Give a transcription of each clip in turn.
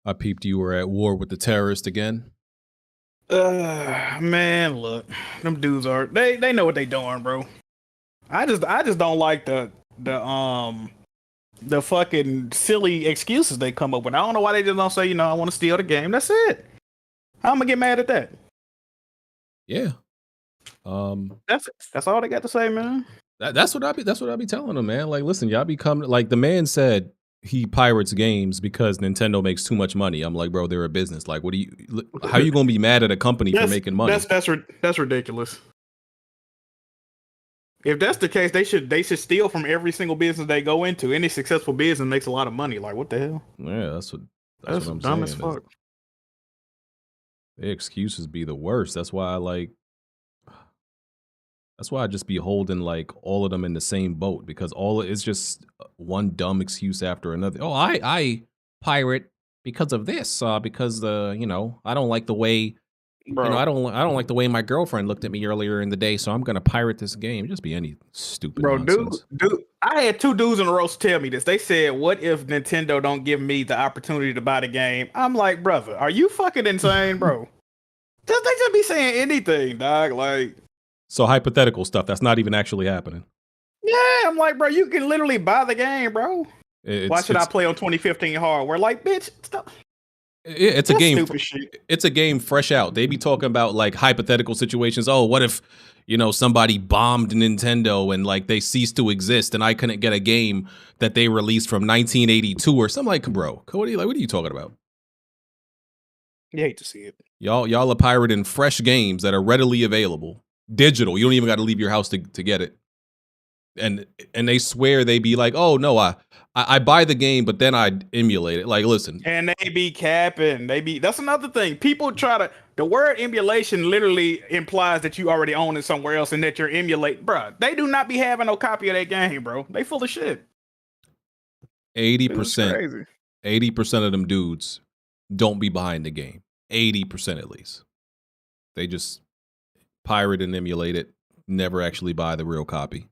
I peeped you were at war with the terrorist again. Man, look, them dudes are they know what they doing, bro. I just don't like the fucking silly excuses they come up with. I don't know why they just don't say, I want to steal the game. That's it. How am I gonna get mad at that? Yeah. That's all they got to say, man. That's what I be telling them, man. Like, listen, y'all be coming. Like, the man said he pirates games because Nintendo makes too much money. I'm like, bro, they're a business. Like, how you gonna be mad at a company for making money? That's ridiculous. If that's the case, they should steal from every single business they go into. Any successful business makes a lot of money. Like, what the hell? Yeah, that's what I'm dumb saying. As fuck. Their excuses be the worst. That's why I just be holding like all of them in the same boat, because it's just one dumb excuse after another. Oh, I pirate because of this, because I don't like the way, Bro. I don't like the way my girlfriend looked at me earlier in the day, so I'm gonna pirate this game. Just be any stupid nonsense. Dude, I had 2 dudes in a row tell me this. They said, "What if Nintendo don't give me the opportunity to buy the game?" I'm like, brother, are you fucking insane, bro? They just be saying anything, dog. Like, so hypothetical stuff that's not even actually happening. Yeah, I'm like, bro, you can literally buy the game, bro. Why should I play on 2015 hardware? Like, bitch, stop. It's That's a game. Stupid shit. It's a game fresh out. They be talking about like hypothetical situations. Oh, what if somebody bombed Nintendo and like they ceased to exist, and I couldn't get a game that they released from 1982 or something? Like, bro, Cody, like, what are you talking about? You hate to see it. Y'all are pirating fresh games that are readily available, digital. You don't even got to leave your house to get it. And they swear they be like, oh no, I buy the game, but then I emulate it. Like, listen. And they be capping. That's another thing. People the word emulation literally implies that you already own it somewhere else and that you're emulating. Bruh, they do not be having no copy of that game, bro. They full of shit. 80% of them dudes don't be behind the game. 80% at least. They just pirate and emulate it, never actually buy the real copy.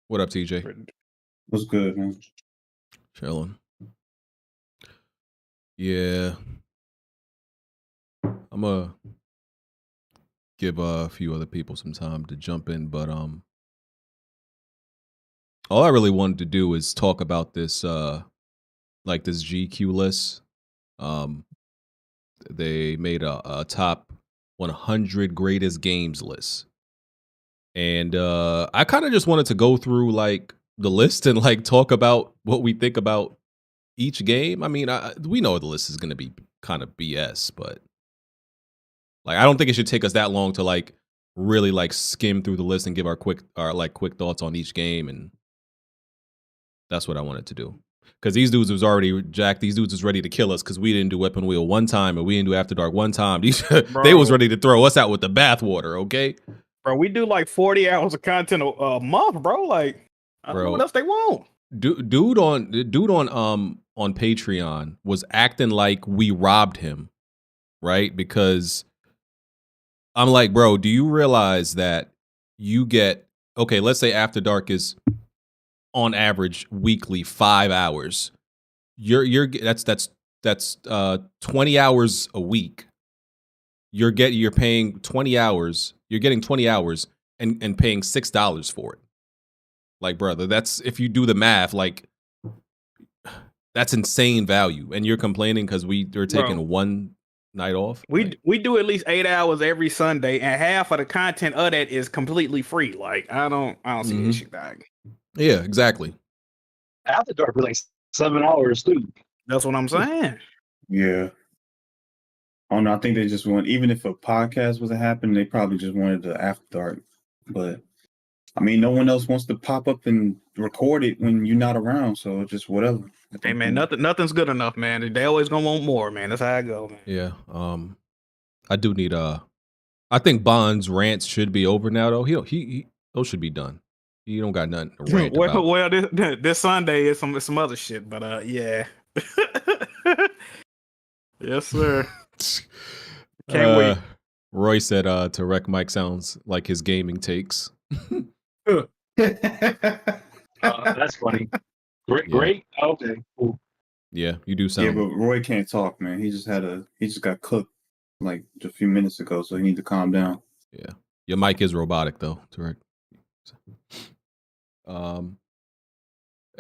What up, TJ? What's good, man? Chilling. Yeah. I'm gonna give a few other people some time to jump in, but all I really wanted to do is talk about this like this GQ list. They made a top 100 greatest games list. And I kind of just wanted to go through like the list and like talk about what we think about each game. I mean, we know the list is going to be kind of BS, but like I don't think it should take us that long to like really like skim through the list and give our quick thoughts on each game. And that's what I wanted to do. Because these dudes was already jacked. These dudes was ready to kill us because we didn't do Weapon Wheel one time and we didn't do After Dark one time. They was ready to throw us out with the bathwater, okay? Bro, we do like 40 hours of content a month, bro. Like, I don't know what else they want. Dude on Patreon was acting like we robbed him, right? Because I'm like, bro, do you realize that you get, okay, let's say After Dark is on average weekly 5 hours. That's 20 hours a week. You're paying 20 hours. You're getting 20 hours and paying $6 for it. Like, brother, that's, if you do the math, like, that's insane value. And you're complaining because we're taking one night off. We do at least 8 hours every Sunday, and half of the content of that is completely free. Like, I don't see this shit back. Yeah, exactly. After Dark for like 7 hours too. That's what I'm saying. Yeah. I don't know. I think they just want, even if a podcast was to happen, they probably just wanted the After Dark. But I mean, no one else wants to pop up and record it when you're not around. So just whatever. Hey man, nothing's good enough, man. They always gonna want more, man. That's how I go, man. Yeah. I do need I think Bond's rants should be over now though. He those should be done. You don't got nothing to rant about. Well, this Sunday is some other shit, but yeah. Yes, sir. Can't wait. Roy said to wreck Mike sounds like his gaming takes. That's funny. Great, Yeah. great. Okay, cool. Yeah, you do Yeah, sound. but Roy can't talk, man. He just got cooked like just a few minutes ago, so he need to calm down. Yeah, your mic is robotic though. Correct.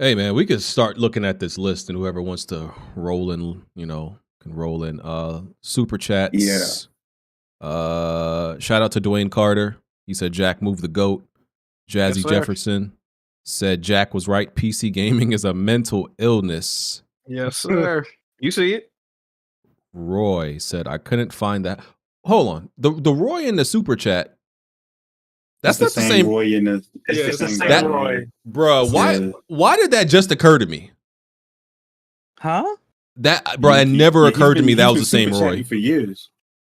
Hey man, we could start looking at this list, and whoever wants to roll in, can roll in. Super chats. Shout out to Dwayne Carter. He said Jack moved the goat. Jazzy Yes, sir. Jefferson said Jack was right. PC gaming is a mental illness. Yes, sir. You see it? Roy said I couldn't find that. Hold on, the Roy in the super chat. That's not the same. Roy in the. Yeah, it's the same That- Roy. Bro, why did that just occur to me? Huh? That bro, it never occurred to me that was the same super Roy. chatting for years.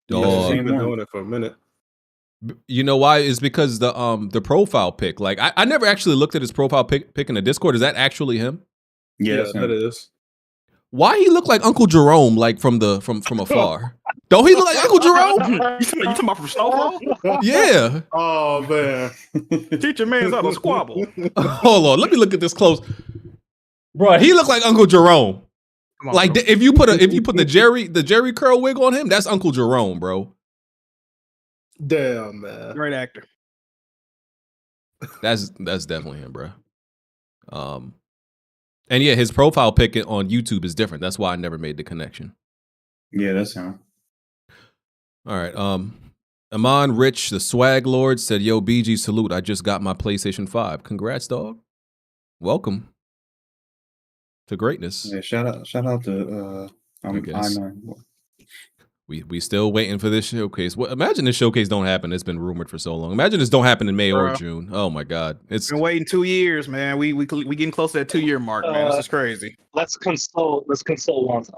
Dog. He's been doing it for a minute. You know why? It's because the profile pic. Like I never actually looked at his profile pic in the Discord. Is that actually him? Yeah, Yeah, that's that him. is. Why he look like Uncle Jerome, like from afar? Don't he look like Uncle Jerome? You talking about from Snowfall? Yeah. Oh man. Teach your man's how to squabble. Hold on, let me look at this close. Bro, he look like Uncle Jerome. Come on, Like bro. if you put the Jerry curl wig on him, that's Uncle Jerome, bro. Damn, man. Great actor. That's definitely him, bro. And yeah, his profile pic on YouTube is different. That's why I never made the connection. Yeah, that's him. All right. Amon Rich, the swag lord, said, "Yo, BG, salute. I just got my PlayStation 5. Congrats, dog. Welcome to greatness." Yeah, shout out to I guess. I9. We still waiting for this showcase. Well, imagine this showcase don't happen. It's been rumored for so long. Imagine this don't happen in May or Bruh. June. Oh my God. It's Been waiting 2 years, man. We getting close to that 2-year mark, man. This is crazy. Let's console Wonton.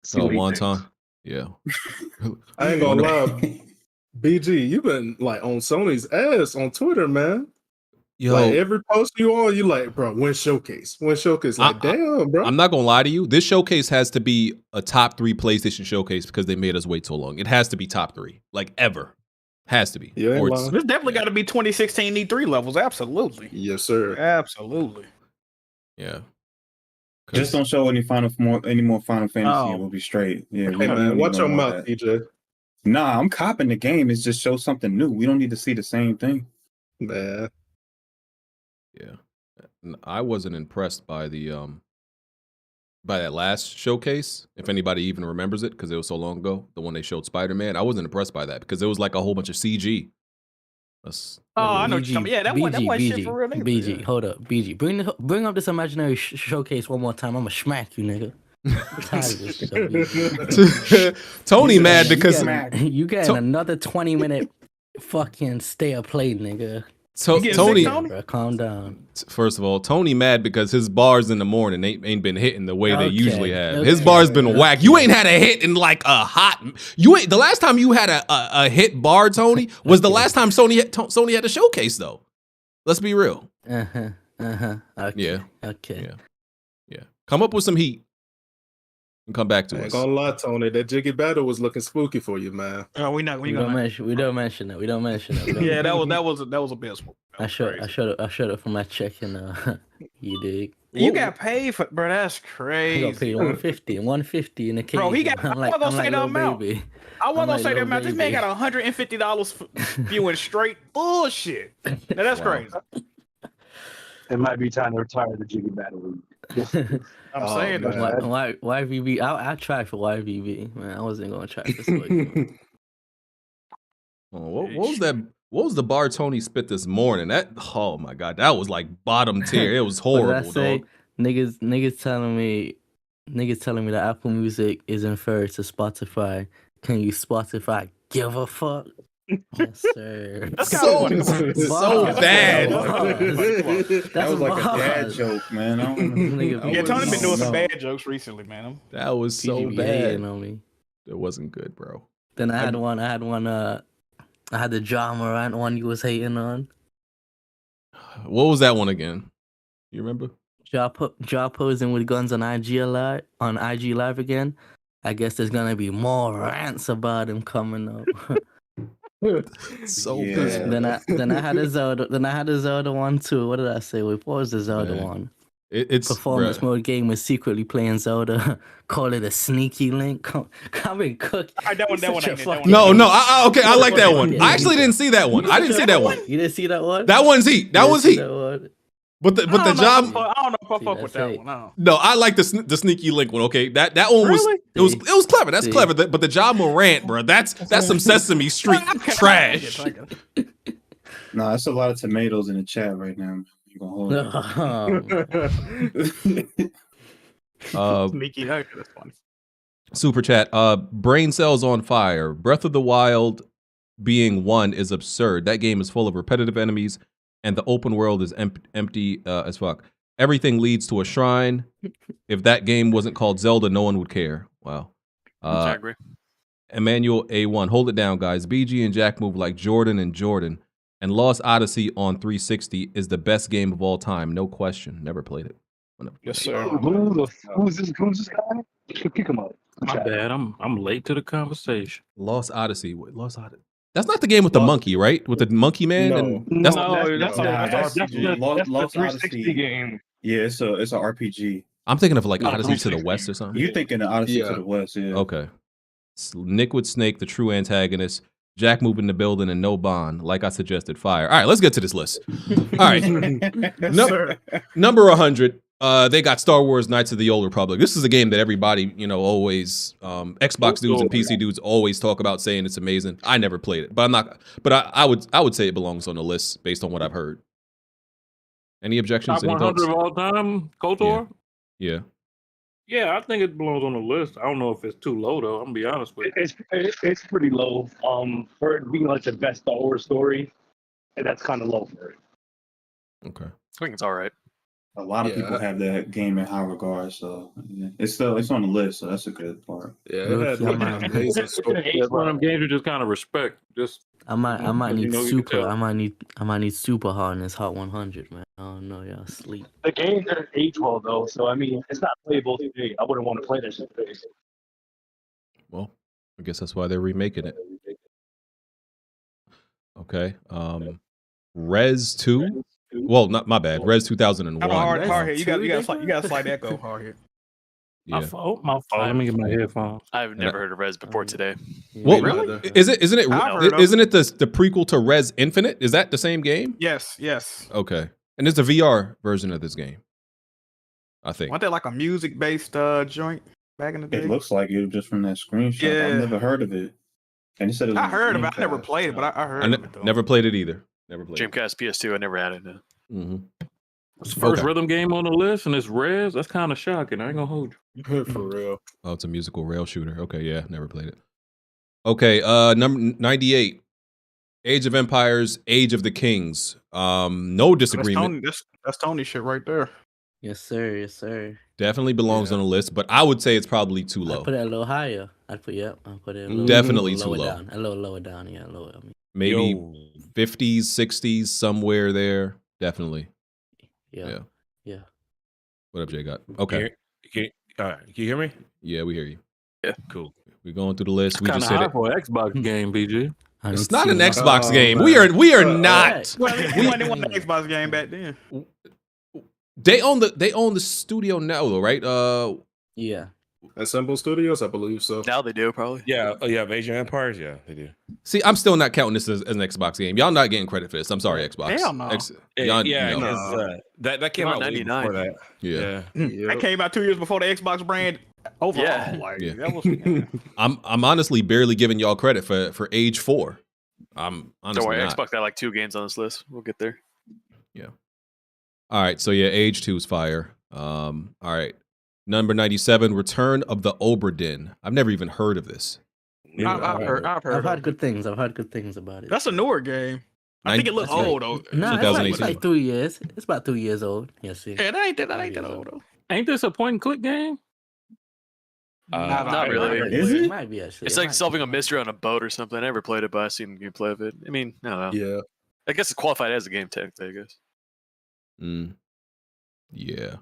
See what he thinks. Wonton. Yeah. I ain't gonna lie. BG, you've been like on Sony's ass on Twitter, man. Yo, Like every post you on, you like, bro, when showcase. Like, damn, bro. I'm not gonna lie to you. This showcase has to be a top 3 PlayStation showcase because they made us wait so long. It has to be top 3, like ever. Has to be. You ain't Or it's- lying. This definitely got to be 2016 E3 levels. Absolutely. Yes, sir. Absolutely. yeah. Just don't show any more Final Fantasy. Oh. It will be straight. Yeah, Hey man, watch your mouth, DJ. Nah, I'm copping the game. It's just show something new. We don't need to see the same thing. Man. Yeah. I wasn't impressed by by that last showcase, if anybody even remembers it, because it was so long ago, the one they showed Spider-Man. I wasn't impressed by that because it was like a whole bunch of CG. I know what you're talking about. Yeah, that one shit for real. nigga. BG, Yeah. hold up, BG. Bring up this imaginary showcase one more time. I'ma smack you, nigga. I'm tired of this shit, BG. Tony mad because You getting another 20-minute fucking stay of play, nigga. You getting Tony. sick, Tony? Bro, calm down. First of all, Tony mad because his bars in the morning ain't been hitting the way they Okay, usually have. okay, His bars been okay. whack. You ain't had a hit in like a hot. The last time you had a hit bar, Tony, was the last time Sony had a showcase though. Let's be real. Okay. Yeah. Okay. Yeah. Come up with some heat and come back I to ain't us. gonna lie, Tony. That Jiggy battle was looking spooky for you, man. We not. We We don't gonna. mention. We don't mention it. We don't mention it. We don't Yeah, mention that it. was a bit. That I was showed crazy. it for my check and you dig. You got paid for, bro. That's He crazy. got paid 150 in the case. Bro, he got- I'm I'm like, not gonna I'm say like, the little amount. baby. I wasn't I'm gonna like, say that little amount. This man baby. got $150 spewing straight bullshit. Now that's Wow. crazy. It might be time to retire the Jiggy Battle League. I'm Oh, saying man. that. YVB. I tried for YVB, man. I wasn't gonna try for Slick. What was that? What was the bar Tony spit this morning? Oh my God, that was like bottom tier. It was What did I horrible, say? dog. Niggas telling me that Apple Music is inferior to Spotify. Can you Spotify give a fuck? Yes, sir. That's So- kind of funny. so Bars. bad. That's That was like a dad bars. joke, man. I don't Nigga, know. Yeah, Tony been doing some No. bad jokes recently, man. That was so PG be bad. hating on me. It wasn't good, bro. Then I had one. I had the drama rant one you was hating on. What was that one again? You remember? Ja posing with guns on IG Live again. I guess there's gonna be more rants about him coming up. So Yeah. bad. then I had a Zelda one too. What did I say? Wait, what was the Zelda Man. one? It's performance bruh. mode game was secretly playing Zelda. Call it a sneaky link. I've been cooking. All right, that one Such a ain't it. That fucking- one No, ain't no. it. Okay, I like that Yeah, one. yeah, I actually yeah. didn't see that one. I didn't see that one. You didn't see that one? That one's heat. That You was didn't see heat. that one? But the I don't know job. if I don't know if I See, fuck with that's that it. one. No. No, I like the sneaky link one. Okay, that one was Really? it was See? clever. That's See? clever. But the Ja Morant, bro, that's some Sesame Street trash. Nah, that's a lot of tomatoes in the chat right now. You gonna hold it. Sneaky. Okay, that's funny. Super chat. Brain cells on fire. Breath of the Wild being one is absurd. That game is full of repetitive enemies, and the open world is empty as fuck. Everything leads to a shrine. If that game wasn't called Zelda, no one would care. Wow. I agree. Emmanuel A1. Hold it down, guys. BG and Jack move like Jordan and Jordan. And Lost Odyssey on 360 is the best game of all time. No question. Never played it. Yes, sir. Who's this guy? Kick him up. My bad. I'm late to the conversation. Lost Odyssey. Wait, Lost Odyssey. That's not the game with the monkey, right? With the monkey man? No. And that's That's the Lost 360 Odyssey. game. Yeah, it's a RPG. I'm thinking of like No, Odyssey to the 360. West or something. You thinking of Odyssey Yeah. to the West? Yeah. Okay. Nickwood Snake, the true antagonist. Jack moving the building and no bond. Like I suggested, fire. All right, let's get to this list. All right. Number 100. They got Star Wars Knights of the Old Republic. This is a game that everybody, always Xbox dudes and PC dudes always talk about, saying it's amazing. I never played it, but I'm not. But I would say it belongs on the list based on what I've heard. Any objections? Top Any 100 thoughts? of all time, KOTOR? Yeah. Yeah, I think it belongs on the list. I don't know if it's too low though. I'm gonna be honest with you. It's pretty low. For it being like the best Star Wars story, and that's kind of low for it. Okay. I think it's all right. A lot of people have that game in high regard, so yeah. It's on the list, so that's a good part. Yeah, it had like an amazing story. It's one of them games you just kind of respect. Just I might need you can super. tell. I might need super hard in this Hot 100, man. I don't know, y'all sleep. The game didn't age well though, so I mean, it's not playable today. I wouldn't want to play that shit today. Well, I guess that's why they're remaking it. Okay. Res 2. Well, not my bad. Res 2001. Hard here. You Two, got a slight echo hard here. my Yeah. fault. Let me get my headphones. I've never heard of Res before today. Well, Really? isn't it? I've heard of Isn't it the prequel to Res Infinite? Is that the same game? Yes. Okay. And there's a VR version of this game. I think. Wasn't that like a music-based joint back in the day? It looks like it just from that screenshot. Yeah. I've never heard of it. And he said it was I heard of it. I never Dreamcast. played it, but I heard I of it though. never played it either. Never played it. Dreamcast, PS2, I never had it. No. Mm-hmm. It's the first Okay. rhythm game on the list, and it's Res. That's kind of shocking. I ain't gonna hold you. For real. Oh, it's a musical rail shooter. Okay, yeah, never played it. Okay, number 98. Age of Empires, Age of the Kings. No disagreement. That's Tony shit right there. Yes, sir. Yes, sir. Definitely belongs on the list, but I would say it's probably too low. I'd put it a little higher. I'll put it a little, Definitely lower too low. down. A little lower down. Yeah, lower. I mean, Maybe 50s, 60s, somewhere there. Definitely. yeah. What up, Jay? Got okay. Can you hear me? Yeah, we hear you. Yeah. Cool. We're going through the list. We Kind just of hit high it. for an Xbox game, BG. It's not an Xbox Oh, game. man. We are not. Well, we wasn't on the Xbox game back then. They own the studio now, though, right? Yeah. Assemble Studios, I believe so. Now they do, probably. Yeah. Oh, yeah. Age of Empires. Yeah, they do. See, I'm still not counting this as an Xbox game. Y'all not getting credit for this. I'm sorry, Xbox. Hell no. Y'all, Yeah. no. 'Cause, that came Come out on, way 99. before that. Yeah. That came out 2 years before the Xbox brand overall. Yeah. Like, Yeah. that was I'm honestly barely giving y'all credit for Age 4. I'm honestly Don't worry, not. Xbox got like 2 games on this list. We'll get there. All right, so yeah, Age 2 is fire. All right. Number 97, Return of the Obra Dinn. I've never even heard of this. I've heard I've of heard it. good things. I've heard good things about it. That's a newer game. I think it looks That's right. old though. Nah, it's 2018. like 3 years. It's about 3 years old. Yes, yeah. Yeah, that ain't that old though. Ain't this a point and click game? Not really. Is it? Might be actually. It's It like might solving a mystery on a boat or something. I never played it, but I've seen gameplay of it. I mean, I don't know. Yeah. I guess it's qualified as a game technically, I guess. Mm. Yeah.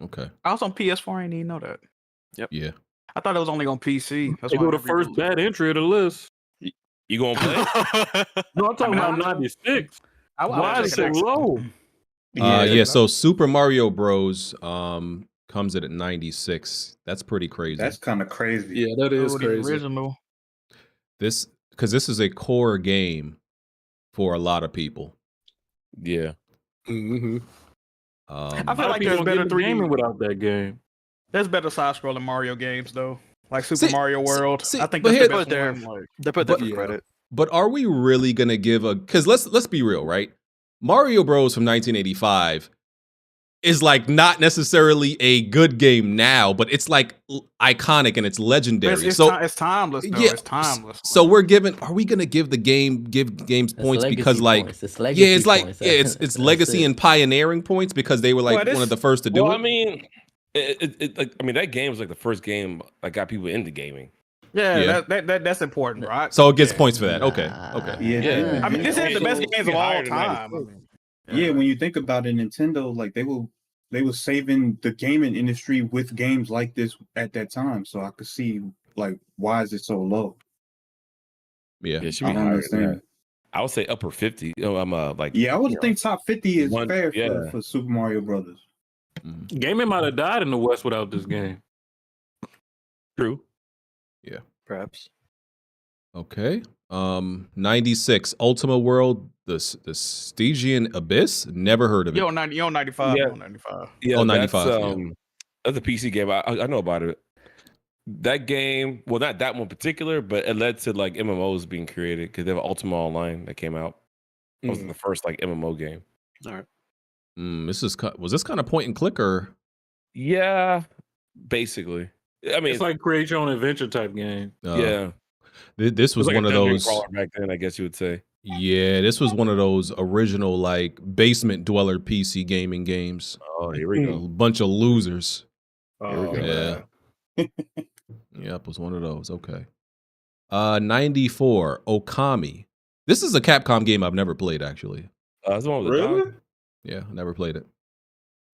Okay. I was on PS4. I didn't even know that. Yeah. I thought it was only on PC. That's They why go I the never first used it. bad entry of the list. You gonna play? No, I'm talking I mean, about I- 96. I Why is it so checking low? Yeah, so Super Mario Bros. Comes in at 96. That's pretty crazy. That's kind of crazy. Yeah, that is Oh, the crazy. original. This because this is a core game for a lot of people. Yeah. Mm-hmm. I A feel lot of like people there's don't better get the gaming 3D. without that game. There's better side-scrolling Mario games though, like Super Mario World. see, I think but that's here- the best But they're one. Like, they put that But- for credit. But are we really gonna give a? Because let's be real, right? Mario Bros. From 1985 is like not necessarily a good game now, but it's like iconic and it's legendary. it's, So it's timeless though. yeah, It's timeless. So we're giving. Are we gonna give games That's points legacy because like points. It's legacy yeah, it's like points. yeah, it's That's legacy it. and pioneering points because they were like Well, one of the first to do Well, it. I mean, that game was like the first game that got people into gaming. Yeah, that's important, right? So it gets Yeah. points for that. Okay, Nah. okay. Yeah. I mean, this is the best Also, games of higher all than time. 96. Yeah, when you think about it, Nintendo, like they were saving the gaming industry with games like this at that time. So I could see like why is it so low? Yeah. Yeah, it should I be don't higher than understand. that. I would say upper 50. I'm like Yeah, I would think top 50 is One- fair yeah. for Super Mario Brothers. Gaming might have died in the West without this game. true. Perhaps. Okay. 96 Ultima World, the Stygian Abyss. Never heard of it. You're on 95. Yeah. You're on 95. Yeah, Oh, 95, that's a PC game. I know about it. That game, well, not that one particular, but it led to like MMOs being created because they have Ultima Online that came out. It was the first like MMO game. All right. Was this kind of point and click or? Yeah, basically. I mean, It's like create your own adventure type game. yeah, This was it like one a of dungeon those. crawler back then, I guess you would say. Yeah, this was one of those original like basement dweller PC gaming games. Oh, here we A go. bunch of losers. Oh, we go. Yeah. Yep, it was one of those. Okay. 94 Okami. This is a Capcom game I've never played actually. That's the one with the Really? dog. Yeah, I never played it.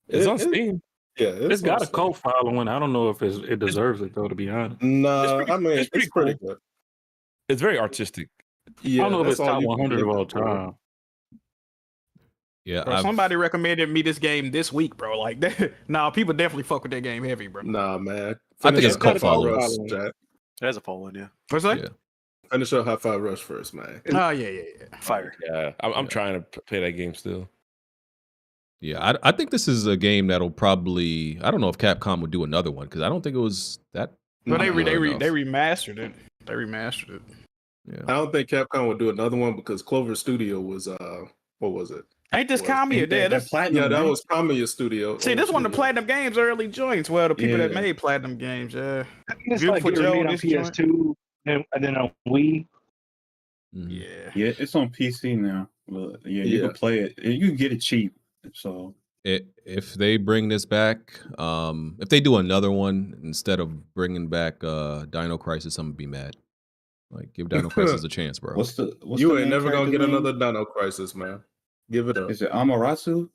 It's on It- Steam. Yeah, It's got on a cult following. I don't know if it deserves it though. To be honest, Nah, pretty- I mean, it's pretty pretty cool. good. It's very artistic. Yeah, I don't know if that's it's all top you can 100 of get all for it. time. Yeah, Bro, somebody recommended me this game this week, bro. Like, nah, people definitely fuck with that game heavy, bro. Nah, man. I think it's up cult High Five following. Rush, Jack. It has a following, yeah. What's that? Yeah. Finish up High Five Rush first, man. Oh yeah. Fire. Yeah, I'm Yeah. trying to play that game still. Yeah, I think this is a game that'll probably. I don't know if Capcom would do another one because I don't think it was that. But they popular enough. remastered it. They remastered it. Yeah. I don't think Capcom would do another one because Clover Studio was what was it? Ain't this Well, Kamiya there? That platinum, Yeah, that right? was Kamiya Studio. See, this one of the platinum games early joints. Well, the people that Yeah. made platinum games, yeah. It's Beautiful like getting Joe, made on this joint. PS2 and then on Wii. Mhm. Yeah. Yeah, it's on PC now. Well, yeah, you Yeah. can play it. You can get it cheap. So If they bring this back, if they do another one instead of bringing back Dino Crisis, I'm gonna be mad. Like, give Dino Crisis a chance, bro. what's the You the ain't main never gonna character get name? another Dino Crisis, man. Give it up. Is it Amaterasu?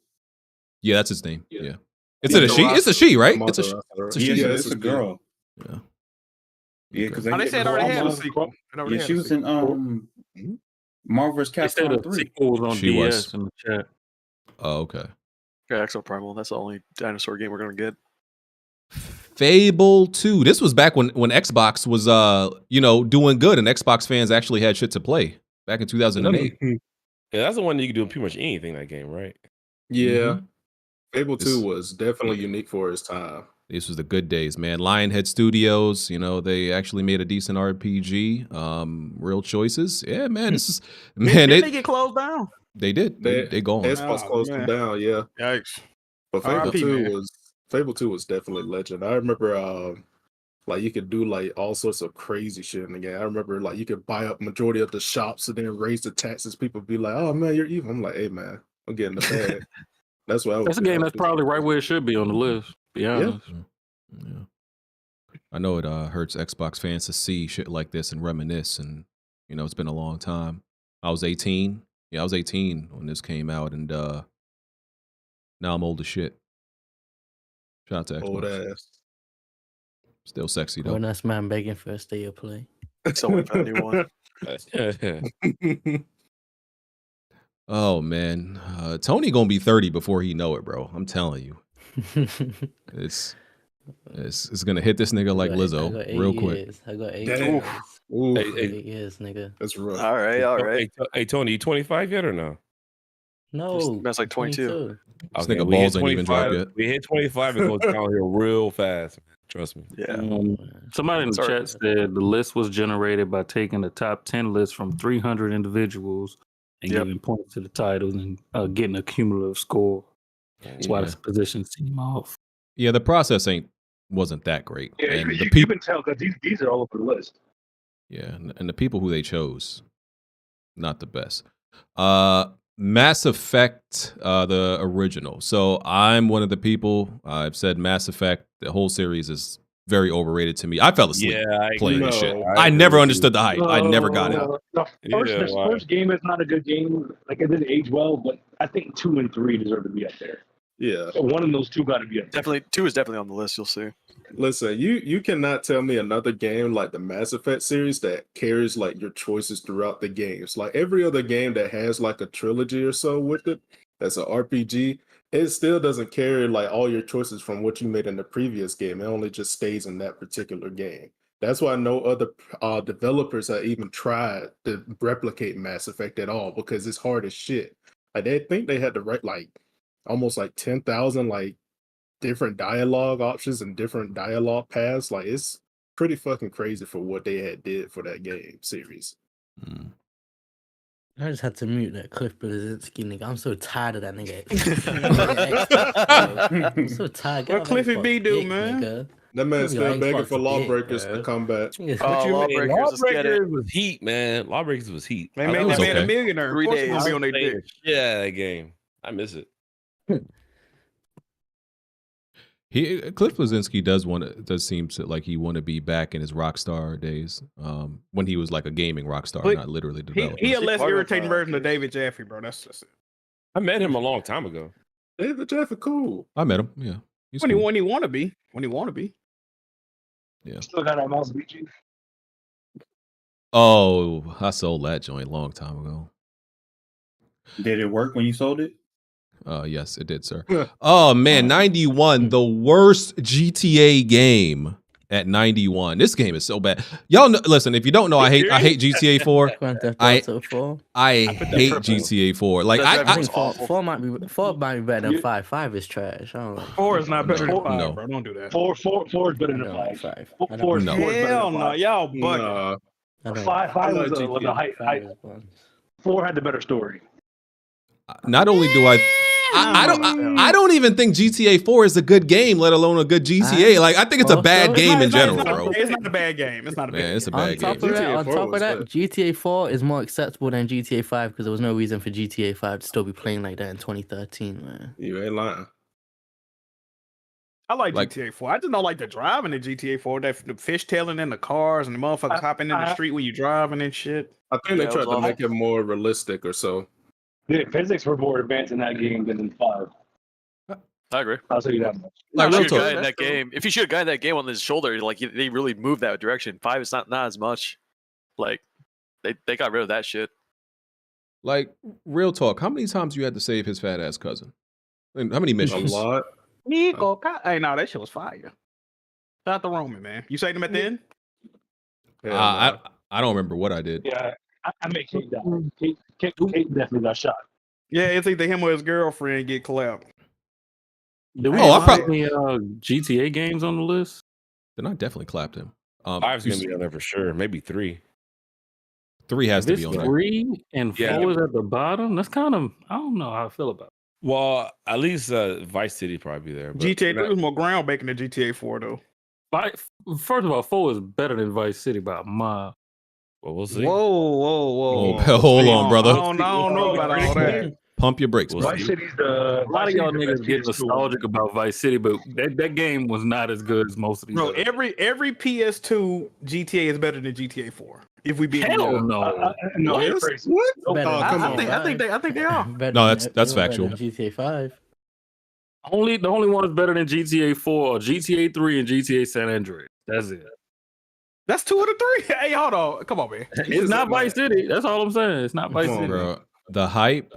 Yeah, that's his name. Yeah. Yeah. It's a she. It's a she, right? It's a she. It's a Yeah, she. it's a girl. Yeah. Yeah, because Oh, they said it already had a sequel. It already yeah, had she a was in sequel. Marvel vs. They said Capcom a 3. sequel was on She DS was. in the chat. Oh, okay. Yeah, Exo Primal. That's the only dinosaur game we're gonna get. Fable 2. This was back when Xbox was doing good and Xbox fans actually had shit to play back in 2008. Yeah, that's the one that you can do pretty much anything in that game, right? Yeah. Fable This- 2 was definitely unique for its time. This was the good days, man. Lionhead Studios, they actually made a decent RPG. Real choices. Yeah, man. This is man, Did they get closed down? they did. They gone. Xbox Oh, closed man. them down, yeah. Yikes. But Fable R.I.P., 2 man. was definitely legend. I remember like you could do like all sorts of crazy shit in the game. I remember like you could buy up majority of the shops and then raise the taxes. People be like, "Oh man, you're evil." I'm like, "Hey man, I'm getting the bag." That's what I was. That's a game that's probably right where it should be on the list. Be honest. Yeah. I know it hurts Xbox fans to see shit like this and reminisce, and it's been a long time. I was 18. Yeah, I was 18 when this came out, and now I'm old as shit. Shout out to Xbox. old ass. Still sexy though. Grown ass man begging for a state of play. So wait for the new one. Oh man, Tony gonna be 30 before he know it, bro. I'm telling you, it's gonna hit this nigga like I Lizzo got 8 real quick. years. I got 8 Damn. years. Ooh, Hey, hey, 8 years, nigga. that's rough. All right, all right. Hey, Tony, you 25 yet or no? No, That's like 22. This Okay, nigga we hit balls ain't even dropped 25 yet. We hit 25 and goes down here real fast. Trust me. Yeah. Somebody in the Sorry. chat said the list was generated by taking the top 10 list from 300 individuals and Yep. giving points to the titles and getting a cumulative score. That's why Yeah. the positions seem off. Yeah, the process wasn't that great, Yeah, and you the can people, tell because these are all over the list. yeah, and the people who they chose, not the best. Mass Effect, the original. So I'm one of the people. I've said Mass Effect. The whole series is very overrated to me. I fell asleep playing this shit. No, I never understood the hype. I never got it. The first game is not a good game. Like it didn't age well, but I think 2 and 3 deserve to be up there. Yeah. So one of those two got to be up there. Definitely, 2 is definitely on the list. You'll see. Listen, you cannot tell me another game like the Mass Effect series that carries like your choices throughout the games. Like every other game that has like a trilogy or so with it, that's an RPG, it still doesn't carry like all your choices from what you made in the previous game. It only just stays in that particular game. That's why no other developers have even tried to replicate Mass Effect at all because it's hard as shit. Like they think they had to write like almost like 10,000 like different dialogue options and different dialogue paths. Like it's pretty fucking crazy for what they had did for that game series. I just had to mute that Cliff Blazinski nigga. I'm so tired of that nigga. I'm so tired. What Cliffy B do, man? Nigga. That man's Give me still your begging Xbox for dick, Lawbreakers bro. to come back. Yes, Oh, what you mean? Lawbreakers, let's get it. Lawbreakers was heat, man. Lawbreakers was heat. They I made was that man okay. a millionaire. 3 Of course, days. gonna be on their playing dick. the shit out of that game. I miss it. Cliff Blazinski does seem to like he want to be back in his Rockstar days, when he was like a gaming Rockstar, But not literally He developing. a less part of, irritating version of David Jaffe, bro. That's just it. I met him a long time ago. David Jaffe, cool. I met him. Yeah, he's When cool. he want to be. When he want to be. Still got that mouse beat you. Oh, I sold that joint a long time ago. Did it work when you sold it? Yes, it did, sir. Yeah. Oh man, 91, the worst GTA game at 91. This game is so bad. Y'all know, listen, if you don't know, I hate GTA 4. Grand Theft I- Auto 4. I put that hate purple. GTA 4. Like That I driving I think was awful. 4 might be better than 5. 5 is trash. I don't like 4 is not better than 5, No. bro. Don't do that. Four is better I than don't like 5. 5. Four I is don't- No. better than Hell no, 5. y'all bugging. Nah, I don't Five I was like a GTA. height. 5 is fun. 4 had the better story. not only do I don't even think GTA 4 is a good game, let alone a good GTA. Like I think it's a Also- bad game in It's not- general, it's not- bro. It's not a bad game. It's not a bad Man, it's a game. On bad top game. of that, GTA 4 was bad. GTA 4 is more acceptable than GTA 5 because there was no reason for GTA 5 to still be playing like that in 2013, man. you ain't lying. I like Like- GTA 4. I just don't like the driving in GTA 4. That the fishtailing in the cars and the motherfuckers hopping in the street when you driving and shit. I think they Yeah, it tried was to make it more realistic or so. The physics were more advanced in that game than in 5. I agree. I'll tell you that much. Like If real you shoot a guy talk. in that game, if you shoot a guy in that game on his shoulder, like they really move that direction. 5 is not as much. Like they got rid of that shit. Like real talk. How many times you had to save his fat ass cousin? And how many A missions? lot. Nico, hey, no, that shit was fire. Shout out to Roman, man. You saved him at the end? Hell nah. I don't remember what I did. Yeah, I make Kate die. Kate definitely got shot. Yeah, it's either him or his girlfriend get clapped. Do we Oh, I have any GTA games on the list? Then I definitely clapped him. 5's gonna be on there for sure. Maybe 3. 3 has to This be on there. 3 and Yeah. 4 is at the bottom. That's kind of, I don't know how I feel about it. Well, at least Vice City probably be there. But GTA 3 was more groundbreaking than GTA 4, though. First of all, 4 is better than Vice City by a mile. Well, we'll see. Whoa. Hold on, brother. I don't know about all that. Pump your brakes, We'll bro. Vice City's the. A lot of y'all niggas get nostalgic about Vice City, but that game was not as good as most of these. Bro, others. every PS2 GTA is better than GTA 4. If we be Hell real. no. No, What? you're crazy. What? Better Oh, than come I on. think they are. Better No, than- that's better factual. than GTA 5. The only one that's better than GTA 4 are GTA 3 and GTA San Andreas. That's it. That's 2 of the 3. Hey, hold on. Come on, man. It's not Vice City. That's all I'm saying. It's not Vice Come on, City. Bro, the hype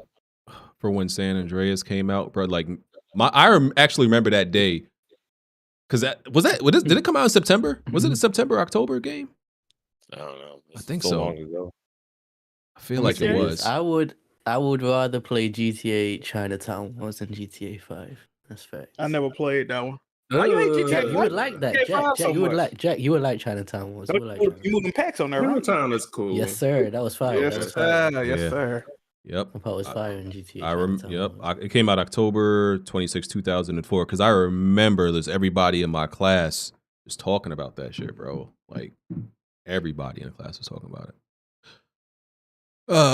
for when San Andreas came out, bro. Like actually remember that day. Cause did it come out in September? Was it a September, October game? I don't know. I think so so. long ago. I feel like it was. I would rather play GTA Chinatown more than GTA 5. That's fact. I never played that one. Why you hate GTA? Jack, you would like that. Jack, you would like Chinatown more. You moving packs on there, right? Chinatown is cool. Yes, sir. That was fire. Yes, That was fire. yes, sir. Yep. The part was fire in GTA. It came out October 26, 2004. Because I remember there's everybody in my class just talking about that shit, bro. Like everybody in the class was talking about it.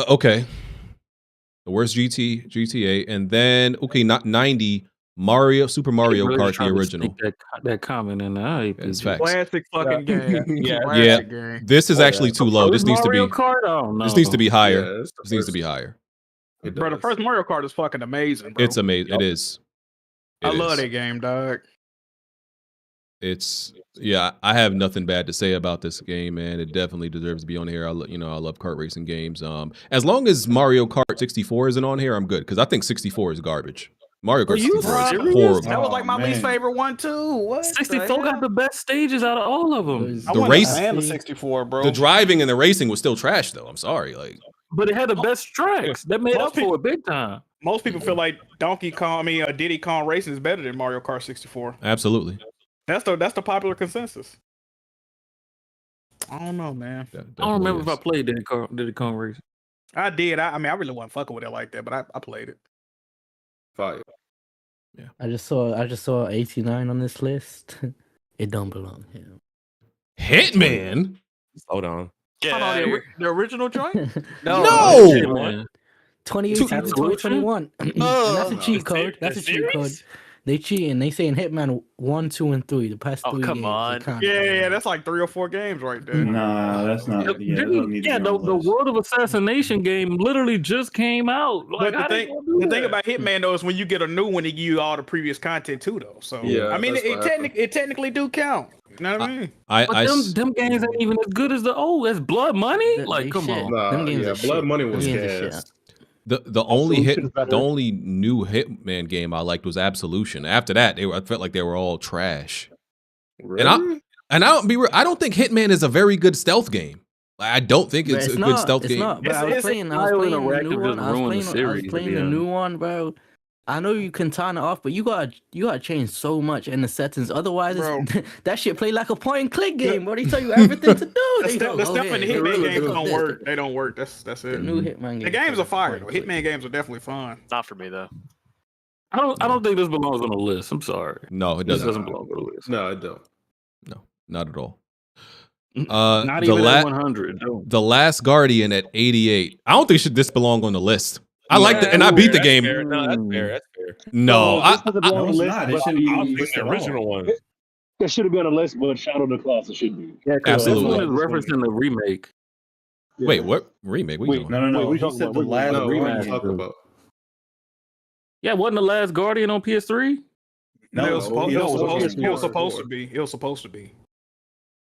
Okay. The worst GTA, and then not 90 Super Mario Really Kart, trying the to original. sneak that comment in there. It's facts. Classic fucking game. Yeah. Classic game. This is actually too low. This needs to be. Mario Kart? Oh, no. This needs to be higher. Yeah, This needs to be higher. Bro, the first Mario Kart is fucking amazing, bro. It's amazing. It is. I love that game, dog. I have nothing bad to say about this game, man. It definitely deserves to be on here. I love kart racing games. As long as Mario Kart 64 isn't on here, I'm good because I think 64 is garbage. Mario Kart 64 is horrible. That was like my least favorite one too. What? 64 got the best stages out of all of them. I wasn't a fan of 64, bro. The driving and the racing was still trash, though. I'm sorry, but it had the best tracks. That made up for it big time. Most people feel like Diddy Kong Racing is better than Mario Kart 64. Absolutely. That's the popular consensus. I don't know, man. I don't remember if I played Diddy Kong Racing. I did. I really wasn't fucking with it like that, but I played it. Fire. Yeah. I just saw 89 on this list. It don't belong here. Hitman. Hold on. The original joint? No. 2018 to 2021. And that's a cheat code. That's a cheat code. They cheating. They saying Hitman 1, 2, and 3. The past 3 come games. on. Yeah, that's like 3 or 4 games right there. Nah, that's not. The World of Assassination game literally just came out. But the thing about Hitman though is when you get a new one, they give you all the previous content too, though. So yeah, I mean, it technically do count. You know what I mean? Them games ain't even as good as the old. As Blood Money. Come on. Nah, Blood Money was gas. The only new Hitman game I liked was Absolution. After that, I felt like they were all trash. Really? I don't think Hitman is a very good stealth game. I don't think it's a good stealth game. It's not. But I was playing the new one, bro. I know you can turn it off, but you gotta change so much in the settings. Otherwise, that shit play like a point and click game. Bro, they tell you everything to do. The stuff in the Hitman games don't work. They don't work. That's it. The new Hitman The games are fire. Hitman games are definitely fun. Not for me though. I don't think this belongs on the list. I'm sorry. No, it doesn't. This doesn't belong on the list. No, it don't. No, not at all. Not even at 100. The Last Guardian at 88. I don't think this belong on the list. I liked it, and I beat the game. Fair. No, that's fair. That's fair. No, It shouldn't be the original one. It should have been on the list, but Shadow of the Colossus should be. Yeah, absolutely. This one is referencing the remake. Yeah. Wait, what remake? What are you talking about? No. we He talking said about- the we- last No, Guardian. what talk about? Yeah, wasn't the Last Guardian on PS3? It was supposed PS4. to be. It was supposed to be.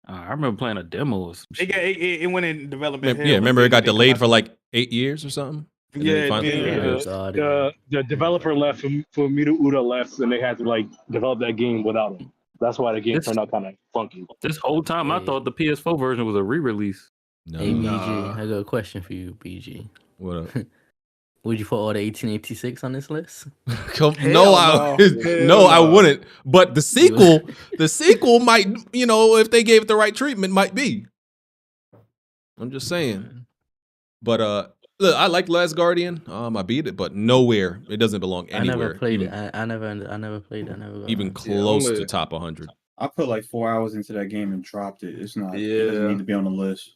I remember playing a demo. Or some shit. It went in development. hell. Remember it got delayed for like 8 years or something? And then Yeah, they finally- The developer left for Miru Uda left, and they had to develop that game without him. That's why the game turned out kind of funky. This whole time, I thought the PS4 version was a re-release. No. Hey, BG, I got a question for you, BG. What up? Would you put all the 1886 on this list? No, I wouldn't. But the sequel might, if they gave it the right treatment, might be. I'm just saying. But look, I like Last Guardian. I beat it, but nowhere. It doesn't belong anywhere. I never played it. I never played it. I never got Even it. close to top 100. I put like 4 hours into that game and dropped it. It's not. It doesn't need to be on the list.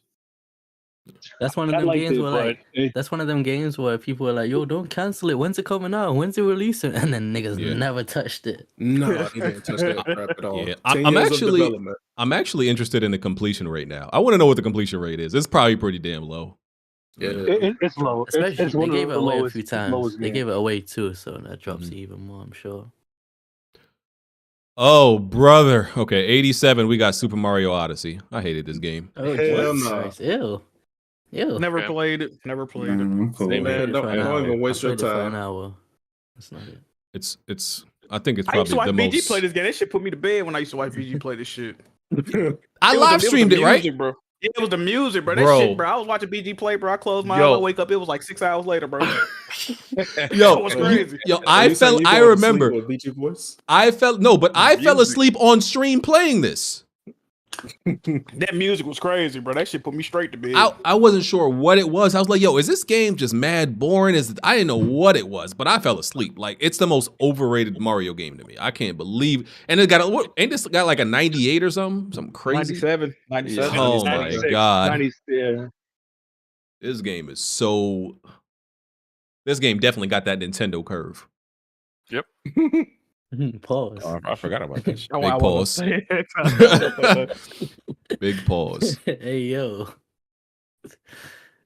That's one of them games where that's one of them games where people are like, "Yo, don't cancel it. When's it coming out? When's it releasing?" And then niggas never touched it. No, he didn't touch that crap at all. Yeah, 10 I'm years of actually development. I'm interested in the completion rate now. I want to know what the completion rate is. It's probably pretty damn low. Yeah, It's low. Especially It's they one of gave it the away a lowest- few times. lowest They games. gave it away too, so that drops it even more. I'm sure. Oh, brother. Okay, 87. We got Super Mario Odyssey. I hated this game. Oh, Hell Jesus no. Christ. Ew. Ew. Never Okay. played it. Never played it. I'm cool. Hey, with it. man, don't even waste your I played it for an time. hour. That's not it. It's. I think it's I used to probably watch the BG most. play this game. That shit put me to bed when I used to watch BG play this shit. I It was live the streamed it, right? music, bro. Yeah, it was the music, bro. That Bro. shit, bro. I was watching BG play, bro. I closed my eyes, Yo. I wake up. It was like 6 hours later, bro. Yo, That was crazy. Yo, Are I you saying fell. you I going to sleep remember. with BG voice? I fell. No, but I fell Music. asleep on stream playing this. That music was crazy, bro. That shit put me straight to bed. I wasn't sure what it was. I was like, yo, is this game just mad boring? I didn't know what it was, but I fell asleep. Like, it's the most overrated Mario game to me. I can't believe. And it got ain't this got like a 98 or something? Something crazy. 97. Oh my 96, God. 90s, yeah. This game is so. This game definitely got that Nintendo curve. Pause. Oh, I forgot about that shit. Oh, Big I pause. wasn't saying it. Big pause. Hey yo.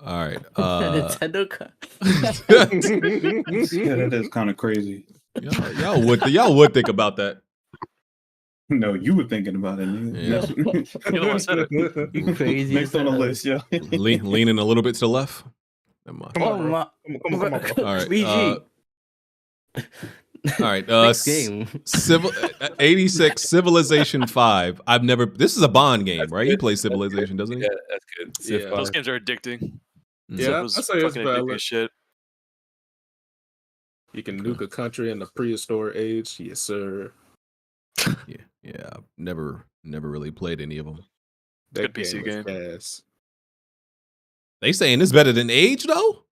All right. Nintendo card. Yeah, that is kind of crazy. y'all would think about that. No, you were thinking about it. Nigga. Yeah. You're the one said it. You crazy. Next on the list, yeah. Leaning a little bit to the left. Never mind. Come Oh on, bro. my. Come on, bro. All right. BG. All right. Next game. 86 Civilization 5. I've never. This is a Bond game, right? He plays Civilization, doesn't he? Yeah, that's good. Civ Yeah. five. Those games are addicting. Mm. Yeah, Civ I was say it's fucking addicting valid. as shit. You can nuke a country in the prehistoric age. Yes, sir. Yeah. I've never really played any of them. That Good PC is game. gas. They saying it's better than Age though.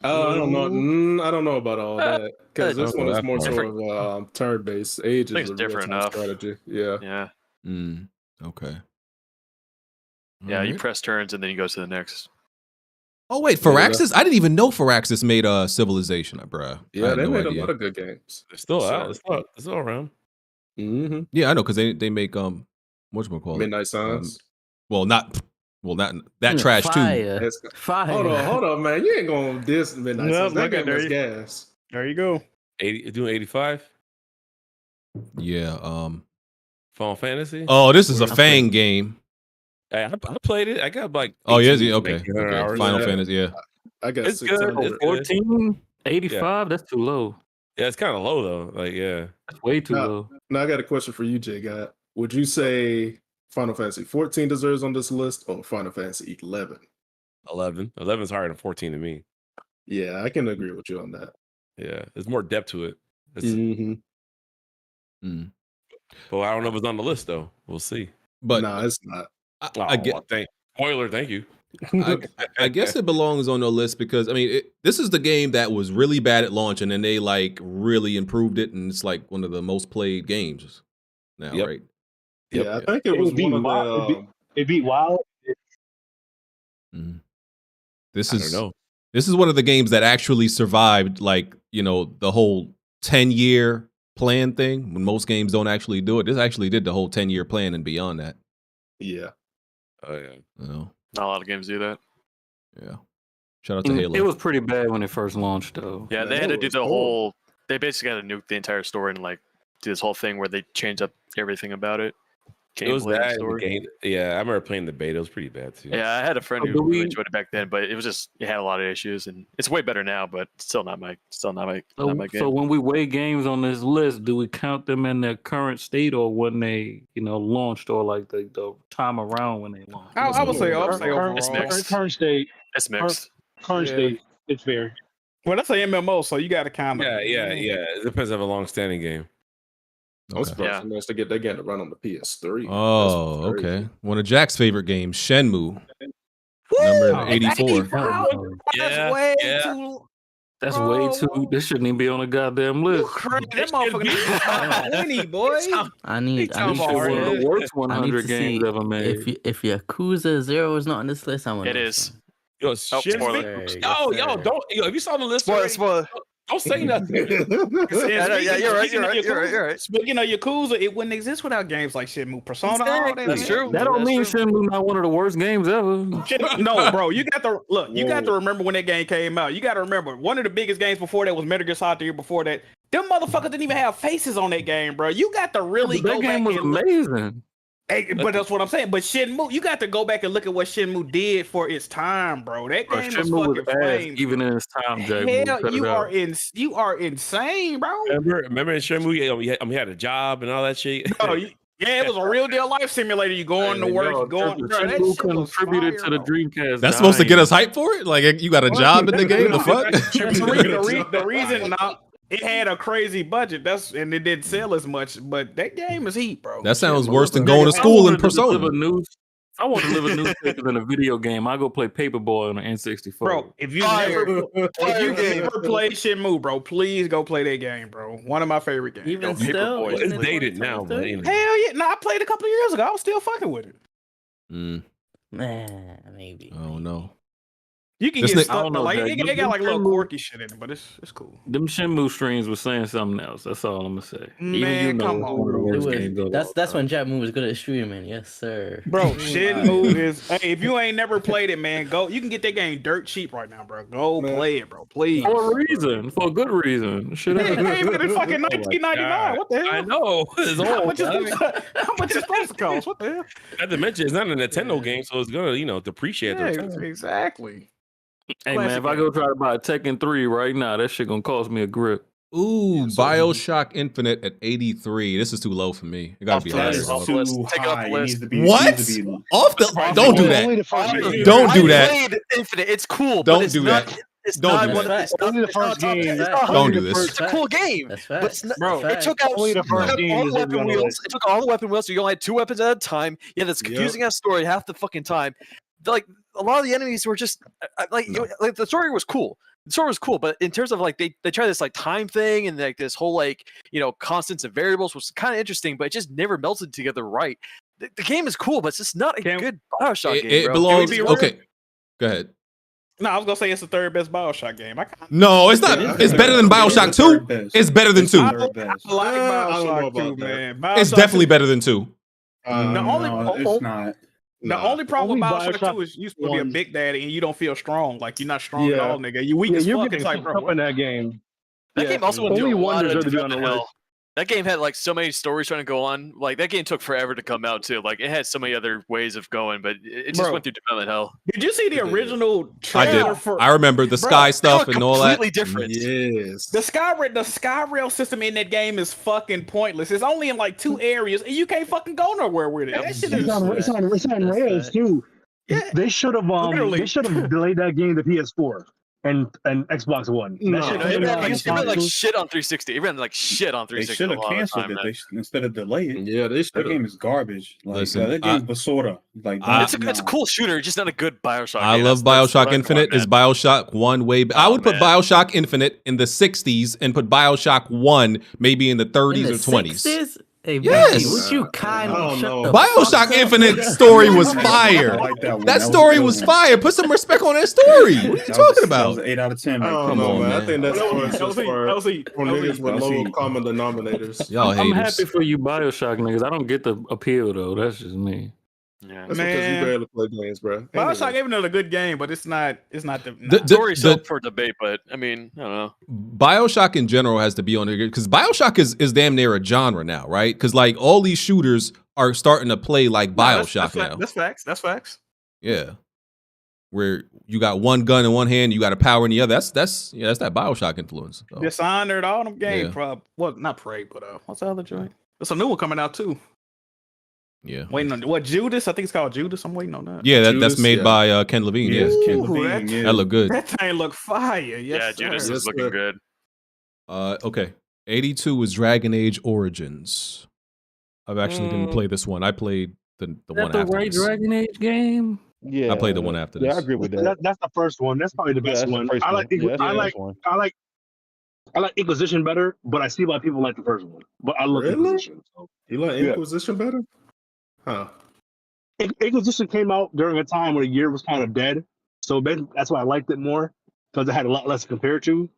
I don't know. I don't know about all that because this Okay, one is that more part. sort of turn-based. Age I think is a it's different real-time enough. strategy. Yeah. Yeah. Okay. Yeah, you Alright. press turns and then you go to the next. Oh wait, Firaxis? I didn't even know Firaxis made Civilization, bruh. I Yeah, had they no made idea. a lot of good games. It's still So- out. It's still around. Mm-hmm. Yeah, I know because they make whatchamacallit? Midnight Suns. Well, not that trash too. Fire. It's- Fire. Hold on, man. You ain't gonna diss Midnight No, Suns. That look at game is there. gas. There you go. 80, doing 85. Yeah. Final Fantasy. Oh, this is a I Fang game. Hey, I played it. I got like. Oh, yeah, 18, okay. 1900 Okay. hours. Final Yeah. Fantasy. Yeah. I got It's good. 600. It's good. 1485. That's too low. Yeah, it's kind of low though. Like, yeah. That's way too No. low. Now I got a question for you, Jay. God, would you say Final Fantasy 14 deserves on this list or Final Fantasy 11? 11. 11 is higher than 14 to me. Yeah, I can agree with you on that. Yeah, there's more depth to it. Mm-hmm. But I don't know if it's on the list though. We'll see. But Nah, it's not. I get. Spoiler. Thank you. I guess it belongs on the list because I mean this is the game that was really bad at launch and then they like really improved it and it's like one of the most played games now, Yep. right? Yeah, Yep. I think it was beat one of WoW. the. It beat WoW. This I is don't know. this is one of the games that actually survived like the whole 10-year plan thing when most games don't actually do it. This actually did the whole 10-year plan and beyond that. Yeah. Oh yeah. Oh, Not a lot of games do that. yeah. Shout out to Halo. It was pretty bad when it first launched, though. Yeah, they Yeah, had to it do was the horrible. whole. They basically had to nuke the entire story and like do this whole thing where they changed up everything about it. It was Gameplay and that in the story. game. Yeah, I remember playing the beta. It was pretty bad too. Yeah, I had a friend So who do really we- enjoyed it back then, but it was just it had a lot of issues, and it's way better now, but still not my So, game. so when we weigh games on this list, do we count them in their current state or when they, launched or like the time around when they launched? I would say overall. It's mixed. Current state. It's mixed. Current Yeah. state. It's fair. Well, that's a MMO, so you got to kind of. Yeah. It depends on a long-standing game. I was Okay. surprised Yeah. they managed to get that game to run on the PS3. Oh, That's crazy. okay. One of Jack's favorite games, Shenmue. Number 84. Yeah, way yeah. too. That's Bro, way too. This shouldn't even be on the goddamn You list. crazy? That motherfucker needs to be 20, boy. I need This shit one of the worst I need 100 to games see ever made. if Yakuza 0 is not on this list, I want It is. Yo, spoiler. don't. If you saw the list, Spoiler, already, spoiler. don't say nothing. Yeah, you're right. You're right. Speaking of Yakuza, it wouldn't exist without games like Shenmue, Persona. All that. That's true. That don't That's mean true. Shenmue not one of the worst games ever. No, bro, you got to look. You got to remember when that game came out. You got to remember one of the biggest games before that was Metal Gear Solid. The year before that, them motherfuckers didn't even have faces on that game, bro. You got to really that go game back was and look. amazing. Hey, but that's what I'm saying. But Shenmue, you got to go back and look at what Shenmue did for its time, bro. That Bro, game was Shenmue was fucking ass flames. even in its time, Jack. Hell, you are insane, bro. Remember in Shenmue, he had a job and all that shit. Bro, yeah, it was a real deal life simulator. You going to work, you going. Bro, that Shenmue shit was contributed fire, to the bro. Dreamcast. That's supposed to get dying. us hyped for it? Like you got a job in the game? The fuck? The reason not. It had a crazy budget. And it didn't sell as much. But that game is heat, bro. That sounds Shit, worse than nigga, going to If I school in wanted to Persona. live a news- I want to live a newspaper than a video game. I go play Paperboy on the N64. Bro, if you never played Shenmue, bro, please go play that game, bro. One of my favorite games. Even Paperboy. still, Well, isn't it's it dated now, but 2023? you know. Hell yeah! No, I played a couple of years ago. I was still fucking with it. Man, maybe. Oh no. You can This get nigga- stuck. I don't know, Like Jack. it got like little quirky shit in it, but it's cool. Them Shenmue streams was saying something else. That's all I'm gonna say. Man, Even you know, come it's on, one of the bro. worst It was- games of all that's time. when Jack Moon was good at streaming. Yes, sir. Bro, Shenmue is. Hey, if you ain't never played it, man, go. You can get that game dirt cheap right now, bro. Go play it, bro. Please. For a reason, for a good reason. Shit, Yeah, that game been in fucking Oh my 1999. What the hell? I know. It's How old. much is supposed to cost? What the hell? Not to mention, it's not a Nintendo game, so it's gonna, depreciate. Yeah, the time. exactly. Hey man, if I go try to buy a Tekken 3 right now, that shit gonna cost me a grip. Ooh, BioShock Infinite at 83. This is too low for me. It gotta be That higher. is off dog. the list. too Take it off the high. It list. needs to be. What? It needs to be, Off the don't do Only that. the first game. Don't do I that. played Infinite. It's cool. Don't but it's do not, that. It's Don't not do one that. of it's not, Only the it's not first top game. 10, it's Don't not Don't do 100. this. It's a cool game. That's But facts. it's not, Bro, it took out Only the first it took game all is the gonna be weapon on the wheels. list. It took all the weapon wheels, so you only had 2 weapons at a time. Yeah, that's confusing ass story half the fucking time. Like a lot of the enemies were just like the story was cool. The story was cool, but in terms of like they try this like time thing and like this whole like constants and variables was kind of interesting, but it just never melted together right. The game is cool, but it's just not a good BioShock game. It Bro. belongs. real? Okay, go ahead. No, I was gonna say it's the third best BioShock game. No, it's not. It's better than BioShock 2. It's better than 2. I like I don't know BioShock about 2, that. man. It's BioShock definitely 2 better than 2. The only- no, it's not. The only problem with Only BioShock BioShock 2 is you supposed to be a 1. big daddy and you don't feel strong. Like you're not strong at Yeah. all, nigga. You weak Yeah, as you're fuck. getting It's like, fucked bro, up in that game. That Yeah. game also went Only through a one lot of deserved to be on the development list. hell. That game had like so many stories trying to go on. Like that game took forever to come out too. Like it had so many other ways of going, but it just Bro. went through development hell. did you see the original I trailer did. for I remember the Bro, sky stuff They and were all that. completely different. Yes. the Skyrail system in that game is fucking pointless. It's only in like 2 areas and you can't fucking go nowhere with it. That shit is It's on That's rails fact. too. Yeah. They should have Literally. delayed that game to PS4 and Xbox One. No. That shit It came ran out like, on it ran like consoles. shit on 360. It ran like shit on They 360. should have a lot of the canceled time, it. man. Instead of delay it. Yeah, they That should. game is garbage. Like Listen, that game was sorta like. It's a cool shooter, just not a good Bioshock. I game. love That's BioShock what I'm Infinite. Is at. BioShock 1 way I Oh, would put man. BioShock Infinite in the 60s and put BioShock 1 maybe in the 30s In or the 20s. 60s? Hey, Yes. Becky, would you I kindly don't shut know. the BioShock fuck up? Infinite story was I fire. like that one. That was a story good was one. fire. Put some respect on that story. What are you That talking was That about? was an 8 out of 10. I Right don't there. know, on, man. man. I think that's LC, just for LC, niggas with low LC. common denominators. Y'all I'm haters. happy for you, Bioshock niggas. I don't get the appeal though. That's just me. Yeah. That's Man. because you barely play games, bro. BioShock Anyway. even though a good game, but it's not the The- Story's the- up for debate, but I mean, I don't know. BioShock in general has to be on there because BioShock is damn near a genre now, right? Because like all these shooters are starting to play like BioShock now. That's facts. That's facts. Yeah, where you got one gun in one hand, you got a power in the other. That's that BioShock influence. So, Dishonored, all them games. Yeah. Well, not Prey, but what's the other joint? There's a new one coming out too. yeah, Waiting on what Judas? I think it's called Judas. I'm waiting on that. yeah. That's Judas, made yeah. by Ken Levine. Yes, Yeah, Ken Ooh, Levine, that- yeah. that look good. That thing look fire. Yes, Yeah, Judas sir. is looking sir. good. Okay. 82 is Dragon Age Origins. I've actually didn't play this one. I played the one Is that the after right this. Dragon Age game? Yeah, I played the one after Yeah, I this. agree with that. That's the first one. That's probably the Yeah, best that's the one. first I like one. Yeah, that's the I like best one. I like Inquisition better, but I see why people like the first one. But I love Really? Inquisition. So. You like Yeah. Inquisition better? Huh. Inquisition came out during a time where the year was kind of dead, so that's why I liked it more because it had a lot less to compare to.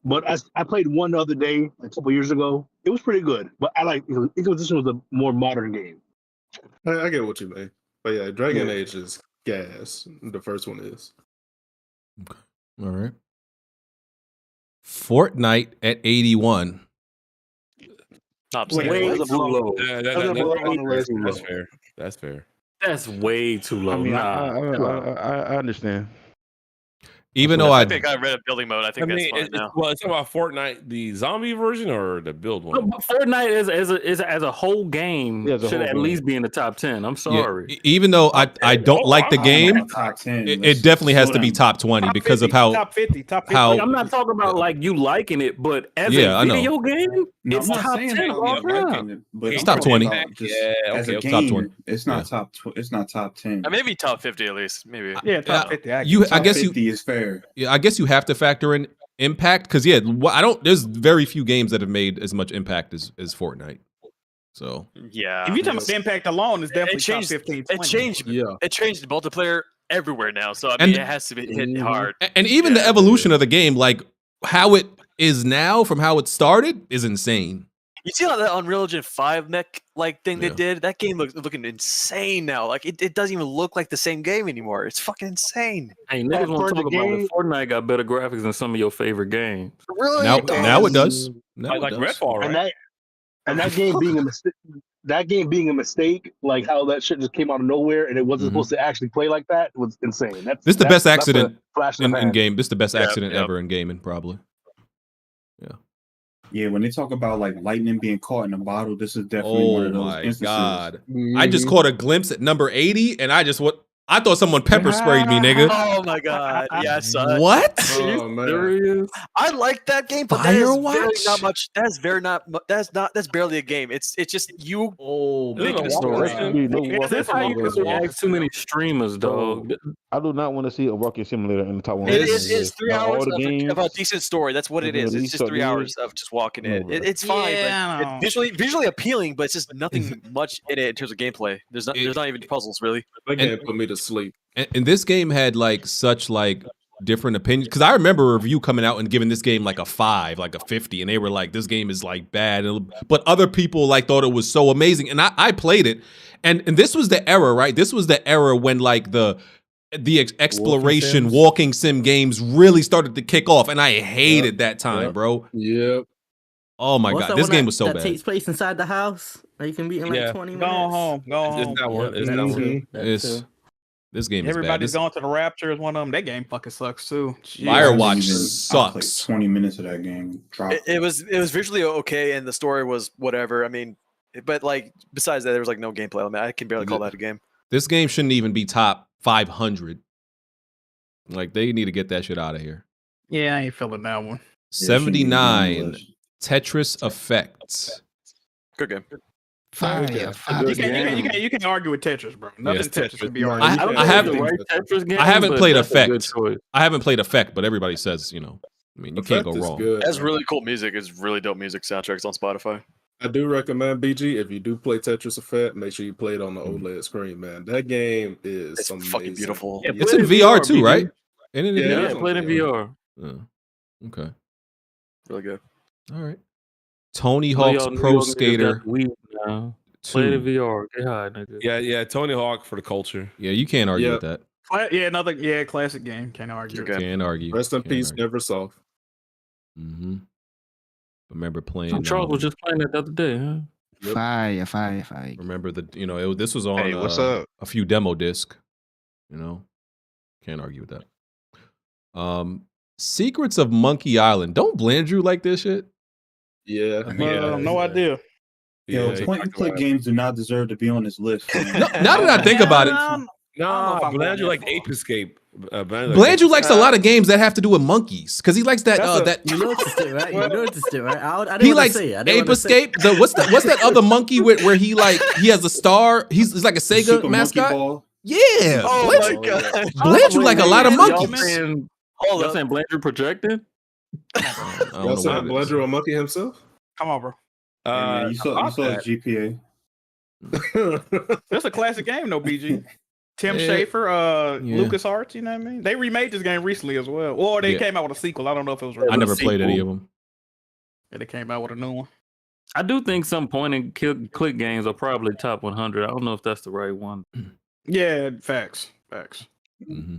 But I played one the other day, a couple years ago. It was pretty good, but I like Inquisition was a more modern game. I get what you mean. But yeah, Dragon Yeah. Age is gas. The first one is. All right. Fortnite at 81. Top Wait, second. wait. That's a blue low. Yeah, That's a that's blow on the list. that's fair. That's fair. That's way too low. I mean, I understand. Even That's though what I I think I read a building mode. I think that's fine now. It's about Fortnite, the zombie version or the build one. But Fortnite as a whole game Yeah, as a should whole at game. least be in the top 10. I'm yeah, sorry. even though I don't like the I don't know game, about top 10. it definitely has to be top 20 Top because 50, of how top 50, top 50. how- Like, I'm not talking about like you liking it, but as Yeah, a I know. video game, No, it's I'm not top saying 10 that all I'm time. liking it, but It's I'm top talking 20. about just Yeah, as a okay, top game, 20. it's not it's not top 10. Maybe top 50 at least. Maybe. Yeah, top Yeah, 50. I you- I Top guess you- 50 is fair. yeah, I guess you have to factor in impact because I don't. There's very few games that have made as much impact as Fortnite. So Yeah. If you're talking about the impact alone, it's definitely changed- top 15. It changed. Yeah. It changed multiplayer everywhere now. So I And- mean, it has to be hit hard. and even the Yeah, evolution of the game, like how it is now from how it started, is insane. You see how that Unreal Engine 5 mech like thing Yeah. they did? That game looking insane now. Like it doesn't even look like the same game anymore. It's fucking insane. Hey, That niggas want part to of talk the about game- it. Fortnite got better graphics than some of your favorite games. Really? Now it does. Now Like it does. Redfall, right? And that game being a mistake. That game being a mistake, like how that shit just came out of nowhere and it wasn't Mhm. supposed to actually play like that, was insane. This is the best accident flash in game. This is the best Yeah, accident yeah. ever in gaming, probably. Yeah, when they talk about like lightning being caught in a bottle, this is definitely one Oh of those my instances. god! Mm-hmm. I just caught a glimpse at number 80, and I thought someone pepper sprayed me, nigga. Oh my god. Yeah, I saw it. What? Oh man. Serious? I like that game, but that is very Firewatch? not much. That's very not. That's barely a game. It's just you Oh making my a story. Is this how you They ask too many streamers, dog. I do not want to see a walking simulator in the top one. It is. It's 3 Now, hours all the games, of a decent story. That's what it they're is. gonna It's just release 3 up hours of just walking No, it. bro. It's fine, Yeah, I but know. it's visually appealing, but it's just nothing much in it in terms of gameplay. There's not even puzzles really. That game put me to sleep. And this game had like such like different opinions because I remember a review coming out and giving this game like a 5, like a 50, and they were like, "This game is like bad," but other people like thought it was so amazing, and I played it, and this was the era, right? This was the era when like the exploration walking sim games really started to kick off, and I hated that time, Yep. bro. Yep. Oh my What's god, that this one game that- was so that bad. takes place inside the house. That you can beat in like Yeah. 20 Go minutes. home. Go It's home. that one. It's that That one. too. That It's- too. This game is bad. Everybody's This going to the Rapture is one of them. That game fucking sucks too. Jeez. Firewatch I played sucks. 20 minutes of that game. Dropped It was visually okay, and the story was whatever. I mean, but like besides that, there was like no gameplay element. I can barely call that a game. This game shouldn't even be top 500. Like they need to get that shit out of here. Yeah, I ain't feeling that one. 79 Tetris Effect. Good game. You can't argue with Tetris, bro. Nothing Yes, Tetris can be Tetris. argued. I don't I know haven't- if it's the right Tetris game, I haven't but played that's a good Effect. choice. I haven't played Effect, but everybody says, you know, I mean, you can't go Effect is wrong. good. It has really cool music. It's really dope music soundtracks on Spotify. I do recommend BG if you do play Tetris Effect, make sure you play it on the Mm-hmm. OLED screen, man. That game is It's amazing. fucking beautiful. Yeah, It's play in it VR VR, too, BG. right? Ain't it in Yeah, VR? Yeah, it's play it in on VR. Oh, okay. Really good. All right. Tony Well, Hawk's y'all- Pro y'all niggas got Skater the weed now. Play it in 2. VR. Get high, nigga. Yeah. Tony Hawk for the culture. Yeah, you can't argue Yeah. with that. Classic game. Can't argue. Okay. Can't argue. Rest in Can't peace, argue. Neversoft. Mm-hmm. Remember playing. So Charles was just playing that the other day, huh? Fire. Remember this was on Hey, what's up? a few demo disc. You know, can't argue with that. Secrets of Monkey Island. Don't Blandrew like this shit. Yeah. No idea. Yo, Yeah, point and click games do not deserve to be on this list. man. No, now that I think about it, Nah, if I'm going Blandrew that like far. Ape Escape. Blandrew likes a lot of games that have to do with monkeys because he likes that. You noticed it, right? You noticed it, right? I didn't He want likes to say it. I didn't Ape wanna say it. Escape. What's that other monkey where he has a star? He's like a Sega Super Monkey mascot. Ball. Yeah. Oh Blandrew, my god. Blandrew like a lot of Y'all monkeys. saying, Hold y'all up. saying Blandrew projected? I don't Y'all know saying what it is. Blandrew a monkey himself? Come on, bro. Hey, man, you saw his GPA. That's a classic game, though, BG. Tim Yeah. Schafer, Yeah. LucasArts, you know what I mean? They remade this game recently as well. Or they Yeah. came out with a sequel. I don't know if it was I never sequel. played any of them. Yeah, they came out with a new one. I do think some point and click games are probably top 100. I don't know if that's the right one. Yeah, facts. hmm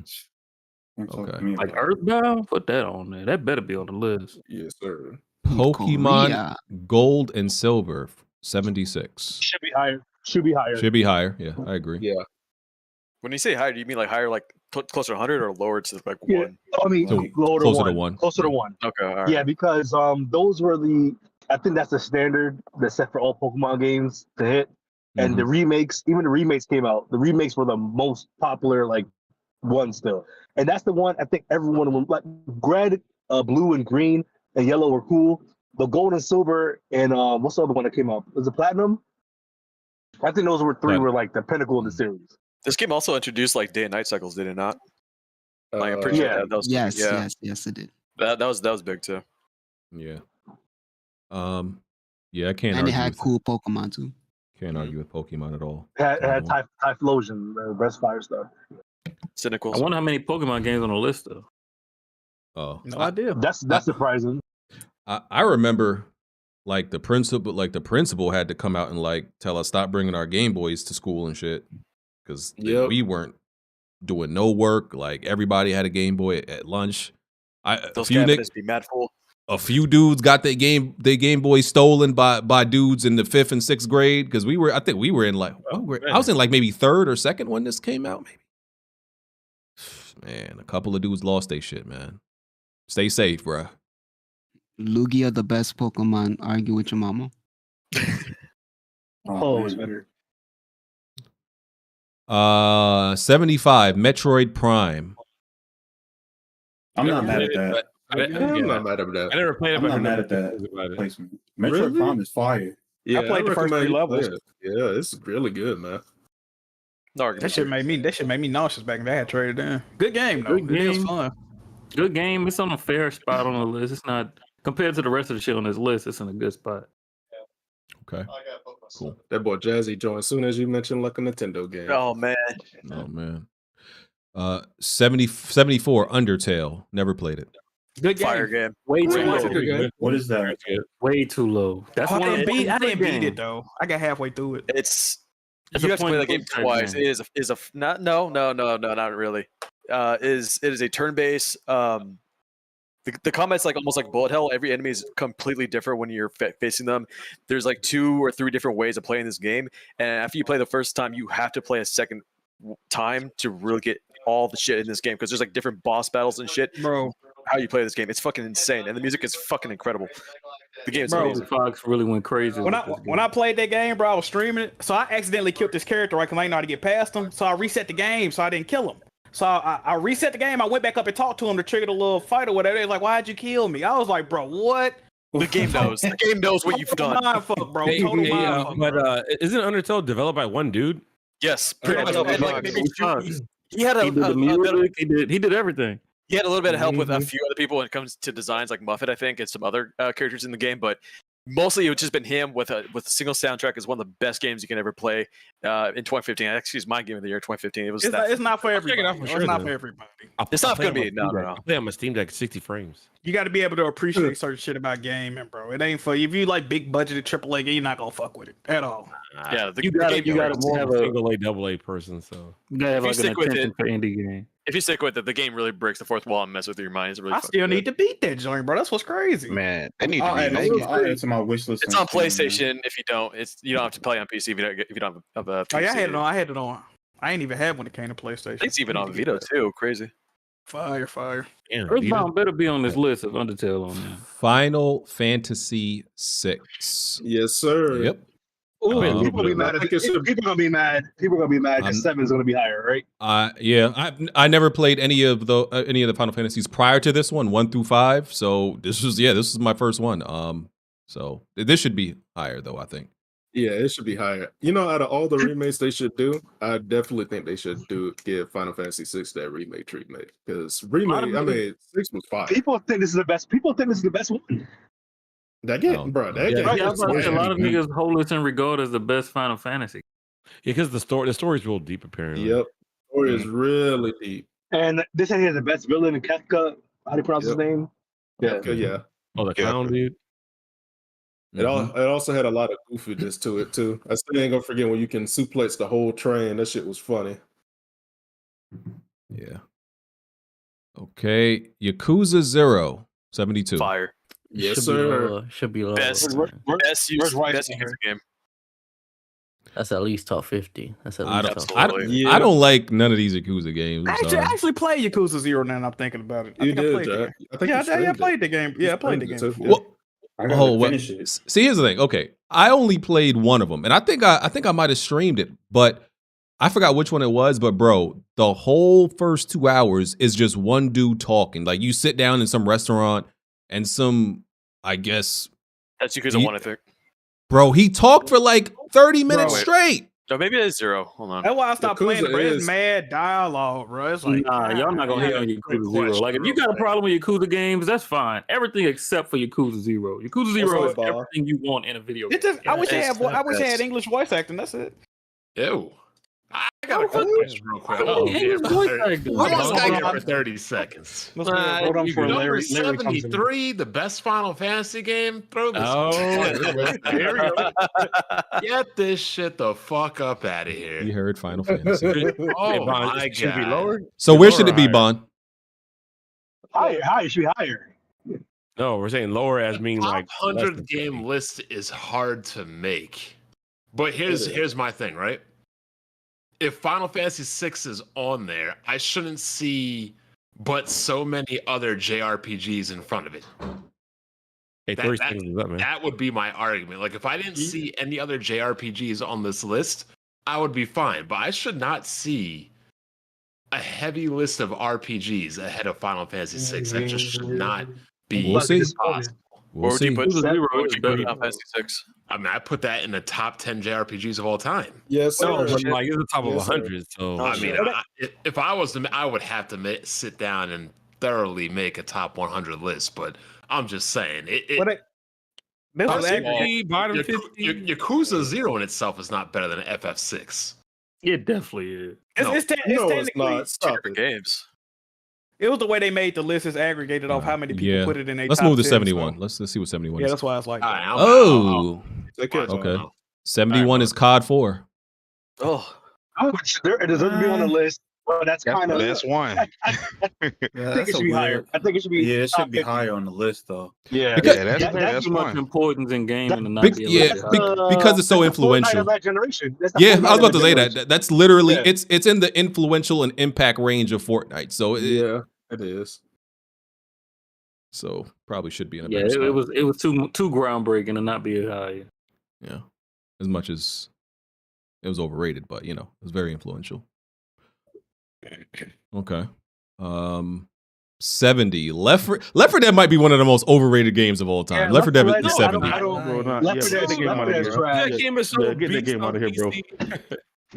Don't talk Okay. to me Like about it. Earthbound, put that on there. That better be on the list. Yes, sir. Pokemon Korea. Gold and Silver 76. Should be higher. Should be higher. Should be higher. Yeah, I agree. Yeah. When you say higher, do you mean like higher, like closer to 100, or lower to like Yeah. 1? I mean, So, lower to closer to one. one. Closer to Right. one. Okay, all right. Yeah, because those were I think that's the standard that's set for all Pokemon games to hit. And the remakes, even the remakes came out. The remakes were the most popular like one still, and that's the one I think everyone like. Red, blue, and green and yellow were cool. The gold and silver and what's the other one that came out? Was it platinum? I think those were three were like the pinnacle of the series. This game also introduced like day and night cycles, did it not? Like I'm pretty yeah. sure that was Yes, yeah. yes, it did. That was big too. Yeah. Yeah, I can't And argue it had with cool Pokemon too. Can't argue with Pokemon at all. It had Typhlosion, the best fire stuff. Cynical. I wonder how many Pokemon games on the list though. Oh, No idea. That's surprising. I remember like the principal had to come out and like tell us stop bringing our Game Boys to school and shit because Yep. we weren't doing no work. Like everybody had a Game Boy at lunch. Those cabinets be mad full. A few dudes got their Game Boy stolen by dudes in the 5th and 6th grade because I think we were in like I was in like maybe 3rd or 2nd when this came out maybe. Man, a couple of dudes lost their shit, man. Stay safe, bruh. Lugia, the best Pokemon. Argue with your mama. Oh, it's better. 75 Metroid Prime. I'm not mad at that. I'm not mad at that. I never played it. I'm but not I mad heard at that things about it. placement. Metroid Really? Prime is fire. Yeah, I played the first recommend 3 you play levels. it. Yeah, it's really good, man. No, That shit made me nauseous back in the day. I had traded in. Good game though. Good It was game. fun. Good game. It's on a fair spot on the list. It's not compared to the rest of the shit on this list. It's in a good spot. Okay. Cool. That boy Jazzy joined as soon as you mentioned like a Nintendo game. Oh man. Oh man. 74 Undertale. Never played it. Good game. Fire game. Way too That's a low. good game. What is that? Way too low. That's I one of didn't the beat. I didn't beat game. it though. I got halfway through it. It's It's you a have to play that point game and click twice. game. It is not really. It is a turn-based. The combat's like almost like bullet hell. Every enemy is completely different when you're facing them. There's like 2 or 3 different ways of playing this game, and after you play the first time, you have to play a second time to really get all the shit in this game because there's like different boss battles and shit. Bro, How you play this game, it's fucking insane, and the music is fucking incredible. The game's Bro. amazing. Fox really went crazy. when with this I game. played that game, bro, I was streaming it. So I accidentally killed this character, right? Because I didn't know how to get past him. So I reset the game, so I didn't kill him. So I reset the game. I went back up and talked to him to trigger the little fight or whatever. He's like, "Why'd you kill me?" I was like, "Bro, what?" The game knows. The game knows what you've done. Mindfuck, bro. Hey, Total hey, mindfuck. but isn't Undertale developed by one dude? Yes, pretty Yeah, much. yeah, And, like, yeah. maybe Fox. he had He did the a bit of- music. He did everything. he had a little bit of help with a Mhm. few other people when it comes to designs, like Muffet, I think, and some other characters in the game. But mostly, it's just been him with a single soundtrack. Is one of the best games you can ever play in 2015. Actually, it's my game of the year, 2015. It was It's not for I'll check it everybody. out for It's sure, not though. for everybody. It's not gonna be no. I play on my Steam Deck 60 frames. You got to be able to appreciate certain shit about gaming, bro. It ain't for if you like big budgeted AAA game, you're not gonna fuck with it at all. Yeah, the, You the gotta- game you knows. gotta More have of a a- single A, double A person. So You gotta have If you like an stick with attention it- for indie game. If you stick with it, the game really breaks the fourth wall and messes with your mind. It's really I fucking still good. need to beat that joint, bro. That's what's crazy. Man, they need I'll to add, remake it, it. I'll add it to my wish list. It's on Steam, man. PlayStation. If you don't, you don't have to play on PC if you don't have a PC. Oh yeah, I had it on. I had it on. I ain't even had when it came to PlayStation. It's even I on need to get Vita that. too. Crazy. Fire. damn, Earthbound better be on this list of Undertale on there. Final Fantasy 6. Yes, sir. Yep. Ooh, Um, people gonna be mad. I think it's People gonna be mad. People gonna be mad I'm- because 7's gonna be higher, right? Yeah, I never played any of the Final Fantasies prior to this one, 1 through 5. So this is my first one. So this should be higher though, I think. Yeah, it should be higher. You know, out of all the remakes they should do, I definitely think they should give Final Fantasy 6 that remake treatment. Because remake, I mean, 6 was fire. People think this is the best. People think this is the best one. That game, Oh, bro, that yeah. game. Yeah, I was was about to say, a lot of sweet. niggas hold this in regard as the best Final Fantasy. because the story's real deep apparently. Yep. Story is really deep. And this thing has the best villain in Kefka. How do you pronounce his Yep. name? Yeah. Okay, yeah. Oh, the clown dude. It also had a lot of goofiness to it too. I still ain't gonna forget when you can suplex the whole train. That shit was funny. Yeah. Okay, Yakuza 0, 72. Fire. Yes, Should sir. Be lower. Should be lower. Best Where's use Rice best in use here? game. That's at least top 50. That's at least top 50. I don't like none of these Yakuza games. I'm I sorry. actually played Yakuza 0 now. I'm thinking about it. I You think I did, played the Jack. game. I think Yeah, you I streamed played it. the game. You Yeah, I played the streamed game. it, too. Well, I gotta well, finish it. see, here's the thing. Okay, I only played one of them, and I think I might have streamed it, but I forgot which one it was. But bro, the whole first 2 hours is just one dude talking. Like you sit down in some restaurant and some, I guess, That's Yakuza 1, I think. bro, he talked for like 30 minutes Wait. straight. No, maybe it's 0. Hold on. That's why I stopped playing it, bro. It's is- mad dialogue, bro. It's like, Nah, y'all not gonna hate on Yakuza 0. Like, if you got a problem with Yakuza games, that's fine. Everything except for Yakuza 0. Yakuza 0 is everything you want in a video game. It just, I wish it had English voice acting. That's it. Ew. I got a question real quick. Oh, I'm Hold on on. for 30 seconds. Hold on for Number Larry comes in. 73, the best Final Fantasy game. Throw this. Oh, There we go. Get this shit the fuck up out of You here. heard Final Fantasy. Oh my should it be god. lower? So where should it be, Bond? Higher, should be higher. No, we're saying lower as mean Top like less 100 than game 50. list is hard to make. But here's my thing, right? If Final Fantasy VI is on there, I shouldn't see but so many other JRPGs in front of it. Hey, 30 seconds is up, man. That would be my argument. Like if I didn't see any other JRPGs on this list, I would be fine. But I should not see a heavy list of RPGs ahead of Final Fantasy VI. That just should not be We'll see. possible. We'll Where would you see. put Yakuza 0 where would is you put better. Final Fantasy 6? I mean, I put that in the top 10 JRPGs of all time. Yes, sir. No, but like it's the top of Yes, sir. 100. So I mean, shit. if I was to, I would have to sit down and thoroughly make a top 100 list. But I'm just saying, This Top was aggregate. 50, bottom 50. Yakuza 0 in itself is not better than It FF6. definitely is. It's, No. it's, te- No, it's it's not. technically. Stop Different it. games. It was the way they made the list. It's aggregated off how many people Yeah. put it in a Let's top move to 10, 71. so- Let's see what 71 Yeah, is. that's why it's like All that. right, Oh, Take it. okay. 71 is COD 4. Oh, It deserves to be on the list, but that's kind of. That's one. I think it should be higher. I think it should be. Yeah, it top should be 50. higher on the list though. Yeah, Because- Yeah, that's That's too much one. importance in gaming and not Big- being yeah, listed big- high. because it's so that's the Fortnite influential. of that generation. That's the Yeah, Fortnite I was of about to that say generation. that. That's literally Yeah. it's in the influential and impact range of Fortnite. So Yeah, it is. so probably should be in a Yeah, better spot. it was too groundbreaking to not be high. Yeah, as much as it was overrated, but you know, it was very influential. Okay, 70. Left 4 Dead might be one of the most overrated games of all time. Yeah, Left 4 Dead Left 4 is Dead, 70. I don't- Bro, not, Left 4 Dead get the game out of is here. trash. That game is so Yeah, get that beast game on out of here, bro. PC.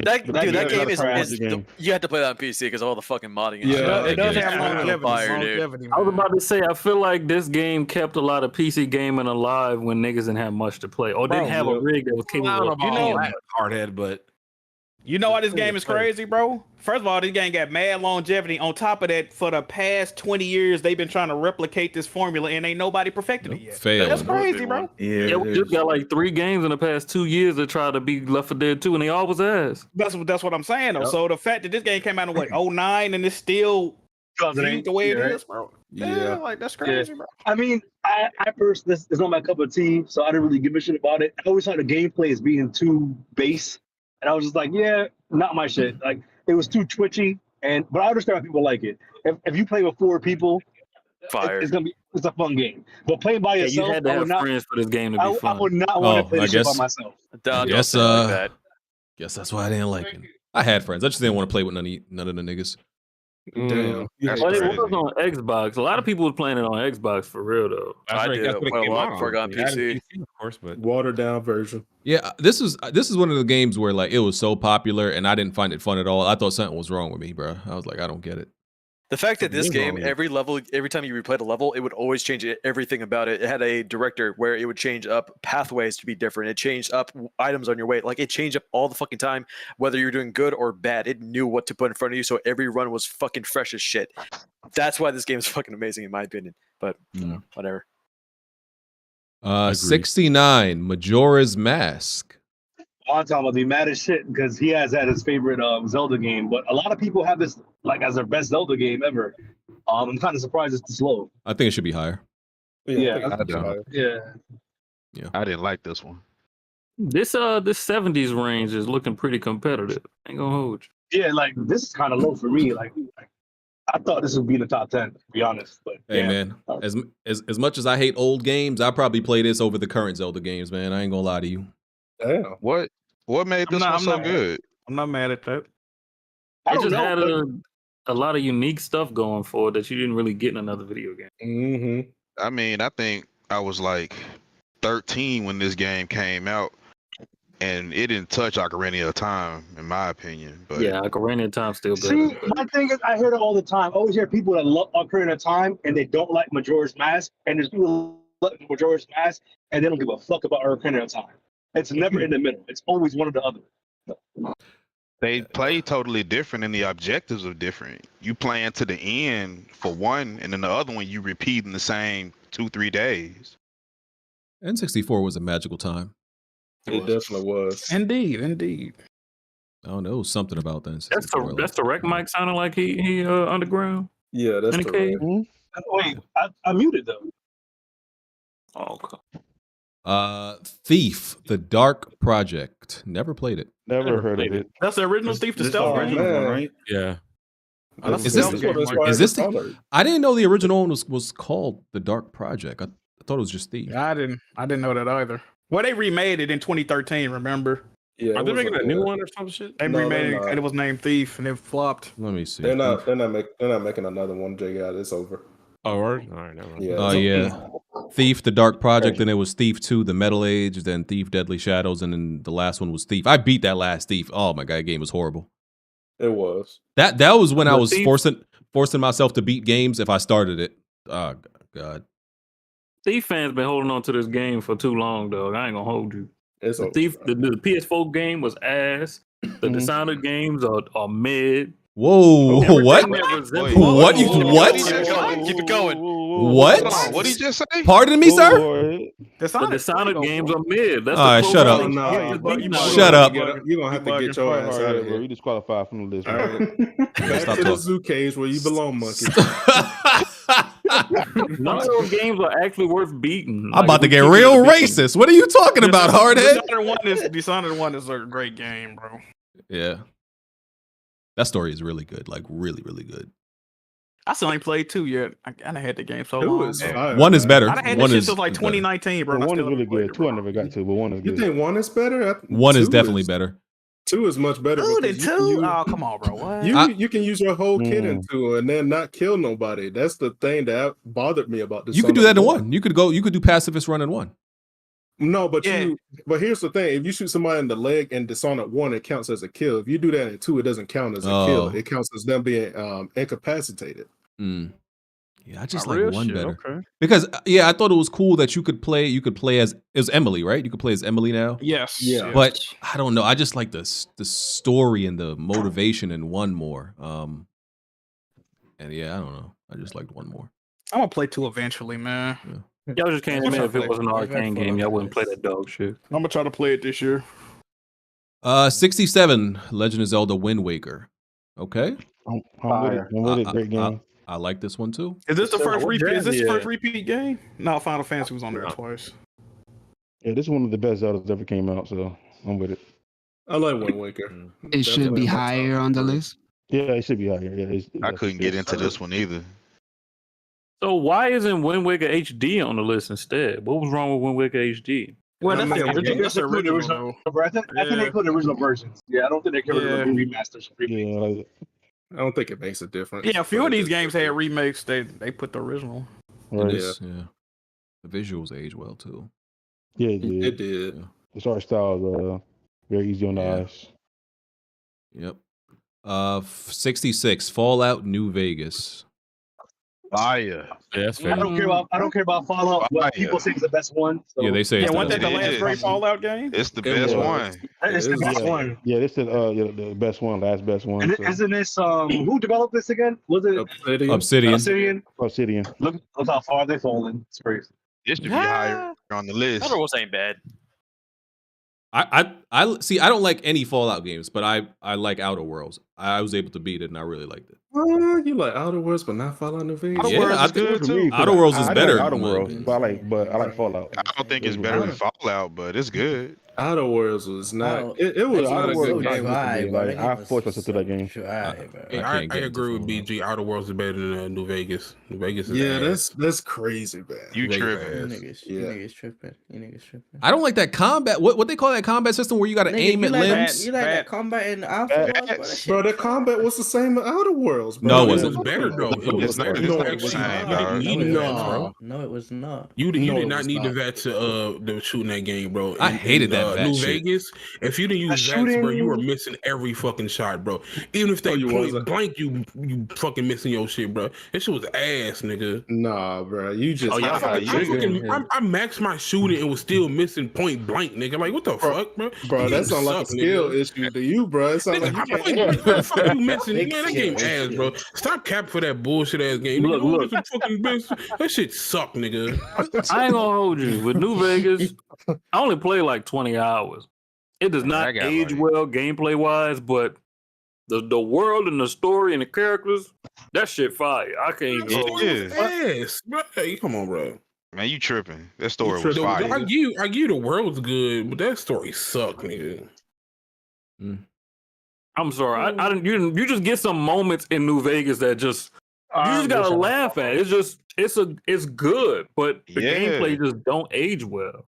that That game game is is game. you had to play that on PC because of all the fucking modding. And Yeah, shit. It does Yeah. have Yeah. longevity. Fire, dude. longevity, I was man. about to say, I feel like this game kept a lot of PC gaming alive when niggas didn't have much to play, or didn't Bro, have a rig that was I capable don't know of about playing all that. that hardhead, but You know why this game is crazy, bro? First of all, this game got mad longevity. On top of that, for the past 20 years, they've been trying to replicate this formula, and ain't nobody perfected it yet. Failing. That's crazy, bro. Yeah, we just got like 3 games in the past 2 years that tried to be Left 4 Dead 2, and they all was ass. That's what I'm saying, though. Yep. So the fact that this game came out in what 09 and it's still viewed the way it is, bro. Yeah, like that's crazy, bro. I mean, I first this is not my cup of tea, so I didn't really give a shit about it. I always saw the gameplay as being too base, and I was just like, yeah, not my shit. Like it was too twitchy, but I understand why people like it. If you play with 4 people, Fire. it's a fun game. But playing by Yeah, yourself, you had to I have would not. friends for this game to be I fun. would not want to play I this shit by guess- myself. Don't Guess, say it like that. Guess that's why I didn't like it. I had friends. I just didn't want to play with none of the niggas. Damn. That's But it crazy. was on Xbox. A lot of people were playing it on Xbox for real though. that's I right. did That's it what it quite a came lot out before I got on They added PC. Of course, but Watered down version. Yeah, this is one of the games where like it was so popular and I didn't find it fun at all. I thought something was wrong with me, bro. I was like, I don't get it. The fact that this Something is wrong game, with it. every time you replayed a level, it would always change everything about it. It had a director where it would change up pathways to be different. It changed up items on your way. Like it changed up all the fucking time, whether you're doing good or bad. It knew what to put in front of you, so every run was fucking fresh as shit. That's why this game is fucking amazing, in my opinion. But whatever. Uh, 69, Majora's Mask. I'm talking about the mad as shit because he has had his favorite Zelda game, but a lot of people have this like as their best Zelda game ever. I'm kind of surprised it's this low. I think it should be higher. Yeah, I don't. yeah. I didn't like this one. This 70s range is looking pretty competitive. Ain't gonna hold you. Yeah, like this is kind of low for me. Like I thought this would be in the top 10, to be honest. But Hey man, as much as I hate old games, I probably play this over the current Zelda games, man. I ain't gonna lie to you. Damn. What made this one so good? I'm not mad at that. It just had a lot of unique stuff going for it that you didn't really get in another video game. Mm-hmm. I mean, I think I was like 13 when this game came out, and it didn't touch Ocarina of Time, in my opinion. But Yeah, Ocarina of Time still better. see, my thing is, I hear it all the time. I always hear people that love Ocarina of Time and they don't like Majora's Mask, and there's people that love Majora's Mask and they don't give a fuck about Ocarina of Time. It's never in the middle. It's always one or the other. they play totally different, and the objectives are different. You playing to the end for one, and then the other one you repeat in the same 2-3 days. N64 was a magical time. It definitely was. Indeed. I don't know, it was something about that. That's the rec mic sounding like he underground. Yeah, that's in a the cave. Wait, I muted though. Oh, okay. Thief, The Dark Project. Never played it. Never heard of it. That's the original Thief, the This stealth the game. original one, right? Yeah. Oh, that's Is the this stealth the- game, right? Is this the? I didn't know the original one was called The Dark Project. I thought it was just Thief. I didn't know that either. Well, they remade it in 2013. Remember? Yeah. Are it they was making a new one or some shit? They No, remade they're it not. and it was named Thief, and it flopped. Let me see. They're not making another one, Jay. It's over. Oh, all right, never mind. Yeah. Oh yeah, Thief, The Dark Project. Then it was Thief 2, The Metal Age. Then Thief, Deadly Shadows, and then the last one was Thief. I beat that last Thief. Oh my god, that game was horrible. It was. That was when I The was Thief- forcing myself to beat games if I started it. Oh god. Thief fans been holding on to this game for too long, dog. I ain't gonna hold you. It's The over. Thief, the PS4 game was ass. The Dishonored games are mid. Whoa, what? What? Keep it going. What? What did he just say? Pardon me, sir? The Dishonored games are mid. That's All right, the shut up. closest Nah, thing to get the Thief Shut up. You're gonna have to get your ass out of Bro, here. you disqualified from the list. All bro. right. Back Stop to the talking. zoo cage where you belong, monkey. None of those games are actually worth beating. I'm about to we get keep real beating- racist. What are you talking about, Hardhead? Dishonored 1 is a great game, bro. Yeah. That story is really good. Like really, really good. I still ain't played 2 yet. I kinda had the game so Two long. is fire, One is man. better. I done had One this shit is since like better. 2019, bro. But and I one is still really haven't played good. it, Two I bro. never got to, but one is You good. think one is better? One is Two definitely better. Two is much better. Dude, because and you can 2? use- Oh, come on, bro. What? You can use your whole kit in 2 and then not kill nobody. That's the thing that bothered me about this. You could do that in 1. You could do pacifist run in 1. No, but Yeah. but here's the thing: if you shoot somebody in the leg in Dishonored 1, it counts as a kill. If you do that in 2, it doesn't count as a kill. Oh. It counts as them being incapacitated. Mm. Yeah, I just Oh, like real 1 shit, better. okay. Because I thought it was cool that you could play as it was Emily, right? You could play as Emily now. Yes. Yeah. yes. But I don't know. I just like the story and the motivation in 1 more. And yeah, I don't know. I just liked 1 more. I'm gonna play 2 eventually, man. Y'all just can't admit if it was an I've arcade had game, fun. y'all wouldn't play that dog shit. I'm gonna try to play it this year. 67, Legend of Zelda Wind Waker. Okay. I'm with it. I'm with it. Great game. I like this one too. Is this the first what repeat? Is this the gen? first repeat game? No, Final Fantasy was on there twice. Yeah, this is one of the best Zeldas that ever came out, so I'm with it. I like Wind Waker. It should Definitely be my top higher on the three. list. Yeah, it should be higher. Yeah, I couldn't get into this one either. So why isn't Wind Waker HD on the list instead? What was wrong with Wind Waker HD? Well, I that's mean, the original. That's the They put the original. though. I think they put the original versions. Yeah, I don't think they covered Yeah. the remasters. Yeah, I like it. I don't think it makes a difference. Yeah, a few but of it these is games had different. remakes. They put the original. Right. Yeah. The visuals age well too. Yeah, it It did. did. Yeah. The art style is very easy on the Yeah. eyes. Yep. 66, Fallout New Vegas. Fire. Yeah, that's I fair. don't care about Fallout. But people say it's the best one. So. Yeah, they say Yeah, it's wasn't that the It last is. great Fallout game? It's the It best was. one. It's the best one. Yeah, this is the best one, last best one. And So. isn't this who developed this again? Was it Obsidian. Obsidian. Obsidian? Look how far they've fallen. It's crazy. It should be higher on the list. Other was ain't bad. I see. I don't like any Fallout games, but I like Outer Worlds. I was able to beat it, and I really liked it. You like Outer Worlds, but not Fallout New Vegas? Outer Yeah, Worlds I is good too. Outer Worlds is I better. like Outer in my Worlds, opinion. but I like Fallout. I don't think it's better than Fallout, but it's good. Outer Worlds was not. Outer- It was Yeah, not Outer a Worlds good was game. dry, bro. That I game forced was myself to that game. Dry, bro. I I can't get into agree with Fallout. BG. Outer Worlds is better than New Vegas. New Vegas is Yeah, ass. that's crazy, man. You Vegas tripping? ass. You niggas tripping. You niggas tripping. I don't like that combat. What they call that combat system where you got to Nigga, aim you at like limbs? that? You like that combat in Alpha Wars, bro? That shit Bro, the combat was the same in Outer Worlds, bro. No, it It wasn't. was better though. It It's was not. better. It's No, not the actually, same, you dog. didn't need that, bro. No, it was not. You No, did it not was need not. the VATS to shoot in that game, bro. I hated that VATS New shit. Vegas. If you didn't use VATS, bro, you were missing every fucking shot, bro. Even if they you point wasn't. blank, you fucking missing your shit, bro. That shit was ass, nigga. Nah, bro. You just. Oh, y'all I got maxed my shooting and was still missing point blank, nigga. Like, what the fuck, bro? Bro, that sounds like a skill nigga. issue to you, bro. It sounds like you I'm can't. what the fuck you missing? Big Man, that skill, game big ass, skill. bro. Stop capping for that bullshit ass game. Look, Nigga, look. some fucking bitch. That shit suck, nigga. I ain't gonna hold you. With New Vegas, I only play like 20 hours. It does I not got age like- well gameplay wise, but the world and the story and the characters, that shit fire. I can't even hold you. It is. Ass, bro. Hey, come on, bro. Man, you tripping. That story was I fire. give you the world's good, but that story sucked, nigga. I'm sorry. I didn't. You just get some moments in New Vegas that just you just gotta laugh at. It's good, but the Yeah. gameplay just don't age well.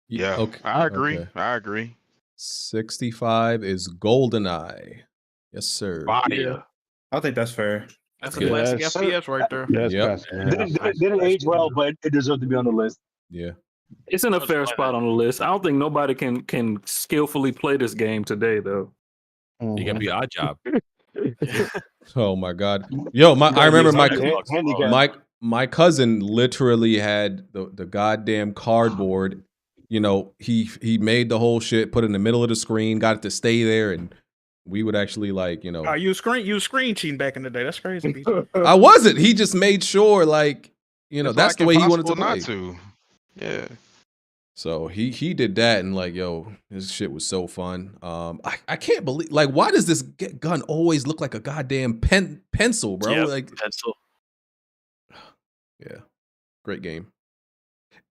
Yeah, Okay. I agree. Okay. I agree. 65 is GoldenEye. Yes, sir. Yeah. I think that's fair. That's a classic FPS right there. Yeah, it's Yep. fast. Didn't age well, but it deserved to be on the list. Yeah. It's in a fair spot on the list. I don't think nobody can skillfully play this game today, though. You gotta be Odd Job. Oh my god. Yo, I remember handicap. my cousin literally had the goddamn cardboard. You know, he made the whole shit, put it in the middle of the screen, got it to stay there, and we would actually like, you know. You screen cheating back in the day. That's crazy. BG. I wasn't. He just made sure, like, you know, It's that's like the way he wanted to impossible play. not to. Yeah. So he did that, and like, yo, this shit was so fun. I can't believe, like, why does this gun always look like a goddamn pencil, bro? Yeah, Like, pencil. yeah, great game.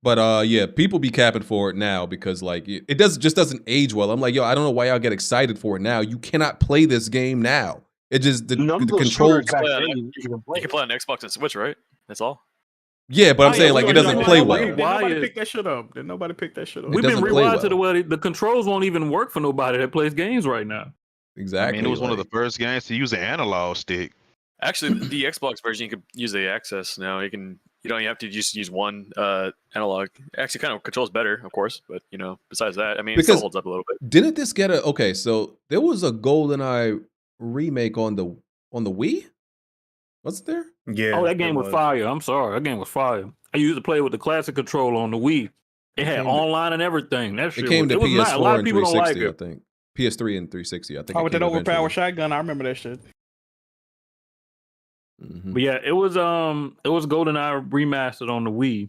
But yeah, people be capping for it now because like it just doesn't age well. I'm like, yo, I don't know why y'all get excited for it now. You cannot play this game now. It just the controls. You can play on Xbox and Switch, right? That's all. Yeah, but I'm saying like it doesn't play well. Did nobody pick that shit up? Did nobody pick that shit up? We've been doesn't play rewired to well. the way the controls won't even work for nobody that plays games right now. Exactly. I mean, it was one of the first games to use an analog stick. Actually, the Xbox version you could use the access now. You don't have to just use one analog. Actually, kind of controls better, of course, but you know, besides that, I mean, it still holds up a little bit. Didn't this get a okay? So there was a GoldenEye remake on the Wii. Wasn't there? Yeah. Oh, that game was fire. I'm sorry, that game was fire. I used to play with the classic controller on the Wii. It had online and everything. That shit It came to was nice. A PS4 lot of and people don't like 360, I it. think. PS3 and 360, I think. Oh, it with that came overpowered eventually. shotgun, I remember that shit. But yeah, it was GoldenEye remastered on the Wii.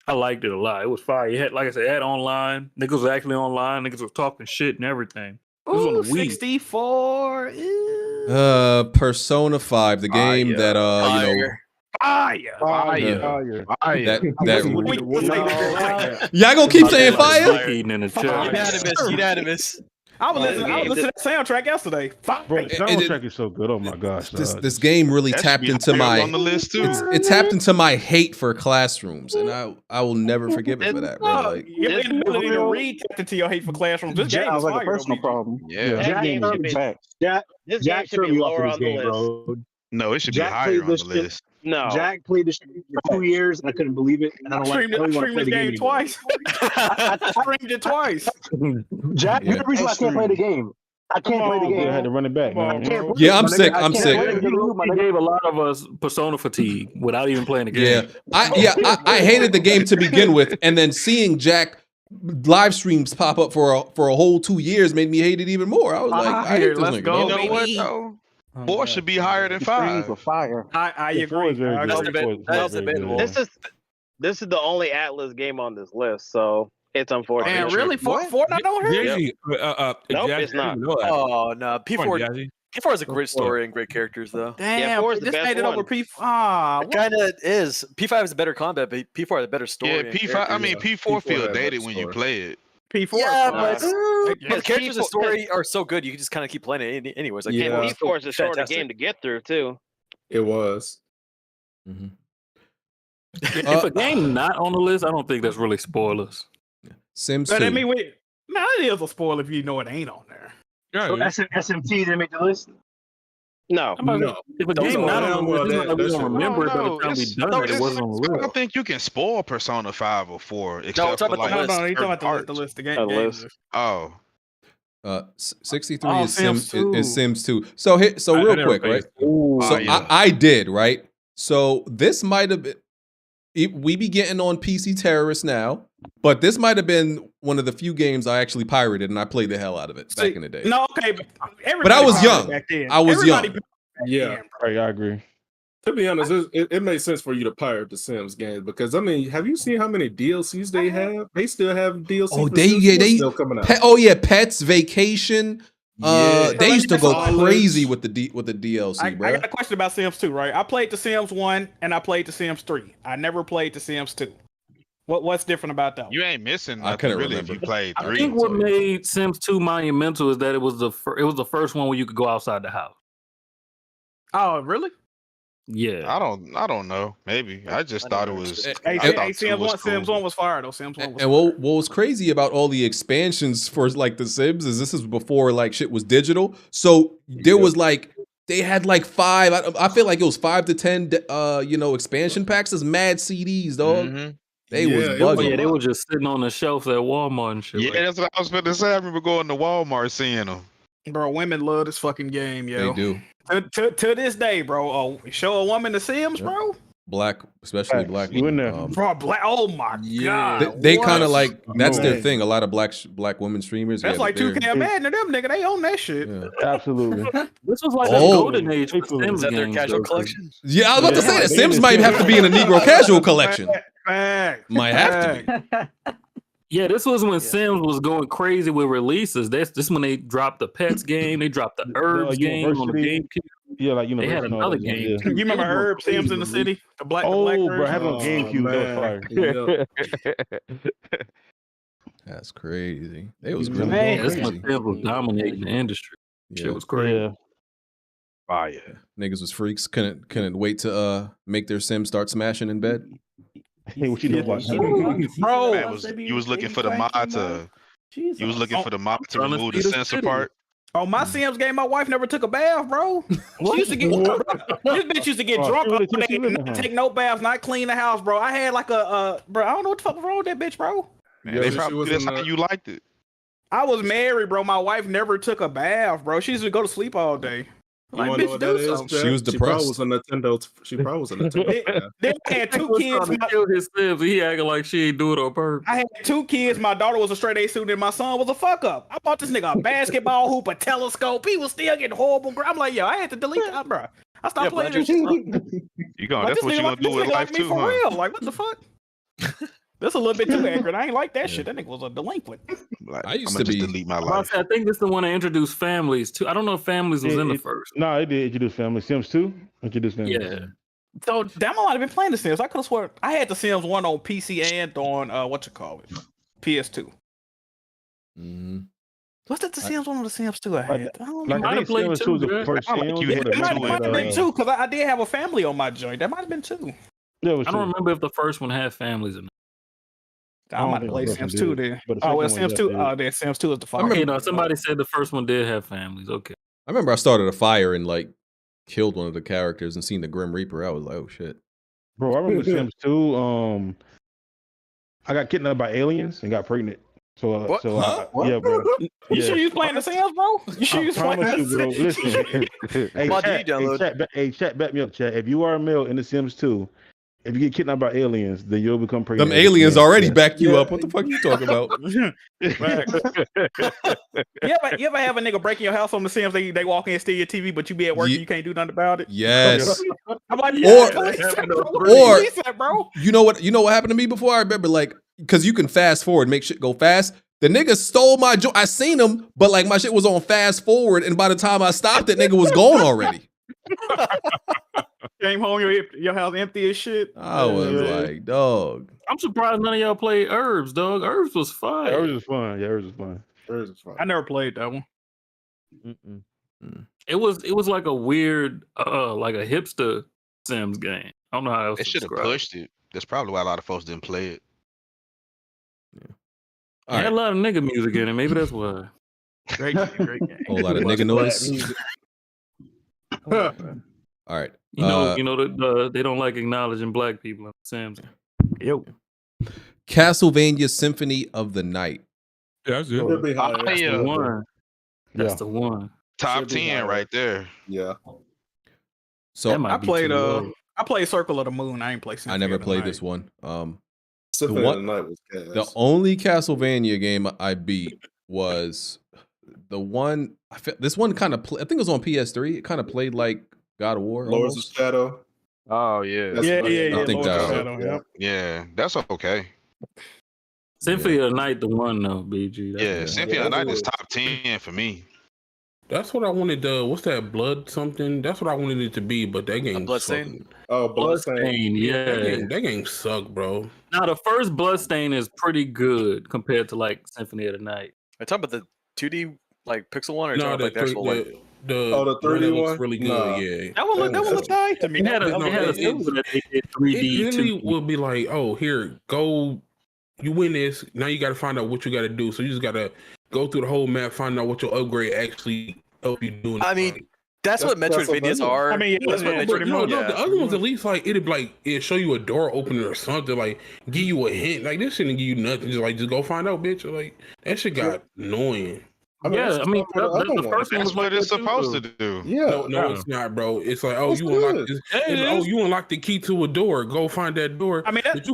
I liked it a lot. It was fire. It had, like I said, it had online. Niggas was actually online. Niggas was talking shit and everything. It was on the Wii. 64. Persona 5, the game that you know. Fire. Y'all gonna keep saying fire? Unanimous. I was listening to that soundtrack yesterday. Bro, the soundtrack is so good. Oh my gosh. This game really That should tapped be into higher my on the list, too. It tapped into my hate for classrooms, and I will never forgive it for that, bro. Like, Your inability to read tapped into your hate for classrooms. This game Sounds is like a fire, personal though, problem. Yeah. That That game game should is be- back. This Jack game should turned be me off lower of this on the game, list. bro. No, it should be Jack higher played on this the shit. list. No. Jack played this for 2 years, and I couldn't believe it. And I I don't like. streamed I don't want to play this the game game twice. I streamed it twice. Jack, you're the reason why I can't play the game. I can't play the Yeah, I game. had to run it back, man. Yeah, I'm sick. I'm sick. He gave a lot of us Persona fatigue without even playing the game. I hated the game to begin with, and then seeing Jack live streams pop up for a whole 2 years made me hate it even more. I was like, I hate this let's nigga. go, You know what, baby. though? 4 should be higher than 5. Fire. I Yeah, 4 agree. is very I good. agree. 4 is That's very debatable. good. This is the only Atlas game on this list, so it's unfortunate. Man, really? Fortnite don't hurt? Jazzy, Nope, Jazzy, it's not. I didn't know that. Oh no, Come on, P4 Jazzy. P4 has a great story and great characters, though. Damn, 4 is the this best made it one. over P4. It kind of is. P5 is a better combat, but P4 has a better story. Yeah, and P5. I mean, characters. P4 feel had better dated when you story. play it. P4. Yeah, but Uh, the characters and P4 story are so good, you can just kind of keep playing it anyways. Like, Yeah. P4 is P4 is a shorter fantastic. game to get through too. It was. Mhm. If a game not on the list, I don't think that's really spoilers. Sims But 2. I mean, it is a spoiler if you know it ain't on there. So SMT didn't make the list. No. No. If a Don't game know. not Damn on the well list, it's that- not like we that don't shit- remember it by the No, time we it's- done no, it. It wasn't on the I list. don't think you can spoil Persona 5 or 4 No, except I'm for talking about like the No, list. no, he's talking certain about the parts. list. The The game list. list. Oh, 63 Oh, is Sims 2. is Sims 2. So here, so I real never quick, played right? it. So yeah. I did, right? So this might have been we be getting on PC terrorists now, but this might have been one of the few games I actually pirated and I played the hell out of it back in the day. No, okay, but I was pirated young. Back then. I was Everybody young. pirated back Yeah. then, Right, I agree. To be honest, it makes sense for you to pirate the Sims games because I mean, have you seen how many DLCs they have? They still have DLC. Oh, for they Sims yeah, 4 they still coming out. Pets, Vacation. Yeah. They used to go College. crazy with the DLC, I bro. got a question about Sims 2, right? I played the Sims 1 and I played the Sims 3. I never played the Sims 2. What's different about that one? you ain't missing I nothing couldn't really remember. if you played I 3. think what made Sims 2 monumental is that it was the first one where you could go outside the house. Oh, really? Yeah. I don't know. Maybe I just thought it was. Hey, I hey, thought 2 Sims 1 was cool. Sims 1 was fire though. Sims 1 was And what was crazy about all the expansions for like the Sims is this is before like shit was digital. So there was like they had like 5. I feel like it was 5 to 10 expansion packs. There's mad CDs, dog. Mhm. They Yeah, was it was bugging. Yeah, they were just sitting on the shelves at Walmart and shit. Yeah, like that's what I was going to say. I remember going to Walmart seeing them. Bro, women love this fucking game, yo. They do. To this day, bro. Show a woman the Sims, bro. Black, especially Facts. black. You in there. Bro, black. Oh my god. They what? kind of like that's their Man. thing. A lot of black women streamers. That's yeah, like they're- 2K Madden to them, nigga. They own that shit. Yeah. Absolutely. This was like Oh. a golden age for Excellent. Sims Is that their games. casual though, 'cause- collection? Yeah, I was about to say Yeah, that they Sims in might the have to be in a Negro casual collection. Fact. Might have to be. Yeah, this was when Sims was going crazy with releases. This when they dropped the Pets game, they dropped the Herbs game on the University. GameCube. Yeah, like They had University and all another that, game. yeah. too. You remember They was going Herb Sims crazy in the with city? The black Oh, version? bro, having on GameCube, that was fire. Yeah. That's crazy. They was Man, really Man. going This when crazy. Sims was dominating the industry. Shit Yeah. was crazy. Yeah. Fire. Niggas was freaks. Couldn't wait to make their Sims start smashing in bed. Hey, what you know about Bro, Man, you was looking for the mod to. You was looking for the mod to Trying to remove the feed us sensor city. part. on my Sims game, my wife never took a bath, bro. She used to get this bitch used to get Oh, drunk she all really day, took you living, not huh? take no baths, not clean the house, bro. I had like a bro. I don't know what the fuck was wrong with that bitch, bro. Man, Yeah, they she probably was that's in how the- you liked it. I was married, bro. My wife never took a bath, bro. She used to go to sleep all day. You Like, wanna know bitch, what do that is, something. Jack? She was She probably depressed. was a Nintendo. She probably was a Nintendo. Then I had He two was kids. trying to kill his Sims. He acting like she ain't do it on purpose. I had two kids. My daughter was a straight A student, and my son was a fuck up. I bought this nigga a basketball hoop, a telescope. He was still getting horrible. I'm like, yo, I had to delete that, bro. I stopped playing this shit. You going? Like, That's this what nigga you like- gonna do this with nigga life like me too, for huh? real. Like, what the fuck? That's a little bit too accurate. I ain't like that shit. That nigga was a delinquent. Like, I used I'ma to just be- delete my I'm about to life. say, I think this is the one that introduced families too. I don't know if families was in the first. No, it did introduce family. Sims 2 introduced family. Yeah. So damn, I might have been playing the Sims. I could have sworn I had the Sims 1 on PC and on what you call it, PS2. Mhm. What's that? The Sims 1 or the Sims 2? I had. I don't Like know. I think Sims 2 was the first I like Sims. you but had the It might second two have one, been two because I did have a family on my joint. That might have been two. Yeah, it was I don't two. remember if the first one had families in it. I don't might have think played the first Sims one 2 did, then. but the Oh second well, one Sims 2. definitely Oh, then Sims 2 is the fuck. Okay, no, somebody said the first one did have families. Okay. I remember I started a fire and like killed one of the characters and seen the Grim Reaper. I was like, oh shit. Bro, I remember Sims 2. I got kidnapped by aliens and got pregnant. So, What? Huh? yeah, bro. You Yeah. sure you was playing the Sims, bro? You sure you I was playing promise the you, bro. Sims? Listen, hey, Mod, chat, did you download? chat, back me up, chat. If you are a male in The Sims 2, if you get kidnapped by aliens, then you'll become pregnant. Them aliens already backed you Yeah. up. What the fuck you talking about? You ever have a nigga break in your house on the Sims? They walk in and steal your TV, but you be at work and you can't do nothing about it. Yes. I'm like, Or- or- bro. You know what happened to me before? I remember like because you can fast forward, make shit go fast. The nigga stole my joint. I seen him, but like my shit was on fast forward, and by the time I stopped, that nigga was gone already. Came home, your house empty as shit. I was like, dog. I'm surprised none of y'all played Herbs, dog. Herbs was fun. Herbs was fun. Yeah, Herbs was fun. Herbs was fun. I never played that one. It was like a weird, like a hipster Sims game. I don't know how else They to should have describe it. pushed it. That's probably why a lot of folks didn't play it. It had a lot of nigga music in it. Maybe that's why. Great game, great game. Whole lot of nigga noise. All right. You know, they don't like acknowledging black people in Sims. Yo. Castlevania Symphony of the Night. Yeah, that's it. It'll be higher. That's the one. That's Yeah. the one. Top Should be 10 higher. right there. Yeah. So That might I be played too low. I played Circle of the Moon. I ain't played I Symphony never of the played Night. this one. Symphony one- of the Night was gas. The only Castlevania game I beat was the one. This one kind of. I think it was on PS3. It kind of played like God of War. Lords of Almost. Shadow. Oh, yeah. That's Yeah, right. yeah, yeah. I think Lord of that- Shadow, yep. Yeah, that's okay. Symphony of the Night, the one though, BG. That's Yeah, the- Symphony Yeah, of the Night that's is top 10 for me. That's what I wanted. What's that? Blood something? That's what I wanted it to be. But that game Bloodstain? sucked. Oh, Bloodstain. Bloodstain, yeah. That game sucked, bro. Now the first Bloodstain is pretty good compared to like Symphony of the Night. Are you talking about the 2D like pixel one, or are you No, talking about like the actual like? the Oh, the 3D that looks one? really good. Nah. Yeah. That one looked tight to me. It had a, No, it had a it- silver that they did It 3D. literally 2D. will be like, oh, here, go. You win this. Now you got to find out what you got to do. So you just got to go through the whole map, find out what your upgrade actually help you do. I mean, that's what Metroidvanias Castlevania. are. I mean, yeah, that's what yeah, Metroid- pretty much. No, yeah. the other ones at least like it'd be like it'd show you a door opener or something, like give you a hint. Like this shouldn't give you nothing. Just go find out, bitch. Like that shit got annoying. Yeah, I mean, the first one That's was what like it's that too, supposed though. to do. Yeah. No, it's not, bro. It's like, oh, It's you unlock good. this. Yeah, it Oh, is. you unlock the key to a door. Go find that door. I mean, that, But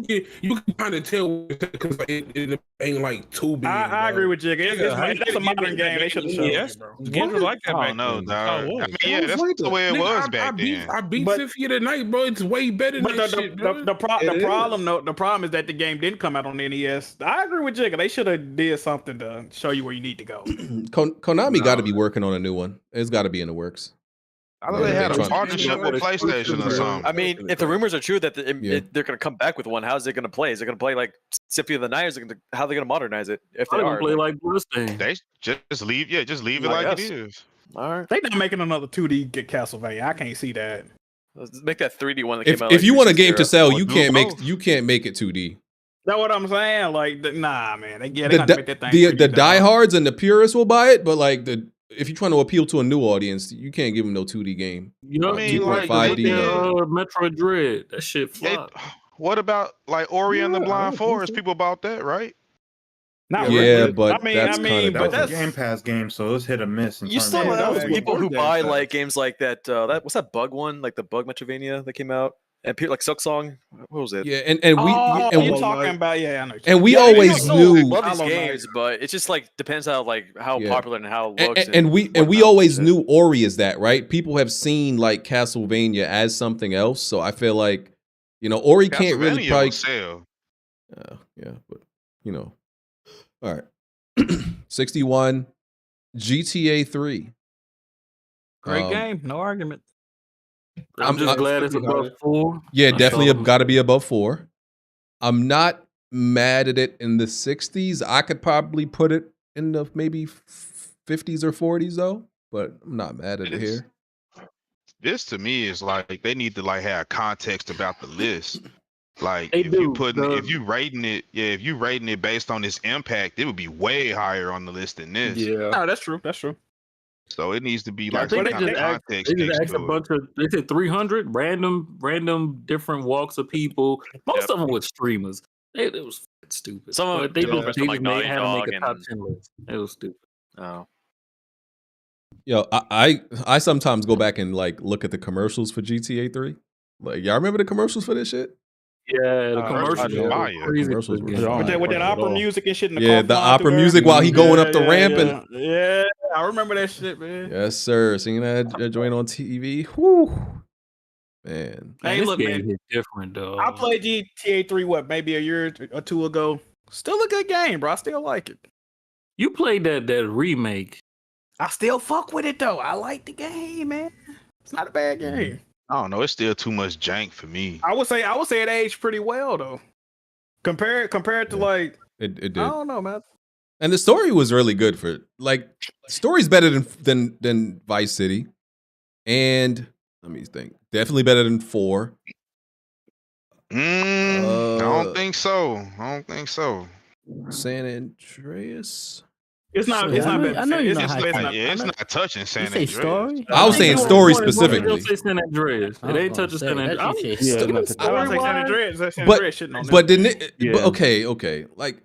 you can kind of tell because it ain't like too big. I agree with Jigga. That's a modern game. They should have shown Yes. it, bro. Games were like that I back don't know, then. dog. That's how it I was. mean, yeah, that's the way it was back then. I beat But- Symphony of the Night, bro. It's way better than But that shit, bro. the It problem is that the game didn't come out on the NES. I agree with Jigga. They should have did something to show you where you need to go. Konami got to be working on a new one. It's got to be in the works. I thought they had a Trying- partnership with PlayStation or something. I mean, if the rumors are true that Yeah. they're going to come back with one, how's it going to play? Is it going to play like Symphony of the Night? Or is it gonna, how are they going to modernize it? If they They're gonna are, play like Bloodstain. They just leave it I like it guess. is. all right, They not making another 2D get Castlevania. I can't see that. let's make that 3D one that If came out. if like you want a 360 game to era. sell, Or you do can't both. make it 2D. That's what I'm saying. Like, nah, man. They The got to make that thing. 3D the dog. diehards and the purists will buy it, but like if you're trying to appeal to a new audience, you can't give them no 2D game. You know, I mean, like, 2.5D. Metroid Dread. That shit They- flopped. what about like Ori and the Yeah, I Blind would think Forest? so. People bought that, right? Not Yeah, really. but I mean, that's but kinda That was that's a Game Pass game, so it's hit or miss. in You terms still of- that have was people before who Game buy Pass. like games like that. What's that bug one? Like the Bug Metrovania that came out, and like Silksong. What was it? Yeah, and we oh, and you're we, talking about yeah, I know. and we Yeah, I mean, always I knew love these Hollow Knight. games, but it just like depends how Yeah. popular and how it looks. and we whatnot. always knew Ori is that, right? People have seen like Castlevania as something else, so I feel like Ori can't really Castlevania probably will sell. yeah, but all right. 61 GTA 3. Great Um, game, no argument. I'm just glad it's above 4. Yeah, That's definitely all. got to be above 4. I'm not mad at it in the 60s. I could probably put it in the maybe 50s or 40s though, but I'm not mad at it It's- here. This to me is like they need to like have context about the list. Like They if you do. if you rating it based on its impact, it would be way higher on the list than this. Yeah. No, that's true. That's true. So it needs to be I like think some they kind of just asked, context. they just next asked a to it. bunch of. They said 300 random different walks of people. Most Yep. of them were streamers. It was fucking stupid. Some of But them they just, developers they from, just like, made, had to make Naughty a top Dog 10 list. It was stupid. Oh. Yo, I sometimes go back and like look at the commercials for GTA 3. Like, y'all remember the commercials for this shit? Yeah, the commercials commercials were were fire. crazy. Commercials were Yeah. fire. With that opera music and shit in the Yeah, car the flying opera through music there. while he going up the ramp yeah, and yeah, I remember that shit, man. yes, sir. Seeing that joint on TV. Whew. Man. Man, Hey, this look, game man. hit different, though. I played GTA 3 maybe a year or two ago. Still a good game, bro. I still like it. You played that remake. I still fuck with it though. I like the game, man. It's not a bad game. I don't know. It's still too much jank for me. I would say it aged pretty well though. Compared to like It did. I don't know, man. And the story was really good for like story's better than Vice City. And let me think. Definitely better than 4. I don't think so. San Andreas. It's not. It's not better. I know you're not it's hyped. It's not touching San say Andreas. story? I was saying story specifically. Say San Andreas. It ain't touching San Andreas. I was like San Andreas. San But Andreas shitting on but them. didn't it, but okay. Like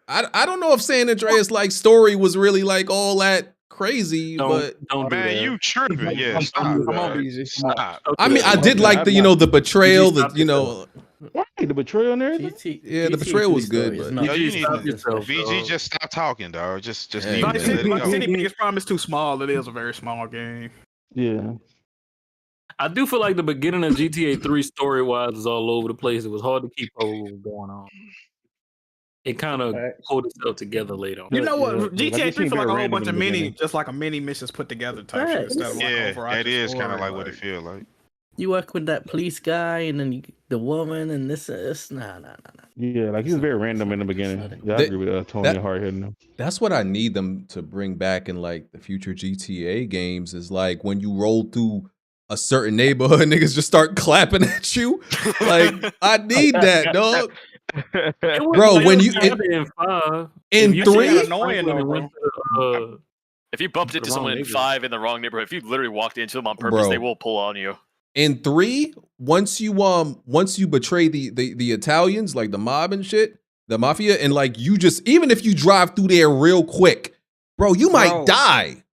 I don't know if San Andreas like story was really like all that crazy, but don't Man, you tripping? Yeah, stop. Come on, BZ. Stop. I mean, I did like the the betrayal, the betrayal and everything. Yeah, the betrayal was good, but Yo, you need VG, just stop talking, dog. Just Hey, leave man. it. Let it Vice go. City Biggest Problem is too small. It is a very small game. Yeah. I do feel like the beginning of GTA 3 story wise was all over the place. It was hard to keep up with what was going on. It kind of pulled itself together later on. You know what? Yeah, GTA 3 feel like a whole bunch of mini, beginning. just like a mini missions put together type shit instead of like Yeah, overarching that is kind story, of like what it feel like. You work with that police guy and then the woman and this. Nah. Yeah, like he was very random in the beginning. Yeah, I agree with Tony hard hitting him. that's what I need them to bring back in like the future GTA games is like when you roll through a certain neighborhood, niggas just start clapping at you. Like I need that, dog. Bro, when you in 3, annoying though, bro. If you bumped into someone in 5 in the wrong neighborhood, if you literally walked into them on purpose, Bro. they will pull on you. in 3, once you betray the Italians, like the mob and shit, the mafia, and like you just even if you drive through there real quick, bro, you might die.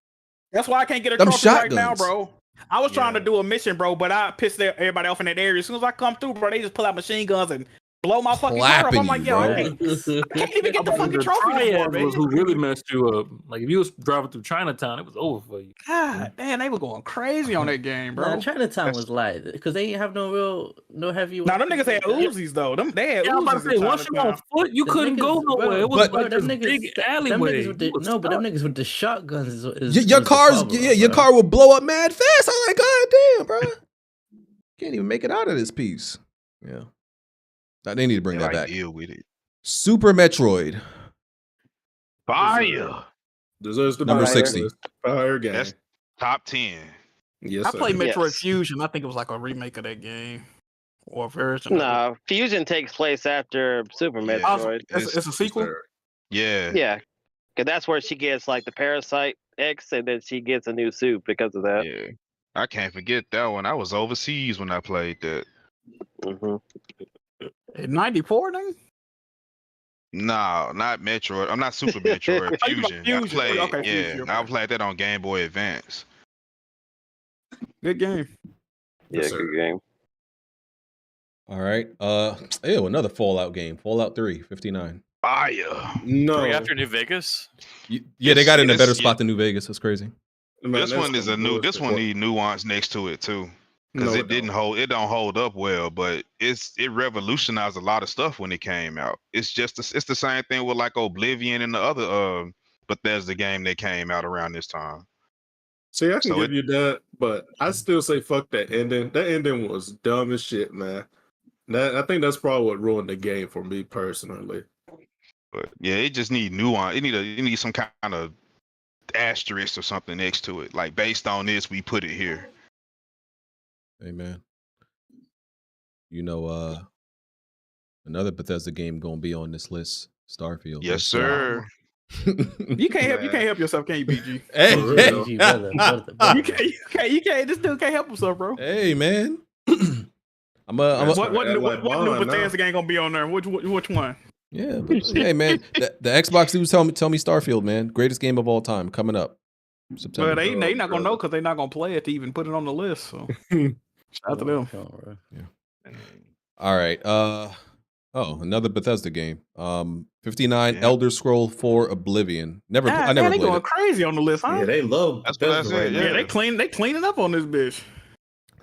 That's why I can't get a Them trophy right now, shotguns. bro. I was trying to do a mission, bro, but I pissed everybody off in that area. As soon as I come through, bro, they just pull out machine guns and blow my fucking car up. Clapping I'm like, you, yo, bro. I can't even get the fucking trophy no more, Triad was man. who really messed you up. Like if you was driving through Chinatown, it was over for you. God damn, they were going crazy on that game, bro. Nah, Chinatown was light because they ain't have no heavy. Now them niggas had Uzis though. They had Yeah, I'm about Uzis to say, in once you on Chinatown. foot, you Them couldn't go niggas- nowhere. It was But- like them this niggas, big them alleyway. niggas with the, You was no, but them stuck. niggas with the shotguns is your was the car's problem, your bro. car will blow up mad fast. I'm like, god damn, bro. Can't even make it out of this piece. Yeah. Now, they need to bring that back. Deal with it. Super Metroid. Fire. Deserves to Number be 60. Fire game. That's top 10. Yes, I sir. played Metroid Yes. Fusion. I think it was like a remake of that game or a version. of it. No, Fusion takes place after Super Yeah. Metroid. It's a sequel. Yeah. Yeah, because that's where she gets like the Parasite X, and then she gets a new suit because of that. Yeah. I can't forget that one. I was overseas when I played that. hmm In '94, then. No, not Metroid. I'm not Super Metroid. Oh, you about Fusion. I Fusion. played, Okay, yeah. Fusion, I okay. played that on Game Boy Advance. Good game. Yeah, Yes, sir. good game. All right. Ew, another Fallout game. Fallout 3, 59. Fire. No. Coming after New Vegas? Yeah, they got it in a better It's- spot than New Vegas. That's crazy. Man, This that's one is a some new. This bullshit. one need nuance next to it too, because No, it didn't hold. It don't hold up well, but it revolutionized a lot of stuff when it came out. It's just it's the same thing with like Oblivion and the other Bethesda game that came out around this time. See, I can So give you that, but I still say fuck that ending. That ending was dumb as shit, man. I think that's probably what ruined the game for me personally. But yeah, it just need nuance. It need some kind of asterisk or something next to it. Like based on this, we put it here. Amen. You know, another Bethesda game gonna be on this list. Starfield. Yes, Let's go. sir. You can't help yourself, can you, BG? Hey, For real. BG, brother. You can't. This dude can't help himself, bro. hey, man. I'm That's What Act like new Bond now. Bethesda game gonna be on there? Which one? yeah, but, hey, man. The Xbox dudes tell me Starfield, man. Greatest game of all time coming up. September. Well, they not gonna bro. know because they're not gonna play it to even put it on the list. So shout out to them. All right. Another Bethesda game. 59 Yeah. Elder Scroll 4 Oblivion. I never Man, played they going it. crazy on the list, huh? Yeah, they love That's what I Bethesda said, right now. Yeah, they cleaning up on this bitch.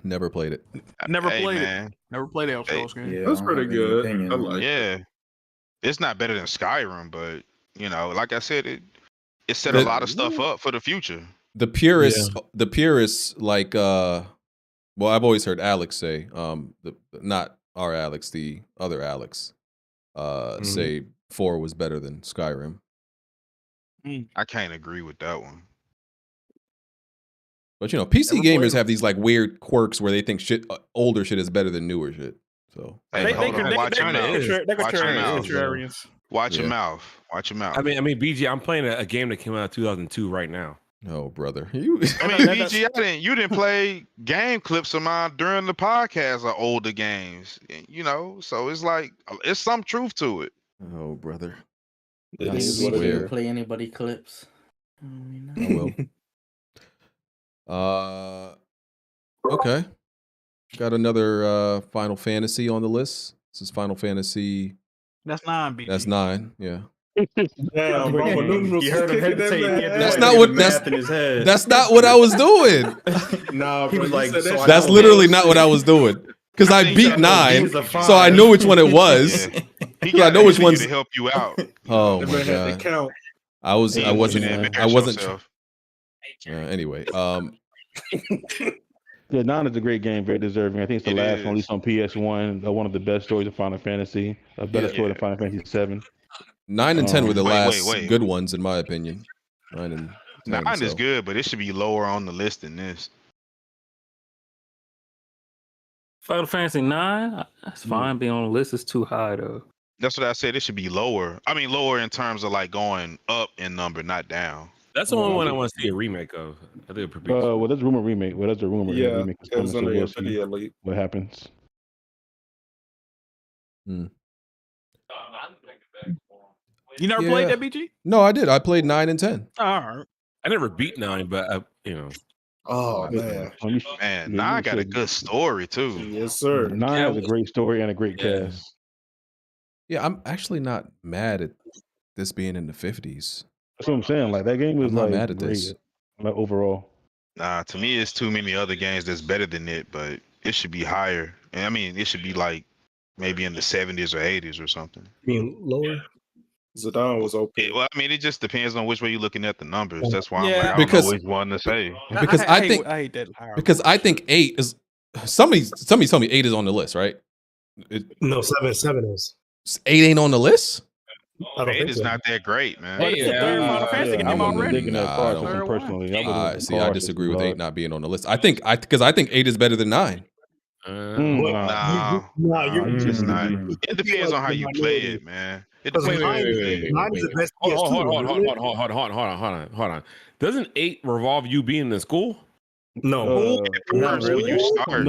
Never played it. Never Hey, played it. man. Never played the Elder Scrolls game. Yeah, That's I don't pretty have any good. opinion I on like it. Yeah, it's not better than Skyrim, but like I said, it set a lot of stuff up for the future. The purists like well, I've always heard Alex say, not our Alex, the other Alex, say 4 was better than Skyrim. I can't agree with that one. But PC gamers have these like weird quirks where they think shit, older shit is better than newer shit. So Hey, hold on, watch your mouth. Watch your mouth. Contrarians. Watch your mouth. Watch your mouth. I mean, BG, I'm playing a game that came out in 2002 right now. Oh, brother, I mean, BG, you didn't play game clips of mine during the podcast of older games, so it's like it's some truth to it. Oh, brother, We didn't play anybody clips. I will. Okay, got another Final Fantasy on the list. This is Final Fantasy. That's 9, BG. That's 9. Yeah. Damn, bro, you heard him hesitate. That's not what that's not what I was doing. Nah, He bro, was like, that's literally not what I was doing. Because I beat 9, so I know which one it was. I know which one's to help you out. Oh my god! I wasn't. Anyway, Yeah, 9 is a great game, very deserving. I think it's the last one released on PS1. One of the best stories of Final Fantasy. A better story than Final Fantasy 7. 9 and 10 were the last good ones, in my opinion. 9 and 10, 9 is good, but it should be lower on the list than this. Final Fantasy 9, that's fine. Being on the list is too high though. That's what I said. It should be lower. I mean, lower in terms of like going up in number, not down. That's the only one I want to see a remake of. I think well, there's a rumor remake. Well, there's a rumor remake is coming. So we'll see what happens. You never played that, BG? No, I did. I played 9 and 10. All right. I never beat 9, but Oh man, 9 got a good story too. Yes, sir. 9 has a great story and a great cast. Yeah, I'm actually not mad at this being in the 50s. That's what I'm saying. Like that game was I'm not like mad at great, this. like overall. Nah, to me, it's too many other games that's better than it, but it should be higher. And I mean, it should be like maybe in the 70s or 80s or something. I mean, lower. Zidane was okay. Well, I mean, it just depends on which way you're looking at the numbers. That's why Yeah. I'm like, I Because- don't know which one to say. Because I think I hate that higher because I think 8 is somebody told me 8 is on the list, right? No, 7 is. 8 ain't on the list. I don't 8 think is so. not that great, man. But it's the third Final Fantasy game already. Nah, I don't. personally. See, I disagree with 8 not being on the list. I think 8 is better than 9. Nah, you're not. It depends on how you play it, man. It depends. Mine's the best Hold on. Doesn't 8 revolve you being in school? No, not really. You start.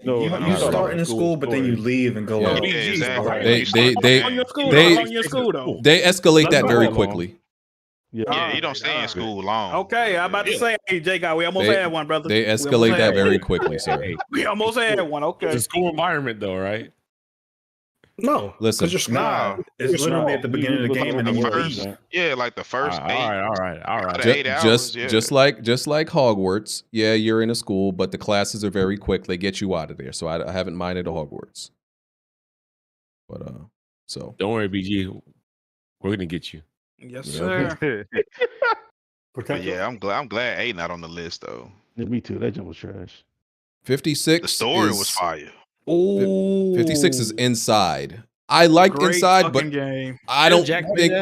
You start in school, but then you leave and go Yeah. out. Yeah, exactly. They escalate that very quickly. Yeah, you don't stay in school long. Okay, I'm about to say, hey, J God, we almost had one, brother. They We almost escalate had that one. very quickly, sir. We almost had one. Okay. It's a school environment, though, right? No, Listen, you're small. Nah, it's literally at the beginning of the game and then you leave. Yeah, like the first 8. All right. Ju- 8 hours. just Yeah. just like Hogwarts. Yeah, you're in a school, but the classes are very quick. They get you out of there. So I haven't minded Hogwarts. But so don't worry, BG. We're gonna get you. Yes, Yeah. sir. But yeah, I'm glad 8 not on the list though. Yeah, me too. That jump was trash. 56. The story is, was fire. Ooh. 56 is Inside. I liked Great Inside, but fucking game. I don't think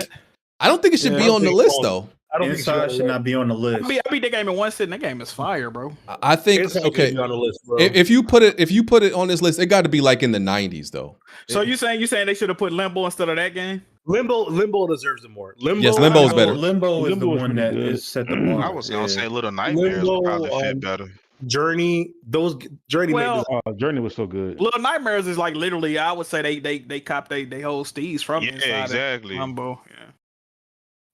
it should be on the list though. I don't Inside should not be on the list. I beat that game in one sitting. That game is fire, bro. I think Inside okay. should be on the list, bro. If you put it on this list, it got to be like in the 90s though. So you saying they should have put Limbo instead of that game? Limbo deserves it more. Yes, Limbo is better. Limbo is the Limbo is one that pretty good. is set the bar. I was gonna say Little Nightmares would probably fit better. Journey, those Journey. Well, Journey was so good. Little Nightmares is like literally, I would say they cop they whole steez from Yeah, Inside exactly. of Limbo. Yeah.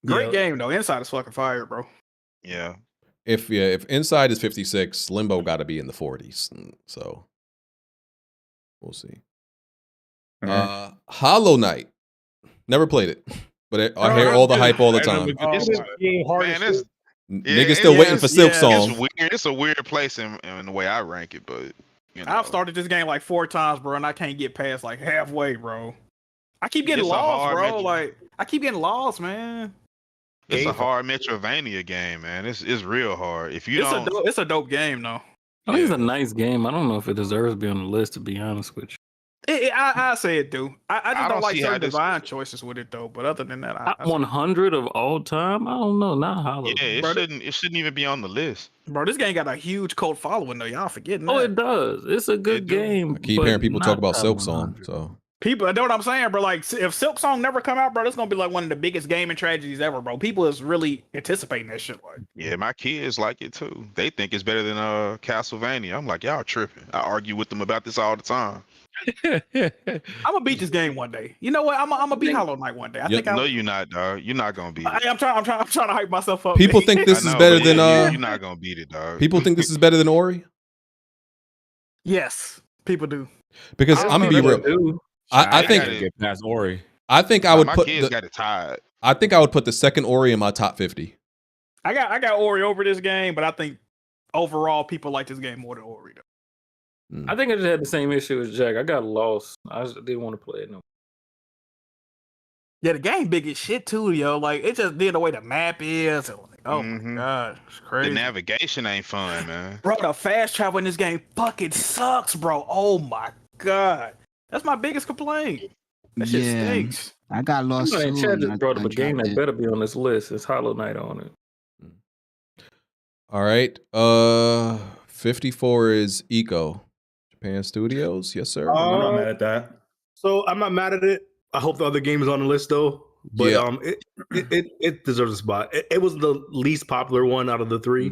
Great game though. Inside is fucking fire, bro. Yeah. If Inside is 56, Limbo got to be in the 40s. So we'll see. Hollow Knight. Never played it, but I hear all the hype all the time. Niggas still waiting for Silk Song. It's weird. It's a weird place in the way I rank it, but I've started this game like 4 times, bro, and I can't get past like halfway, bro. I keep getting It's a lost, hard bro. match. Like I keep getting lost, man. It's a hard Metrovania game, man. It's real hard. If you don't, it's a dope game though. I think it's a nice game. I don't know if it deserves to be on the list, to be honest with you. I say it do. I just don't like see how certain this- design choices with it though. But other than that, Top 100 of all time? I don't know. Not Hollow. yeah, Bro, it shouldn't even be on the list. Bro, this game got a huge cult following though. Y'all forgetting Oh, that. it does. It's a good game. I keep but hearing people talk not about top Silk 100. Song. So People, I know what I'm saying, bro. Like, if Silk Song never come out, bro, it's gonna be like one of the biggest gaming tragedies ever, bro. People is really anticipating that shit. Like, Yeah, my kids like it too. They think it's better than Castlevania. I'm like, y'all tripping. I argue with them about this all the time. I'm gonna beat this game one day. You know what? I'm gonna beat Hollow Knight one day. I think No, you're not, dog. You're not gonna beat it. I'm trying to hype myself up. people man. think this I is know, better but than you're not gonna beat it, dog. people think this is better than Ori Yes, people do. because I'm gonna be real. I think get past Ori. I think I would my put kids got it tied. I think I would put the second Ori in my top 50. I got Ori over this game, but I think overall people like this game more than Ori. Though. I think I just had the same issue as Jack. I got lost. I just didn't want to play it no. Yeah, the game big as shit too, yo. Like it just did the way the map is. And, like, oh my god, it's crazy. The navigation ain't fun, man. Bro, the fast travel in this game fucking sucks, bro. Oh my god, that's my biggest complaint. That shit stinks. I got lost Man, too. Chad and just brought up I a game dropped that it. better be on this list. It's Hollow Knight on it. All right. 54 is Eco. Japan Studios. Yes, sir. I'm not mad at that. So I'm not mad at it. I hope the other game is on the list though. But Yeah. It deserves a spot. It was the least popular one out of the three.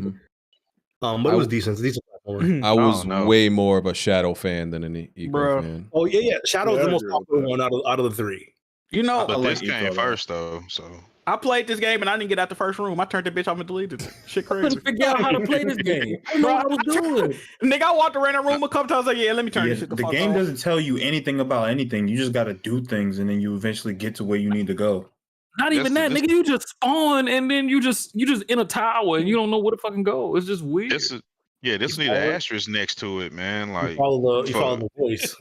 But it was decent. It's a decent platform. I was way more of a Shadow fan than an Eco Bro. fan. Oh yeah. Shadow's Yeah, the I most agree with popular one out of the three. You know, But this came first though, so I played this game and I didn't get out the first room. I turned the bitch off and deleted it. Shit crazy. couldn't figure out how to play this game. I know what I was doing. Nigga, I walked around the room a couple times like, yeah, let me turn Yeah, this shit the the fuck game off. doesn't tell you anything about anything. You just got to do things, and then you eventually get to where you need to go. Not even that, nigga. You just spawn and then you just in a tower and you don't know where to fucking go. It's just weird. this need an asterisk next to it, man. Like follow fuck. the voice.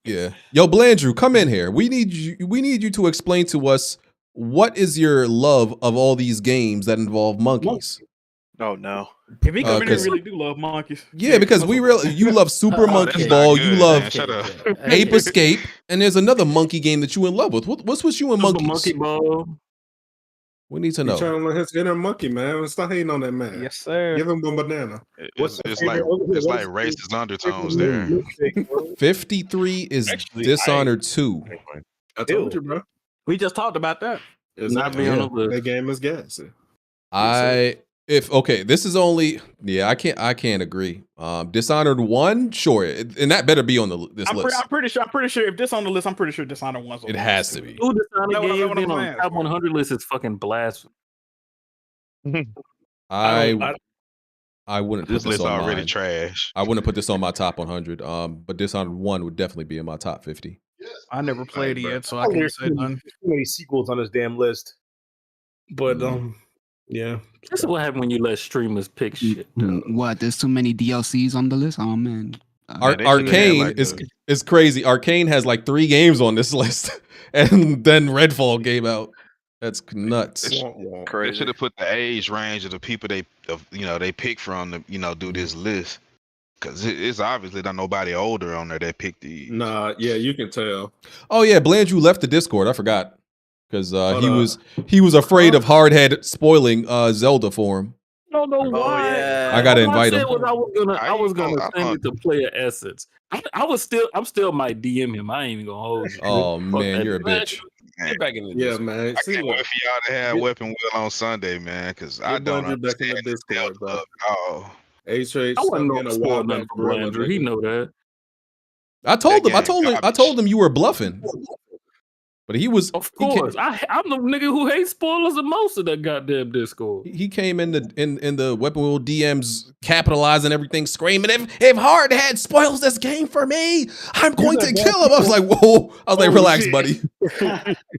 Yeah. Yo, Blandrew, come in here. We need you to explain to us what is your love of all these games that involve monkeys. Oh no. If he come in here, 'cause- really do love monkeys. Yeah, because you love Super Monkey that's Ball, not you good, love man. Shut up. Ape Escape, and there's another monkey game that you in love with. What's with you and Super monkeys? Monkey Ball. We need to He's know. trying to learn his inner monkey, man. Stop hating on that man. Yes, sir. Give him a banana. It's like racist undertones there. 53 is Actually, Dishonored 2. I told you, bro. We just talked about that. It's Not being on the list. That game is gassy. This is only I can't agree. Dishonored 1, sure, and that better be on this list. I'm pretty sure if this on the list, I'm pretty sure Dishonored one's on It the has list. to be. Two Dishonored That what games I'm being on saying. the top 100 list is fucking blasphemy. I wouldn't put This this list on already mine. trash. I wouldn't put this on my top 100. But Dishonored 1 would definitely be in my top 50. I never played it yet, so I Oh, can't there's say too nothing. many sequels on this damn list. But yeah. This is what happened when you let streamers pick shit. What? There's too many DLCs on the list. Oh man. Arcane is crazy. Arcane has like 3 games on this list, and then Redfall came out. That's nuts. They should have put the age range of the people they pick from to do this list, because it's obviously not nobody older on there that picked these. Nah, yeah, you can tell. Oh yeah, Blandrew left the Discord. I forgot because he was afraid of Hardhead spoiling Zelda for him. I don't know why. I gotta All invite said him. was I was gonna send it to Player Essence. I'm still might DM him. I ain't even gonna hold you. Oh Fuck man, that. you're a bitch. Get back in the Yeah, man. I can't wait for y'all to have Weapon Wheel on Sunday, man, because I don't Blandrew back in understand the this Discord, bro. Delta Oh, H-Rate, I stop wasn't getting gonna a spoil wild nothing back for gorilla, Blandrew. He nigga. know that. I told him. game I told him you were bluffing. But he was. Of course, I'm the nigga who hates spoilers the most of that goddamn Discord. He came in the Weapon Wheel DMs capitalizing everything, screaming, if Hardhead spoils this game for me, I'm going to kill him. I was like, whoa. I was like, relax, buddy.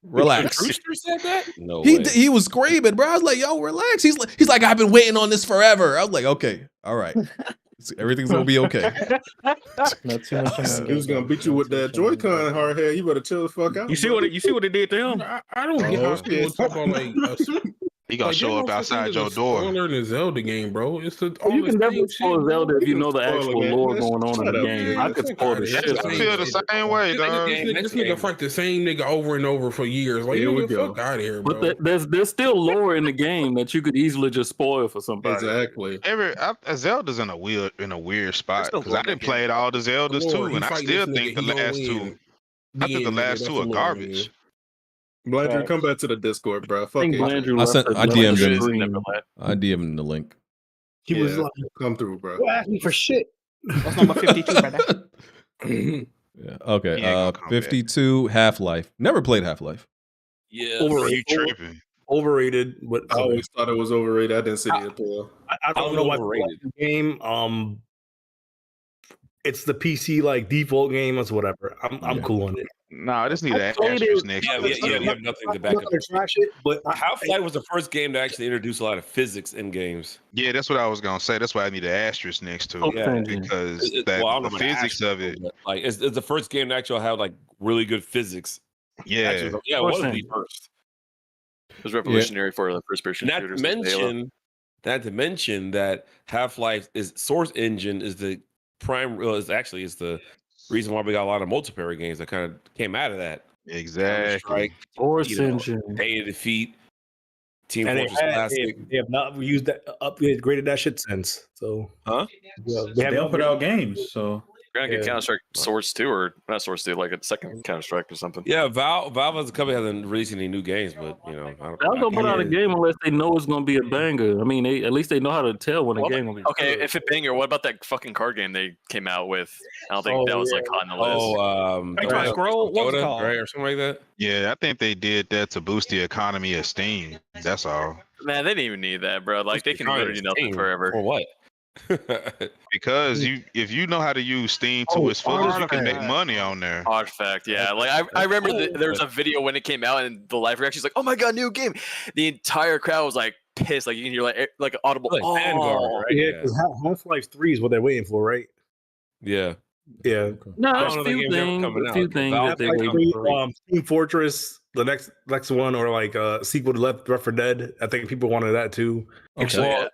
Relax. Rooster said that? No He way. he was screaming, bro. I was like, yo, relax. He's like, I've been waiting on this forever. I was like, okay, all right. Everything's gonna be okay. Not too much. He was gonna beat you with that Joy-Con hardhead. You better chill the fuck out. You see what it did to him? I don't get how people talk about like He gonna Like, show there's up no such thing outside as your a door. spoiler in a Zelda game, bro. It's the Well, all you the can definitely same spoil shit, bro. Zelda if you know the spoil a actual game. lore Man, going on in shut the up, game. man. I could Fuck spoil outta the here. shit I out of feel it. the same way, dog. This nigga fight the same nigga over and over for years. Like, Here we nigga, go. fuck out of here, But bro. there's still lore in the game that you could easily just spoil for somebody. Exactly. Zelda's in a weird spot no because lore I in that didn't game. play all the Zeldas Lord, too, he and I fighting still this think nigga, the he gonna last two. win. I think the Nigga, last that's two the are lore, garbage. Blandrew, come back to the Discord, bro. I Fuck think it. Blandrew I left sent. the I left the DM'd Blandrew is him. never left. I DM'd him the link. He was Yeah, like, come through, bro. "Don't ask me for shit." What's number 52, brother? Yeah. Okay. He ain't gonna come back. 52 Half-Life. Never played Half-Life. Yeah. You tripping? Overrated, but I always thought it was overrated. I didn't see the appeal. I don't know why people like the game. It's the PC like default game. That's whatever. I'm cool on it. Nah, I just need I an played asterisk it. next Yeah, to yeah, it. yeah, you have nothing to back I'm up. not gonna trash it, but Half-Life was the first game to actually introduce a lot of physics in games. Yeah, that's what I was gonna say. That's why I need an asterisk next to it Yeah, because well, I don't know the about physics of asterisk, it. but, like it's the first game to actually have like really good physics. Yeah, Actually, yeah, it was the first. It was revolutionary for the first person Not to shooters. like Halo. mention that Half-Life is Source Engine is the prime. Well, is the reason why we got a lot of multiplayer games that kind of came out of that. Exactly. Strike, Source Engine, Day of Defeat, Team and Fortress Classic. they have not used that upgraded that shit since. So, huh? Yeah, They don't put out games, so We're gonna get Yeah. Counter Strike Source 2 or not Source 2, like a second Counter Strike or something. Yeah, Valve as a company hasn't released any new games, but you know, I don't. they'll go put out a game unless they know it's gonna be a banger. I mean, at least they know how to tell when a Well, game will be. okay, good. if it banger, what about that fucking card game they came out with? I don't think that was like on the list. Scroll, what's it called? right, or something like that. Yeah, I think they did that to boost the economy of Steam. That's all. Man, they didn't even need that, bro. Like they can literally do nothing forever. For what? Because if you know how to use Steam to its fullest, you can make money on there. Artifact, yeah. Like I remember there was a video when it came out, and the live reaction was like, "Oh my god, new game!" The entire crowd was like pissed. Like you can hear like an audible. Like Vanguard, Oh, right? yeah, because Half-Life 3 is what they're waiting for, right? Yeah. Yeah. No, I there's don't a know the few game's ever things. coming A out, few but things Valve that they Half-Life wait 3, for. Team Fortress, the next one, or like a sequel to Left 4 Dead. I think people wanted that too. Okay.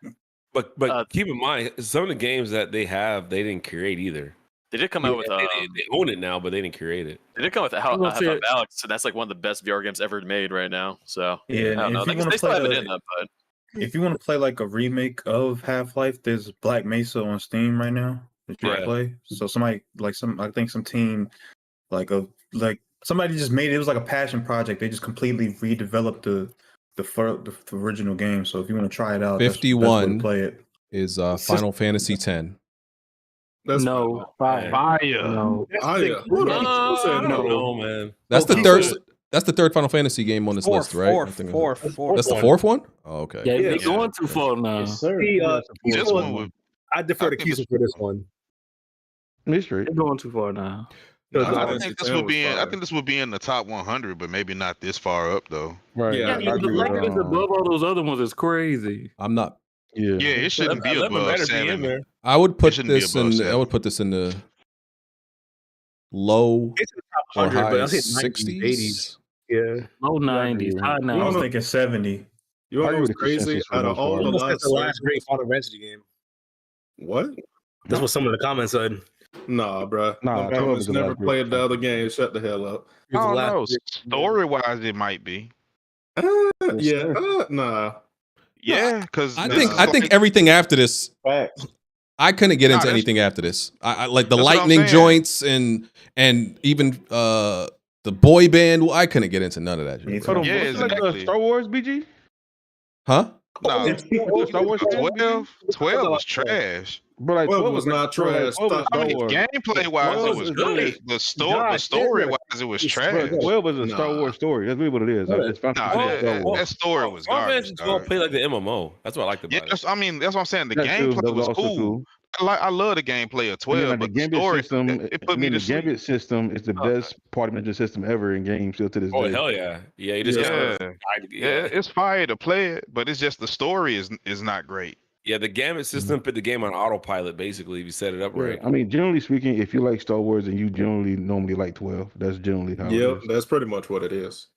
Well, but keep in mind, some of the games that they have, they didn't create either. They did come out with they own it now, but they didn't create it. They did come with I'm gonna say- Alex, so that's like one of the best VR games ever made right now. So Yeah, I don't know. if you Like, wanna they still play have it the- in them, but if you want to play like a remake of Half-Life, there's Black Mesa on Steam right now that you Right. can play. So somebody I think some team like somebody just made it. It was like a passion project. They just completely redeveloped the original game. So if you want to try it out, that's the best way to 51 play it. is Final Fantasy X. That's no fire. No. No, man. That's the third. That's the third Final Fantasy game on this list, right? I think fourth. That's the fourth one. Oh, okay. Yeah, they're going too far now. This one would. I defer to Keezer for this one. Mystery. They're going too far now. I think this would be. I think this would be in the top 100, but maybe not this far up though. Right. Yeah, the fact that it's above all those other ones is crazy. I'm not. Yeah. Yeah, it shouldn't be above 7. I would put shouldn't be this above in. 7. I would put this in the low It's in the top or 100, but high I'll say 90s, 60s. Yeah. Low 90s, high I was 90s. thinking 70. You know I agree what's with the crazy? consensus for Out the of most all part. the Almost like live the last service- great Final Fantasy game. What? That's what some of the comments said. Nah, bro. Nah, Them 12 comments is the never last great played the other game. Shut the hell up. It was I the don't last know. great- Story wise, it might be. Yeah. Nah. Yeah, because I think everything after this. Facts. I couldn't get Nah, into that's- anything after this. I like the That's what I'm lightning saying. joints and even the boy band. Well, I couldn't get into none of that shit. Hold on, Yeah, what's like exactly. Star Wars, BG? Huh? Nah, Star Wars 12 was trash. But like 12 was not trash. I mean, gameplay wise, it was great. The story wise, it was trash. 12 is a Star Wars story. That's really what it is. It's Final Nah, Fantasy Star Wars. that story was Final garbage. Fantasy 12 played like the MMO. That's what I liked about Yeah, it. that's what I'm saying. The That too, gameplay that was also cool. I love the gameplay of 12, like but the the Gambit story, system, it put me to the sleep. Gambit system is the best party management system ever in games still to this Oh day. hell yeah, yeah! You just Yeah. gotta Yeah, it's fire to play it, but it's just the story is not great. Yeah, the Gambit system put the game on autopilot basically if you set it up Yeah, right. I mean, generally speaking, if you like Star Wars and you generally normally like 12, that's generally how it Yep, is. that's pretty much what it is.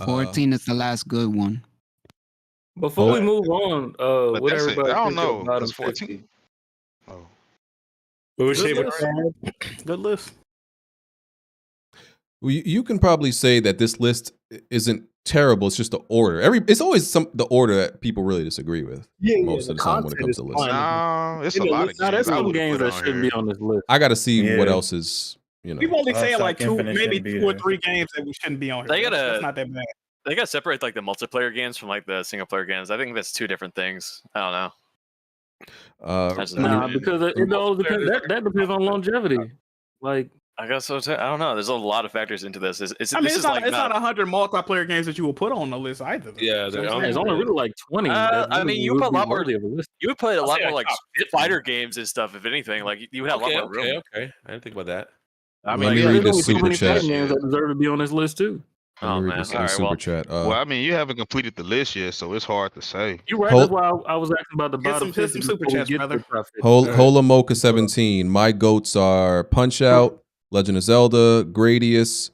14 is the last good one. Before we move on, But what that's it. everybody I don't think of know. bottom Because 14. 50? Oh. Good list. Good list. Well, you can probably say that this list isn't terrible. It's just the order. It's always the order that people really disagree with. Most of the time when it comes to lists. Nah, it's a lot of Nah, there's games I some would have games put that on shouldn't here. be on this list. I got to see what Yeah. else is. People only saying like Bioshock Infinite maybe shouldn't be 2 or there. 3 games that we shouldn't be on here. They That's gotta not that bad. they gotta separate like the multiplayer games from like the single player games. I think that's two different things. I don't know. Nah, because it all depends. That depends on longevity. Like, I guess so too. I don't know. There's a lot of factors into this. I mean, This it's is not like it's not 100 multiplayer games that you will put on the list either. though. Yeah, You know what I'm there's saying? only really like 20. that I really mean, you would put a be lot more. worthy of a list. You would put a I'll lot say, more like, like top 50. fighter games and stuff. If anything, like you would have a lot more room. Okay. I didn't think about that. Let Like, me there's read only this so super many chat. fighting games that deserve to be on this list too. Let me read this in the super chat. well, I mean, you haven't completed the list yet, so it's hard to say. You're right. Hold- That's why I was asking about the Here's bottom some- here's 50 some super before we chats, get to brother. the top 50. Hola Mocha 17. My goats are Punch Out, Legend of Zelda, Gradius,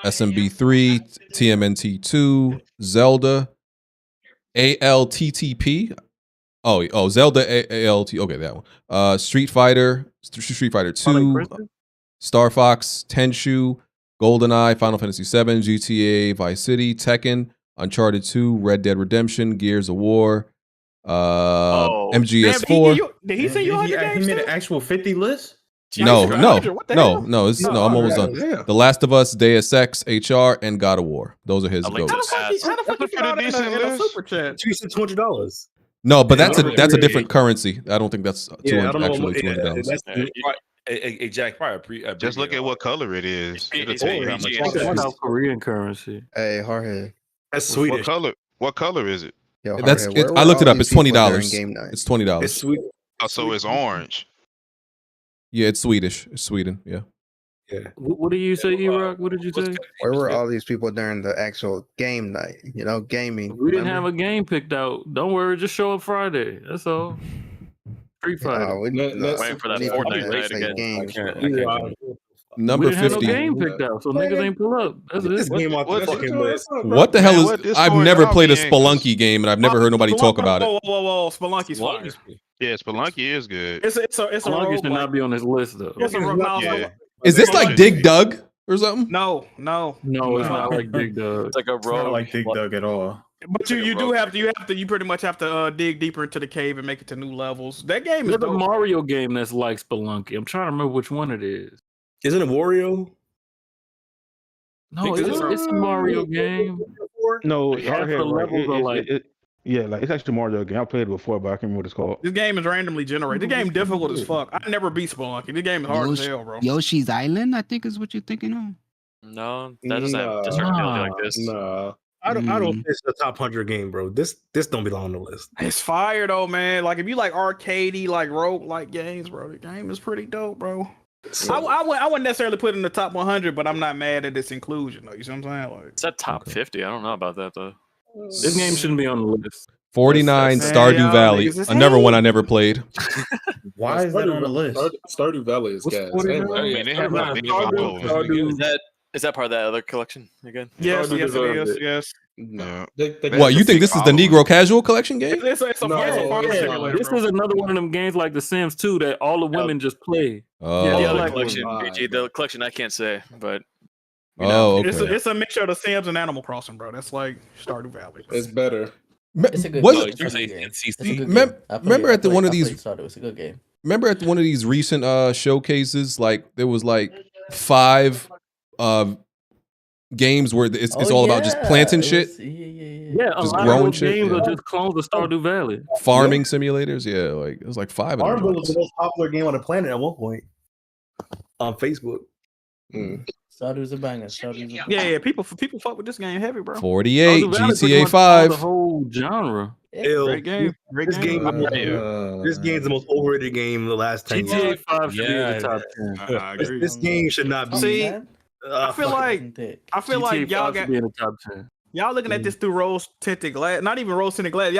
SMB3, TMNT2, Zelda, ALTTP. Oh, Zelda ALT. Okay, that one. Street Fighter 2, Star Fox, Tenchu, GoldenEye, Final Fantasy 7, GTA, Vice City, Tekken, Uncharted 2, Red Dead Redemption, Gears of War, MGS4. Did he say you 100 games? He made an actual 50 list? No, Jesus, no, 100, what the hell? no. I'm almost done. The Last of Us, Deus Ex, HR, and God of War. Those are his goats. How the fuck you put all that in a super chat? You said $200. No, but that's a Yeah. different currency. I don't think that's Yeah, I don't know actually what- yeah, $200. that's- Hey, Jack, probably Just look at what color it is. It'll it's tell you how much orange. it is. South Korean currency. Hey, Hardhead. That's What Swedish. color? What color is it? Yo, That's Hardhead, where I were looked it all up. these It's $20. people during game night? It's $20. It's sweet. Oh, so it's orange. Yeah, it's Swedish. It's Sweden. Yeah. What did you say, E-Rock? What did you say? Where were all these people during the actual game night? You know, gaming. We didn't have a game picked out. Don't worry, just show up Friday. That's all. Street Fighter. Waiting for that Fortnite night again. Number we didn't have 50. no game picked out, so niggas ain't pull up. That's This it. game off the fucking list. What the hell Man, is? what I've Discord never y'all played a be in? Spelunky game, and I've never heard nobody talk about it. Whoa, Spelunky's fire. Yeah, Spelunky is good. It's a Spelunky should roguelike. not be on this list though. It's a rogue. Yeah. Is this like Dig Dug or something? No. No, it's not like Big Dog. It's like a It's not rogue. like Dig Dug at all. But you pretty much have to dig deeper into the cave and make it to new levels. That game is There's a dope. Mario game that's like Spelunky. I'm trying to remember which one it is. Isn't it Wario? No, it's a Mario game. No, Half the Hardhead, right, levels are like yeah, like it's actually Mario game. I played it before, but I can't remember what it's called. This game is randomly generated. This game difficult as fuck. I never beat Spelunky. This game is hard as hell, bro. Yoshi's Island, I think is what you're thinking of. No, that doesn't have discernibility like this. Nah. I don't think it's a top 100 game, bro. This don't belong on the list. It's fire though, man. Like if you like arcadey, like rogue like games, bro, the game is pretty dope, bro. I wouldn't necessarily put it in the top 100, but I'm not mad at its inclusion though. You see what I'm saying? Like It's at top 50. I don't know about that though. This game shouldn't be on the list. 49 Man, Stardew y'all Valley. niggas is Another one I hating. never played. Why is that on the list? Stardew Valley is gas. I mean, they have a big one. Is that part of that other collection again? yes, Stardew yes, it deserved is. it. Yes. No. What, you think this is the Negro Casual Collection game? It's a farm simulator, This bro. is another one of them games like The Sims 2 that all the women just play. Oh, The Yeah, other like- collection, BG, the collection I can't say, but oh, okay. It's a mixture of The Sims and Animal Crossing, bro. That's like Stardew Valley. It's better. It's a good Was game. it- It's a good game. It's a NCC. good Mem- game. I played- remember I at the played- one of I these- played Stardew. It's a good game. Remember at one of these recent showcases, like there was like 5 games where it's all about just planting shit, Yeah, a Just lot growing of those shit, games yeah. are just clones of Stardew Valley. farming simulators. Yeah, like it was like 5 of them. Farmville joints. was the most popular game on the planet at one point on Facebook. Stardew's a banger. Stardew's a banger. Yeah, people fuck with this game heavy, bro. 48 Stardew Valley pretty GTA much 5. The whole genre. Ill. Great game. Great This game. game, this game's the most overrated game in the last 10 GTA years. 5 should be in the top 10. I agree. This game should not be. See, Man, I feel like GTA y'all 5 should got be in the top 10. y'all looking at this through rose tinted glass. Not even rose tinted glass.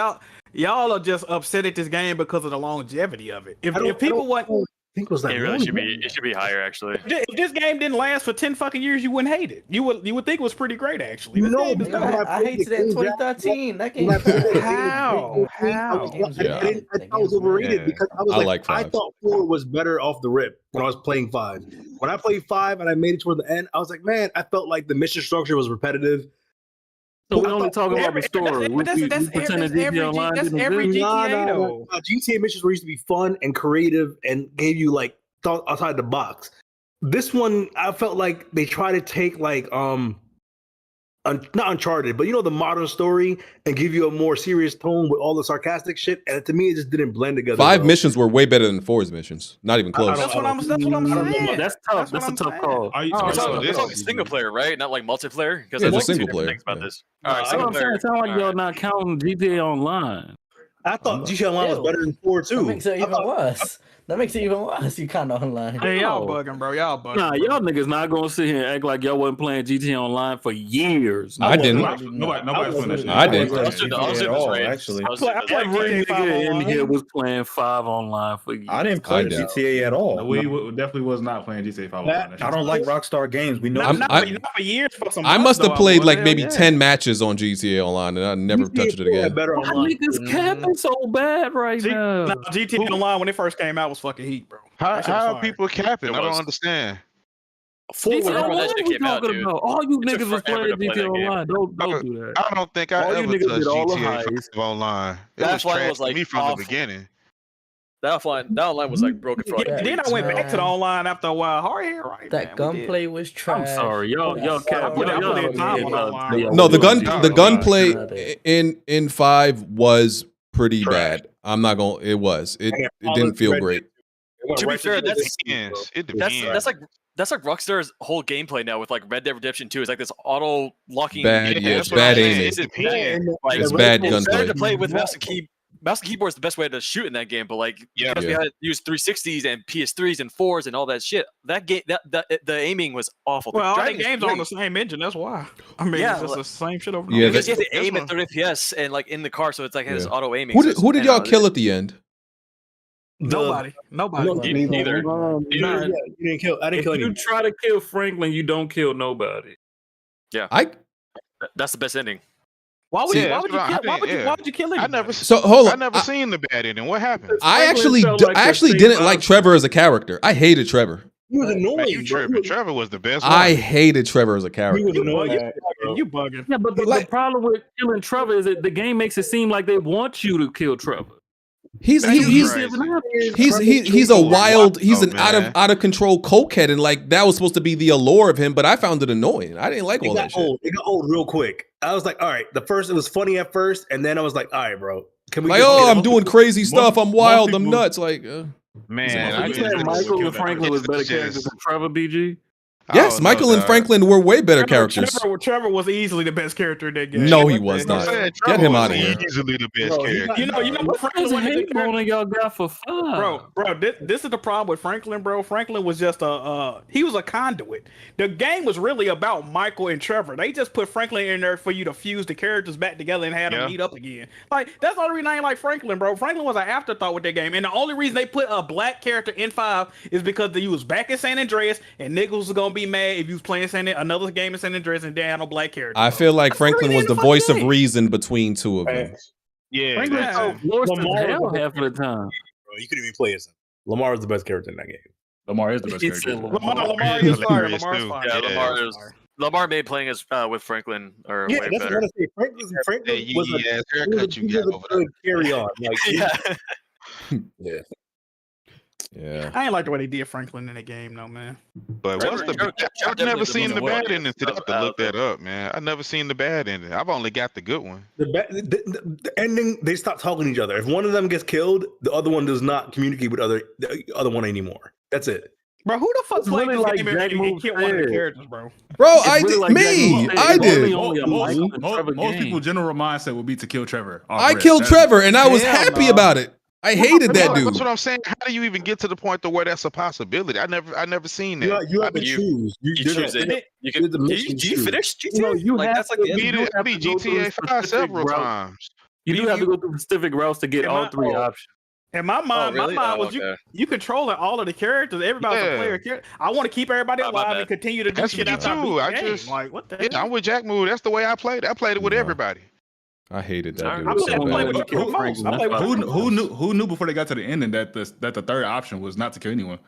Y'all are just upset at this game because of the longevity of it. If people want, think it was like It really should be. It should be higher, actually. If this game didn't last for 10 fucking years, you wouldn't hate it. You would think it was pretty great, actually. This game is not. I hated it in 2013. That game. How? I thought it was overrated because I was like, I thought 4 was better off the rip when I was playing 5. When I played 5 and I made it toward the end, I was like, man, I felt like the mission structure was repetitive. So we only talking about the story. That's every GTA though. GTA missions were used to be fun and creative and gave you like thought outside the box. This one, I felt like they try to take like not Uncharted, but you know the modern story and give you a more serious tone with all the sarcastic shit. And to me, it just didn't blend together. 5 missions were way better than 4's missions. Not even close. That's what I'm saying. That's tough. That's a tough call. We're talking single player, right? Not like multiplayer. Because it's single player. Things about this. All right, Single single player. It sounds like y'all not counting GTA Online. I thought GTA Online was better than 4 too. That makes it even worse. That makes it even worse. You kind of online. Hey, y'all bugging, bro. Y'all bugging. Nah, y'all niggas not gonna sit here and act like y'all wasn't playing GTA Online for years. I didn't. Nobody's playing that shit. I didn't. Actually, Every nigga in here was playing 5 online for years. I didn't play GTA at all. We definitely was not playing GTA 5 online. I don't like Rockstar games. We know. Not for years. For some I months, must have though, played like hell maybe yeah. 10 matches on GTA Online, and I never touched it again. Niggas capping so bad right now. GTA Online when it first came out was fucking heat, bro. How are people capping? I don't understand. GTA Online we talking about. All you niggas was playing GTA Online. Don't do that. I don't think I ever touched GTA 5 online. It was trash to me from the beginning. That online was like broken for Then I went back to the online after a while. Hard hair, right? That gunplay was trash. I'm sorry, y'all cap. No, the gunplay in 5 was pretty bad. I'm not gonna. It was. It didn't feel great. To be fair, that's like Rockstar's whole gameplay now with like Red Dead Redemption 2. It's like this auto locking. It's bad aiming. It's bad gunplay. To play with mouse and keyboard is the best way to shoot in that game, but like because we had to use 360s and PS3s and 4s and all that shit. That game, the aiming was awful. Well, all the games are on the same engine. That's why. I mean, it's just the same shit over and Yeah, over. Because you have to aim at 30 FPS and like in the car, so it's like this auto aiming. Who did y'all kill at the end? Nobody. Neither. You didn't kill. I didn't kill anyone. If you try to kill Franklin, you don't kill nobody. Yeah, that's the best ending. Why would you kill him? I never. So hold on. I never seen the bad ending. What happened? I actually didn't like Trevor as a character. I hated Trevor. He was annoying. Trevor was the best one. I hated Trevor as a character. He was annoying. You bugging. Yeah, but the problem with killing Trevor is that the game makes it seem like they want you to kill Trevor. He's an out of control cokehead, and like that was supposed to be the allure of him, but I found it annoying. I didn't like all that shit. It got old real quick. I was like, all right, it was funny at first, and then I was like, all right, bro, can we? Like, I'm doing crazy stuff. I'm wild. I'm nuts. Like, man, you said Michael and Franklin was better characters than Trevor, BG. Yes, Michael and Franklin were way better characters. Trevor was easily the best character in that game. No, he was not. Get him out of here. Easily the best character. You know what Franklin was y'all got for fun. Bro, this is the problem with Franklin, bro. Franklin was just he was a conduit. The game was really about Michael and Trevor. They just put Franklin in there for you to fuse the characters back together and have them meet up again. Like, that's the only reason I ain't like Franklin, bro. Franklin was an afterthought with that game. And the only reason they put a black character in 5 is because he was back in San Andreas and niggas was gonna be mad if you was playing another game in San Andreas and they had no black character. I feel like Franklin was the voice of reason between two of them. Yeah, Franklin lost his hell half of the time. Bro, you couldn't even play as him. Lamar was the best character in that game. Lamar is the best character. Lamar is fire. Lamar's fire. Yeah, Lamar made playing as with Franklin or way that's better. what I say. Franklin was a haircut you got over there. Carry on. Like, Yeah. I ain't like the way they did Franklin in the game, though, man. But I've never seen the bad ending. I have to look that up, man. I've never seen the bad ending. I've only got the good one. The ending, they stop talking to each other. If one of them gets killed, the other one does not communicate with the other one anymore. That's it. Bro, who the fuck played really this like game and killed one of the characters, bro? Bro, I did. Most people's general mindset would be to kill Trevor. I killed Trevor, and I was happy about it. I hated that dude. That's what I'm saying. How do you even get to the point to where that's a possibility? I never seen that. You have to choose. You choose it. You can. Do you finish GTA? No, you like have that's like the end. I beat GTA 5 several times. You do have to go through specific routes to get all 3 options. In my mind, really? my mind Oh, was okay. you controlling all of the characters. Everybody's a player. I want to keep everybody my alive bad. and continue to do That's shit me after I beat too. the I game. just Like, what the yeah, hell? I'm with Jack Mood. That's the way I played. I played it with No. everybody. I hated that I dude played so with bad. when you killed Franklin. That's why. Who knew before they got to the ending that the third option was not to kill anyone?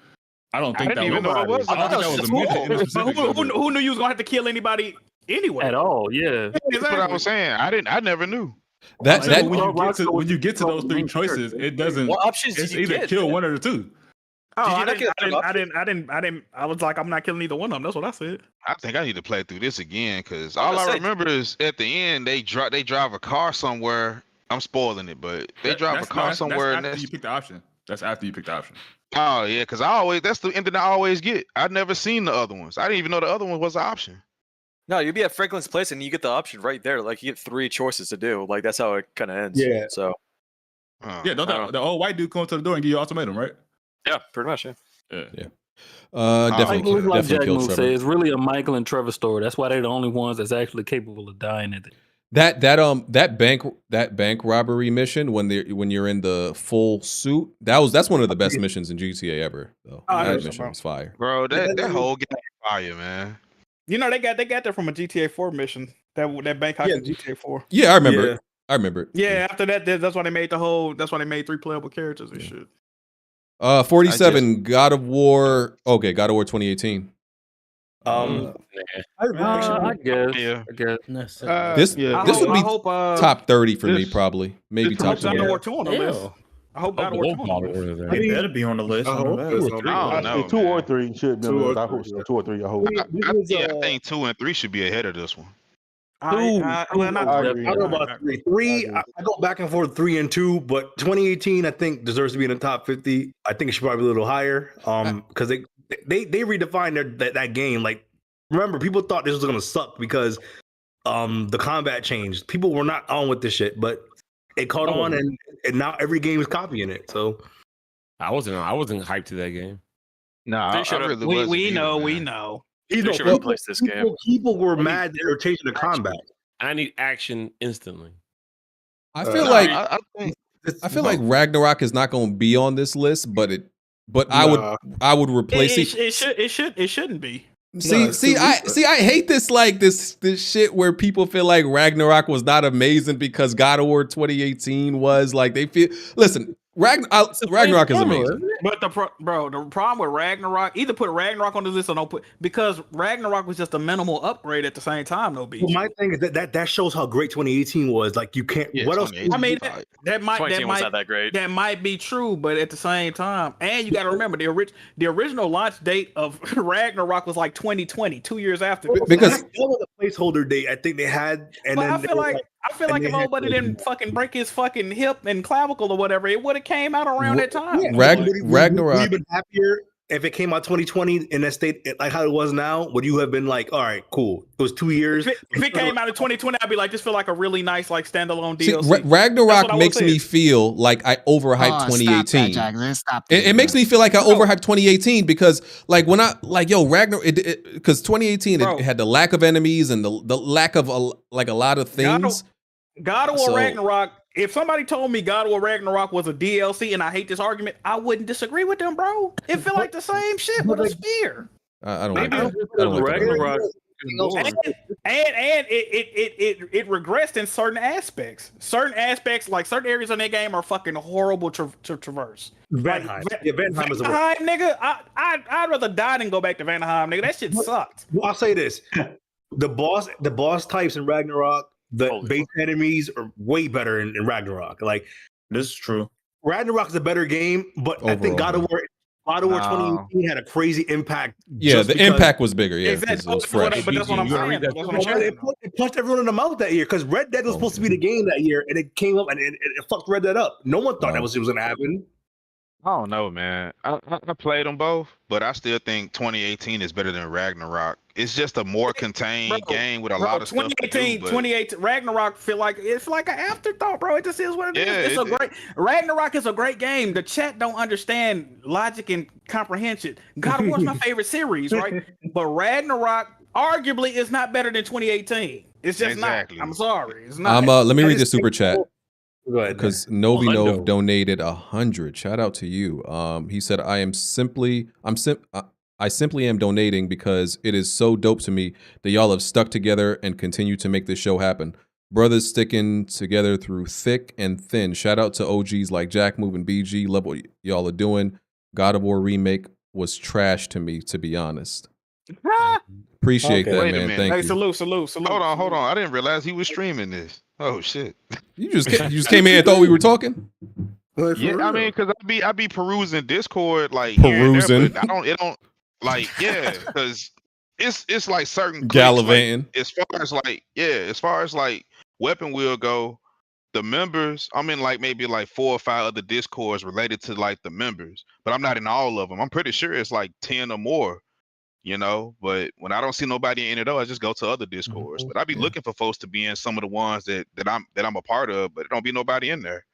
I don't think I didn't that even know it was. I don't think that was a mention in the But specifics. who knew you was gonna have to kill anybody anyway? At all, yeah. That's what I was saying. I never knew. When you get to those three choices, it doesn't. What options It's did you either get? kill one or the two. Oh, I not get a third didn't. I was like, I'm not killing either one of them. That's what I said. I think I need to play through this again because I'm all gonna I say- remember is at the end they drive a car somewhere. I'm spoiling it, but they drive a car somewhere. That's after you pick the option. That's after you pick the option. Oh yeah, because that's the ending I always get. I'd never seen the other ones. I didn't even know the other one was an option. No, you'd be at Franklin's place and you get the option right there. Like you get 3 choices to do. Like that's how it kind of ends. Yeah. So. Yeah, don't the old white dude come to the door and give you ultimatum, right? Yeah, pretty much. Yeah. Yeah. Definitely Definitely Jack killed Moon Trevor. said, it's really a Michael and Trevor story. That's why they're the only ones that's actually capable of dying at it. That bank robbery mission when you're in the full suit, that's one of the best missions in GTA ever. Though. That mission was fire. Bro, that whole game is fire, man. You know they got that from a GTA 4 mission. That bank heist in GTA 4. Yeah, I remember it. I remember it. Yeah, after that, that's why they made that's why they made 3 playable characters and shit. 47 God of War. Okay, God of War 2018. I guess. Yeah. I guess. This would be hope, top 30 for me, probably. Maybe top God of 20. War 2 on the list. I hope God of War 2 on the list. It better be on the list. I hope it's on the I don't know, 2 or 3 should be on the list. I hope so. 2 or 3. I hope. I think 2 and 3 should be ahead of this one. I don't know about 3. 3, I go back and forth 3 and 2, but 2018 I think deserves to be in the top 50. I think it should probably be a little higher. Because they redefined that game. Like, remember, people thought this was gonna suck because the combat changed. People were not on with this shit, but it caught on, and now every game is copying it. So I wasn't hyped to that game. No, I really we wasn't know, either, we man. know. They should replace this game. People were mad that they were changing the combat. I need action instantly. I feel I feel like Ragnarok is not going to be on this list, but I would replace it. It shouldn't be. I hate this this shit where people feel like Ragnarok was not amazing because God of War 2018 was. Like they feel. Listen, Ragnarok is amazing. But the problem with Ragnarok, either put Ragnarok on the list or don't put, because Ragnarok was just a minimal upgrade at the same time. Though, Well, my thing is that shows how great 2018 was. Like you can't. Yeah, what else? I mean, that might not that great. That might be true, but at the same time, and you got to remember the original launch date of Ragnarok was like 2020, 2 years after. Because that was a placeholder date. I think they had, and but then I feel like if nobody didn't fucking break his fucking hip and clavicle or whatever, it would have came out around that time. Yeah. Ragnarok. Would you have been happier if it came out 2020 in that state like how it was now? Would you have been like, all right, cool? It was 2 years. If it came out in 2020, I'd be like, this feel like a really nice like standalone See, DLC. Ragnarok makes me feel like I overhyped 2018. It makes me feel like I overhyped 2018 because like when I Ragnarok, because 2018 it had the lack of enemies and the lack of a lot of things. God of War Ragnarok. If somebody told me God of War Ragnarok was a DLC, and I hate this argument, I wouldn't disagree with them, bro. It feel like the same shit with a spear. I don't like Ragnarok. And it regressed in certain aspects. Certain aspects, like certain areas in that game, are fucking horrible to traverse. Vanaheim. Vanaheim is nigga. I'd rather die than go back to Vanaheim, nigga. That shit sucked. Well, I'll say this: the boss types in Ragnarok, the base enemies are way better in Ragnarok. Like this is true. Ragnarok is a better game, but I think God of War 2018 had a crazy impact. Yeah, the impact was bigger. Yeah, exactly. it was fresh. But that's what I'm saying. It punched everyone in the mouth that year because Red Dead was supposed to be the game that year, and it came up and it fucked Red Dead up. No one thought that was going to happen. I don't know, man. I played them both, but I still think 2018 is better than Ragnarok. It's just a more contained game with a lot of stuff to do. 2018 Ragnarok feel like it's like an afterthought, bro. It just is what it is. Ragnarok is a great game. The chat don't understand logic and comprehension. God of War's my favorite series, right? But Ragnarok arguably is not better than 2018. It's just not. I'm sorry. It's not. Let me read the super chat. Go ahead. Because man. Novinov donated 100. Shout out to you. He said, I simply am donating because it is so dope to me that y'all have stuck together and continue to make this show happen. Brothers sticking together through thick and thin. Shout out to OGs like Jack Move and BG. Love what y'all are doing. God of War remake was trash to me, to be honest. Appreciate that, Wait a man. minute. Thank Hey, you. salute. Hold on. I didn't realize he was streaming this. Oh shit. You just came in and thought we were talking? Yeah, I mean, because I be perusing Discord like here and there, but it don't like because it's like certain clicks, Gallivanting. like, as far as like Weapon Wheel go, the members, I'm in like maybe like 4 or 5 other Discords related to like the members, but I'm not in all of them. I'm pretty sure it's like 10 or more, you know. But when I don't see nobody in it though, I just go to other Discords. But I be looking for folks to be in some of the ones that I'm a part of, but it don't be nobody in there.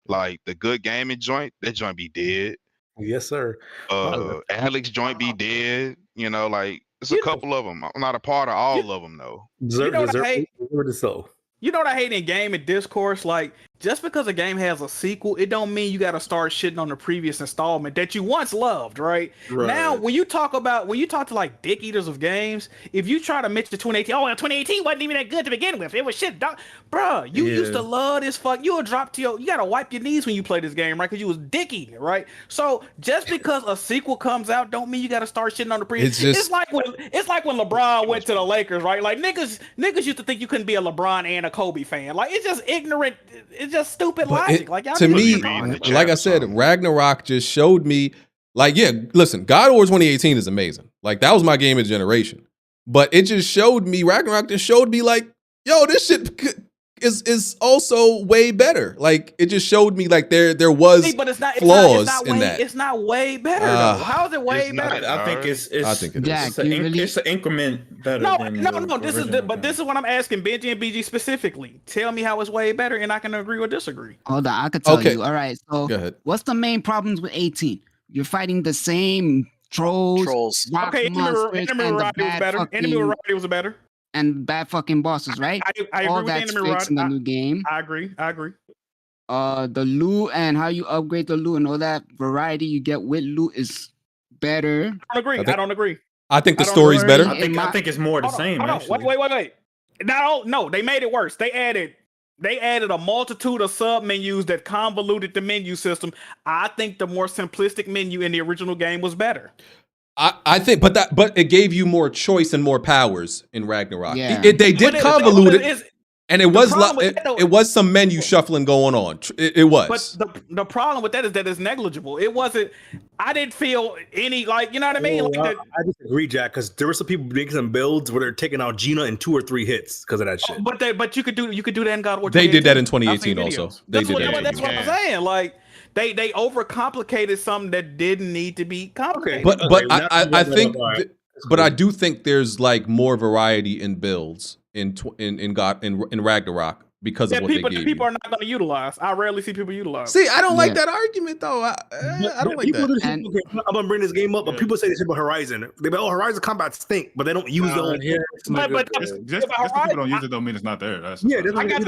Like the Good Gaming joint, that joint be dead. Yes, sir. Alex joint be dead. You know, like it's a couple of them. I'm not a part of all of them though. You know what I hate? So. You know what I hate in game and discourse? Like, just because a game has a sequel, it don't mean you got to start shitting on the previous installment that you once loved, right? Now, when you talk to like dick eaters of games, if you try to mention 2018, well, 2018 wasn't even that good to begin with. It was shit, dog. Bruh, you used to love this fuck. You gotta wipe your knees when you play this game, right? Because you was dick eating, right? So just because a sequel comes out, don't mean you got to start shitting on the previous. It's like when LeBron went to the Lakers, right? Like niggas used to think you couldn't be a LeBron and a Kobe fan. Like it's just ignorant. It's just stupid logic. Like y'all to me, like I said, Ragnarok just showed me, like, yeah, listen, God of War 2018 is amazing. Like that was my game of the generation. But it just showed me, Ragnarok just showed me, like, yo, this shit is also way better. Like it just showed me like there was but it's not, flaws it's not in way, that. It's not way better though. How is it way better? I think it's I think it is. it's an increment better. No. This is what I'm asking Benji and BG specifically. Tell me how it's way better, and I can agree or disagree. Hold on, I could tell Okay. you. All right, so Go ahead. what's the main problems with 18? You're fighting the same trolls. rock Okay, monsters, Enemy and the Variety was bad better. Enemy fucking- Variety was better. and bad fucking bosses, right? I agree All with that's Enemy fixed in the Variety. new game. I agree. The loot and how you upgrade the loot and all that variety you get with loot is better. I don't agree. I think the story's better. I think it's more the same. Hold on. Actually. Wait. No, they made it worse. They added a multitude of sub menus that convoluted the menu system. I think the more simplistic menu in the original game was better. I think, but it gave you more choice and more powers in Ragnarok. Yeah. They did convolute it, and it was some menu shuffling going on. It was. But the problem with that is that it's negligible. It wasn't. I didn't feel any, like, you know what I mean. I disagree, Jack, because there were some people making some builds where they're taking out Gina in 2 or 3 hits because of that shit. But you could do that in God of War. They did that in 2018. 2018 also. That's what I'm saying. Like they overcomplicated something that didn't need to be complicated. But I think, but I do think there's like more variety in builds in Ragnarok because of what they gave people you. are not going to utilize. I rarely see people utilize. See, I don't like that argument though. I don't like that. I'm gonna bring this game up, but people say this about Horizon. They be, Horizon combat stink, but they don't use the own. Just because people don't use it don't mean it's not there. That's I got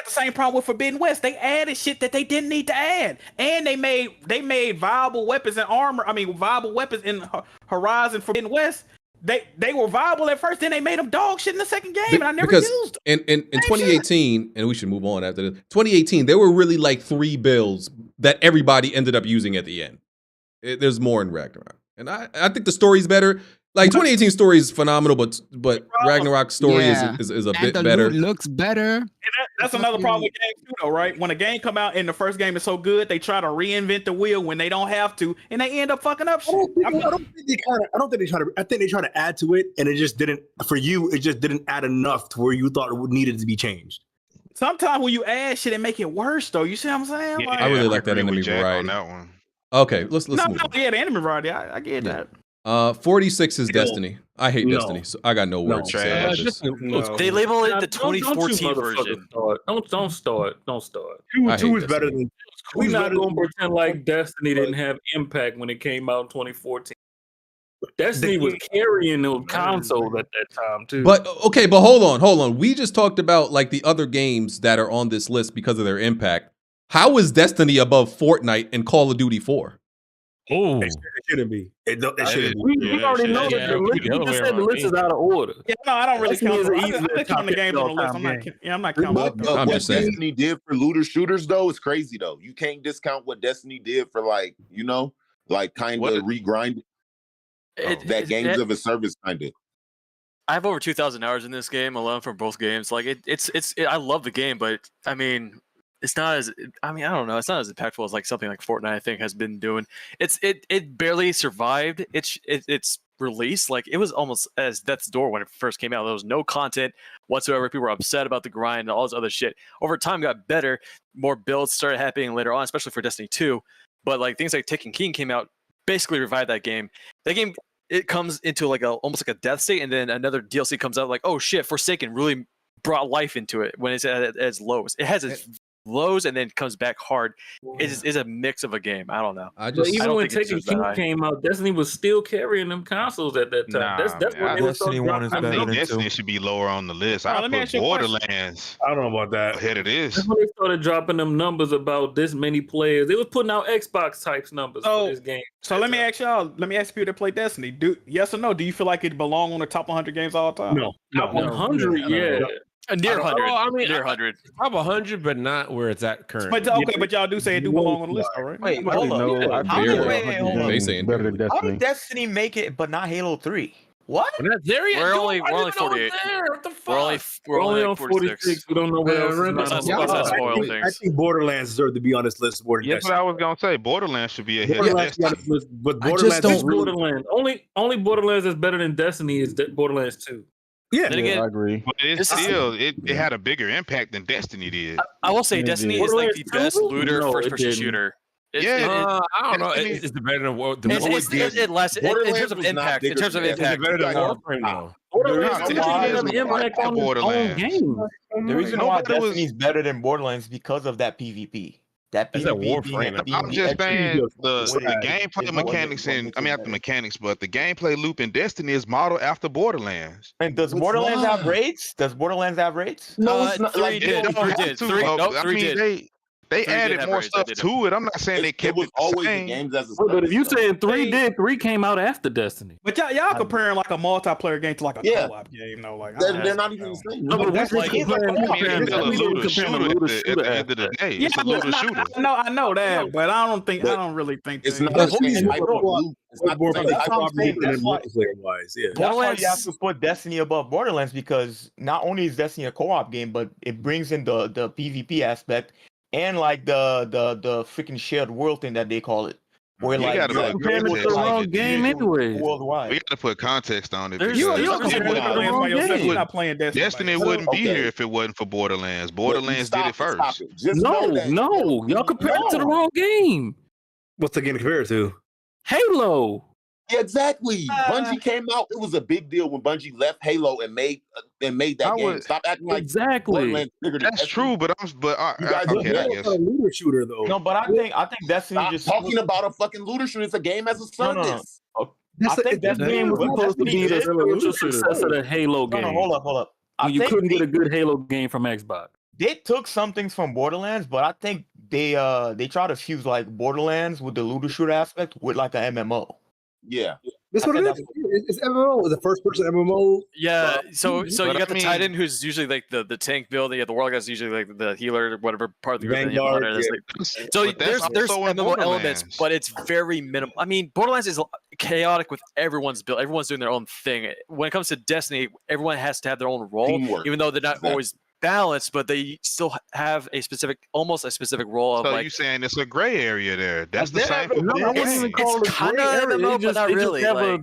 the same problem with Forbidden West. They added shit that they didn't need to add, and they made viable weapons and armor. I mean, viable weapons in Horizon Forbidden West. They were viable at first, then they made them dog shit in the second game, and I never used them. In 2018, and we should move on after this. 2018, there were really like 3 builds that everybody ended up using at the end. There's more in Ragnarok, and I think the story's better. Like 2018 story is phenomenal, but Ragnarok's story is a bit better. Loot looks better. That's another problem with games too, though, right? When a game come out and the first game is so good, they try to reinvent the wheel when they don't have to, and they end up fucking up shit. I think they try to add to it, and it just didn't. For you, it just didn't add enough to where you thought it needed to be changed. Sometimes when you add shit, it make it worse, though. You see what I'm saying? Yeah, I really like that enemy variety. On that one. Okay, let's move on. Yeah, the enemy variety. I get that. 46 is Destiny. I hate Destiny, so I got no words to say about this. They label it the 2014 version. Don't start. 2 is better than. We're not going to pretend like Destiny didn't have impact when it came out in 2014. Destiny was carrying the console at that time too. But okay, but hold on. We just talked about like the other games that are on this list because of their impact. How is Destiny above Fortnite and Call of Duty 4? Oh, it shouldn't be. It shouldn't be. We already know that the list. You just said the list is out of order. Yeah, no, I don't really count. Destiny is I easily just count the games on the list. I'm not counting. But I'm what just saying. Destiny did for looter shooters though is crazy though. You can't discount what Destiny did for like kind of regrind that games of a service kind of. I have over 2,000 hours in this game alone for both games. Like I love the game, but I mean, it's not as I don't know. It's not as impactful as like something like Fortnite I think has been doing. It barely survived its release. Like it was almost as Death's Door when it first came out. There was no content whatsoever. People were upset about the grind and all this other shit. Over time, it got better. More builds started happening later on, especially for Destiny 2. But like things like Taken King came out, basically revived that game. That game, it comes into like almost like a death state, and then another DLC comes out like, oh shit, Forsaken really brought life into it when it's at its lowest. It has its lows and then comes back hard. It is a mix of a game. I don't know. Even when Taken King came out, Destiny was still carrying them consoles at that time. That's when they were Destiny 1 is better than Destiny should be lower on the list. I let me put ask you a question. Borderlands. I don't know about that. Ahead of this. That's when they started dropping them numbers about this many players. They was putting out Xbox types numbers for this game. So let me ask y'all. Let me ask people that play Destiny. Yes or no? Do you feel like it belong on the top 100 games all time? No. Top 100, yeah. Near 100. I mean, near 100. Top 100, but not where it's at currently. But okay, but y'all do say it do belong on the list, all right? Wait, hold up. How Better than did Destiny make it, but not Halo 3? What? We're not there yet. We're dude. only I didn't know 48. there. What the fuck? We're only on 46. We don't know what else is not. Let's not spoil I things. think Borderlands deserve to be on this list more than That's what Destiny. I was gonna say. Borderlands should be ahead of Borderlands Destiny. be on this list, but I just Borderlands don't is really Borderlands. Only Borderlands that's better than Destiny is Borderlands 2. yeah. Then again, I agree. But it's still it had a bigger impact than Destiny did. I will say Destiny is like the Borderlands best 2? looter No, it first-person didn't. shooter. Yeah, I don't know. Destiny- It's better than what the It lasts in terms of impact. In terms of impact, better than Warframe though. Borderlands No, 2 Destiny didn't is have impact on its own Borderlands. game. The reason why Nobody was- Destiny's better than Borderlands because of that PvP. That That's a PvP Warframe. being a I'm PvP just saying the Right. gameplay It's mechanics what and makes I mean it not the better. mechanics, but the gameplay loop in Destiny is modeled after Borderlands. And does Which Borderlands have one? raids? Does Borderlands have raids? No, it's not. Three Like, did. They don't Three have did. to, Three. though. Nope, I three mean did. they Three did added have more raids, they stuff did to it. I'm not saying they it kept was it the always the same. games as a But if you service, saying 3 did, 3 came out after Destiny. But y'all comparing like a multiplayer game to like a Yeah. co-op game, though. Like they're not even the same. No, but that's we're like- comparing. I mean, it's still a looter shooter at the end of the aspect. day. It's a looter shooter. I know that, but I don't think I But don't really think It's that- not That's the same why- type of loot. It's not the same That's type what I'm of saying. loot. That's why- multiplayer wise, yeah. That's why you have Borderlands- to put Destiny above Borderlands because not only is Destiny a co-op game, but it brings in the PvP aspect and like the freaking shared world thing that they call it, where You like gotta you're put able context to on it. like Wrong game use anyways. worldwide. We got to put context on it. There's- because you You're comparing comparing it to the Borderlands by wrong yourself. game. You're not playing Destiny. Destiny by wouldn't be Okay. here if it wasn't for Borderlands. But Borderlands did it stop first. it. Just know that Y'all compared it to the wrong game. What's the game to compare it to? Halo. Yeah, exactly. Bungie came out. It was a big deal when Bungie left Halo and made that I game. would- Stop acting like Exactly. Borderlands bigger than That's Destiny. true, but You guys okay, I are guess. a looter shooter though. No, but I think Destiny Stop just talking about a fucking looter shooter. It's a game as a No, no, no. service. I think This game was supposed to be the spiritual success of the Halo game. No, hold up. When you think couldn't get a good Halo game from Xbox. they took some things from Borderlands, but I think they try to fuse like Borderlands with the looter shooter aspect with like a MMO. Yeah. That's what it is. It's MMO. The first person MMO. Yeah, so but you got I the mean- Titan, who's usually like the tank build. You have the Warlock, that's usually like the healer, whatever part of the group. and you have the Vanguard, hunter, that's yeah. like- so But that's there's also in MMO elements, Borderlands. but it's very minimal. I mean, Borderlands is chaotic with everyone's build. Everyone's doing their own thing. When it comes to Destiny, everyone has to have their own role, Teamwork. even though they're not Exactly. always balanced, but they still have almost a specific role of So like. you saying it's a gray area there? That's the Has same. there for ever been- I wouldn't Borderlands. even call it It's a gray kinda area. MMO, They but just, not they just really, have like-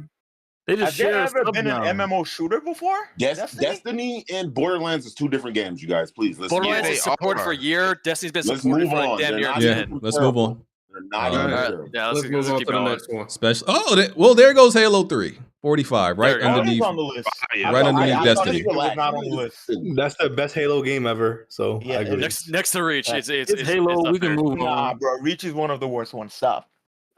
they just Has there share ever stuff been now. an MMO shooter before? Destiny and Borderlands is two different games, you guys. Please listen. Borderlands they is supported are. for a year. Destiny's been Let's supported move for like on. damn They're near not 10. even Let's move on. They're not All even right. comparable. Yeah, Let's move on keep to the going. next one. Well, there goes Halo 3. 45, right There you go. underneath. on the list. Right underneath I Destiny. It was not on the list. That's the best Halo game ever. So Yeah, I agree. Next to Reach, it's Halo, up we can there. move Nah, on. bro, Reach is one of the worst ones. Stop.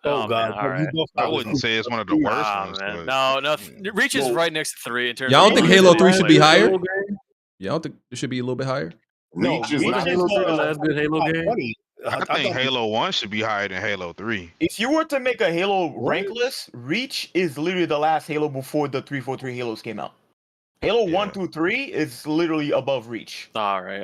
Oh, God, man, all right. I wouldn't say it's one of the worst Nah, ones, man. but No, Reach is right next to 3 in terms Y'all of don't think games Halo that 3 they should be play. higher? Halo game? Y'all don't think it should be a little bit higher? Reach is Reach not. is the last good Halo top game? 20. I think Halo 1 should be higher than Halo 3. If you were to make a Halo rank list, Reach is literally the last Halo before the 343 Halos came out. Halo 1 through 3 is literally above Reach. All right.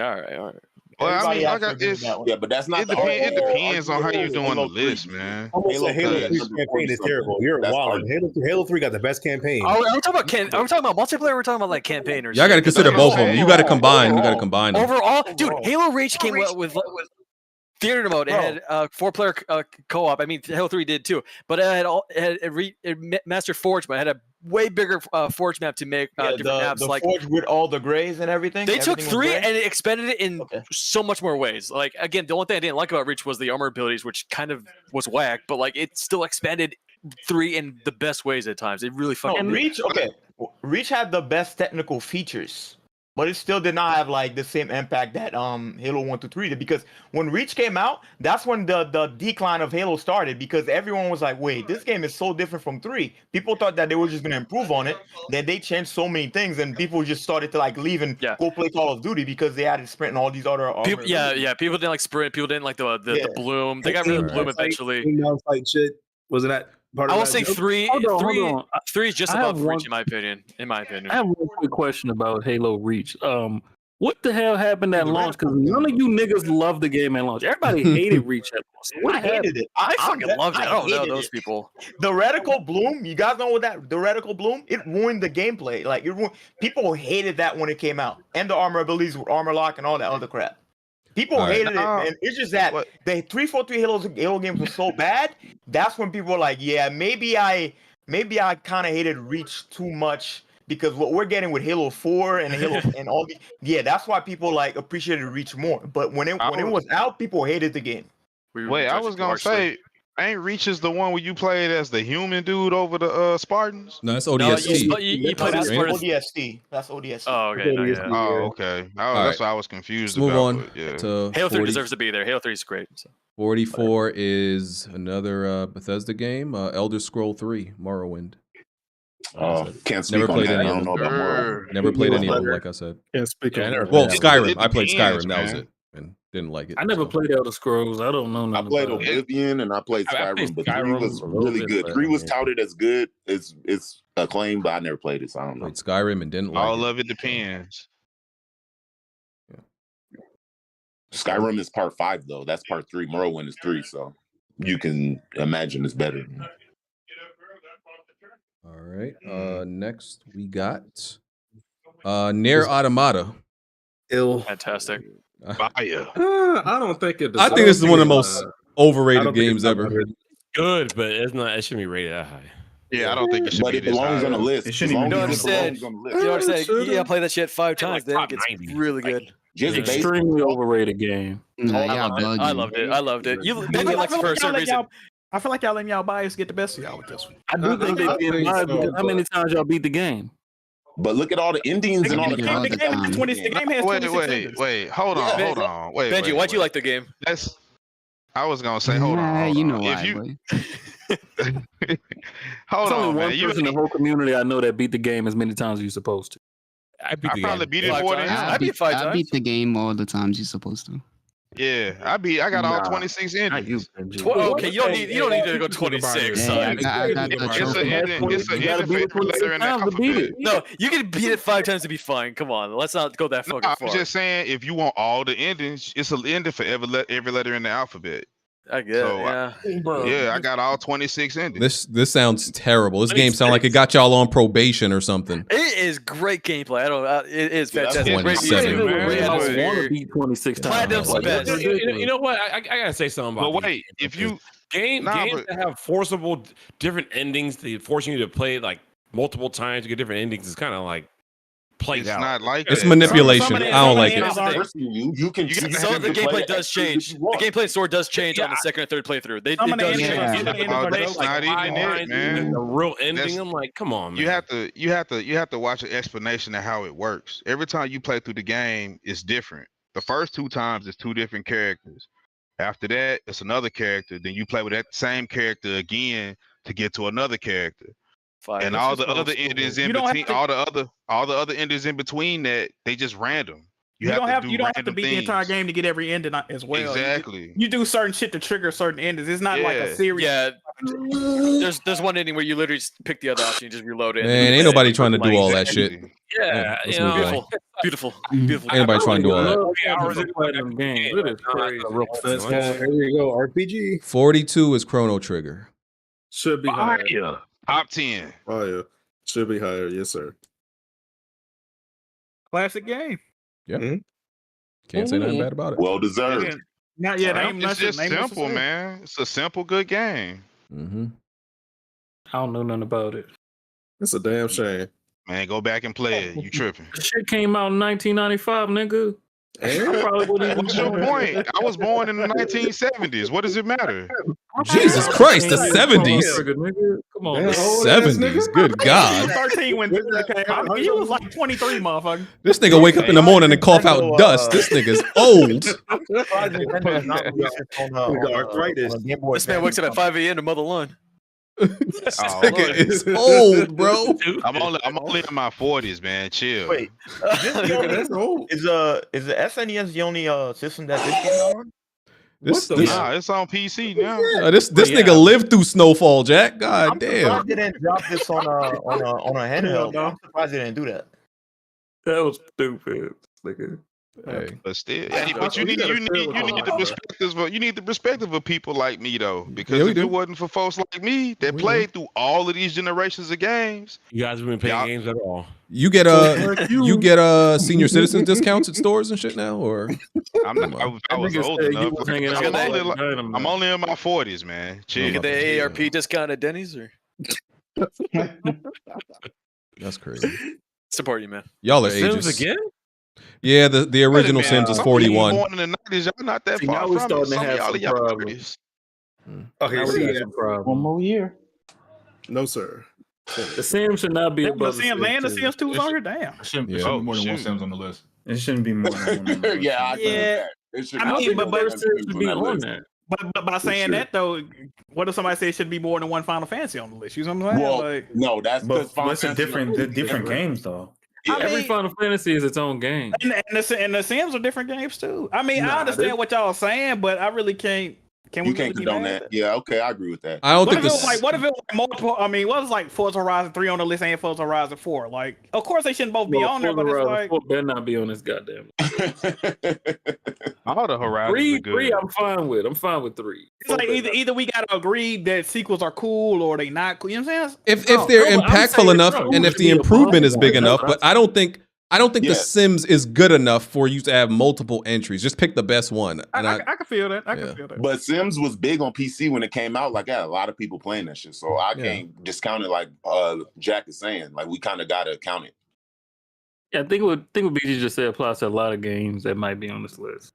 Well, I Everybody mean, has like to I, agree with it's that one. Yeah, but that's not it the depends. It argument. depends on how you doing the Halo 3, list, man. Almost Halo a Halo 3 at 3 number campaign 40 is something. terrible. You're That's wild. Halo 3 got the best campaign. Are we talking about multiplayer? Or we're talking about like campaign or Y'all got to shit? 'Cause consider I both of know- them. You got to combine. You got to combine them. Overall, dude, Halo Reach came out with theater mode. It had 4-player co-op. I mean, Halo 3 did too, but it had Master Forge mode. It had a way bigger Forge map to make different maps. The Like Forge with all the grays and everything. they took Everything was 3 gray? and it expanded it in so much more ways. Like again, the only thing I didn't like about Reach was the armor abilities, which kind of was whack. But like it still expanded 3 in the best ways at times. It really No, fucking did. Reach. Okay, Reach had the best technical features, but it still did not have like the same impact that Halo 1 to 3 did. Because when Reach came out, that's when the decline of Halo started. Because everyone was like, "Wait, this game is so different from 3." People thought that they were just gonna improve on it. Then they changed so many things, and people just started to like leave and go play Call of Duty because they added sprint and all these other. People, yeah. People didn't like sprint. People didn't like the bloom. They got rid of the bloom eventually. Fight shit. Wasn't that part of I will that say joke? 3 Hold on. 3 is just I have above Reach one- in my opinion. I have one quick question about Halo Reach. What the hell happened at launch? Because none of you niggas loved the game at launch. Everybody hated Reach at launch. So what I hated it. I fucking loved it. I don't know hated those it. people. The reticle bloom, you guys know what that the reticle bloom? It ruined the gameplay. Like people hated that when it came out, and the armor abilities with armor lock and all that other crap. People All right. hated it, and it's just that the 343 Halo games were so bad. That's when people were like, "Yeah, maybe I kind of hated Reach too much." Because what we're getting with Halo 4 and Halo and all these, that's why people like appreciated Reach more. But when it was out, people hated the game. Wait, I was gonna say, ain't Reach is the one where you played as the human dude over the Spartans? No, that's No, ODST. you played That's as part of. ODST. That's ODST. Oh, okay. No, yeah. Oh, okay. All That's right. what I was confused Let's move about. on But yeah. to Halo 3 40 deserves to be there. Halo 3 is great. So. 44 is another Bethesda game, Elder Scroll 3, Morrowind. Can't speak Never on played that. I any of don't them. know about Morrowind. Never played any of them, like I said. Can't speak on that. Well, It Skyrim. I played depends, Skyrim. That was man. it, and didn't like it. I never played Elder Scrolls. I don't know I nothing played about it. Oblivion and I played I played Skyrim, but 3 Skyrim was a little really bit, good. but 3 was yeah. touted as good. It's acclaimed, but I never played it, so I don't know. Played Skyrim and didn't like All it. of it depends. Skyrim is part 5 though. That's part 3. Morrowind is 3, so you can imagine it's better. All right. Next we got Nier Automata. Fantastic. Fire. I don't think it. I think this is one of the most overrated games ever. Good, but it's not. It shouldn't be rated that high. Yeah, I don't think it should But be it this belongs high. on the list. It shouldn't As even long be as on it the belongs on the list. You know what I'm saying? You gotta play that shit 5 times, then it top gets 90. really good. Just based Extremely overrated game. Nah, I y'all loved it. I bugging. loved it. I loved it. You I Benji feel likes it like for a certain reason. I feel like y'all letting y'all bias get the best of y'all with this one. I do think they I being think biased so, because how many times y'all beat the game? But look at all the endings and all the The game- content. the game has 20 the game has 26 endings. Wait. Hold on. Yeah. Hold on. Wait. Benji, wait, why'd you wait. like the game? That's. I was gonna say, hold on. Nah, Hold you on. know If why, you, boy. hold There's only on, one man. You, person in the whole community I know that beat the game as many times as you're supposed to. I beat I the probably game. beat it Five 4 times. times. I beat 5 I times. beat the game all the times you're supposed to. Yeah, I got all Nah. 26 Not you, endings. Benji. Okay, you don't need to go 26. Hey, son. I got the It's a trophy. ending. It's an You gotta ending for beat it every letter 26 in the times to beat alphabet. it. No, you can beat it 5 times to be fine. Come on, let's not go that fucking I'm far. just saying, if you want all the endings, it's an ending for every letter in the alphabet. I get So, yeah. Yeah, I got all 26 endings. This sounds terrible. This game sounds like it got y'all on probation or something. It is great gameplay. I don't. It is fantastic. Great 27, music. man. Great I want atmosphere. to beat 26 times. Platinum's Like, best. that's You ridiculous. know what? I gotta say something about. But these wait, games, if you games but that have forcible different endings, they forcing you to play like multiple times to get different endings is kind of like played it's out. not like It's that. manipulation. Some of the- I don't some of like the it. endings aren't- You can You choose So the to play gameplay it does as soon as change. you The want. gameplay sword does change on the second or third playthrough. It Some of the does endings- change. Yeah. some of the endings Oh, are that's dope. not even it, man. The real ending. That's- I'm like, come on, man. You have to watch an explanation of how it works. Every time you play through the game, it's different. The first 2 times it's 2 different characters. After that, it's another character. Then you play with that same character again to get to another character. Fire. And That's all just the old other school. endings in You don't have between, to- all the other endings in between that, they just random. You don't have to do you don't have to random beat the things. entire game to get every ending as well. Exactly. You do certain shit to trigger certain endings. It's not like a Yeah. series. Yeah, there's one ending where you literally just pick the other option, you just reload it. and then Man, you ain't play it. nobody trying to do all that Exactly. shit. Yeah, Let's you move know, on. Beautiful. Ain't nobody trying to do all that. love hours of platinum games. It is crazy. There you go, RPG. 42 is Chrono Trigger. Should be higher. Top 10. Oh yeah, should be higher. Yes, sir. Classic game. Yeah. Can't say nothing bad about it. Well deserved. Not yet. It's just simple, man. It's a simple, good game. Mm-hmm. I don't know nothing about it. It's a damn shame. Man, go back and play it. You tripping. Shit came out in 1995, nigga. I probably wouldn't even What's your point? I was born in the 1970s. What does it matter? Jesus Christ, the 70s. Come on, The 70s. Good God. 13 when it came out. He was like 23, motherfucker. This nigga wake up in the morning and cough out dust. This nigga's old. This man wakes up at 5 a.m. to mow the lawn. This nigga is old, bro. I'm only in my 40s, man. Chill. Wait, is the SNES the only system that this came out on? Nah, it's on PC now. This nigga lived through Snowfall, Jack. God damn. I'm surprised they didn't drop this on a handheld. I'm surprised they didn't do that. That was stupid, nigga. Hey. But still, but you need the perspective of people like me though, because Yeah, we if do. it wasn't for folks like me that played through all of these generations of games, You guys have been playing games at all? You get senior citizen discounts at stores and shit now, or I'm not. I was nigga old said you enough. was hanging out with I'm only in my 40s, man. Chill. You get the AARP discount at Denny's, or that's crazy. support you, man. Y'all are Sims ages. again? Yeah, the original Sims is Some of you 41. born in the 90s, y'all not that See, far now we from it. starting to Some of have y'all some are young problems. 30s. Okay, Now we see, got some problems. One more year. No, sir. The Sims should not be The above Sims and the Sims 2 was on here. Damn. It shouldn't Yeah. be more than one shoot. Sims on the list. It shouldn't be more than one. Yeah, I agree with Yeah. that. It should I not mean, be but- more but- than Sims two should be that on list. there. But by saying that though, what if somebody say it should be more than one Final Fantasy on the list? You know what I'm saying? Well, Like, no, that's because But it's a different games though. Yeah. Every Final Fantasy is its own game. and the Sims are different games too. I mean, I understand what y'all are saying, but I really can't. Can we You can't really be condone mad at that. Yeah, okay, I agree with that. I don't What think if it was this. like? What if it was like multiple? I mean, what was like Forza Horizon 3 on the list and Forza Horizon 4? Like, of course they shouldn't both be on there, but it's like better not be on this goddamn. All the Horizons Three, are good. I'm fine with. I'm fine with 3. it's like either we gotta agree that sequels are cool or they not cool. You know what I'm saying? If No, they're no, I'm impactful saying enough no, and it if should the be improvement is above big one. enough, That's but I don't think The Yeah. Sims is good enough for you to have multiple entries. Just pick the best one. And I can feel that. I can feel that. But Sims was big on PC when it came out. Like, I had a lot of people playing that shit. So I can't discount it like Jack is saying. Like, we kind of got to count it. Yeah, I think what BG just said applies to a lot of games that might be on this list.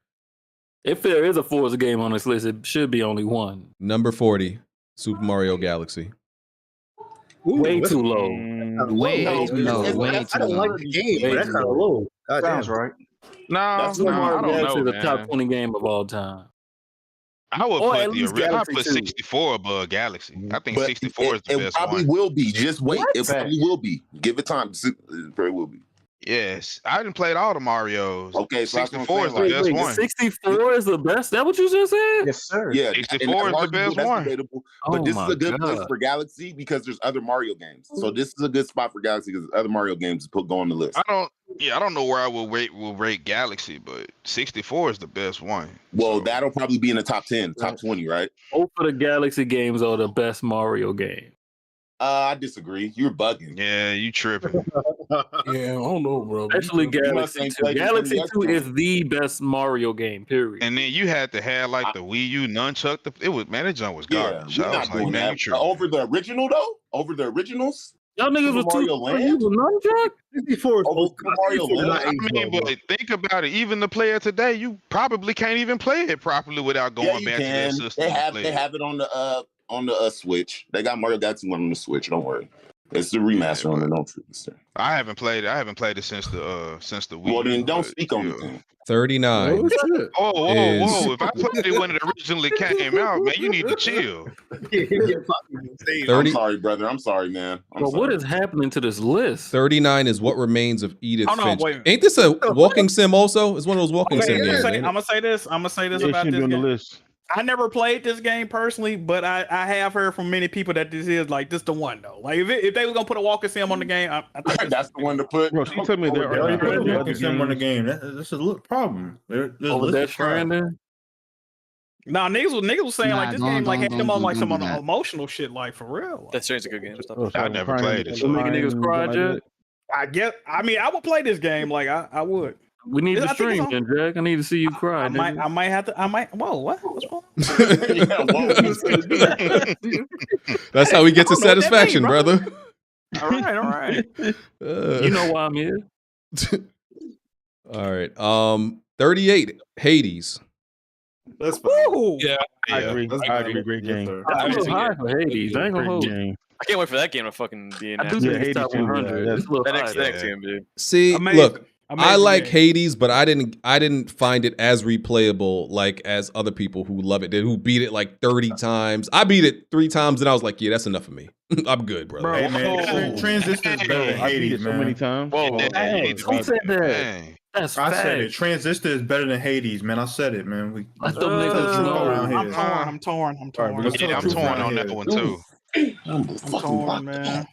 If there is a Forza game on this list, it should be only one. Number 40, Super Mario Galaxy. Way too low. Way too low. Way I too don't low. like the game, but that's kind of low. God Sounds damn. right. No, Super I Mario don't Galaxy know, is the top man. 20 game of all time. I would Or at put least I Galaxy put 2. 64 above Galaxy. I think But 64 is the it best probably one. will be. Just wait. What? It probably will be. Give it time. It probably will be. Yes, I didn't play all the Marios. Okay, so that's what I'm 64 is the saying, best like- one. 64 is the best? That what you just said? Yes, sir. Yeah, 64 is the best that's one. debatable. Oh But this is my a good place God. for Galaxy because there's other Mario games. So this is a good spot for Galaxy because other Mario games to go on the list. I don't know where I will rate Galaxy, but 64 is the best one. Well, that'll probably be in the top 10, top 20, right? Both of the Galaxy games are the best Mario game. I disagree. You're bugging. Yeah, you tripping. Yeah, I don't know, bro. Especially must Galaxy ain't 2. played the Galaxy NES 2 game. is the best Mario game, period. And then you had to have like the Wii U nunchuck. That junk was Yeah, garbage. we're I not was like, doing man, you that. tripping. Over the original, though? Over the originals? Y'all niggas Super was too Mario Land? nunchuck? 64 is Over old. Super Mario 64 is Land? not I age mean, well, but think about it. Even the player today, you probably can't even play it properly without going Yeah, you back to that can. system. They to have play they it. have it on the Switch. They got Mario Galaxy 1 on the Switch. Don't worry. It's the remaster on the no tricks. I haven't played it since the Wii. Well, then don't but, speak on it then. 39. Whoa, is If I played it when it originally came out, man, you need to chill. 30 I'm sorry, brother. I'm sorry, man. Well, what is happening to this list? 39 is What Remains of Edith Hold on, Finch. wait. Ain't this a walking sim also? It's one of those walking Okay, sim I'm games. ain't it? gonna say this. I'm gonna say this Yeah, it about shouldn't this be on the game. list. I never played this game personally, but I have heard from many people that this is like this the one though. Like if they were gonna put a walking sim on the game, I think that's the one to put. Bro, she told me there are Already not put a other walking sim on the games. game. That's a little problem. There's Over lists that of crap. Stranding. Nah, niggas was saying like this don't- game like don't- had them don't on like do some that. emotional shit like for real. That seems a good game. Stop. Oh, so I I'm never crying played and it. So making crying niggas and cry, something like Jack? I mean, I would play this game. Like I would. We need I to think it's stream, on- then, Jack. I need to see you cry. I might have to. Whoa, what? What's going That's how we get to I don't know what that satisfaction, mean, brother. All right. You know why I'm here. All right. 38, Hades. That's fine. Woo! Yeah, I agree. that's I fine. agree. Great game. sir. That's a little see high it. for Hades. I ain't gonna Great hold you. game. I can't wait for that game to fucking be in I do there. think Yeah, it's top Hades too, 100. yeah, It's a little That high. next game, dude. See, Amazing. look, I Amazing like game. Hades, but I didn't find it as replayable like as other people who love it did, who beat it like 30 times. I beat it 3 times and I was like, yeah, that's enough for me. I'm good, brother. Bro, Hey man, Transistor is better than I beat Hades, it so many man. times. Whoa, Facts. Who said that? Dang. That's I said it. facts. Transistor is better than Hades, man. I said it, man. We Let them tell the niggas truth know. around here. I'm torn. Let's tell the Yeah, I'm truth torn around on that here. one too. I'm torn, man.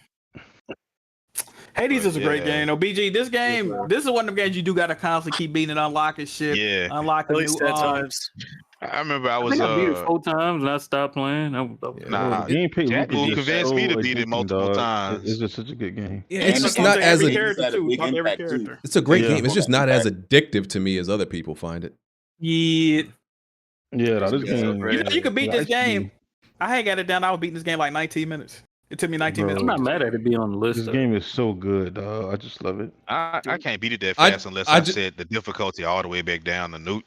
Hades is a great yeah. game though. BG, this game, this is one of the games you do gotta constantly keep beating, unlocking shit, Yeah. unlocking At least new 10 times. I remember I I was think I beat it 4 times and I stopped playing. nah. The gameplay Jack loop will is convince so me to beat it addicting, multiple dog. times. It's just such a good game. Yeah, it's And just the not Talk to as every a, character had a too. big Talk to every impact, too. character. it's a great Yeah. game. It's just not as addictive to me as other people find it. Yeah. Yeah, no, this Yeah, game. right. You know, you could beat this actually- game. I had got it down. I was beating this game like 19 minutes. It took me 19 Bro, minutes. I'm not mad at it being on the list. This though. game is so good, dog. I just love it. I can't beat it that I- fast unless I I, ju- set the difficulty all the way back down to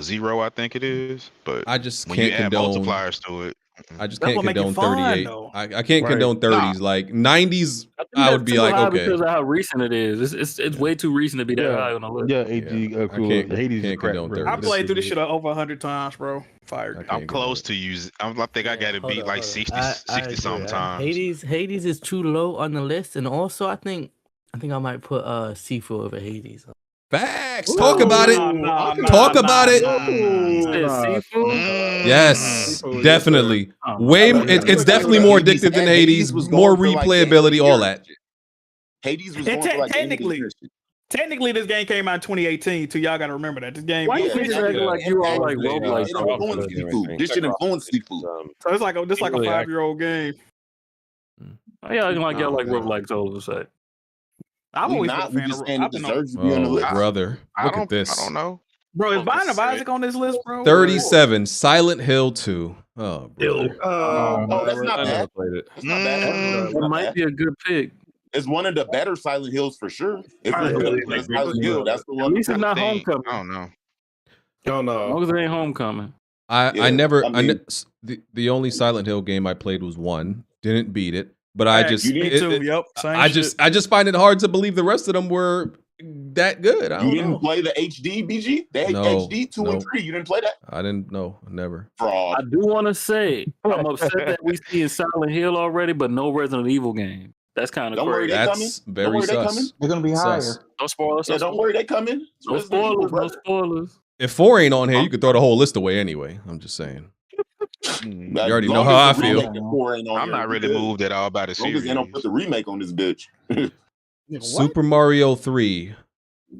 0, I think it is. But I just when can't you add condone. multipliers to it, I just That's can't what make it condone fun, 38. though. I can't Right. condone 30s. Like 90s, I think I would that's be too like, high okay. because of how recent it is. It's way too recent to be that high on the list. Yeah, AG, I cool. can't- Hades is can't crap, condone bro. 30s. I played through this shit. shit over 100 times, bro. Fired. I I'm can't close to use. I think I got to Hold beat on, like hold on. 60, I 60 agree. sometimes. Hades is too low on the list, and also I think I might put Seafood over Hades. Facts. Talk about it. Talk about it. Seafood? Yes, Seafood, definitely. Oh, Way. man. It's definitely more Hades addictive than and Hades. Hades was More going for, like, replayability. game All of the that. year. Hades was And going for like game of the technically, year shit. technically, this game came out in 2018 too. Y'all gotta remember that this game. Why you Yeah, think yeah, acting like you all like roguelike? It influenced Seafood. This shit influenced Seafood. So it's like a 5-year-old game. Oh, yeah, like y'all like roguelikes all of a sudden. I've We always not. been We a fan just of. saying it I've been deserves to be on the Oh, list. brother, look I at this. don't know. bro. Is Binding of Isaac on this list, bro? 37. Silent Hill 2. Oh, brother. Oh, that's not I never bad. played it. That's not bad. That might be a good pick. It's one of the better Silent Hills for sure. If I it's really better like than Silent Hill, that's the At one. least it's not I think- Homecoming. I don't know. Don't As long know. as it ain't Homecoming. I Yeah, never. I mean- The only Silent Hill game I played was 1. Didn't beat it, but I Facts. just. Me it- too. it- Yep. Same I shit. just find it hard to believe the rest of them were that good. I You don't didn't know. play the HD BG? The No, HD 2 and no. 3. You didn't play that? I didn't know. Never. I Fraud. do want to say I'm upset that we see in Silent Hill already, but no Resident Evil game. That's kind of Don't worry, crazy. they That's coming. very Don't worry, they sus. coming. They're gonna be Sus. higher. No spoilers. Yeah, don't worry, they coming. It's No Resident Evil, spoilers. No brother. spoilers. If 4 ain't on here, you could throw the whole list away anyway. I'm just saying. You As already know long how I as the feel. remake of 4 ain't on I'm here, not we really good. moved at all about the As long as series. they don't put the remake on this bitch. Super Mario 3.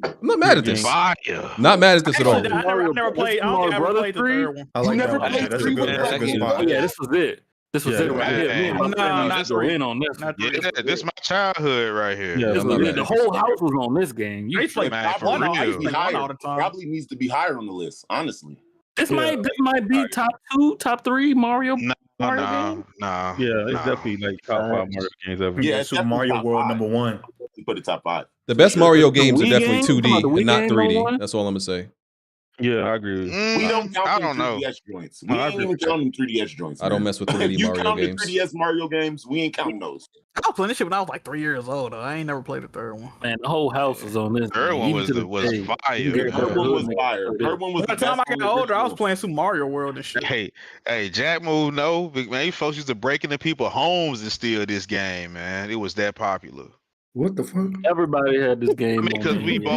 I'm not mad at this. Fire. Not mad at this at all. Actually, I never played. I don't think I ever played the third one. I like never that one. played Yeah, that's a three good. with That's a good Dragon? spot. Oh, yeah, this was it. This was Yeah, it right man. here. Me and my No, friend not used to go three. in on this. Not Yeah, three. this my childhood right here. Yeah, This I'm was not it. mad The at whole house was on this game. I used to play Man, top for one. real. I used to play one all the time. Probably needs to be higher on the list, honestly. This might be top 2, top 3 Mario. Nah, Mario nah, game? nah. Yeah, it's nah. definitely like top 5 Mario games ever. Yeah, Yeah, it's Super definitely Mario top World 5. #1. You put it top 5. The best Mario games are Wii definitely game? Come on, the 2D Wii and not game 3D. don't want? That's all I'm gonna say. Yeah, I agree. We don't count I them don't know. 3DS joints. No, We I ain't agree even with that. count them 3DS joints. I don't man. mess with If 3D you Mario count games. the 3DS Mario games, we ain't counting those. I was playing this shit when I was like 3 years old. Though. I ain't never played the third one. Man, the whole house was on this. Third man. one Even was to this was day, fire. you can get Her that one good was nigga fire. play Her this. one was By the the time best I on got the older, I was original. playing Super Mario World and shit. Hey, Jack Move, no, man, you folks used to break into people's homes and steal this game, man. It was that popular. What the fuck? Everybody had this I game mean, on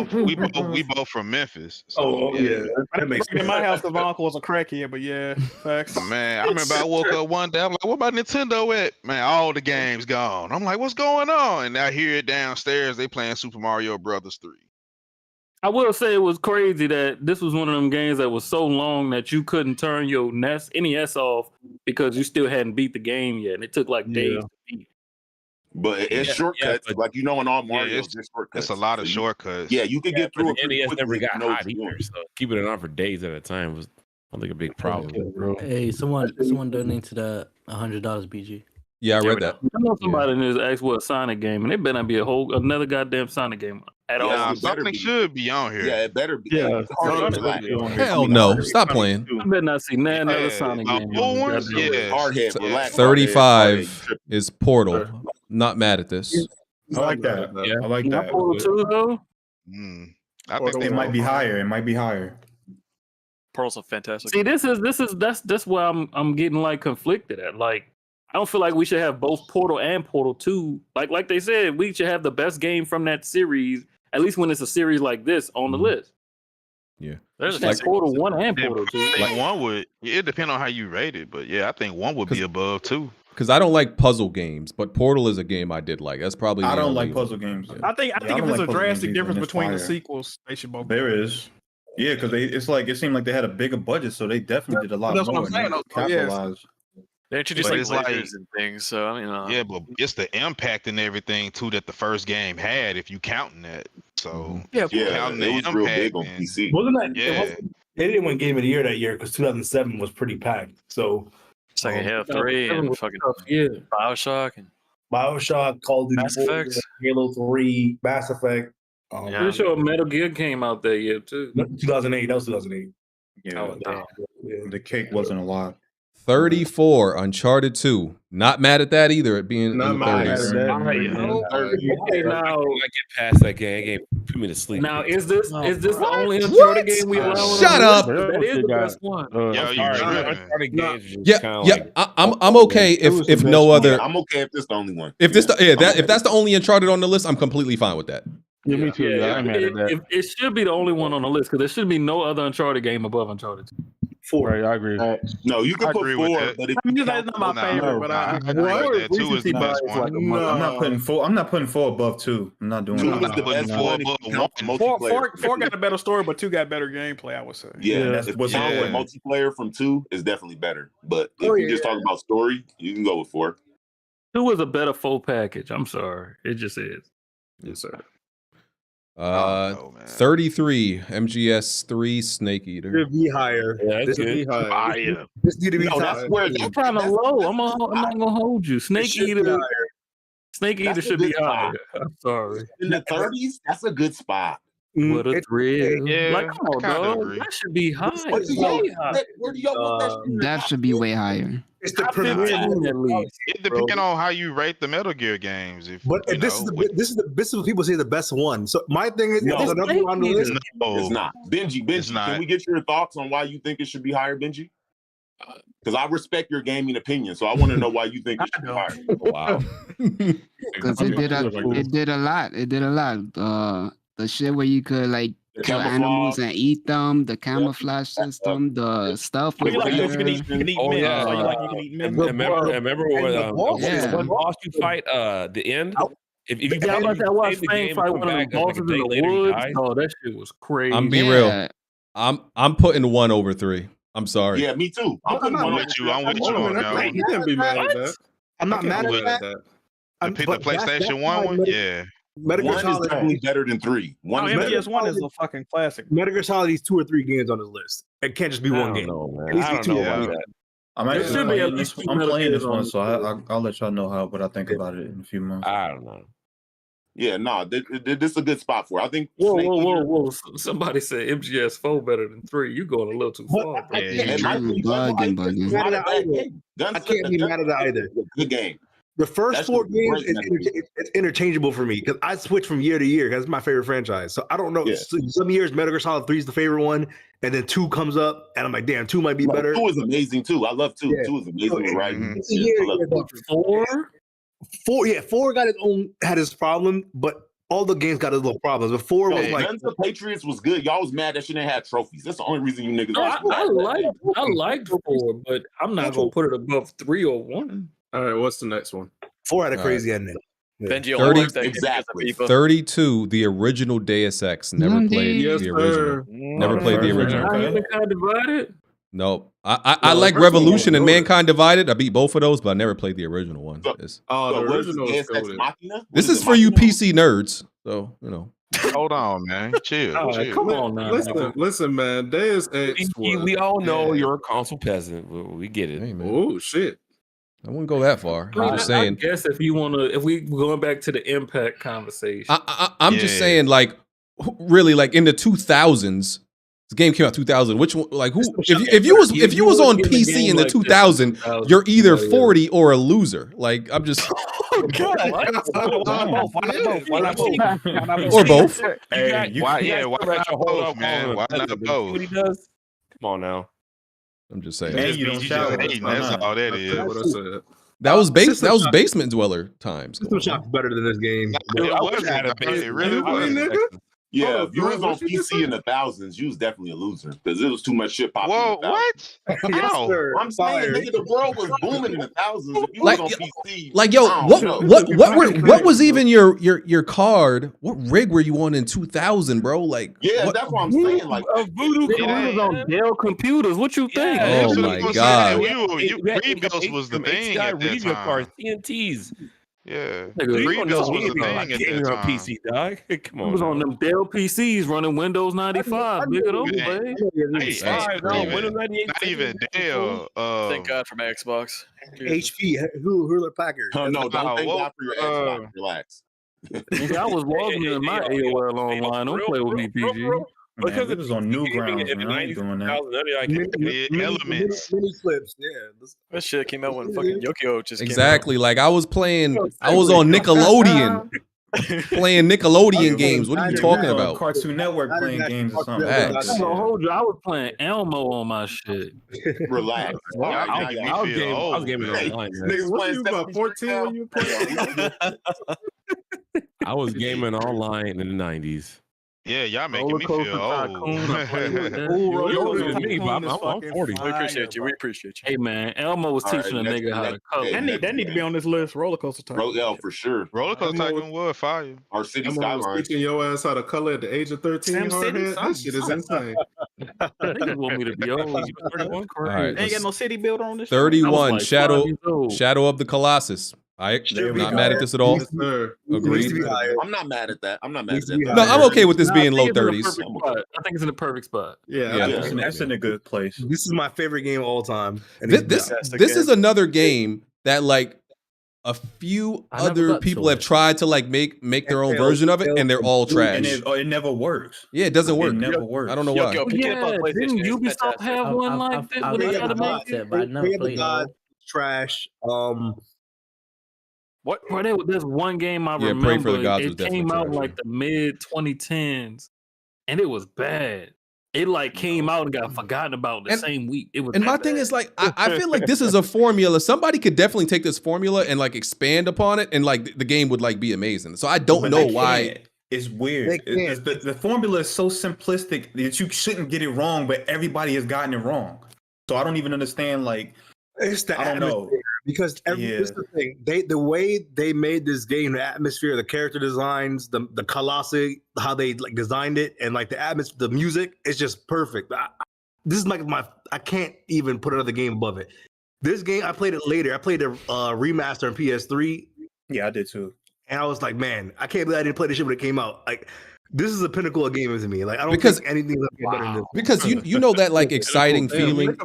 because there. we both from Memphis. So, Oh yeah, I that makes didn't in sense. my house because my uncle was a crackhead, but yeah, facts. Man, I remember I woke up one day. I'm like, "What about Nintendo at?" Man, all the games gone. I'm like, "What's going on?" And I hear it downstairs. They playing Super Mario Brothers 3. I will say it was crazy that this was one of them games that was so long that you couldn't turn your NES off because you still hadn't beat the game yet, and it took like days to beat. But it's shortcuts, but- like in all Yeah, Mario's, there's shortcuts. it's a lot of So shortcuts. Yeah, you could get But through the it pretty NES quickly never if you got know what hot you're either, doing. so keeping it on for days at a time was, I think, a big problem. Bro. Hey, someone donated the $100, BG. Yeah, I read that. I know somebody in this asked what a Sonic game, and it better not be another goddamn Sonic game at all. Nah, it better something be. should be on here. Yeah, it better be. Yeah, It's hard Sonic to would black. be on here. Hell no! Stop playing. I better not see another Yeah, Sonic the game. old on this ones, goddamn list. yeah. Hardhead, relax. 35 is Portal. Not mad at this. I like that. Yeah. I like Not that. Portal 2 though. I Portal think It might be higher. It might be higher. Portal's a fantastic. See, that's where I'm getting like conflicted at. Like, I don't feel like we should have both Portal and Portal 2. Like they said, we should have the best game from that series, at least when it's a series like this, on the list. Yeah. There's Like Portal 1 and Yeah, Portal 2. I think Like, one would. It depends on how you rate it, but yeah, I think one would be above 2. Because I don't like puzzle games, but Portal is a game I did like. That's probably I the don't only like puzzle games. Yeah. I think I if don't it's like a puzzle drastic games difference either, and between the it's fire. sequels, they should both. There is. Yeah, because it's like it seemed like they had a bigger budget, so they definitely did a lot That's what more. I'm saying, and though. they Yes. capitalized. They introduced But like it's lasers like- and things, so I mean, Yeah, but it's the impact and everything too that the first game had. If you counting that, so Yeah, if you Yeah, counting it the was real impact, big on then- PC. Wasn't that? Yeah. They didn't win Game of the Year that year because 2007 was pretty packed. So second half 3 2007 and was fucking tough, yeah. Bioshock and BioShock, Call of Duty, Mass 4, Effects. Halo 3, Mass Effect. Yeah. Pretty sure Metal Gear came out that year too. 2008. That was 2008. Yeah, Oh, damn. Yeah. the cake wasn't a lot. 34, Uncharted 2. Not mad at that either. At being Not in the mad at 30s. that. Okay, now, I get past that game. That game put me to sleep. now is this the only Uncharted game we allow? on Shut the up! list? That is the best one. Yo, you tripping. Uncharted games are just Yeah, kinda yeah. like, I'm okay It was if the no best other. I'm okay if this is the only one. If this, I'm okay. if that's the only Uncharted on the list, I'm completely fine with that. Yeah, me too. Yeah, I'm mad at that. It should be the only one on the list because there should be no other Uncharted game above Uncharted 2. 4. Right, I agree. No, you can I put agree with 4, that. but if I mean, you that's count not my the- favorite, but I agree with that. 2 is the best one. I'm not putting four. I'm not putting 4 above 2. I'm not doing 2 that. is the best Four one. if above you count the multiplayer. Four got a better story, but 2 got better gameplay. I would say. Yeah, that's if what's you count the important. multiplayer from 2 is definitely better. But if you just talk about story, you can go with 4. 2 is a better full package. I'm sorry, it just is. Yes, sir. know, man. 33, MGS3 Snake Eater. Should be higher. Yeah, This that's should be good. higher. This need to be No, that's higher. where It's kind of low. I'm not gonna hold you. Snake should be Eater. higher. Snake Eater That's a should be good higher. spot. I'm sorry. In the 30s, that's a good spot. What a It's- thrill! Yeah, like, come on, I kinda dog. agree. That should be high. Where do y'all, Way high. where do y'all want that shit in the That top should be 10? way higher. It's the Top premier 15 at least. It depends on how you rate the Metal Gear games. If But you this know, is what people say the best one. So my thing is, No. there's another one on the list. no, It's not. Benji, It's not. can we get your thoughts on why you think it should be higher, Benji? Because I respect your gaming opinion, so I want to know why you think it should be higher. wow. Because it did a lot. It did a lot. The shit where you could like The kill camouflage. animals and eat them, the camouflage system, the stuff Oh, with you like you can weather. eat, you can eat Oh, mint. yeah. So you like you can eat mint. Remember when Yeah. one boss you fight the end? If you Yeah, I'm about to watch play the Fang game fight and one come of them back like bosses a in day the later, you woods. die. Oh, that shit was crazy. I'm be Yeah. real. I'm putting 1 over 3. I'm sorry. Yeah, me too. I'm putting I'm one with you. I'm with you on that one. You can't be mad at that. I'm not mad with at that. The But that's PlayStation 1 one, yeah. Metal Gear One is Solid. definitely better than 3. One No, is better. MGS1 is a fucking classic. Metal Gear Solid needs 2 or 3 games on his list. It can't just be I one don't game. know, It man. needs I to don't be know 2 or about 3. that. I'm There actually should be at playing least this. two I'm Metal playing Gears this on one, this so list. I'll let y'all know what I think about it in a few months. I don't know. Yeah, no, this is a good spot for it. I think. Whoa, Snake whoa, Eater- whoa, whoa! Somebody said MGS4 better than 3. You going a little too far, bro. It might be, but Bugging, like, it's bugging. not a bad game. I can't be mad at that either. It's a good game. The first That 4 shit was games great, it's interchangeable for me because I switch from year to year because it's my favorite franchise. So I don't know. Yeah. Some years Metal Gear Solid 3 is the favorite one, and then 2 comes up, and I'm like, damn, 2 might be No, better. 2 is amazing too. I love 2. Yeah. 2 is amazing, right? It's a year, Yeah, 4 got his problem, but all the games got his little problems. But 4 was like Guns of Patriots was good. Y'all was mad that she didn't have trophies. That's the only reason you niggas. No, was I liked 4, but I'm not gonna put it above 3 or 1. All right, what's the next one? 4 had a crazy ending. Benji 30 likes that exactly. 32, the original Deus Ex. Never played Yes, the sir. original. Never played the original. Mankind Divided. No, I like Revolution and Mankind Divided. I beat both of those, but I never played the original one. It's- Oh, the what is original Deus is Ex goated. Machina? this What is it, for you Machina? PC nerds, so you know. Hold on, man. Chill. All right, chill. come on now. Listen, man. Deus Ex. We all know you're a console peasant. We get it. Hey, man. Oh shit. I wouldn't go that far. I mean, I'm just I saying. guess if you want to, if we going back to the Impact conversation, I'm just saying, like, really, like in the 2000s, the game came out 2000. Which one, like, who? If you was on PC in the 2000, you're either 40 or a loser. Like, I'm just. Or both. Hey, why not both, man? Why not both? What he does? Come on now. I'm just saying. And you don't shower. That's all that is. That's what I said. That was basement dweller times. System Shock's better than this game. It wasn't. It really was. Yeah, if you was on PC in the thousands, you was definitely a loser because there was too much shit popping. Whoa, in the thousands. what? Yes, How? sir. I'm saying, nigga, the world was booming in the thousands. If you Like, was on PC, like, yo, I don't know. what was even your card? What rig were you on in 2000, bro? Like, Yeah, what? that's what I'm saying. Like, Voodoo was on Dell computers. What you think? Oh That's what my I'm saying. God. Rebuilds was the thing at that regional time. cards, TNTs. Yeah, Nigga, rebuilds was the thing at Gaming that on time. PC, dog. Come I on. was on now. them Dell PCs running Windows 95. Big it up, Hey, baby. Hey, Five, not no, even- Windows 98. not even Dell. Thank God for my Xbox. HP, Hewlett Packard. no, don't thank what- God for your Xbox. Relax. Nigga, I was logging in my AOL online. Don't play with me, PG. Man, it was on Newgrounds, man. I ain't doing that. The elements. Mini clips, yeah. That shit came out when fucking Yokio just Exactly. Like I was playing. I was on Nickelodeon, playing Nickelodeon games. What are you talking about? Cartoon Network playing games or something. Facts. I'm gonna hold you. I was playing Elmo on my shit. Relax. I was gaming online. man. Niggas What playing you about 14 when you playing? I was gaming online in the 90s. Yeah, y'all making me feel Roller Coaster old. Tycoon, I played with that. You're older than me, but I'm 40. We appreciate you. We appreciate you. Hey man, Elmo was All right, teaching a next- nigga how to next- cook. hey, That need to be on this list. Roller coaster type. Yeah, for sure. Roller Coaster Tycoon was fire. Our city I'm skyline. teaching your ass how to color at the age of 13. Sim City, Hardhead. son. That shit is insane. Niggas want me to be old. 31 All right, Ain't got no city builder on this. 31. like 5 Shadow years old. Shadow of the Colossus. I Should be not mad at this at all. Yes, sir. Agreed. I'm not mad at that. I'm not mad at that. No, I'm okay with this Nah, being I low think it's in the 30s. perfect spot. I think it's in the perfect spot. Yeah, Yeah. That's in a good place. This is my favorite game of all time. And This is another game that like a few I never other got to people have it. tried to like make their own version of it, and they're all And trash. it never works. Yeah, it doesn't work. It never works. I don't know why. Yo, pick it up on Yeah, PlayStation. didn't It's Ubisoft fantastic. have one like that when they I've tried to got make it? but I never Prayer of the played it. God, trash. What? Bro, there's one game I Yeah, Pray for remember. the Gods was It definitely came out in trash, like the mid 2010s, and it was bad. It like came out and got forgotten about the And- same week. It was. And that my thing bad. is like, I feel like this is a formula. Somebody could definitely take this formula and like expand upon it, and like the game would like be amazing. So I don't But know they why. can't. It's weird. They can't. The formula is so simplistic that you shouldn't get it wrong, but everybody has gotten it wrong. So I don't even understand. Like, It's the I don't know. atmosphere. Because this is the thing. The way they made this game, the atmosphere, the character designs, the Colossi, how they like designed it, and like the atmosphere, the music, it's just perfect. This is like I can't even put another game above it. This game, I played it later. I played a remaster on PS3. Yeah, I did too. And I was like, man, I can't believe I didn't play this shit when it came out. Like, This is the pinnacle of gaming to me. Like I don't Because- think anything else get better than this. Because you know that like exciting feeling.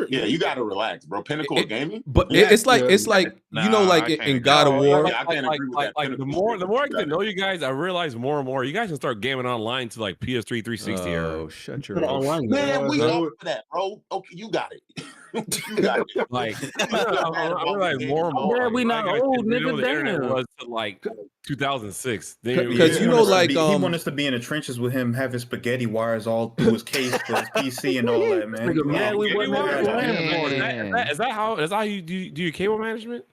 Yeah, you gotta relax, bro. Pinnacle of gaming. But it's like you know, like in God of War. Yeah, I can't agree with that. Like the more I get to know you guys, I realize more and more you guys can start gaming online to like PS3 360 era. Oh, shut your online, Man, we up for that, bro. Okay, you got it. You got it. Like I realize more and more. Yeah, we like, not I old, didn't know nigga. the internet Damn. was to like 2006. Because you know, like he wanted us to be in the trenches with him, having spaghetti wires all through his case for his PC and all that, man. Yeah, we wasn't Is that how you do your cable management?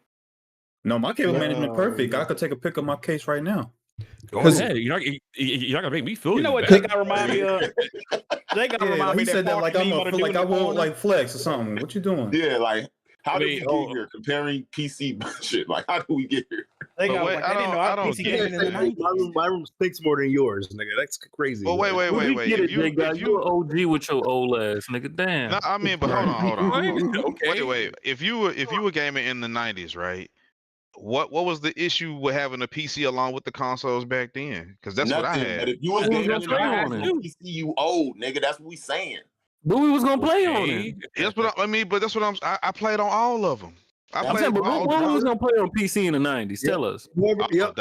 No, my cable management perfect. I could take a pic of my case right now. Go ahead. You're not gonna make me feel. You know what bad. they got remind me of? They got remind me he said that like I'm like I won't like flex or something. What you doing? Yeah, like how did we get here? Comparing PC shit. Like how do we get here? They got wait, like, I didn't know I don't PC get gaming in the 90s. My room stinks more than yours, nigga. That's crazy. Well, wait. We get it, If you, nigga. if You you, an OG with your old ass, nigga. Damn. no, I mean, but hold on. Okay. Wait. If you were gaming in the 90s, right? What was the issue with having a PC along with the consoles back then? Because that's what I Nothing. had. But if you was Who was gaming gonna play on it? PC, you old, nigga. That's what we saying. But we was gonna play on it. That's what I mean. But that's what I played on all of them. I I'm played saying, but all what we was gonna play on PC in the 90s? Tell us. Yep.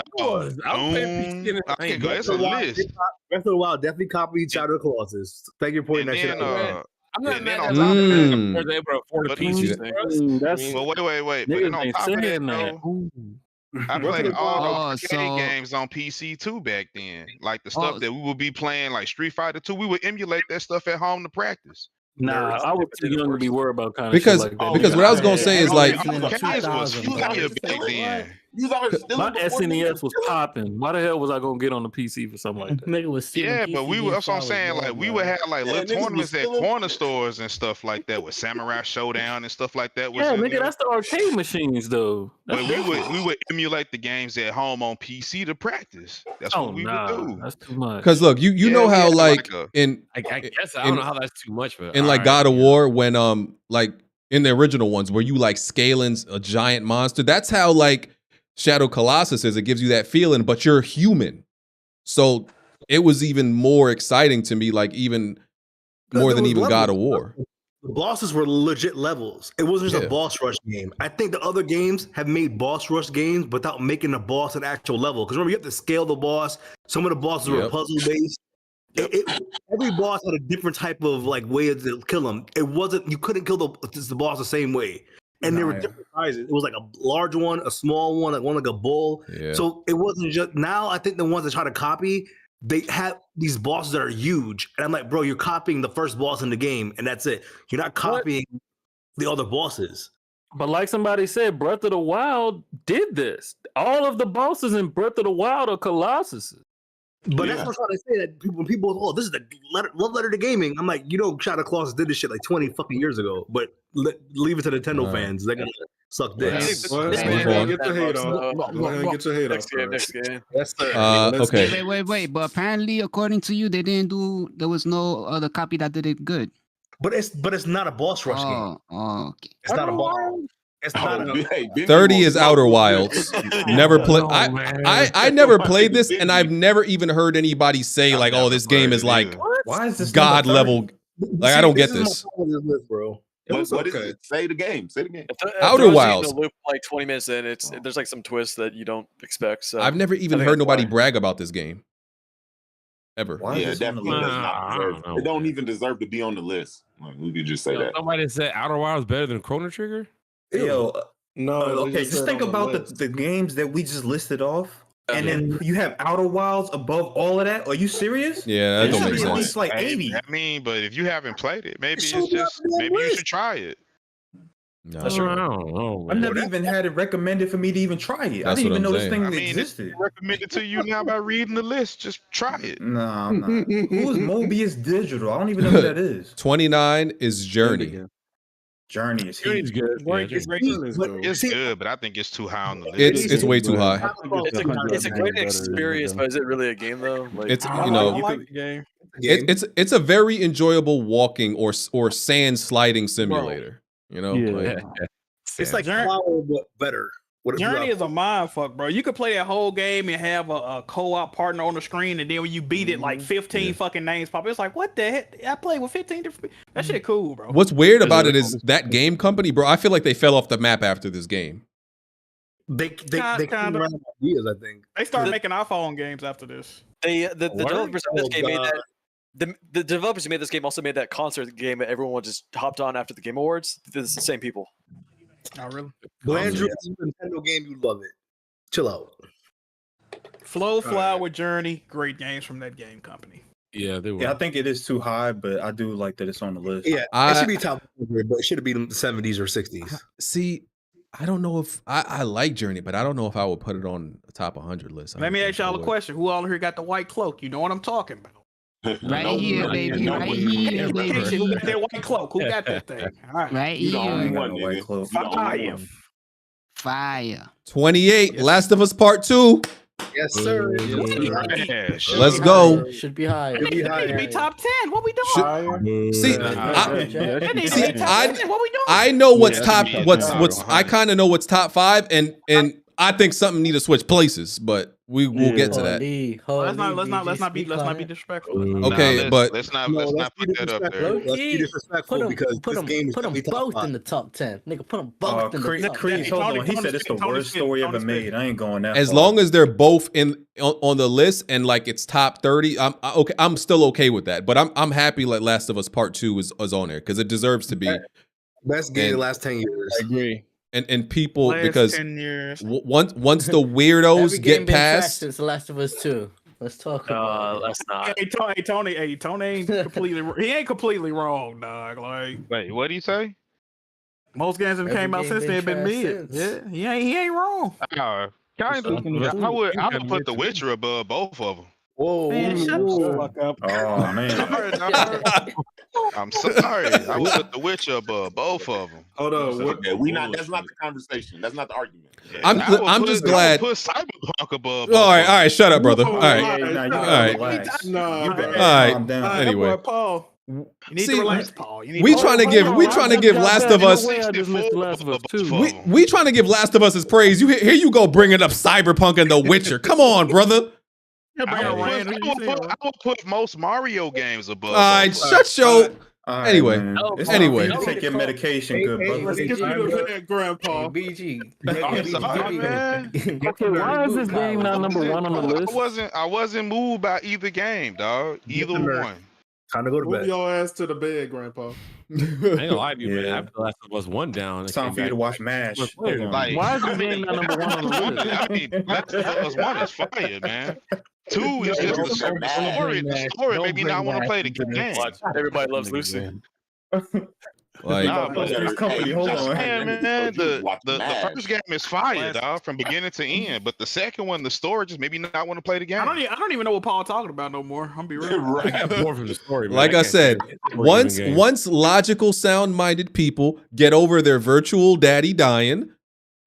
It's a list. Breath of the Wild definitely copied Shadow of the Colossus. Thank you for pointing that shit out. I'm not and mad then at on that. top of They're able to afford a but- PC. Well, wait. But then on top of that, though, I played all the arcade games on PC too back then. Like the stuff that we would be playing, like Street Fighter 2, we would emulate that stuff at home to practice. Nah, I was too young to be worried about kind of Because shit like that. because what I was gonna say is like arcades was fire back then. My SNES was popping. Why the hell was I gonna get on the PC for something like that? Nigga was Yeah, but we were. That's what I'm saying. Like we would have like little tournaments at corner stores and stuff like that with Samurai Showdown and stuff like that. Yeah, nigga, that's the arcade machines though. But we would emulate the games at home on PC to practice. That's what we would do. That's too much. because look, you know how like in I guess I don't know how that's too much, but in like God of War when like in the original ones where you like scaling a giant monster. That's how like Shadow Colossus is. It gives you that feeling, but you're human. So it was even more exciting to me, like even more than even God of War. The bosses were legit levels. It wasn't just Yeah. a boss rush game. I think the other games have made boss rush games without making the boss an actual level. Because remember, you have to scale the boss. Some of the bosses were Yep. puzzle based. Every boss had a different type of like way to kill him. It wasn't you couldn't kill the boss the same way. And there were different sizes. It was like a large one, a small one, like one like a bull. Yeah. So it wasn't just now. I think the ones that try to copy, they have these bosses that are huge. And I'm like, bro, you're copying the first boss in the game, and that's it. You're not copying the other bosses. But like somebody said, Breath of the Wild did this. All of the bosses in Breath of the Wild are Colossuses. But that's what I'm trying to say. That people, oh, this is the love letter to gaming. I'm like, Shadow of the Colossus did this shit like 20 fucking years ago. But leave it to Nintendo fans. They're gonna suck dick. Get your hate off. Get your hate off. Next game. Yes, sir. Okay. Wait. But apparently, according to you, they didn't do. There was no other copy that did it good. But it's not a boss rush game. Oh, okay. It's not a boss. It's not a 30 is Outer Wilds. Never play. I never played this, and I've never even heard anybody say like, "Oh, this game is like Why is this God level." Like I don't get this. Bro. What is it? Say the game. Say the game. Outer Wilds. The loop like 20 minutes in, there's like some twists that you don't expect. So I've never even heard nobody brag about this game. Ever. Yeah, it definitely does not deserve. It don't even deserve to be on the list. Like, we could just say that. Somebody said Outer Wilds better than Chrono Trigger. Yo, No, okay, just think about the games that we just listed off, and then you have Outer Wilds above all of that. Are you serious? Yeah, that It don't should make be at sense. least like 80. I mean, but if you haven't played it, maybe it's just maybe you should try it. No. I don't know. I've never even had it recommended for me to even try it. I That's didn't what even I'm know this saying. thing I mean, it's existed. recommended to you now by reading the list. Just try it. No, I'm not. Who is Mobius Digital? I don't even know who that is. 29 is Journey. Journey is Journey's huge. good. It's good, but I think it's too high on the list. It's way too high. It's a great experience, but is it really a game though? Like, It's game. it's a very enjoyable walking or sand sliding simulator. You know, It's like Flower, but better. Journey is a mind fuck, bro. You could play that whole game and have a co-op partner on the screen, and then when you beat it, like 15 fucking names pop. It's like, what the heck? I played with 15 different. That shit cool, bro. What's weird about it is that game company, bro. I feel like they fell off the map after this game. They came Kinda. around with ideas, I think. They started making iPhone games after this. The developers of this game made God. that. The developers who made this game also made that concert game that everyone just hopped on after the Game Awards. This is the same people. Oh, really? Blandrew is a Nintendo game, you love it. Chill out. Flow, Flower, Journey, great games from that game company. Yeah, they were. Yeah, I think it is too high, but I do like that it's on the list. Yeah, it should be top 100, but it should have been the 70s or 60s. See, I don't know if I like Journey, but I don't know if I would put it on the top 100 list. Let me ask y'all a question. Who all here got the white cloak? You know what I'm talking about. Right here, baby. Right here, baby. Who got that white cloak? Who got that thing? All right. Right You the only here. one, white cloak. Fire. Fire. 28, Last of Us Part 2. Yes, sir. Let's go. Should be higher. It needs to be top 10. What we doing? See, It needs to be top 10. What we doing? I know what's top. What's I kind of know what's top 5, and I think something need to switch places, but we'll get to that. Let's not be disrespectful. Okay, but let's not put that up there. Let's be disrespectful because put this game is them definitely top both 5. in the top 10. Nigga, put them both in the top 10. Crease, hold on. He said it's the worst story ever made. I ain't going that as far. long as they're both on the list and like it's top 30, I'm okay. I'm still okay with that. But I'm happy like Last of Us Part 2 is on there because it deserves to be. Best game in the last 10 years. I agree. And people Last because 10 years. once the weirdos Every game get been trash past. since The Last of Us 2. Let's talk about it. Let's not. Tony ain't completely. He ain't completely wrong, dog. Like, Wait, what do you say? most games that Every came out game since been then been trash mid. since. Yeah, he ain't wrong. Kind of. I would put The Witcher above both of them. Whoa, Man, shut the fuck up. Oh man. Sorry, dog. I'm sorry. I would put The Witcher above both of them. Hold on. Okay, that's not the conversation. That's not the argument. I'm just glad. I would put Cyberpunk above. All right, shut up, brother. All right, All right. Anyway, Paul. You need See, to relax, Paul. You need we to trying to give Last of Us. We trying to give Last of Us his praise. Here you go bringing up Cyberpunk and The Witcher. Come on, brother. I would put most Mario games above. All right, shut your. Anyway, anyway. Take your medication, good brother. Let's get you to bed, Grandpa. BG. I'm sorry, man. Okay, why is this game not number 1 on the list? I wasn't moved by either game, dog. Either one. Time to go to Move bed. your ass to the bed, Grandpa. I ain't gonna lie to you, man. After The Last of Us 1 down, It's time for you to watch MASH. Like, Why is this game not number 1 on the list? I mean, Last of Us 1 is fire, man. 2 is just the story. The story made me not want to play the game. Everybody loves Lucy. Like, This company, hold on. Man, the first game is fire, dog, from beginning to end. But the second one, the story just made me not want to play the game. I don't even know what Paul talking about no more. I'm be real. I got more from the story. Man. like I said, once logical, sound-minded people get over their virtual daddy dying,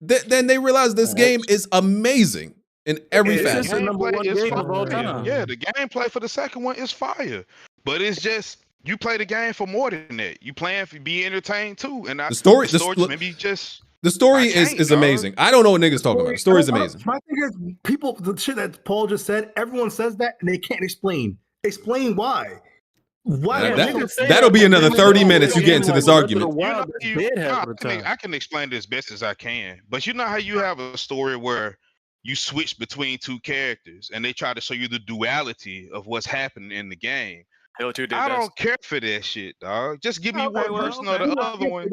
then they realize this game is amazing in every facet. The gameplay for the second one is fire, but it's just you play the game for more than that. You playing for be entertained too, and The story maybe just the story is amazing. I don't know what niggas talking about. The story is amazing. My thing is, people, the shit that Paul just said, everyone says that and they can't explain. Explain why. Why? That'll be another 30 minutes you get into this argument. I can explain it as best as I can, but you know how you have a story where you switch between two characters and they try to show you the duality of what's happening in the game. I don't care for that shit, dog. Just give me one person or the other one.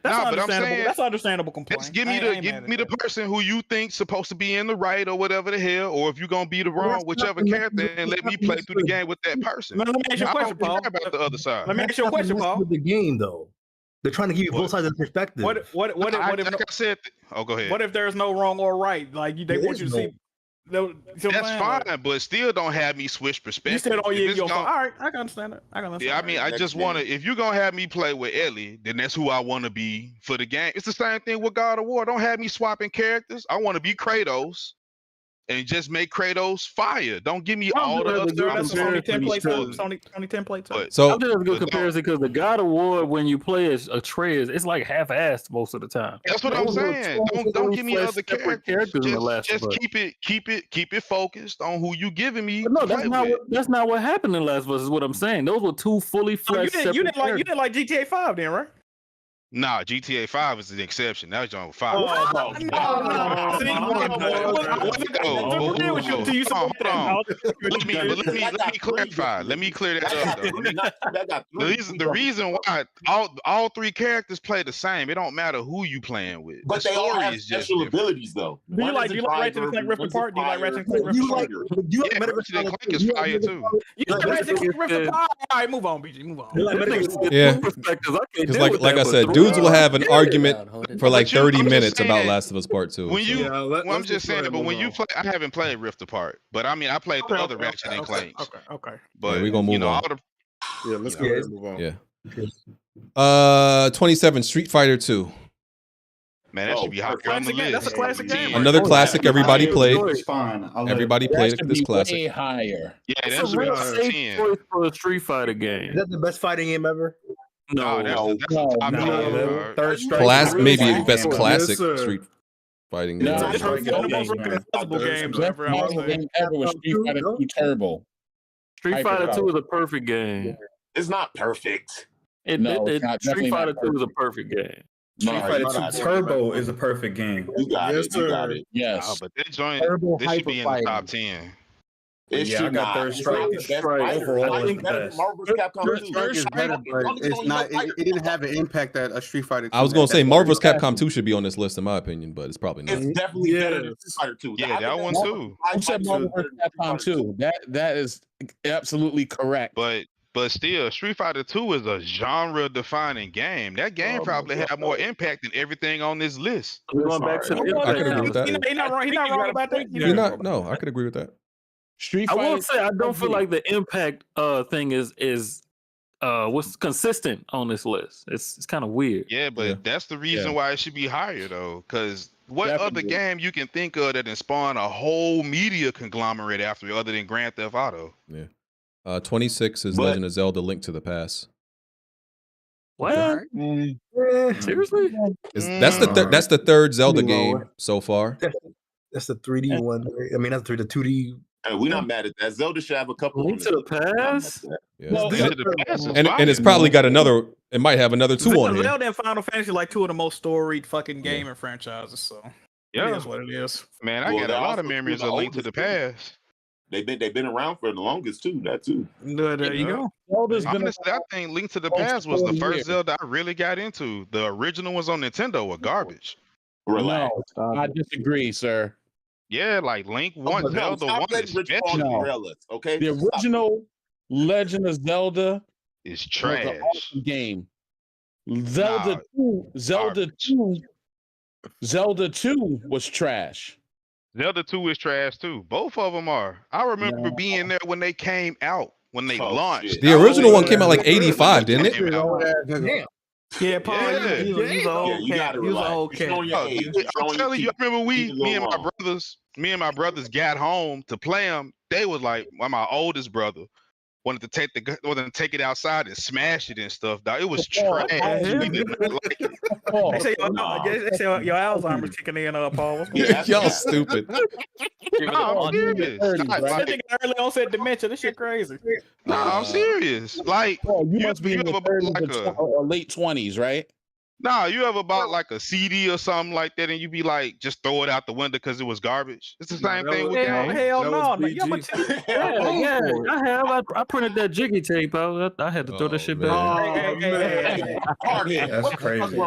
That's understandable complaint. Just give me the person who you think's supposed to be in the right or whatever the hell, or if you're gonna be the wrong, whichever character, and let me play through the game with that person. Let me ask you a question, I don't Paul. care about the other side. Let me ask you a question, Paul. With the game though, they're trying to give you both sides of the perspective. What if like I said? Oh, go ahead. What if there's no wrong or right? Like they want you to see. That's fine, but still don't have me switch perspective. You said, "Oh yeah, all right." I can understand it. Yeah, I mean, I just want to. If you're gonna have me play with Ellie, then that's who I want to be for the game. It's the same thing with God of War. Don't have me swapping characters. I want to be Kratos. and just make Kratos fire. Don't give me I'm all the sure other that's a good That's a Sony comparison template. because Sony template. But So I'm just a good comparison because the God of War, when you play as Atreus, it's like half-assed most of the time. that's what I'm Those are saying. two Don't give me fully-fledged other separate characters. in The Last of Just Us. keep it focused on who you giving me But no, to that's play not with. that's not what happened in Last of Us. Is what I'm saying. Those were two fully So you fledged separate didn't characters. like GTA 5 then, right? Nah, GTA 5 is the exception. That was on 5. No. See, I wasn't gonna agree with you until you said that. Let me clarify. Let me clear that up though. The reason why all three characters play the same, it don't matter who you playing with. But the they all story have is just special different. abilities, though. Do you like Ratchet and Clank Rift Apart? Do you like Ratchet and Clank Rift Apart? You like Yeah, Metal Ratchet and Gear Clank is fire too. You like Ratchet and Clank Rift Apart? All right, move on, BG. Move on. Yeah, perspectives. because like I said, dudes will have an argument for like 30 minutes about Last of Us Part 2. When you, so. I'm just saying, but when you play, I haven't played Rift Apart, but I mean, I played the other Ratchet and Clanks. Okay. But Yeah, we gonna move on. all the Yeah, let's go ahead and move on. Yeah. 27 Street Fighter 2. Man, that should be high on the list. That's a classic game. Another classic everybody played. It's fine. Everybody played this classic. Way higher. Yeah, That's that's a real a safe 10. choice for a Street Fighter game. Is that the best fighting game ever? No, that's the top 10. Third Strike. Class, is maybe really best fine. classic sir. Street fighting No, game. It's one of the most recognizable games Best ever. I would Marvel say. game ever was Street Fighter 2 Turbo. Street Fighter 2 is a perfect game. It's not perfect. No, it's not. Street Definitely Fighter not 2 is a perfect game. Street No, Fighter you 2 got it. Turbo is a perfect game. You got Yes, it. You got sir. it. Yes. But that joint, Turbo this should be in the Hyper top 10. It Yeah, I should got not. Third It's Strike. not the best Strike fighter. overall I is think the better than best. Marvel vs. Capcom Third 2. Strike is better, but it's not. It didn't have an impact that a Street Fighter. I was gonna say That's Marvel why- vs. Capcom 2 should be on this list in my opinion, but it's probably not. It's definitely better than Street Fighter 2. Yeah, that one too. Who said Marvel vs. Capcom 2? That is absolutely correct. But still, Street Fighter 2 is a genre-defining game. That game probably had more impact than everything on this list. We're going back to the I could agree with that. He's not wrong. He's not wrong about that. You're not. No, I could agree with that. Street I Fighter. will say I don't feel like the impact thing is what's consistent on this list. It's kind of weird. Yeah, but that's the reason why it should be higher, though. Because what other Definitely. game you can think of that can spawn a whole media conglomerate after it other than Grand Theft Auto? Yeah. 26 is But- Legend of Zelda: Link to the Past. What? Seriously? That's the third Zelda game so far. That's the 3D one. Right? I mean, not the 3D, the 2D. Hey, we're not mad at that. Zelda should have a couple. Link to the Past? Yeah. Well, Link to the Past is And it's fire. probably got another. It might have another two on here. Zelda and Final Fantasy like two of the most storied fucking gaming franchises. So Yeah. it is what it is. Man, I got a lot of memories of Link to the Past. They've been around for the longest too. That too. There you go. Zelda's been Honestly, I think Link to the Almost Past was the 40 first years. Zelda I really got into. The original ones on Nintendo were garbage. Relax. No, I disagree, sir. Yeah, like Link 1, No, Zelda stop 1 letting Rich Paul especially No. derail us, okay? The Stop. original Legend of Zelda is was an trash. awesome game. Zelda Nah, 2, Zelda garbage. 2, Zelda 2 was trash. Zelda 2 is trash too. Both of them are. I remember being there when they came out, when they launched. shit. The original one came out like 85, didn't it? Came out. Yeah, Paul, Yeah. you was an old you cat. gotta You was an relax. old You're cat. showing your age. You're I'm showing your telling you, I teeth. remember You're a little wrong. me and my brothers got home to play them. They was like, well, my oldest brother wanted to take it outside and smash it and stuff. Dog. It was trash. We did not like it. They say your Alzheimer's kicking in, Paul. What's going Yeah, on? Y'all stupid. No, I'm serious. That nigga early onset dementia. This shit crazy. No, I'm serious. Like, Oh, you must be in you your ever bought 30s like a or late 20s, right? nah, you ever bought like a CD or something like that, and you be like, just throw it out the window because it was garbage. It's the same thing with games. Hell That no. was No, yeah, BG. but Yeah, I have. I printed that jiggy tape out. I had to throw that shit back. That's crazy.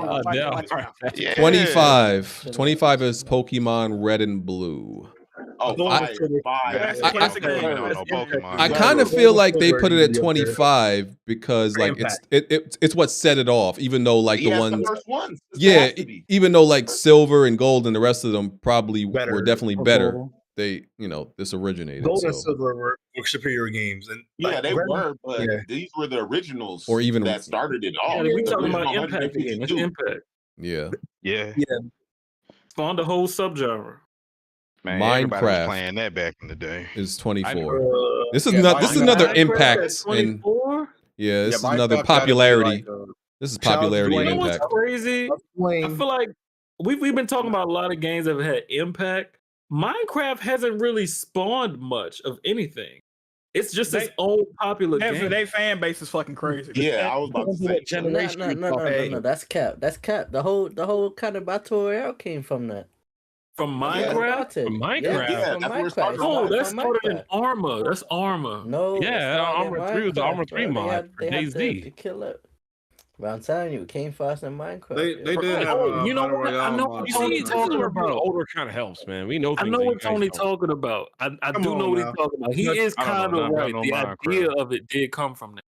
Yeah. 25. 25 is Pokemon Red and Blue. Oh, fire. I kind of feel like they put it at 25 because like it's what set it off, even though like the ones, first ones. yeah, even though like Silver and Gold and the rest of them probably were definitely better. They, this originated. Gold and so. Silver were superior games, and Yeah, they Red- were, but yeah. these were the originals, Or even- that started it all. Yeah, we The talking about original impact again. It's 152. impact. Yeah. Yeah. Spawned the whole subgenre. Man, everybody was Minecraft playing that back in the day. is 24. Uh, This is yeah, not. This is another Minecraft impact at and 24. yeah, this is Minecraft another gotta be popularity. like, This is shout out to popularity and You know Dwayne. what's impact. crazy? I Dwayne. feel like we've been talking about a lot of games that have had impact. Minecraft hasn't really spawned much of anything. It's just its own popular game. Their fan base is fucking crazy. Yeah, I was about to say. No. That's cap. That's cap. The whole kind of battle royale came from that. From Yeah, Minecraft? started. From Minecraft? Yeah, from that's where it Minecraft. started. It Oh, started that from started in Minecraft. Armor. That's Armor. No, it Yeah, started in Armor 3 was the Armor Minecraft, 3 bro. mod for They had DayZ. to kill it. But I'm telling you, it came fast in Minecraft. They did have Oh, you know Battle what? I Royale know mod. what You see, Tony's this is talking where being about. older kind of helps, man. We know I things know that you what guys Tony's don't. talking about. I Come do know on what now. he's talking about. He is I don't kind know of nothing right. about The no idea Minecraft. of it did come from that.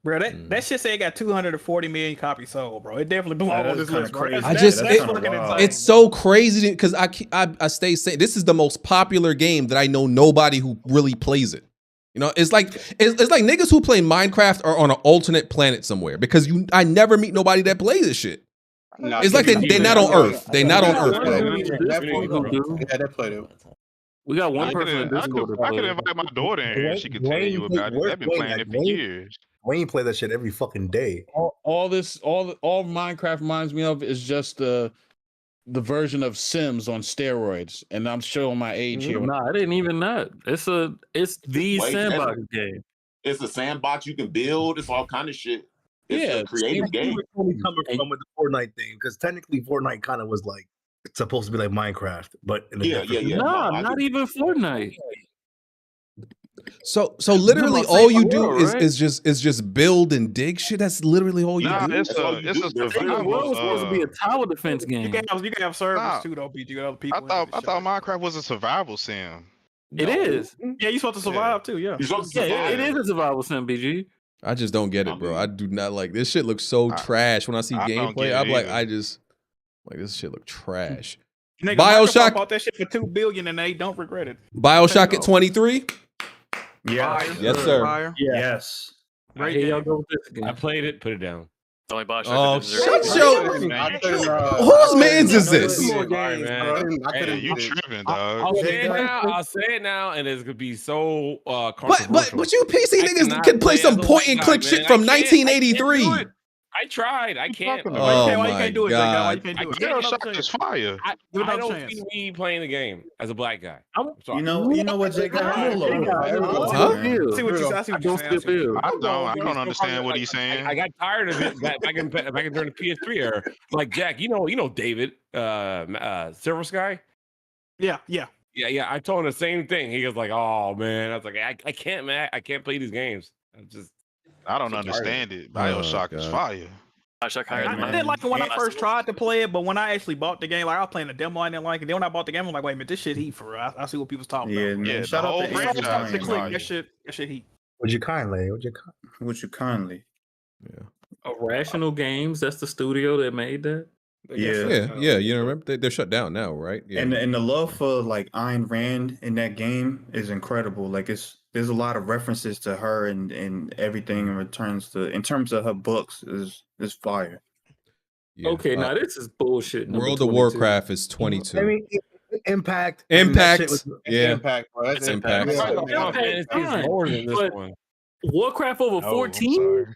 Bro, that shit said it got 240 million copies sold, bro. It definitely belongs on that's this kinda list, bro. crazy. I just that's fucking insane. it's so crazy because I stay saying this is the most popular game that I know nobody who really plays it. You know, it's like niggas who play Minecraft are on an alternate planet somewhere because I never meet nobody that plays this shit. Nah, It's like they're not on Earth. They're not on Earth, bro. Yeah, they played it. We got one I person in could Discord. I could invite my daughter in here. She could tell you about it. They've been playing it for years. Wayne play that shit every fucking day. All Minecraft reminds me of is just the version of Sims on steroids, and I'm showing my age here. Nah, I didn't even know. It's the Wait, sandbox that's- game. It's a sandbox you can build. It's all kind of shit. It's Yeah, a creative game. Where Tony coming from with the Fortnite thing, because technically Fortnite kind of was like it's supposed to be like Minecraft, but in a different Nah, not even Fortnite. So literally all you do world, right? is just build and dig shit. That's literally all you Nah, do. it's a The world was supposed to be a tower defense game. You can have servers Nah. too, though, BG. You got other people. I thought Minecraft was a survival sim. It is. Yeah, you're supposed to survive too. Yeah. Yeah, it is a survival sim, BG. I just don't get it, bro. I do not like this shit. Looks so trash when I see I don't gameplay. get it I'm like, either. this shit look trash. Nigga, BioShock- Microsoft bought that shit for $2 billion and they don't regret it. BioShock at 23. Yes. Yes, sir. Fire. Yes. Right here, y'all go with this again. I played it, put it down. Only BioShock Oh, that deserves shut it. your. Whose man's is this? Hey, you tripping, dog? I'll say it now, and it's gonna be so But controversial. you PC I niggas cannot can play as some a point white and guy, click man. shit from I can't do 1983. it. I tried. I can't. Oh Why you my can't do it, Zach? Why god. you can't do it? BioShock is fire. I Give it another don't chance. see me playing the game as a black guy. I'm sorry. You know what, Jake? Huh? I see what you're saying. I don't understand what he's saying. I got tired of it back in during the PS3 era. Like Jack, you know David, Silver Sky. Yeah. Yeah. I told him the same thing. He was like, "Oh man," I was like, "I can't, man. I can't play these games." I don't understand it. BioShock is fire. BioShock I didn't like it when I first tried to play it, but when I actually bought the game, like I was playing the demo, I didn't like it. Then when I bought the game, I'm like, wait a minute, this shit heat for real. I see what people's talking Yeah, about. man. Yeah, Shout the out whole to franchise is fire. That shit heat. Would you kindly? Would you kindly? Irrational Games, that's the studio that made that. Yeah. You know, remember they're shut down now, right? Yeah. And the love for like Ayn Rand in that game is incredible. Like there's a lot of references to her and everything in terms of her books is fire. Yeah. Okay, now this is bullshit. number World of 22. Warcraft is 22. I mean, Impact. Impact. That shit Yeah. Impact, bro. That's Impact. Okay, fine, lower than this but one. Warcraft over 14?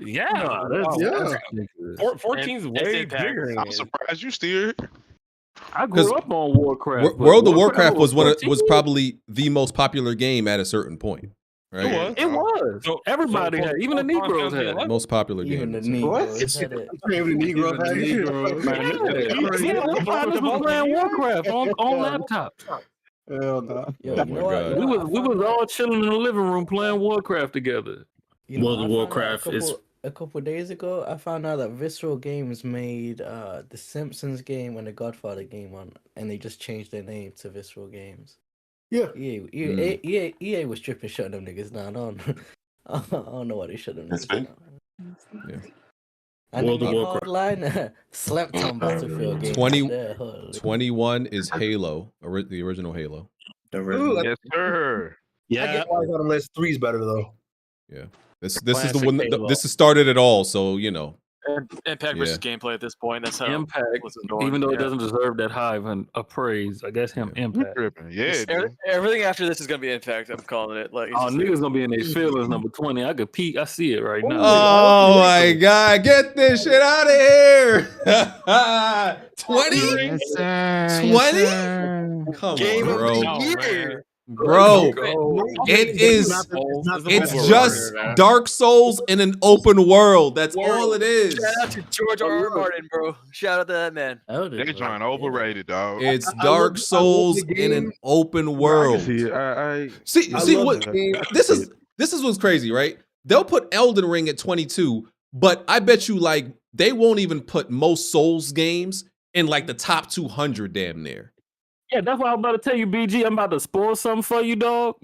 Yeah, Nah, that's ridiculous. 14 is way Impact. bigger. Than I'm surprised you still. I grew up on Warcraft. but World of Warcraft was over was 14? probably the most popular game at a certain point. Right? It was. Everybody had, even the Negroes had it. Most popular Even the game. Negroes had it. Even the Negroes had it. Yeah, that's why I was playing Warcraft on laptop. Hell no. Yo, Oh my God. We was all chilling in the living room playing Warcraft together. You know, World of I found out Warcraft is a couple days ago, I found out that Visceral Games made the Simpsons game and the Godfather game and they just changed their name to Visceral Games. Yeah. EA was stripping shutting them niggas down. I don't know why they shut them niggas down. Yeah. And World of then Warcraft. Hardline slept on Battlefield games. 21 is Halo, the original Halo. Yes, sir. I get why it's on the list. 3's better though. Yeah. This is the Classic one. Halo. This has started it all. So you know. Impact versus gameplay at this point. That's how Impact, what's going. even though it Yeah. doesn't deserve that high of praise, I guess him Impact. Yeah, Everything after this is gonna be Impact. I'm calling it. Like, it's Oh, just niggas gonna be in their feelings. Number 20. I could peek. I see it right now. Oh my God! Get this shit out of here! 20? Yes, sir. 20? Come Game on, of bro. the year. Bro, it's just Dark Souls in an open world. That's all it is. Shout out to George R. R. Martin, bro. Shout out to that man. They're trying overrated, dog. It's Dark Souls in an open world. See, See what this is what's crazy, right? They'll put Elden Ring at 22, but I bet you like they won't even put most Souls games in like the top 200 damn near. Yeah, that's what I'm about to tell you, BG. I'm about to spoil something for you, dog.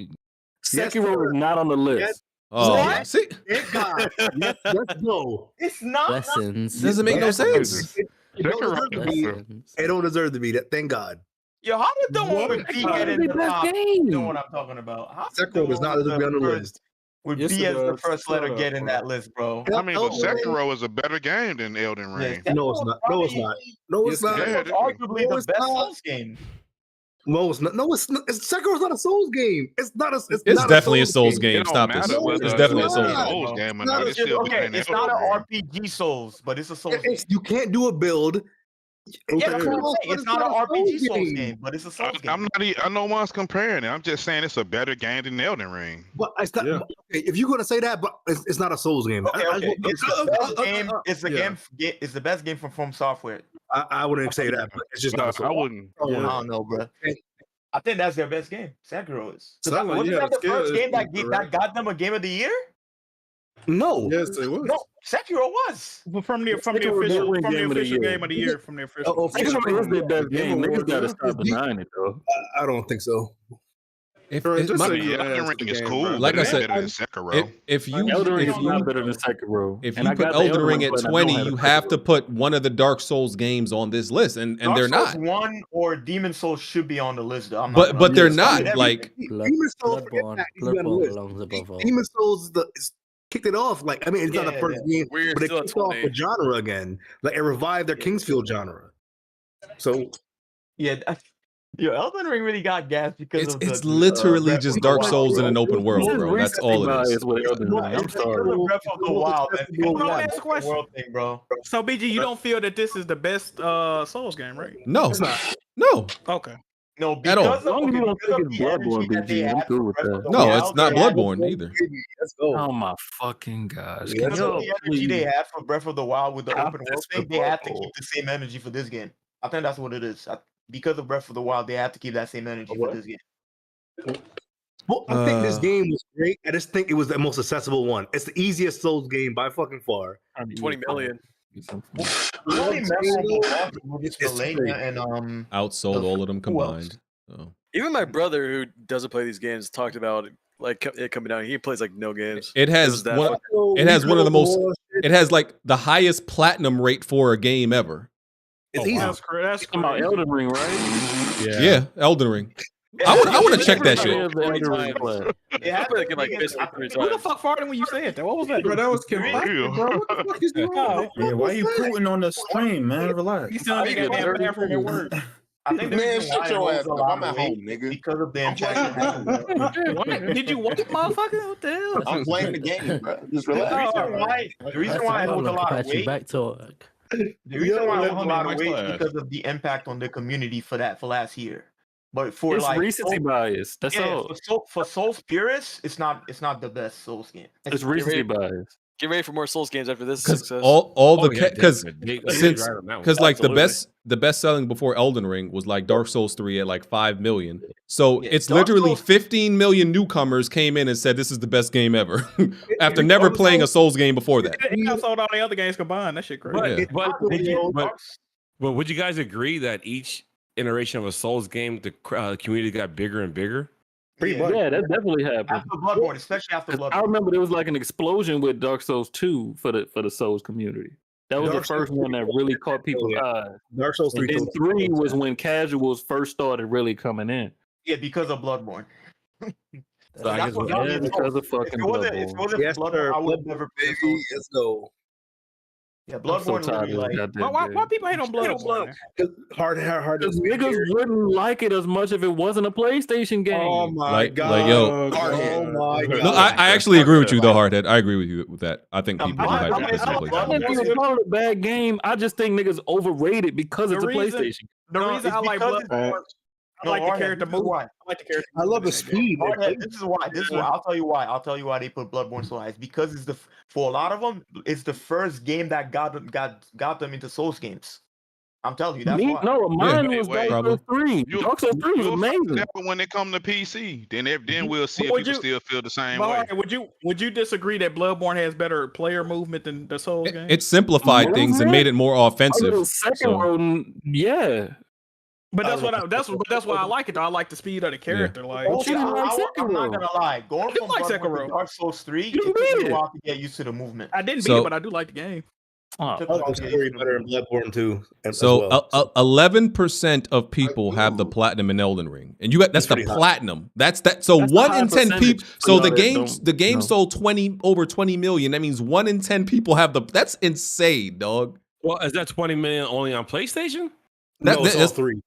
Sekiro is not on the list. Yes. Oh, What? see, Thank God. Let's go. It's not. Lessons. doesn't make no sense. It don't deserve to be. It don't deserve to be. Thank God. Yo, how did the one with B get in the top? You know what I'm talking about? How did the Sekiro does not one deserve to be on the list. with Yes, B it as the does. first letter Shut get up, in bro. that list, bro? I mean, but Elden Ring- Sekiro is a better game than Elden Ring. No, it's not. No, it's not. No, it's not. Yeah, It's arguably No, the it's best not. Souls game. No, it's not. No, it's not. Sekiro's not a Souls game. It's not a. It's not definitely a Souls It game. don't Stop this. matter whether It's definitely a it's Souls a game. Souls game or It's not. not It's still Okay, better than it's not Elden an Ring. RPG Souls, but it's a Souls game. You can't do a build. Yeah, that's what I'm Sekiro, saying. It's but not an a RPG Souls Souls game, but it's a Souls game. I'm not. I no one's comparing it. I'm just saying it's a better game than Elden Ring. But it's not. Okay, if you're gonna say that, but it's not a Souls game. Okay, okay. It's the best game. It's the yeah. game. It's the best game from Software. I wouldn't say that, but it's just not a Souls. I wouldn't. I don't know, bro. I think that's their best game. Sekiro is. Sound like Wasn't you that had the a scale first game that issue, that got them a game of the year? No. Yes, it was. No, Sekiro was. From the official game of the year. From the official. Sekiro is their best game. Niggas gotta stop denying it, though. I don't think so. If, Bro, if just my- say Yeah, yeah, Elden Ring is cool. like I but it's said, better than Sekiro. if you Elden Ring if is not you better than Sekiro. if And you I put got the Elden Ring at but I know 20, how to you play have it. to put one of the Dark Souls games on this list, and Dark they're Souls not. 1 or Demon Souls should be on the list. Though. But they're not. Like Demon Souls, forget Bloodborne, that, he's on the Bloodborne list. belongs above all. Demon Souls kicked it off. Like, I mean, it's not the Yeah, first game, We're but it still at kicked off 20. the genre again. Like, it revived their Kingsfield genre. So yeah, yo, Elden Ring really got gas because of it's the literally Breath just of the Dark Wild, Souls in bro. an open world, This is bro. That's all it recency is. bias with Elden Ring. I'm It's because sorry. of Breath of the Wild, man. Hold on, It's ask a not question. world thing, bro. So BG, you don't feel that this is the best Souls game, right? No, it's not. no, Okay. No, At all. because As long as you don't because think of it's the Bloodborne, energy that they BG, I'm had cool for with Breath of that. the no. Wild, It's not they had- Bloodborne either. Let's go. Oh my fucking gosh. Because Yo, of the energy they please. had for Breath of the Wild with the Stop open world this thing, they had to rebuttal. keep the same energy for this game. I think that's what it is. Because of Breath of the Wild, they had to keep that same energy for this game. Well, I think this Uh, game was great. I just think it was the most accessible one. It's the easiest Souls game by fucking far. 20 million. The only memorable ones were just It's Melania great. and Outsold all of them who else? combined. So. Even my brother, who doesn't play these games, talked about it coming down. He plays like no games. It was has that one. fucking- It has one of the most. It has like the highest platinum rate for a game ever. It's easy. That's correct. That's Talking about correct. Elden Ring, right? Yeah, Elden Ring. I want to check that shit. Yeah, the Elden Ring play. It had I played to it like be this against- three Who the times. fuck farted when you said that? What was that? Bro, that was Kim Possible, bro. What the fuck is going on? Yeah, why you pooting on the stream, man? Relax. You sound like a damn bathroom at work. I think the Man, reason why shut it your holds ass a up. lot I'm of at weight home, nigga. because of the impact it had. What? Did you what, motherfucker? What the hell? I'm playing the game, bro. Just The relax. reason why it holds a lot of weight. Back talk. The reason why it holds a lot of Mike's weight class. is because of the impact on the community for last year. But for It's like recency Soul- bias. That's yeah, all. for Souls purists, it's not the best Souls game. It's recency bias. Get ready for more Souls games after this Because success. all the Oh, yeah, because definitely. You're since right on that one. because like Absolutely. the best selling before Elden Ring was like Dark Souls 3 at like 5 million. So Yeah, it's Dark literally Souls- 15 million newcomers came in and said this is the best game ever after never playing a Souls game before that. It outsold all the other games combined. That shit crazy. Yeah. But would you guys agree that each iteration of a Souls game, the community got bigger and bigger? Yeah, that definitely happened. After Bloodborne, especially after 'Cause Bloodborne. I remember there was like an explosion with Dark Souls 2 for the Souls community. That was Dark the first Souls one that really caught people's yeah. eye. Dark Souls 3. And then 3 was when casuals first started really coming in. Yeah, because of Bloodborne. So I guess Yeah, because of fucking If it wasn't Bloodborne. for Yes, Bloodborne, sir. I would have never played Souls. Let's go. Yeah, I'm so Bloodborne tired literally of like. Why people hate on Bloodborne? Hard. Because niggas wouldn't like it as much if it wasn't a PlayStation game. Oh my Like god! yo. Oh my god! No, I actually agree with you though, Hardhead. I agree with you with that. I think people do hype it because it's a I PlayStation. don't think it's called a bad game. I just think niggas overrate it because it's a PlayStation. The reason I like Bloodborne, I like the character move. I like the character. I love the speed. This is why. I'll tell you why. I'll tell you why they put Bloodborne so high. It's because it's for a lot of them, it's the first game that got them into Souls games. I'm telling you, that's why. No, mine was Dark Souls 3. You- Dark Souls 3 was you'll find amazing. out when they come to PC, then we'll see if Would people you- still feel the same But, way. alright, would you disagree that Bloodborne has better player movement than the Souls game? It simplified things and made it more offensive. Yeah. But that's why I like it. Though. I like the speed of the character. Like, I'm not gonna lie. Going from like Bloodborne to Sekiro. Dark Souls 3, it You took beat me it. a while to get used to the movement. I didn't beat So- it, but I do like the game. I like the story better in Bloodborne too. So 11% of people have the platinum in Elden Ring, and that's the pretty high. platinum. That's that. So That's a 1 high in 10 percentage people. for So y'all the that game don't know. sold over 20 million. That means 1 in 10 people have the. That's insane, dog. Well, is that 20 million only on PlayStation? No, it's all that's- three.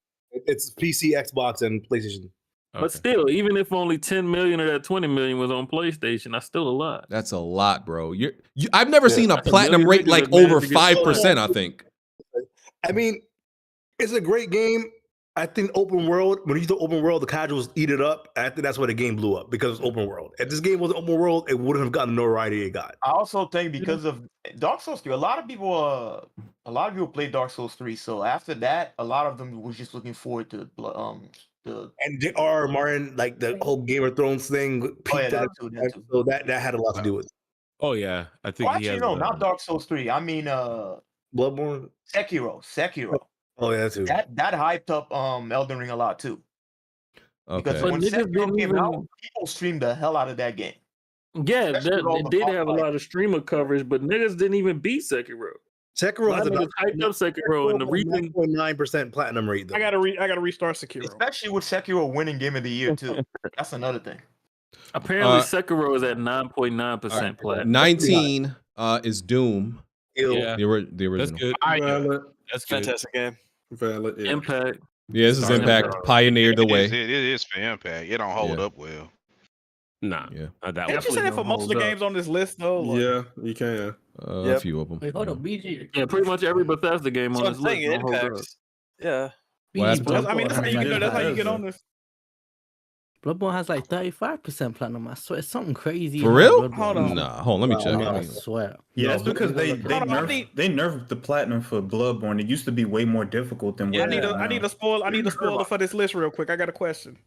It's PC, Xbox, and PlayStation. But still, even if only 10 million of that 20 million was on PlayStation, that's still a lot. That's a lot, bro. I've never seen a That's a platinum million rate niggas like that managed over to get 5%. I think. I mean, it's a great game. I think open world, when you do open world, the casuals eat it up. I think that's why the game blew up because it's open world. If this game was open world, it wouldn't have gotten the notoriety it got. I also think because of Dark Souls 3, a lot of people played Dark Souls 3. So after that, a lot of them was just looking forward to And J.R. Martin, like the whole Game of Thrones thing, peaked that out. too. So that had a lot to do with it. Oh yeah, I think Well, he actually, has. no, not Dark Souls 3. I mean, Bloodborne. Sekiro. Oh yeah, too. That hyped up Elden Ring a lot too. Because Okay. when But niggas Sekiro didn't came out, even- people streamed the hell out of that game. Yeah, Especially with all it the did pop have a fights. lot of streamer coverage, but niggas didn't even beat Sekiro. A Sekiro lot has of a niggas hyped up Sekiro, and the reason 9.9% platinum rate though. I gotta restart Sekiro. Especially with Sekiro winning Game of the Year too. That's another thing. apparently Sekiro is at 9.9% platinum. 19 is Doom. Yeah, The original. that's good. Valid. That's good. Fantastic game. Valid. Yeah. Impact. Yeah, this is Impact. Pioneered the way. It is for Impact. It don't hold up well. Nah, Yeah. not that Can't one. you say that for most of the games on this list though? Like, Yeah, you can. A few of them. Wait, hold on, BG. Yeah, pretty much every Bethesda game on So I'm this list. saying don't hold up. Impact. Yeah. What happened? that's how you get on this. Bloodborne has like 35% platinum. I swear, it's something crazy. For about real? Bloodborne. Hold on. Nah, hold on. Let me check. I swear. Yeah, that's No, because they Hold on, I think- nerfed the platinum for Bloodborne. It used to be way more difficult than. I what need it is a now. spoiler for this list real quick. I got a question.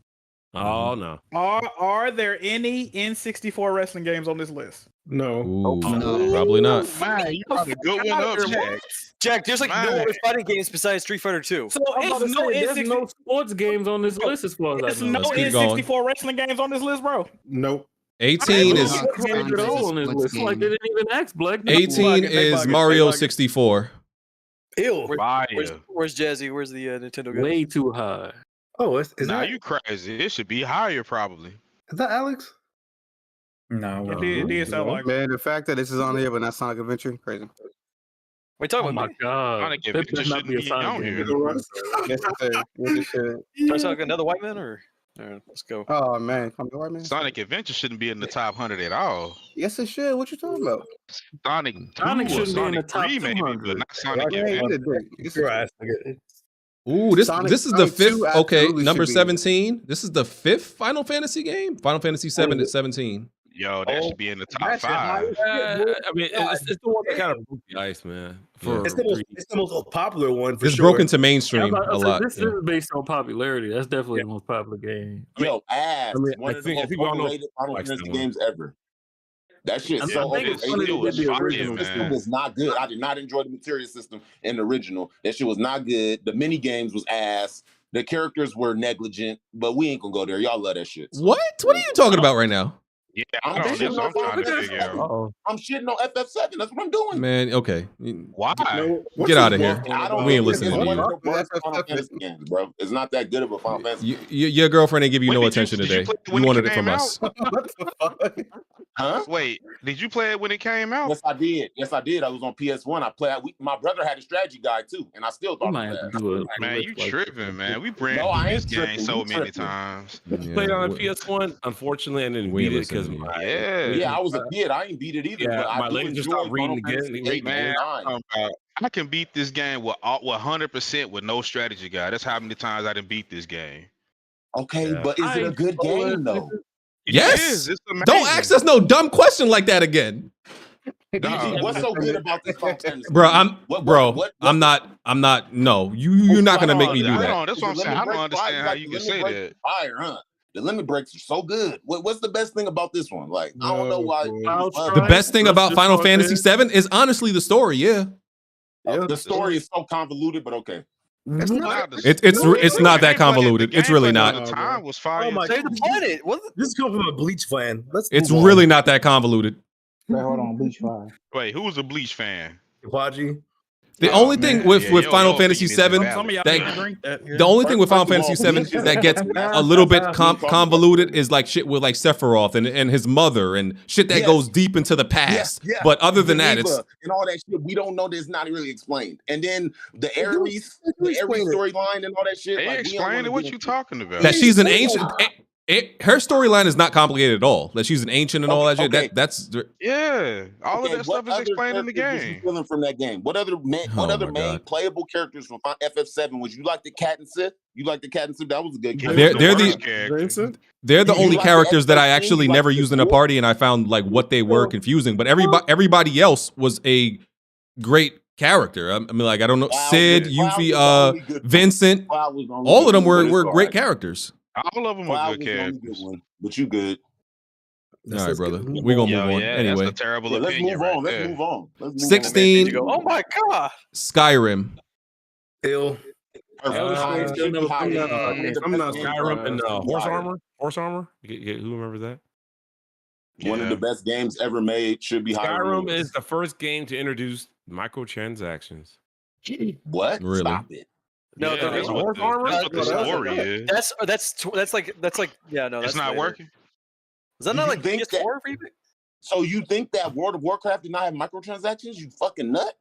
Oh no. Are there any N64 wrestling games on this list? No. Ooh, probably not. Man, you got a good one up, Jack. Jack, there's like no Man. other fighting games besides Street Fighter 2. So There's no sports games on this list as far as There's I know. no Let's keep going. N64 wrestling games on this list, bro. Nope. 18 is games at all on this list. It's like they didn't even ask Black. 18 is Mario 64. Ew. Where's Jazzy? Where's the Nintendo guy? Way too high. Oh, is Nah, that you crazy. It should be higher probably. is that Alex? No, It did sound like Man, the fact that this is on here but not Sonic Adventure, crazy. We talking Oh about my god. Sonic That Adventure better not be a shouldn't be Sonic on game. here. Necessary. Yes, it should. Trying to talk another white man or? All right, let's go. Oh man, come on, man. Sonic Adventure shouldn't be in the top 100 at all. Yes, it should. What you talking about? Sonic 2 Sonic or shouldn't be in the Sonic top 3 maybe, 200. but not Sonic Yeah, Adventure. Your ass, nigga. Ooh, this Sonic- is the Sonic 5th. 2 Okay, absolutely number should be. 17. This is the 5th Final Fantasy game. Final Fantasy 7 at 17. Yo, that should be in the top That shit high 5. as shit, boy. I mean, it's the one that kind of broke the ice, man. For It's the most popular one for It's sure. broken to mainstream a lot. This yeah. is based on popularity. That's definitely the most popular game. Yo, ass. I mean, One I of the think- I most think we all know overrated Final likes that Fantasy one. games ever. That shit's I so think it's funny overrated. they did the The original. system was not good. I did not enjoy the material system in the original. That shit was not good. The mini games was ass. The characters were negligent, but we ain't gonna go there. Y'all love that shit. What? What are you talking about right now? Yeah, I'm that's shitting what I'm on trying to Final figure Fantasy out. 7. I'm shitting on FF7. That's what I'm doing. Man, okay. Why? Get out of here. I don't We ain't think listening it's to one you. of the worst Final Fantasy games, bro. It's not that good of a Final Fantasy. Your girlfriend ain't give you When no did you- attention did you today. play it You when it wanted it came from us. Huh? Wait, did you play it when it came out? Yes, I did. Yes, I did. I was on PS1. I played. My brother had a strategy guide too, and I still We thought might it have was to ass. do it. Man, you tripping, man. We ran No, through I this ain't game tripping. so You many tripping. times. Played on PS1. Unfortunately, I didn't We beat ain't it because listening to you. Yeah, I was a kid. I ain't beat it either, Yeah, but I my do legs just enjoy stopped reading Final again. Fantasy 8 Man, and 9. I can beat this game with 100% with no strategy guide. That's how many times I didn't beat this game. Okay, Yeah. but is it a good game though? Yes. It's amazing. Don't ask us no dumb question like that again. BG, what's so good about this Final Fantasy? Bro, I'm not. No, you're not gonna make me do Hold that. on, that's what I'm saying. I don't understand how you can say that. Fire, huh? The limit breaks are so good. What's the best thing about this one? Like, I don't know why. The best thing about Final Fantasy VII is honestly the story. Yeah, the story is so convoluted, but okay. it's not that convoluted. It's really not. Time was fire. Oh my Save the planet. What? This comes from a Bleach fan. Let's. It's move on. really not that convoluted. Wait, hold on, Bleach 5. Wait, who was a Bleach fan? Kawaji. The only thing with Final Fantasy VII the only thing with Final Fantasy VII that gets a little bit convoluted is like shit with like Sephiroth and his mother and shit that goes deep into the past. Yeah. But other than that, it's and all that shit we don't know. That's not really explained. And then the Ares storyline and all that shit. They explained what you talking about. that she's an ancient. Her storyline is not complicated at all. That she's an ancient and all that shit. Okay. That's Yeah, all of that what stuff is other explained in the characters was you game. feeling from that game? What other main playable characters from FF7 was you like the Cat and Sith? You like the Cat and Sith? That was a good character. They're the You only like characters the that I X-13? actually You never like the used in a party, and I found like what they were confusing. But everybody else was a great character. I mean, like I don't know, Sid, Yuffie, Vincent, all of them were great characters. All of them were good characters. But you good. All right, brother. We're gonna move on. Anyway, that's a terrible let's opinion. move on. Right Let's there. move on. Let's move 16. Oh my god. Skyrim. Ill. I'm not Skyrim and Horse armor. Who remembers that? One of the best games ever made. Should be Skyrim is the first game to introduce microtransactions. What? Really? Stop it. No, Yeah, that's what the story is. That's like yeah, no, that's It's not later. working. Is that Do not you like think PS4 for you? So you think that World of Warcraft did not have microtransactions? You fucking nut.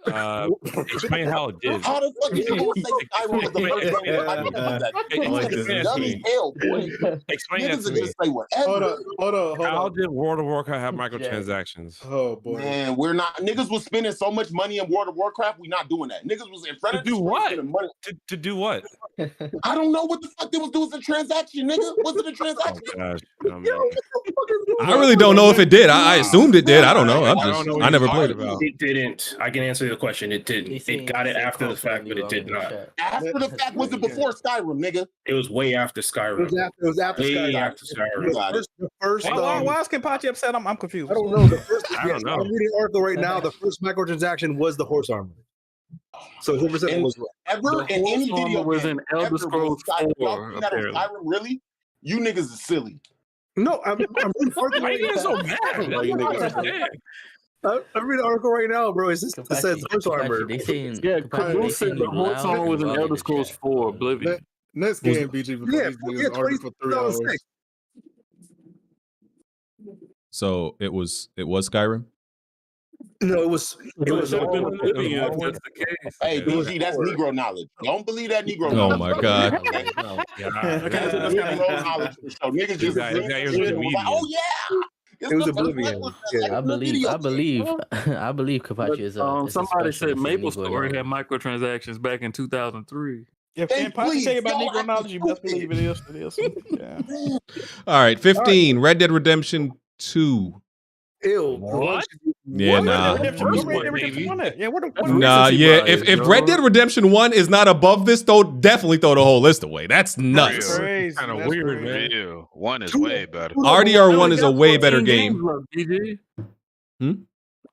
Explain how it did. How the fuck you gonna say Skyrim was the first game with microtransactions? Niggas is dumb as hell, boy. Explain that Niggas to will me. just say whatever. Hold on. How did World of Warcraft have microtransactions? Oh boy. Man, we're not. Niggas was spending so much money in World of Warcraft. We not doing that. Niggas was in front of To do what? money. To do what? I don't know what the fuck they was doing. A transaction, nigga. Was it a transaction? Gosh, I really don't know if it did. I assumed it did. I don't know. I never played it. It didn't. I can answer the question. It didn't. It got it after the fact, but it did not. After the fact, was it before Skyrim, nigga? It was way after Skyrim. It was after Way Skyrim. after Skyrim. The first. Why is Kenpachi upset? I'm confused. I don't know. The first. I don't know. I'm reading an article right now. The first microtransaction was the horse armor. So 100% was ever in any video was game in Elder ever Scrolls Skyrim, 4, y'all think that was apparently. Skyrim, really? You niggas is silly. No, I'm reading an article Why right you getting so now. mad? Why you niggas so mad? I'm reading an article right now, bro. It says horse armor. Yeah, Caboose said the horse armor was in Elder Scrolls 4 Oblivion. Next game, BG, before these niggas argue for 3 hours. So it was Skyrim. No, it was. Hey, BG, that's Negro knowledge. Don't believe that Negro Oh knowledge. my God. That's Negro knowledge for sure. Niggas just like, oh yeah. It was Oblivion. Yeah. I believe Kapachi is a. Somebody said Maple Story had microtransactions back in 2003. If Kenpachi tell you about Negro knowledge, you best believe it is. It is. Yeah. All right, 15. Red Dead Redemption 2. Ew. What? Yeah, nah. Yeah, Nah, yeah. If Red Dead Redemption 1 is not above this, definitely throw the whole list away. That's nuts. Kind of weird, man. Ew. One is way better. RDR1 is a way better game. DJ.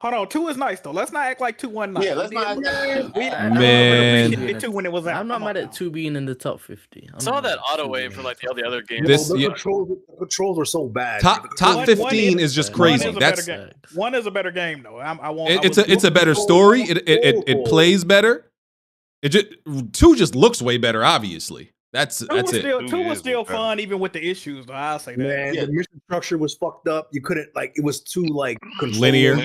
Hold on, 2 is nice though. Let's not act like 2 wasn't nice. Yeah, let's not. Man. Appreciate 2 when it was out. I'm not mad at 2 being in the top 50. I'm Some not of that mad at 2 auto wave being for in like the the other games. This the yeah, controls are so bad. top 15 is just crazy. That's one is a better game though. I won't. it's a better story. It plays better. It just 2 just looks way better. Obviously, that's it. 2 was still fun even with the issues. Though I'll say that. Man, the mission structure was fucked up. You couldn't like it was too like Linear.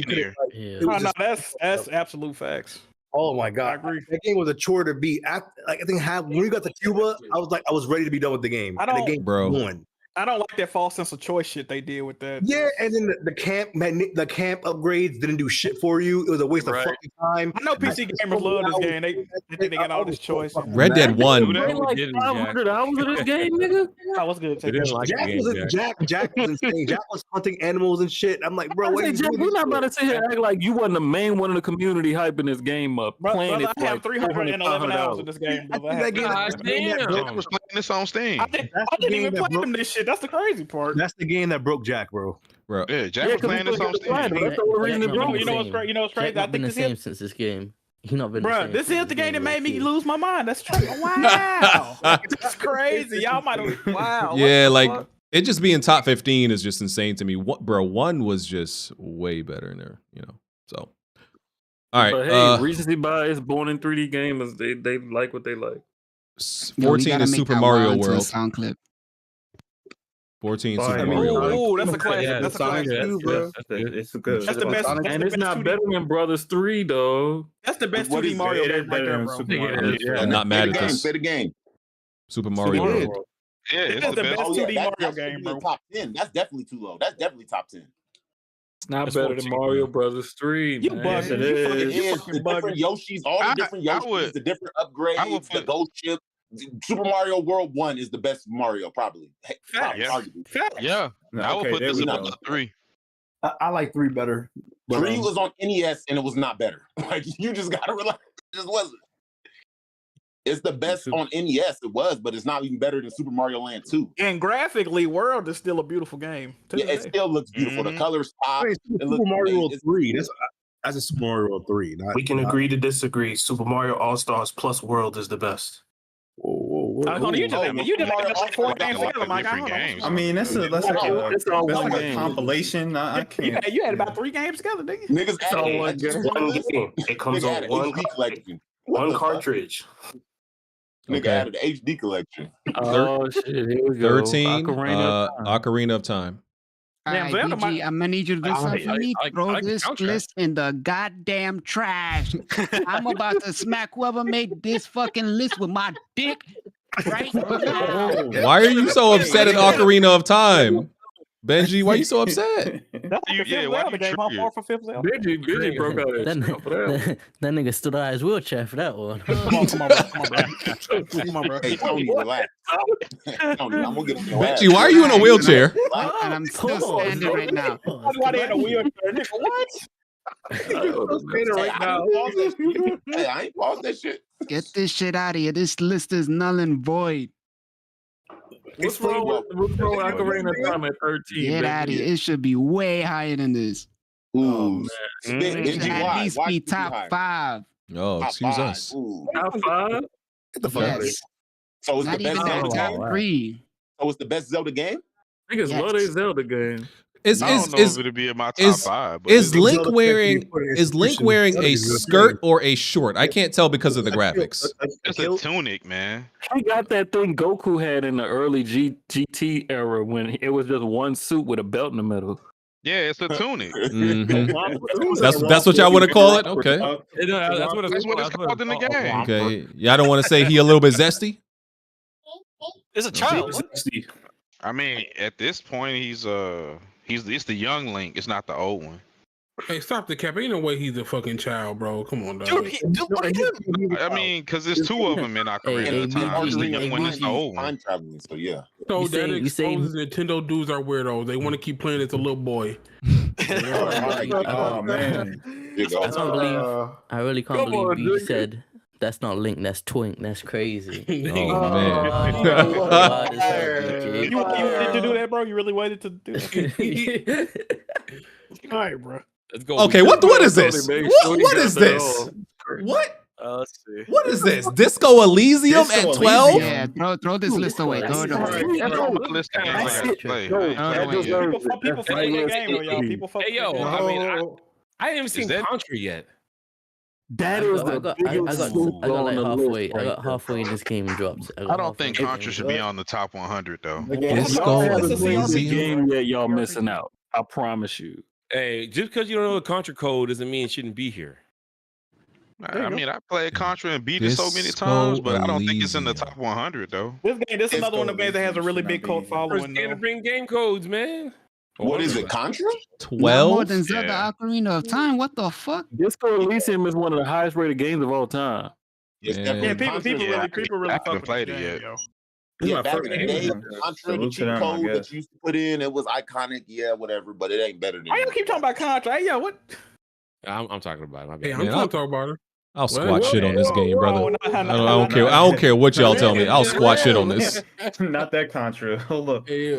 It was No, just- that's absolute facts. Oh my god, that game was a chore to beat. I think when we got to Cuba, I was ready to be done with the game. I And the don't- game Bro. won. I don't like that false sense of choice shit they did with that. Yeah, and then the camp upgrades didn't do shit for you. It was a waste of fucking time. I know PC gamers love this game. They think they got all this choice. Red Dead 1. They like 500 hours of this game, nigga. I was good. They didn't like the game, Jack was insane. Jack was hunting animals and shit. I'm like, bro, what are you Jack, doing? we're not about to sit here and act like you wasn't the main one in the community hyping this game up, playing Brother, it I for have like 311 hours in this game. Brother. I that game- have- that's the game that broke- I was playing this on Steam. I didn't even play them this shit. That's the crazy part. That's the game that broke Jack, bro. Bro. Yeah, Jack was playing this on Steam. That's the only reason it broke. You know what's great? You know what's crazy? I Not been think the this same is, since this game. He not been the bro. same This since is the game that game made me was lose my mind. That's true. Wow, that's crazy. Y'all might have. Wow. Yeah, what the like fuck? it just being top 15 is just insane to me. Bro, 1 was just way better in there, you know. So, all right. But hey, recency bias, born in 3D gamers, they like what they like. 14 is Super Mario World. Sound clip. 14 Fire. Super Mario World. Ooh, that's a classic. That's a classic. It's good. That's the best. And That's it's the not best better than Brothers 3, though. That's the best What 2D is Mario it? game right there, bro. I'm not mad at Say this. the game. Super Mario World. Yeah, it's That's the best Oh, yeah, 2D that- Mario that's game, bro. Top 10. That's definitely too low. That's definitely top 10. It's not That's better 14, than Mario Brothers 3. You man. bugging. It You is. fucking- It is the different Yoshis, all the different Yoshis, the different upgrades, the ghost ship. Super Mario World 1 is the best Mario, probably. Arguably. Yeah, I would Okay, put there this we above go. 3. I like 3 better. 3 was on NES and it was not better. Like you just gotta realize it just wasn't. It's the best on NES, it was, but it's not even better than Super Mario Land 2. And graphically, World is still a beautiful game. to Yeah, this it day. still looks beautiful. The colors pop. It Super looks Mario World amazing. 3. That's a Super Mario World 3. We can agree to disagree. Super Mario All Stars plus World is the best. Hold on, you just like 4 games together, Mike. Hold on. I mean, that's It's all a one game. compilation. I can't. You had about 3 games together, didn't you? Niggas It's all added one game. One game. It comes on one HD collection. one cartridge. Nigga Okay. added the HD collection. Oh, shit. Here we go. 13, Ocarina of Time. All right, Zelda BG, I'm gonna need you to do something for me. Throw this list in the goddamn trash. I'm about to smack whoever made this fucking list with my dick right now. Why are you so upset at Ocarina of Time? Benji, why are you so upset? That's the fifth Zelda game. I'm 4 for 5th Zelda. Benji broke out his shit for that. That nigga stood out his wheelchair for that one. Come on, bro. Come on, bro. Hey, Tony, relax. Tony, I'm gonna get your ass. Benji, why are you in a wheelchair? And I'm still standing right now. Somebody in a wheelchair. Nigga, what? Hey, I ain't paused that shit. Get this shit out of here. This list is null and void. What's wrong with Ocarina of Time at 13? Get out of here. It should be way higher than this. Ooh. It should at least be top 5. Oh, excuse us. Top 5? Get the fuck out of here. Yes. So it's Not the best even Zelda the top game. 3. So it's the best Zelda game. Niggas love their Yes. Zelda game. I don't know if it'd be in my top 5. But Is it's- Link wearing a skirt or a short? I can't tell because of the graphics. It's a tunic, man. He got that thing Goku had in the early GT era when it was just one suit with a belt in the middle. Yeah, it's a tunic. Mhm. That's what y'all want to call it? Okay. That's what it's called in the game. Okay. Y'all don't want to say he a little bit zesty? It's a child. I mean, at this point, he's it's the young Link. It's not the old one. Hey, stop the cap. Ain't no way he's a fucking child, bro. Come on, dog. I mean, because there's 2 of them in Ocarina of Time. It's the young one. It's the old one. Time traveling, so yeah. So You that say- you say- exposes Nintendo dudes are weirdos. They want to keep playing as a little boy. Oh man. I really can't Come on, believe you nigga. said that's not Link, that's Twink. That's crazy. Oh, man. You know what is that, You BG? waited to do that, bro? You really waited to do that? All right, bro. Let's go. Okay, what is this? Make What sure he what got is that this? on. What? Let's see. What is this? Disco Elysium Disco at 12? Yeah, throw this list away. Throw it away. That's on my list of games I gotta play. I ain't Throw it playing away. yet. People fuck with that game, though, y'all. People fuck Hey, with yo, that I mean, No. I haven't even seen that- Contra yet. That is the biggest swoop I got on like the halfway. list I right got there. halfway in this game and dropped. I don't think Contra should be on the top 100 though. Disco Y'all haven't played the Elysium. game yet, y'all missing out. I promise you. Hey, just because you don't know the Contra code doesn't mean it shouldn't be here. I mean, I played Contra and beat it so many Disco times, but I don't think it's in the Elysium. top 100 though. This game, this is another one of the games that has a really Disco big cult Elysium. following. First game to Though. bring game codes, man. What is it, Contra? Not more 12? than Zelda Yeah. Ocarina of Time. What the fuck? Disco Elysium is one of the highest rated games of all time. Yes, Yeah. definitely. Yeah, people Yeah, really I fuck haven't with played this it game, yet. yo. Yeah, back in the day, Yeah. Contra, the Salute to cheat them, I code that guess. you used to put in, it was iconic. Yeah, whatever, but it ain't better than. Why y'all keep talking about Contra? Hey, yo, what? I'm talking about it. My bad. Hey, I'm Man, trying I'll- to talk about it. I'll Well, squat shit on this game, brother. no, I don't care. I don't care what y'all tell me. I'll squat shit on this. Not that Contra. Hold up. Hey,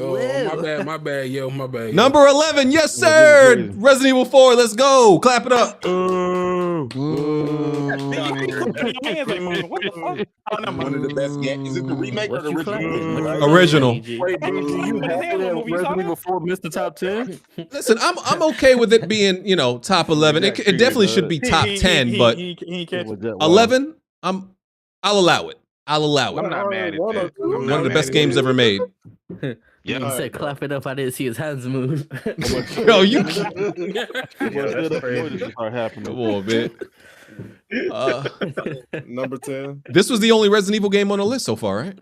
my bad, yo, my bad. Yo. Number 11, yes, sir. Resident Evil 4. Let's go. Clap it up. What the fuck? Oh, never One of the best games. Is it the remake or What the you original? clapping? Original. Wait, BG, you happy that Resident Evil 4 missed the top 10? Listen, I'm okay with it being, top 11. It definitely should be top 10, but he ain't catch it. 11, I'll allow it. I'll allow I'm it. not mad at that. One of the best games ever made. He said clap it up. I didn't see his hands move. Yo, you. Yeah, that's crazy. Start happening. Come on, man. Number 10. This was the only Resident Evil game on the list so far, right?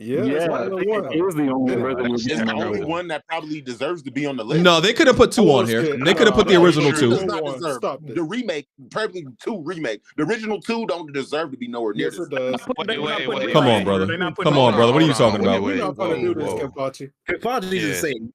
Yeah, Yeah, that's I why I think won. it was the only Resident It's Evil the game. only one that probably deserves to be on the list. No, they could have put 2 on here. They could have put the original It 2. does not deserve. Stop this. The remake, probably 2 remake. The original 2 don't deserve to be nowhere near Yes, this. it does. Wait. Come on, brother. Come on, brother. What are you talking about? We're not going to do this, Whoa. Kenpachi. Kenpachi's Yeah. insane.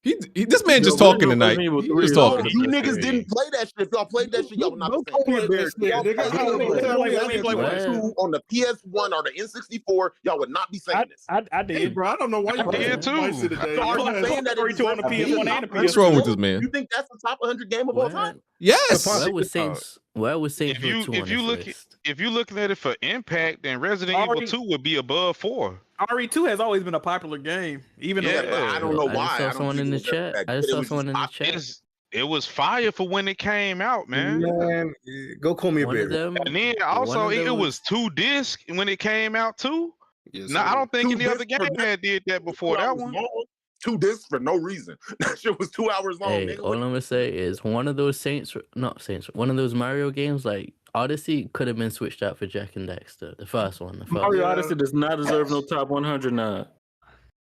This man just talking tonight. He just No, talking. you niggas didn't play that shit. If y'all played that shit, y'all would not Don't be call me a saying bear. Y'all Nigga, played I don't know. Tell me, I didn't play What? 2 on the PS1 or the N64, y'all would not be saying this. I Hey, did. bro, I don't know why you I did too. spicy today. So are you Man, saying that Story it's 2 on the PS1 and the PS2. What's wrong with this man? You think that's the top 100 game of all time? Yes. Where was Saints? Where was Saints If you Row 2 on if you this look list? if you looking at it for impact, then Resident Evil Already- 2 would be above 4. RE2 has always been a popular game, even Yeah, though but I don't know I why. just saw I don't someone think in the it was ever chat. that I good. just It saw was someone in the just chat. It was fire for when it came out, man. Man, go call me a One of bear. them. And then one also of it those- was 2 discs when it came out too. Yes, No, I don't think 2 any other discs per game had did that before 2 that hours one. long. 2 discs for no reason. That shit was 2 hours long. Hey, nigga. all I'm gonna say is one of those one of those Mario games like Odyssey could have been switched out for Jack and Daxter. The first one. The first Mario one. Odyssey does not deserve no top 100 now.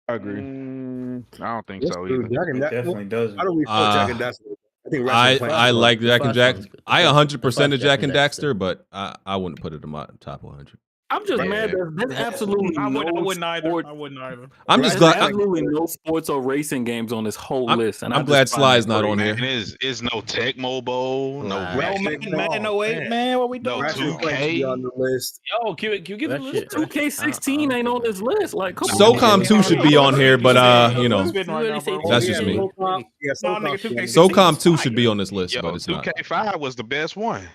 I agree. I don't think Yes, so dude, either. Jack and It Daxter. definitely doesn't. How do we put Jack and Daxter? I think I Ratchet and Clank- like Jack and first Jack. one's good. The I first- 100% the of first Jack and Daxter, but I wouldn't put it in my top 100. I'm just mad that there's absolutely I no wouldn't either. sport. I wouldn't either. I'm just There's glad. absolutely no sports or racing games on this whole list, and I'm glad Sly's not on Man, here. it's no Tecmo Bowl, no Wow. Ratchet, Madden 08, man, what we no doing? Ratchet and Clank should 2K. be on the list. Yo, can you give me the list? 2K16 ain't on this list. Like, come on. SOCOM 2 should be on here, but Really say that's just me. Yeah, No, nigga, 2K16 SOCOM is 2 fire. should be on this list, Yo, but it's not. 2K5 was the best one.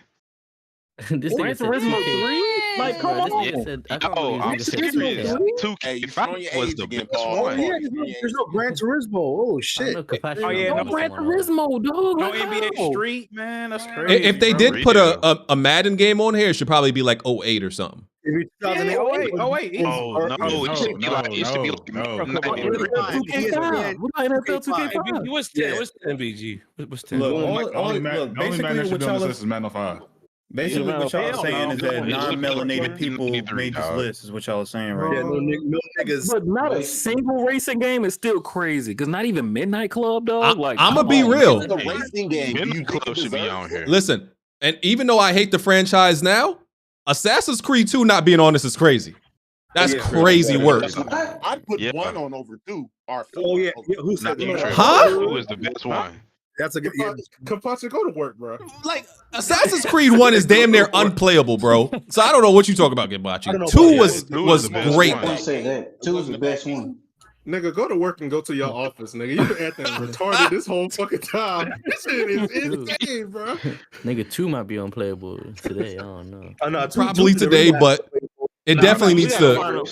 This Gran nigga said Turismo 2K. 3? Like, come Bro, this on. nigga said, I can't Oh, believe I'm this nigga said serious. 2K. Hey, you showing your 2K5 was age the again, best Paul. Oh one. yeah, there's no Gran Turismo. Oh I know shit. Kapachi Oh, yeah, don't no know Gran what's going on. Turismo, dog. No Like, NBA how? Street, man, that's crazy. If they bro. did put a Madden game on here, it should probably be like 08 or something. If you Yeah, 2008, oh wait, easy. Oh no, it should be like it should be like 2K5. What about NFL 2K5? What's 10? What's 10, BG? What's 10? Look, The only, only only, Madden look, the only Madden that basically should what be on y'all this are, list is Madden 05. basically what y'all are Hell saying no. is that It should be like non-melanated people 93, made this dog. list. Is what y'all are saying, right? yeah, no niggas. But not a single racing game is still crazy. Because not even Midnight Club, dog. Like, I'm gonna come be on, real. It's a racing game. Do you Midnight think Club it should be deserves on it? here. Listen, and even though I hate the franchise now, Assassin's Creed 2 not being on this is crazy. That's Yeah, crazy work. I'd put Yeah. 1 on over 2 or 4. Oh yeah, who Not said even that? Huh? Who was the best one? That's a good. Yeah. Kenpachi, go to work, bro. Like Assassin's Creed 1 is damn near unplayable, bro. So I don't know what you talk about, I don't Genbachi. know 2 about was Two was is the best great. one. Don't say that. 2 is the best one. Nigga, go to work and go to your office, nigga. You been acting retarded this whole fucking time. This shit is insane, bro. Nigga 2 might be unplayable today. I don't know. I know, Probably today, but it definitely needs to.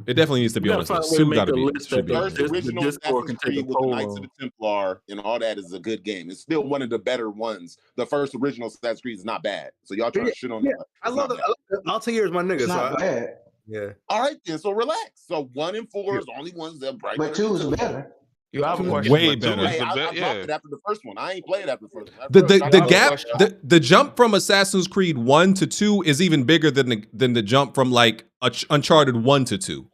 It definitely needs to be on this list. 2 gotta be. Should be. First original Assassin's Creed with the Knights of the Templar and all that is a good game. It's still one of the better ones. The first original Assassin's Creed is not bad. So y'all trying to shit on it. I love it. Altair is my nigga. It's so not bad. Yeah. All right, then. So relax. So 1 and 4 is the only ones that bright. But 2 is better. You have a question. Way but two better. is Hey, the I be- dropped yeah. it after the first one. I ain't played after the first one. The gap, the jump from Assassin's Creed 1 to 2 is even bigger than the jump from like Uncharted 1 to 2.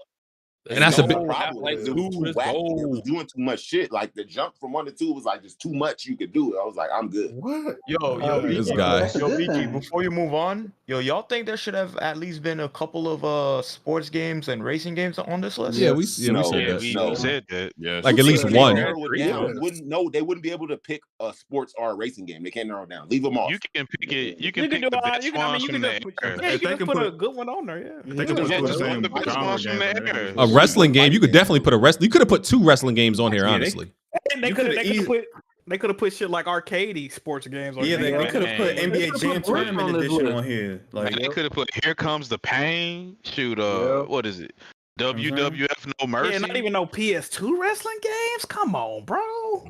And that's a big problem. It was too wacky. It was doing too much shit. Like the jump from 1 to 2 was like just too much you could do. I was like, I'm good. What? Yo, this BG, guy. BG, before you move on, y'all think there should have at least been a couple of sports games and racing games on this list? Yeah, we said that. We said that. Yeah. Like at least one. They wouldn't be able to pick a sports or a racing game. They can't narrow it down. Leave them off. You can pick it. You can You pick can do the a- best you can- I mean, ones you from can the just era. Yeah, you can just put a good one on there. Yeah. They could just Yeah, put the just same the best genre ones from game the in there. era. A wrestling game, you could definitely put a wrestling. You could have put 2 wrestling games on here, honestly. And they could have put shit like arcadey sports games on Yeah, there. they could have put NBA Jam Tournament Edition on here. Like, They could have put Here Comes the Pain. Shoot, what is it? WWF No Mercy. Yeah, not even no PS2 wrestling games. Come on, bro.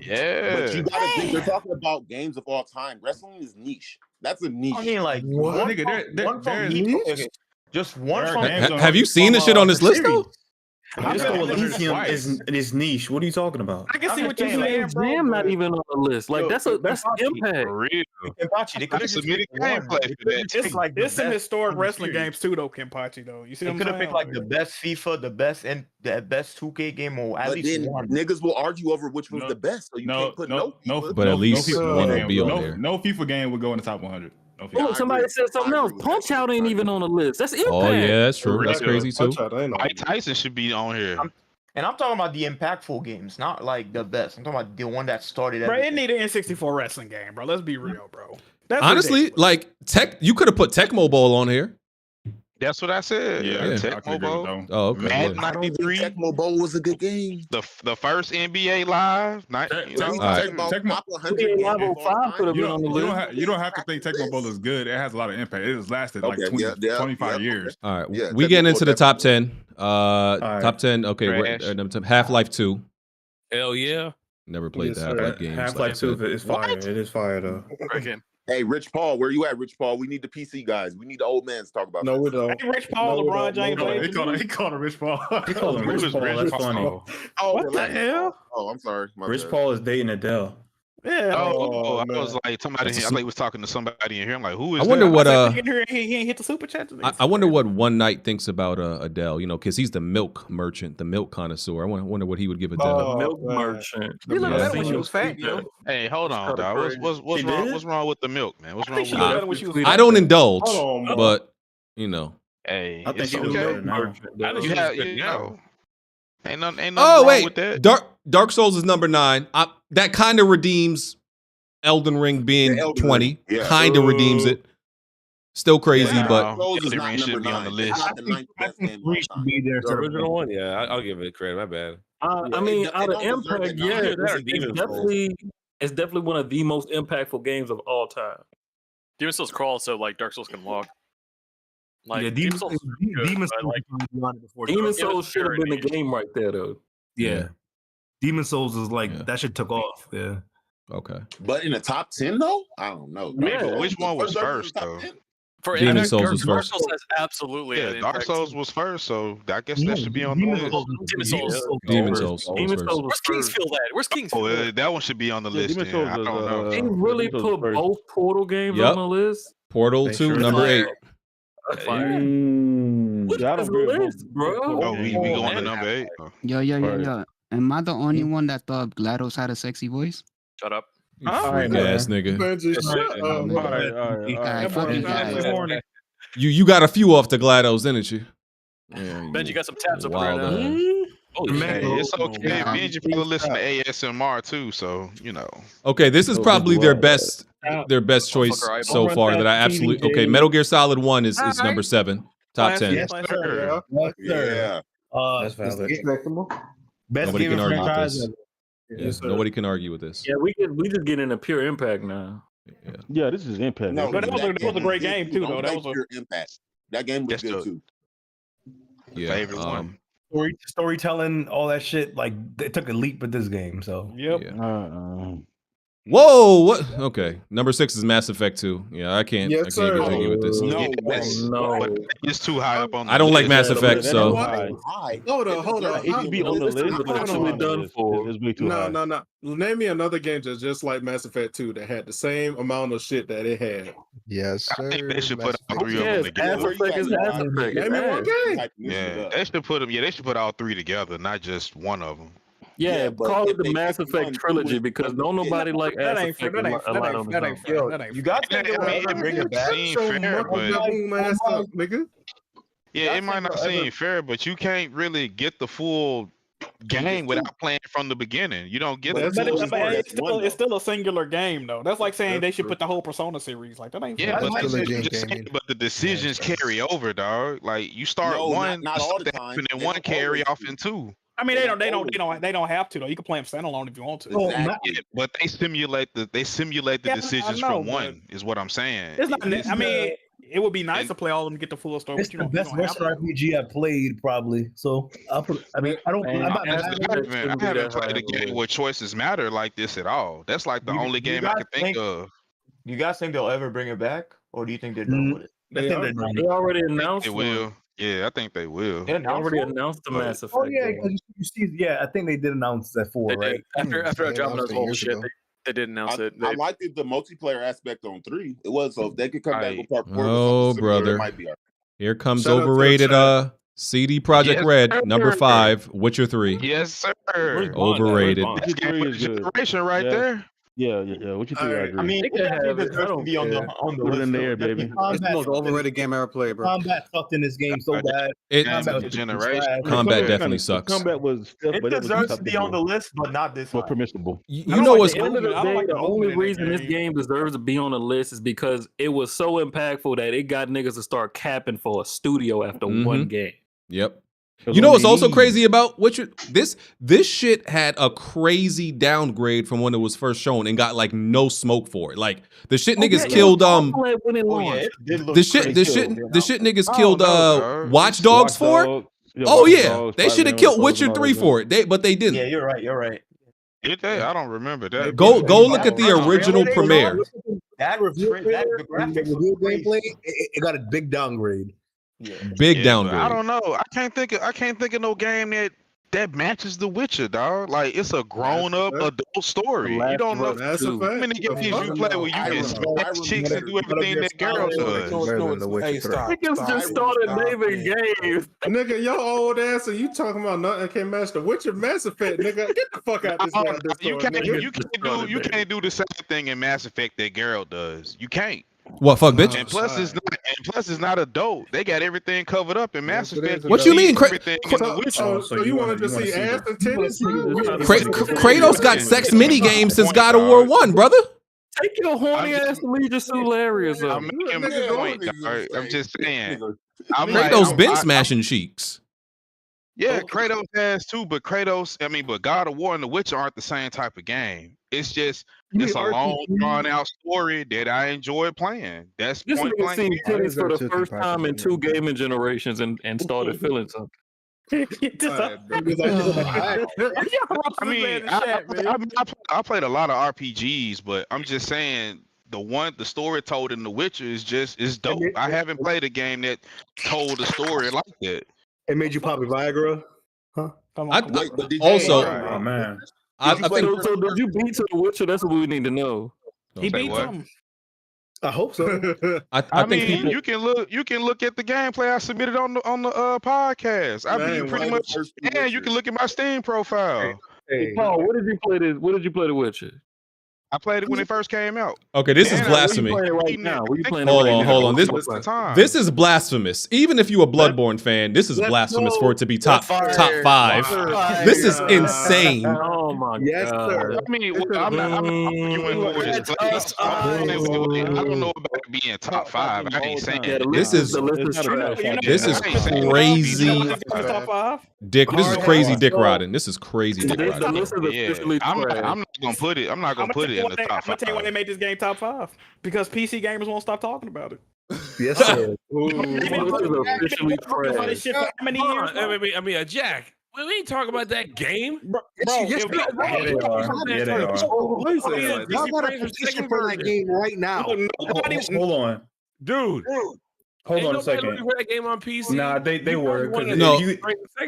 Yeah. But you gotta think, they're talking about games of all time. Wrestling is niche. That's a niche. I mean, like What? one Nigga, from- there- one from there's- each- okay, just one there from. are games on- Have you seen the shit on this list though? Elysium is niche. What are you talking about? I can see what you're saying, saying, like, bro. Jam not even on the list. Like that's impact. For real. Kenpachi, they could have just submitted picked one. gameplay They for could've that. just It's picked, like it's the some best historic from the wrestling series. games too, though, Kenpachi. Though you see, They what could I'm have picked saying? like the best FIFA, the best and the best 2K game, or at But least then one. niggas will argue over which was the best. So you can't put no. But at least FIFA one game will be on there. No FIFA game would go in the top 100. No FIFA. Oh, somebody said something else. Punch Out ain't even on the list. That's impact. Oh yeah, that's true. That's crazy too. Mike Tyson should be on here. And I'm talking about the impactful games, not like the best. I'm talking about the one that started. Bro, it everything. need an N64 wrestling game, bro. Let's be real, bro. That's Honestly, ridiculous. like you could have put Tecmo Bowl on here. That's what I said. Yeah. Tecmo Bowl. Oh, okay. Madden Yeah. 93. Tecmo Bowl was a good game. The first NBA Live. NBA Live 05 could have been on the list. You don't have to think Tecmo Bowl is good. It has a lot of impact. It has lasted like 25 years. All right, Yeah, we Tecmo getting Bowl into the top definitely. 10. Top 10. Okay, Trash. Half-Life 2. Hell yeah. Never played Yes, the sir. Half-Life games. Half-Life 2 is fire. It is fire though. Hey, Rich Paul, where you at, Rich Paul? We need the PC guys. We need the old man to talk about. No, we don't. Hey, Rich Paul, No, LeBron James. He called him Rich Paul. He called him Rich Paul. That's funny. Oh, What the relax. hell? Oh, I'm sorry. My Rich bad. Paul is dating Adele. Yeah. I man. was like somebody. I thought he was talking to somebody in here. I'm like, who is? I wonder that? what He ain't hit the super chat today. I wonder what One Night thinks about Adele. You know, because he's the milk merchant, the milk connoisseur. I wonder what he would give Adele. Milk merchant. He looked Yeah. better when she was fat, yo. Hey, hold on, dog. What's wrong? What's wrong with the milk, man? What's I wrong think with she looked it? better when she was I fat. don't indulge, Hold on, but you know. Hey, I think it's she was okay. better now. You have, you know, ain't nothing Oh wrong wait, with that. Dark Souls is number 9. That kind of redeems Elden Ring being Yeah, Elden 20. Ring, yeah. Kind of redeems it. Still crazy, Yeah, but Dark Souls is Elden not Ring should number be on 9. the It's list. not the ninth best game of all Three should time. be there. The original one, yeah, I'll give it credit. My bad. I mean, it out of don't deserve impact, it. yeah, Either that or it's Demon's definitely one of the most impactful games of all time. Demon Souls crawl so like Dark Souls can walk. Like Yeah, Demon Souls, is good, Demon but, Souls like is beyond it before Demon Dark Souls. Souls should have been the game right there, though. Yeah. Demon Souls is like Yeah. that shit took off. Yeah. okay. But in the top 10 though, I don't know. Hey, but which one was first though? for Demon impact, Souls Dark, was Dark first. Souls has absolutely Yeah, an Dark impact. Souls was first, so I guess that should be on the Demon list. Souls. Demon Souls. Demon Souls. Demon Souls was Where's first. Kingsfield at? Where's Oh, Kingsfield? at? that one should be on the list. Demon Then. I Souls don't was, know. They Demon really Souls put first. both Portal games Yup. on the list. Portal They 2, sure number did. 8. Fire. What Yeah, I is don't agree with the list, both. bro? Oh, we going to man. number 8. Oh. Yo. Am I the only one that thought GLaDOS had a sexy voice? Shut up. You freak ass nigga. Man, just shut up. All right. Alright, fuck you guys. You got a few off the GLaDOS, didn't you? Yeah, Ben, you got some tabs up wild right now. ass. Holy Man, shit. It's okay. yeah. Benji probably listen to ASMR too, so you know. Okay, this is probably their best choice eyeball. so far that I absolutely okay. Metal Gear Solid 1 is number 7, top 10. Yes, sir. Yeah. Uh, That's valid. Respectable. Best Nobody gaming can argue with franchise this. ever. Yeah, Yes, sir. nobody can argue with this. Yeah, we just getting a pure impact now. Yeah, this is Impact. No, But that was a great good game too. too, Don't though. That say was a pure impact. That game was good too. Yeah. Favorite one. Storytelling, all that shit. Like they took a leap with this game. So yep. Yeah. Whoa! What? Okay. Number 6 is Mass Effect 2. Yeah, I can't Yes, even sir. argue with this. Yeah, No, it's too high up on. I don't like Mass Effect, That's so too high. Hold on. It should be on the list, but it's actually not done on the for. list. It's way too high. No. Name me another game just like Mass Effect 2 that had the same amount of shit that it had. Yes, sir. I think they should put all Mass three of them Yes, Mass together. Effect is Mass Effect. Name me one game. Yeah, they should put them. Yeah, they should put all three together, not just one of them. Yeah, but call if it the they Mass pick Effect one, trilogy two, because don't nobody like That Mass ain't fair. Effect That ain't on that ain't its fair. own. That ain't You fair. guys think I they'll mean, ever bring it back? seem So fair, but boom ass up, nigga. yeah, it might not seem fair, but you can't really get the full game without playing from the beginning. You don't get But the it's full still- story. It's still a singular game though. That's like saying they should put the whole Persona series. Like that ain't Yeah, fair. but, Still a I'm game just saying, gaming. but the decisions carry over, dog. Like you start No, one, not all the time. and then They one don't carry always off do. in two. I mean, they don't have to though. You can play them standalone if you want to. Yeah, but they simulate the I decisions know, from but one. Is what I'm saying. It's not. I mean, it would be nice to play all of them, get the full story. it's But you the don't. best You don't have Western to. RPG I've played, probably. So I'll put. I mean, I don't. Man, I'm not Mass mad. I Effect shouldn't be haven't that played high a on the game list. where choices matter like this at all. That's like the only Do you game I guys can think of. Do you guys think they'll ever bring it back, or do you think they're done with it? I think they're done. They already announced They one. will. Yeah, I think they will. They They announced already one? announced the But- Mass Effect. Oh yeah, game. because you see, yeah, I think they did announce that for They right. did. After They dropping announced those it whole years shit, ago. they did announce it. I They, liked the multiplayer aspect on 3. It was so if they could come back with part 4 with Oh, something similar, brother. it might be all right. Here comes Shout out to the overrated chat. CD Projekt Yes, Red, sir. number 5, Witcher 3. Yes, sir. Where's Bond at? Overrated. Where's Bond? This game Three was is good. generation right Yeah. there. Yeah. What you think? I Alright, agree. I mean, They it could definitely have it. I deserves to don't be on the care. on the Put it list. in there, though. baby. It's the most overrated game I ever played, bro. Combat sucked in this game so bad. It, Game Combat of the was generation. trash. combat Yeah. definitely sucks. Combat was stiff, It but it was deserves to be on the acceptable, list, but not this but high. permissible. You I don't know like what's the At the end of the movement. I don't day, like the the only movement in that reason this game. game deserves to be on the list is because it was so impactful that it got niggas to start capping for a studio after one game. Yep. That's You know what what's they also need. crazy about Witcher? This shit had a crazy downgrade from when it was first shown and got like no smoke for it. Like the shit niggas killed when it Oh yeah, launched. it did look the shit crazy. the shit niggas I killed don't know, dog. Watch Dogs for. Watch Dogs, Oh Watch yeah, Dogs, they should have Spider-Man, killed Souls Witcher and all 3 that for it. But they didn't. Yeah, you're right. You're right. Did they? I don't remember that. Go look that at the first original trailer, premiere. That Reveal that the trailer and the graphics reveal look crazy. gameplay, it got a big downgrade. Yeah. Big Yeah, but downgrade. I don't know. I can't think of no game that matches The Witcher, dog. Like it's a grown up Effect. adult story. Last You don't know of Us Mass 2. how Effect. many games you play where you can smash chicks and do everything that girl does. Better than The Witcher Hey, 3. stop. Niggas stop. just started naming games. Nigga, your old ass and you talking about nothing can't match the Witcher Mass Effect, nigga. Get the fuck out this goddamn You store, nigga. you can't do the same thing in Mass Effect that Geralt does. You can't. What fuck, bitch? And plus, it's not adult. They got everything covered up in Mass Yes, it Effect. is. What you mean? Everything in The Witcher. So you want to just see ass and titties? Kratos got sex mini games since God of War 1, brother. Take your horny ass to Legion Sularius up. I'm making a point, dog. I'm just saying. Kratos been smashing cheeks. Yeah, Kratos has too, but but God of War and The Witcher aren't the same type of game. It's just it's a long, drawn out story that I enjoy playing. That's This point nigga blank. seen period. titties for the first time in 2 gaming generations and started feeling something. I mean, I played a lot of RPGs, but I'm just saying the story told in The Witcher is dope. I haven't played a game that told a story like that. It made you pop a Viagra, huh? Wait, but did you Also, Oh man. I think So did you beat to The Witcher? That's what we need to know. He Say beat what? him. I hope so. I think mean, people. you can look at the gameplay I submitted on the podcast. I Man, beat pretty why the much. first two And you Witchers? can look at my Steam profile. Hey, Paul, what did you play? What did you play The Witcher? I played it when it first came out. Okay, this is And blasphemy. Where you playing it right now? Where you playing it Hold right on, now? hold on. Most of the time. This is blasphemous. Even if you're a Bloodborne fan, this is Let's blasphemous go. for it to be top Let's top fire. 5. Fire. This is insane. Oh my Yes, god. sir. I mean, I'm arguing for its place. I don't know about it being top 5. I ain't saying Yeah, the This list is the list is trash. this is I ain't saying crazy. Top 5. Dick, this is crazy dick riding. This is crazy dick The riding. list is officially I'm trash. not gonna put it. I'm not gonna put it in the top I'm gonna tell you why 5. they made this game top 5. Because PC gamers won't stop talking about it. Yes, sir. This is officially trash. Shit for how many years? I mean, Jack. We ain't talking about that game. Bro, Yes, it- Yeah, they are. Yeah, they are. Y'all got a petition for that game right now. Hold on. Dude. Hold Ain't on a nobody second. looking for that game on PC. Nah, they were. Because No.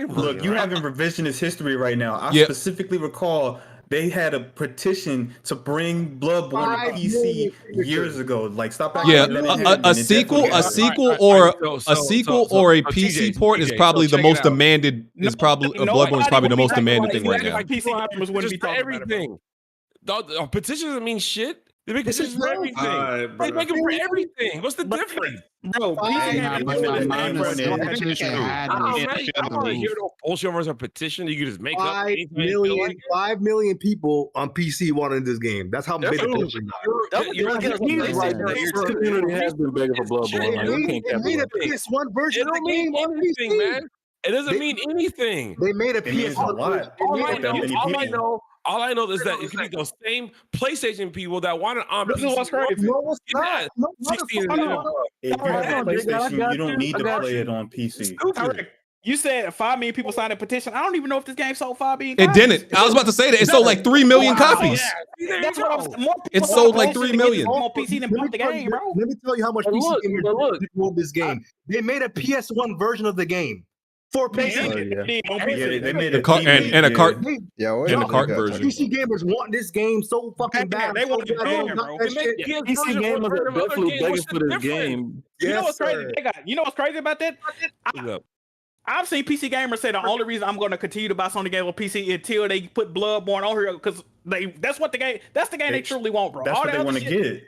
look, you having revisionist history right now. I Yep. specifically recall they had a petition to bring Bloodborne to PC years ago. Like, stop acting Yeah, like that didn't happen. a It sequel, definitely a happened. sequel, or So- a sequel or a PC port is probably the most demanded. Is probably Bloodborne is probably the most demanded thing right now. Like PC gamers wouldn't be talking about it. everything. The petition doesn't mean shit. They make This is petitions for everything. Alright, They bro. make them for everything. What's the difference? Bro, PC Nah, gamers but wouldn't my be mind talking is about that it. petition I don't want to hear no bullshit over a petition. You can just make up 5 anything you feel million, like. 5 million people on PC wanted this game. That's how big the Dude, petition got. you're That's getting what a he's PlayStation like, here, The too. community has been begging for Bloodborne. Like, we can't They made a capitalize. PS1 version It of the don't mean game on anything, PC. man. It doesn't mean anything. They made a It means a PS1 lot. version. All They I made that a many know, people. all I know is that it's gonna be those same PlayStation people that want it on This PC. is what's crazy. No, it's Yeah, not. No, 16 motherfucker. and If you have a PlayStation, you don't need to play it on PC. Correct. You said 5 million people signed a petition. I don't even know if this game sold 5 million It copies. didn't. I was about to say that it sold like 3 million copies. That's what I'm saying. More It people sold bought like PlayStation 3 than million. On PC than bought the game, bro. Let me tell you how much But PC look, gamers but look. want this game. They made a PS1 version of the game for They PC. did on Yeah, PC. they made The a cart remake, and a yeah. cart Yeah, wait and a a cart minute. version. PC gamers want this game so fucking bad. They so want it bad. bad, They bro. got that shit. PC gamers are definitely begging for this game. You know Yes, what's crazy? sir. You know what's crazy about that? I've seen PC gamers say the only reason I'm going to continue to buy Sony games on PC until they put Bloodborne on here because that's the game they truly want, bro. That's All what that they other want to shit, get.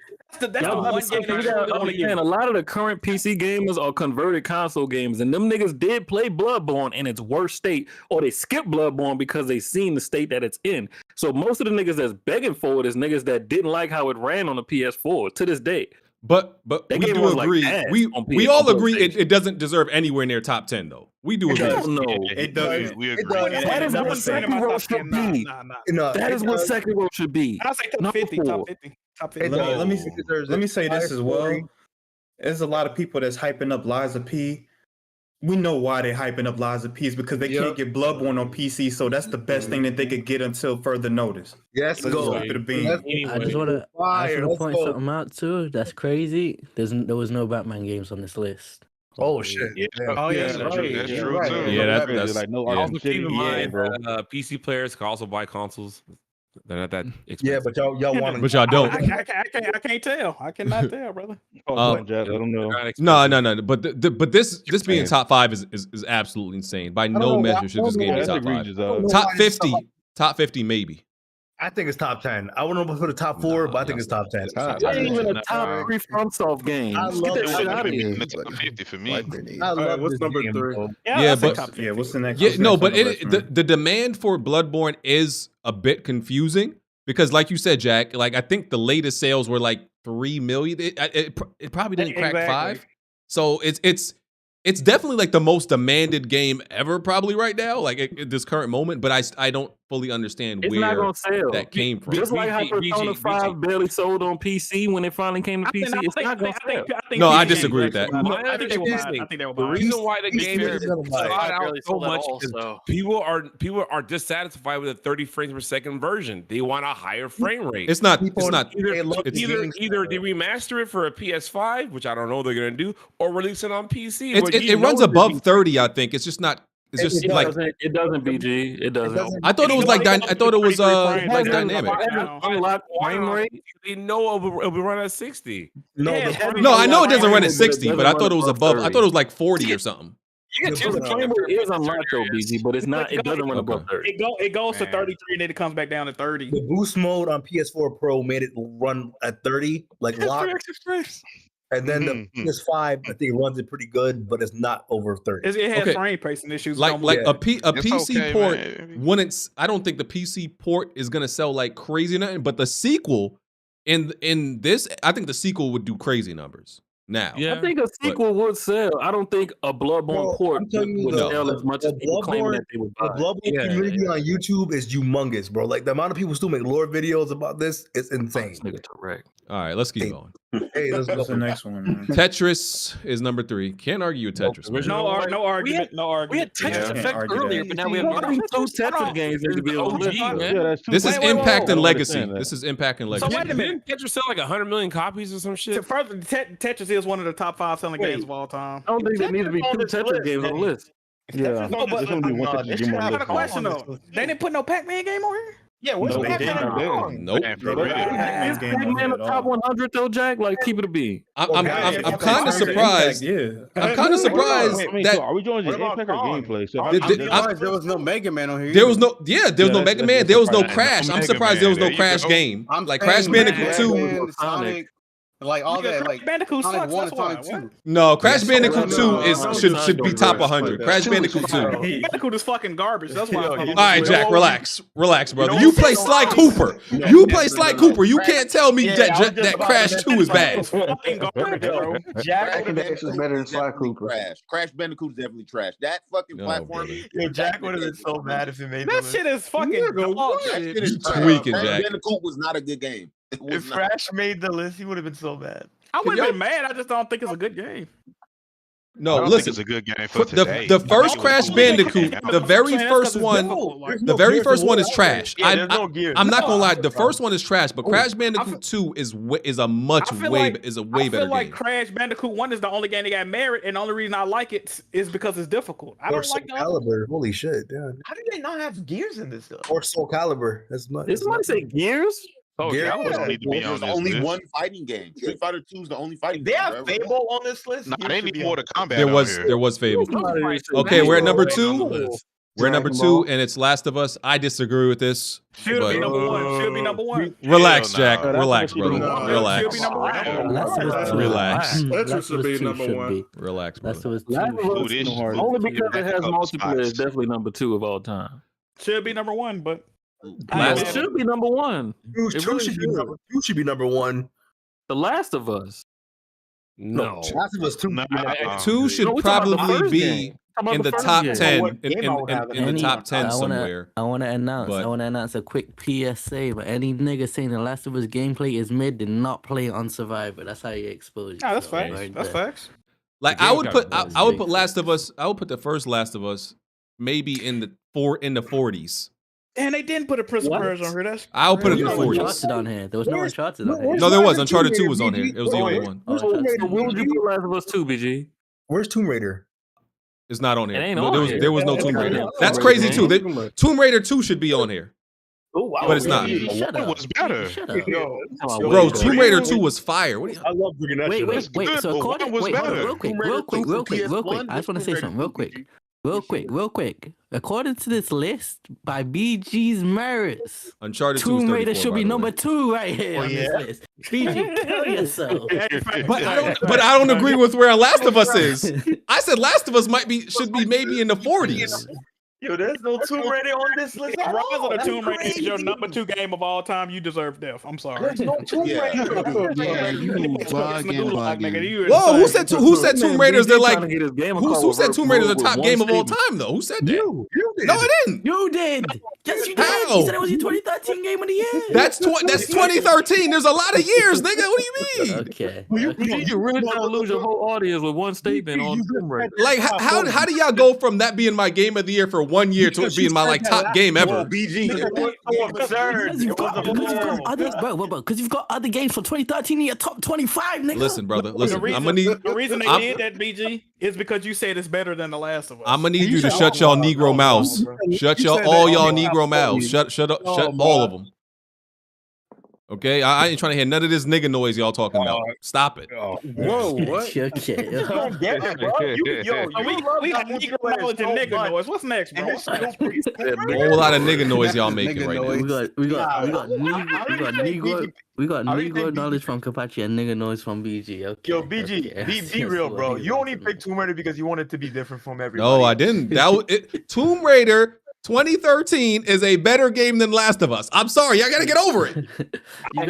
That's the one game they truly want to get. A lot of the current PC gamers are converted console gamers, and them niggas did play Bloodborne in its worst state, or they skipped Bloodborne because they seen the state that it's in. So most of the niggas that's begging for it is niggas that didn't like how it ran on the PS4 to this day. But That we game do was like agree. ass we on we PS4 all agree PlayStation. it doesn't deserve anywhere near top 10 though. We do agree. No, It doesn't. We It agree. does. that is what Sekiro should be. No, That it is what does. Sekiro should be. I say top Number 50, 4. top 50, top 50. Let me say this as well. There's a lot of people that's hyping up Liza P. We know why they're hyping up Liza P is because they can't get Bloodborne on PC, so that's the best thing that they could get until further notice. Yes, Let's go. just keep it a bean. I just want to Let's point go. something out too. That's crazy. There was no Batman games on this list. Oh shit. Oh yeah, that's true. That's true too. Yeah, that's like no yeah. Arkham Keep City. in Yeah, mind, bro. PC players can also buy consoles. They're not that expensive. Yeah, but y'all want But y'all don't. I can't tell. I cannot tell, brother. Jack, let them know. No. But this being top 5 is absolutely insane. By no measure should this game be That's top 5. egregious. Top 50 maybe. I think it's top 10. I wouldn't know for the top 4, but I think it's top 10. That ain't even a top 3 FromSoft game. I Get love that it. shit out of here. In the top 50 for me. I love what's this number game, 3? bro. Yeah, but what's the next? yeah, what's no, next but on the list, man? the demand for Bloodborne is a bit confusing because, like you said, Jack, like I think the latest sales were like 3 million. It probably didn't crack 5. So it's definitely like the most demanded game ever, probably right now, like at this current moment. But I don't fully understand It's where not gonna sell. that came from. Just like how Persona 5 barely sold on PC when it finally came to PC. It's not gonna sell. No, I disagree with that. I think they were The reason why the game is Barely shot out so sold at much all, is so. people are dissatisfied with a 30 frames per second version. They want a higher frame rate. It's not. People- It's not. they love it's- the games. Either they remaster it for a PS5, which I don't know they're gonna do, or release it on PC. It, where it, you it know runs that above you- 30, I think. It's just not. It's just It like doesn't. It doesn't. BG. It doesn't. I thought it was like I thought it was like dynamic. Unlocked frame rate. They know it'll be running at 60. No, Yeah, the No, I know it doesn't run at But it 60, but I doesn't thought it was run above. above I thought it was like 40 or something. You get the frame rate is unlocked though, BG, but it's not. It doesn't run above 30. It goes to 33 and then it comes back down to 30. The boost mode on PS4 Pro made it run at 30, like locked. And then the PS5, I think, runs it pretty good, but it's not over 30. It has frame pacing issues. Like a It's PC okay, port man. wouldn't. I don't think the PC port is gonna sell like crazy or nothing. But the sequel in this, I think the sequel would do crazy numbers. Now, I think a sequel would sell. I don't think a Bloodborne port would sell as much as people claiming that they would buy. The Bloodborne community on YouTube is humongous, bro. Like the amount of people still make lore videos about this is insane. Correct. All right, let's keep going. Hey, let's go. What's the next one, man? Tetris is number 3. Can't argue with Tetris. man. No argument. No argument. We had Tetris can't Effect argue earlier, that. but now we have Two Tetris games need to be on the list. that's This is impact and legacy. understand that. This is impact and So legacy. wait a minute. Didn't Tetris sell like 100 million copies or some shit? So further, Tetris is one of the top 5 selling games of all time. I don't think there needs to be two Tetris games on the list. Yeah, No, but there's gonna be one no, Tetris this game should on I the got a list. question though. They didn't put no Pac-Man game on here? Yeah, what's Nope. Pac-Man wrong? Nope. Man, for real. Is Pac-Man a top 100 though, Jack? Like, keep it a B. I'm kind of surprised. I'm kind of surprised I mean, that so are we doing just What about impact or Kong? gameplay? So There was no Mega Man on here. there was no there was no Mega Man, there was no surprising. Crash. I'm Mega surprised there was Man, no there you Crash go. game. I'm Like saying Crash Bandicoot Mega 2. Man, Sonic, like all that, like Bandicoot Sonic sucks. 1 That's and why. Sonic 2. No, Crash Yes, Bandicoot 2 no, is no, should be top 100. Crash Bandicoot 2. Bandicoot is fucking garbage. That's why. All right, Jack, relax, brother. You play Sly Cooper. You play Sly Cooper. You can't tell me that Crash 2 is bad. Fucking garbage, bro. Jack Crash Bandicoot is better than Sly Cooper. Trash. Crash Bandicoot is definitely trash. That fucking No, platform. brother. Yo, Jack would have been so mad if he made That shit is fucking dog That shit. shit is You trash. tweaking, Crash Jack. Bandicoot was not a good game. It was If not. Crash made the list, he would have been so mad. I wouldn't have been mad. I just don't think it's a good game. I No, don't think listen. it's a good game for today. The first Crash Bandicoot, the very first one, the very first one is trash. Yeah, there's no gears. I'm not gonna lie. The first one is trash, but Crash Bandicoot 2 is a much way better I feel like game. Crash Bandicoot 1 is the only game that got merit, and the only reason I like it is because it's difficult. I Or don't Soul like the other. Calibur. Holy shit, yeah. How did they not have gears in this stuff? Or Soul Calibur. That's not. Did somebody say Gears? Oh, Gears Calibur don't need to be on There's this only list. one fighting game. Street Fighter 2 is the only fighting They game. have bro. Fable on this list. Nah, Gears they should need be more on to this combat. There was Fable. Okay, we're at number 2. We're at number 2, and it's Last of Us. I disagree with this. Should but- be number 1. Should be number 1. Relax, Hell Jack. no. Relax, brother. Should Relax. be number 1. Last of Us 2. Relax. Last Tetris of should Us be 2 number should one. be. Relax, Last brother. of Us 2. Last of Us, Ooh, this shit only because it has couple multiplayer, is spots. definitely number 2 of all time. Should be number 1, but It should be number 1. Two It really should be number 1. The Last of Us. No. Last of Us 2. Nah, 2 should No, we talking about the probably first be game. Talking about in the the first top game. 10. What game I would have In the Any- top 10 I wanna- somewhere. I want to announce. But- I want to announce a quick PSA. But any nigga saying the Last of Us gameplay is mid, did not play on Survivor. That's how you expose. nah, that's yourself facts. right That's there. facts. Like The I game would got put bugs. I would put Last of Us. I would put the first Last of Us maybe in the 40s. And they didn't put a Prince of What? Persia on here. That's I'll put it in There the was no 40s. Uncharted on here. There was no Uncharted on here. No, there was. Uncharted 2 was on here. It was the only one. Oh, So Uncharted. what would you put Last of Us 2, BG? Where's Tomb Raider? It's not on here. It ain't No, on here. there was no It's Tomb not Raider. on That's here. crazy too. Tomb Tomb Raider 2 should be on here. Oh, wow. But it's not. Shut What up. was better? Shut up. Yo, Bro, Tomb Raider 2 was fire. What do you I love bringing that Wait, shit wait, up. wait. good, So but according, one was wait, hold on, better. real quick, Tomb Raider real quick, 2 real for quick, real quick. PS1, I just want to say Tomb something real Raider quick. 2 Real quick. According to this list by BG's merits, Uncharted 2 is Tomb 34, Raider should by be the way. number 2 right here on this list. BG, kill yourself. But I don't agree with where Last of Us is. I said Last of Us should be maybe in the 40s. yo, there's no Tomb Raider on this list. Rise of the That's Tomb Raider is your crazy. number 2 game of all time. You deserve death. I'm sorry. There's no Tomb Yeah. Raider. Yeah, you bugging. Whoa, who said Tomb Raider is Man, like trying to get his game who called said Tomb Raider is the with top one game of all statement. time though? Who said that? You did. No, I didn't. You did. Yes, you did. How? You said it was your 2013 game of the year. That's 2013. There's a lot of years, nigga. What do you mean? Okay. You really trying to lose your whole audience with one statement on Tomb Raider. Like how do y'all go from that being my game of the year for 1 year to it being my like top game Whoa, ever? BG. Because you've got other, because you've got other games from 2013 in your top 25, nigga. Listen, brother. The Listen, reason, I'm gonna need. the reason they I'm- did that, BG, is because you said it's better than The Last of Us. I'm gonna need you to shut y'all Negro mouths. Shut y'all all y'all Negro mouths. Shut all of them. Okay, I ain't trying to hear none of this nigga noise y'all talking about. Stop it. Whoa, what? You don't get it, bro. We got Negro knowledge and nigga noise. What's next, bro? What's next? Whole lot of nigga noise y'all making right now. We got Negro knowledge from Kapachi and nigga noise from BG. Okay. Yo, BG, be real, bro. You only picked Tomb Raider because you wanted to be different from everybody. No, I didn't. That was Tomb Raider 2013 is a better game than Last of Us. I'm sorry, y'all gotta get over it. Y'all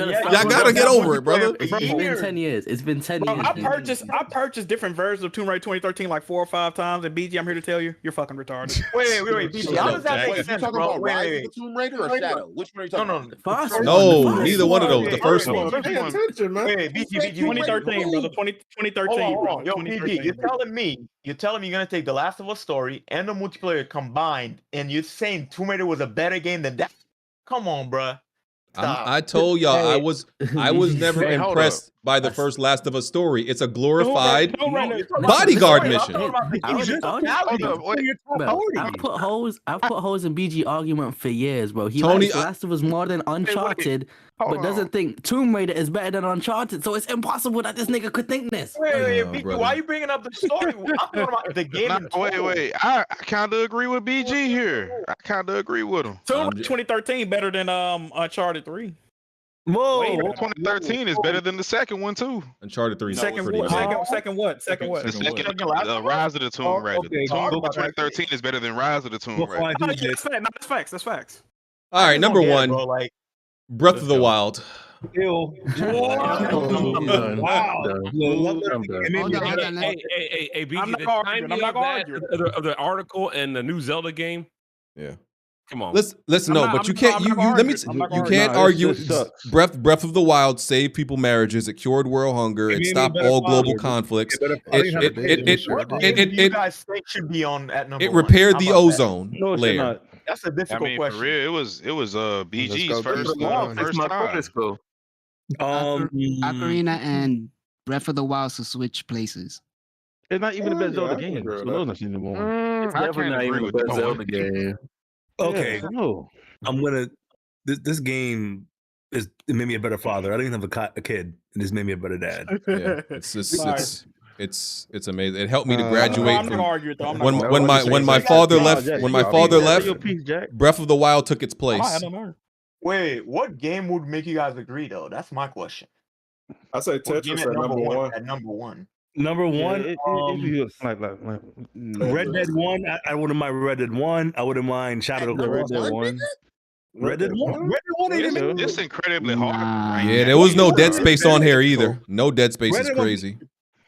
gotta get over it, brother. It's been 10 years. It's been 10 years. I purchased different versions of Tomb Raider 2013 like 4 or 5 times, and BG, I'm here to tell you, you're fucking retarded. Wait, BG, how does that make sense, bro? Rise of the Tomb Raider or Shadow? Which one are you talking about? No, neither one of those. The first one. Pay attention, man. Wait, BG, 2013, brother. 2013, bro. Yo, BG, you're telling me you're gonna take the Last of Us story and the multiplayer combined, and you're saying Tomb Raider was a better game than that? Come on, bruh. I told y'all I was never impressed by the first Last of Us story. It's a glorified bodyguard mission. I've put holes in BG argument for years, bro. He likes Last of Us more than Uncharted, but doesn't think Tomb Raider is better than Uncharted. So it's impossible that this nigga could think this. Wait, BG, why are you bringing up the story? I'm talking about the game. Wait. I kind of agree with BG here. I kind of agree with him. Tomb Raider 2013 better than Uncharted 3. Whoa, 2013 is better than the second one too. Uncharted 3. Second what? The second Rise of the Tomb Raider. Tomb Raider 2013 is better than Rise of the Tomb Raider. That's facts. That's facts. All right, number one, Breath of the Wild. Wow. Hey, BG, I'm not arguing. Of the article and the new Zelda game. Yeah. Come on. Listen. No, but you can't. You can't argue. Breath of the Wild saved people marriages. It cured world hunger. It stopped all global conflicts. You guys think should be on at number it one? repaired the ozone layer. That's a difficult question. For real, it was BG's first time. Ocarina and Breath of the Wild to switch places. It's not even the best Zelda game. So those not anymore. It's definitely not even the best Zelda game. Okay, no. I'm gonna. This game it made me a better father. I didn't even have a kid. It just made me a better dad. Yeah, it's amazing. It helped me to graduate. I'm not arguing though. When my father left, Breath of the Wild took its place. Wait, what game would make you guys agree though? That's my question. I say Tetris at number one. At number one. Number one, Red Dead 1. I wouldn't mind Red Dead 1. I wouldn't mind Shadow of the Red Dead 1. Red Dead 1. Red Dead 1 It's incredibly hard. Yeah, there was no Dead Space on here either. No Dead Space is crazy.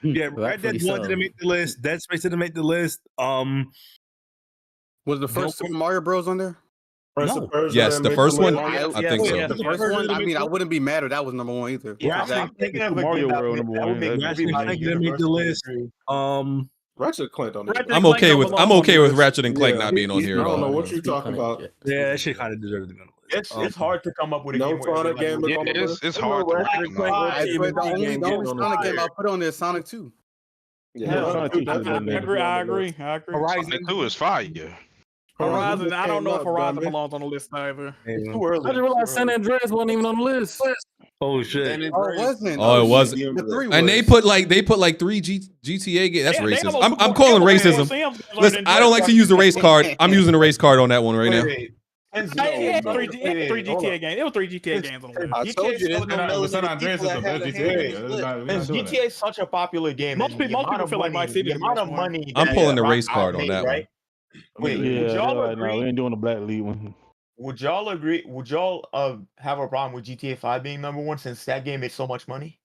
Yeah, Red Dead 1 didn't make the list. Dead Space didn't make the list. Was the first Super Mario Bros on there? No. Yes, the first one. I think so. The first one. I mean, I wouldn't be mad if that was number one either. Yeah, I'm thinking of Mario World number one. Ratchet didn't make the list. Ratchet Clank on there. I'm okay with Ratchet and Clank not being on here. I don't know what you're talking about. Yeah, that shit kind of deserves to be on the list. It's hard to come up with a game. Sonic game. It's hard. The only Sonic game I'll put on there is Sonic 2. I agree. Sonic 2 is fire. Horizon, I don't know if Horizon belongs on the list either. It's too early. I didn't realize San Andreas wasn't even on the list. Oh shit! It wasn't. Oh, it wasn't. And they put like 3 GTA games. That's racist. I'm calling racism. Listen, I don't like to use the race card. I'm using the race card on that one right now. It was 3 GTA games. It was 3 GTA games on the list. I told you, there's no San Andreas is the best GTA. GTA is such a popular game. Most people feel like Vice City. The amount of money. I'm pulling the race card on that one. Wait, would y'all agree? We ain't doing the Black League one. Would y'all agree? Would y'all have a problem with GTA 5 being number one since that game made so much money?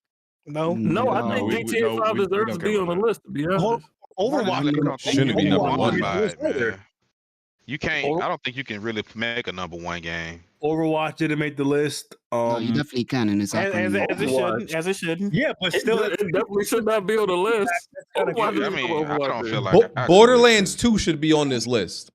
No, I think GTA 5 deserves to be on the list. To be honest, Overwatch shouldn't be number one by it, man. You can't. I don't think you can really make a number one game. Overwatch didn't make the list. You definitely can, and it's as it shouldn't. Yeah, but still, it definitely should not be on the list. I don't feel like Borderlands 2 should be on this list.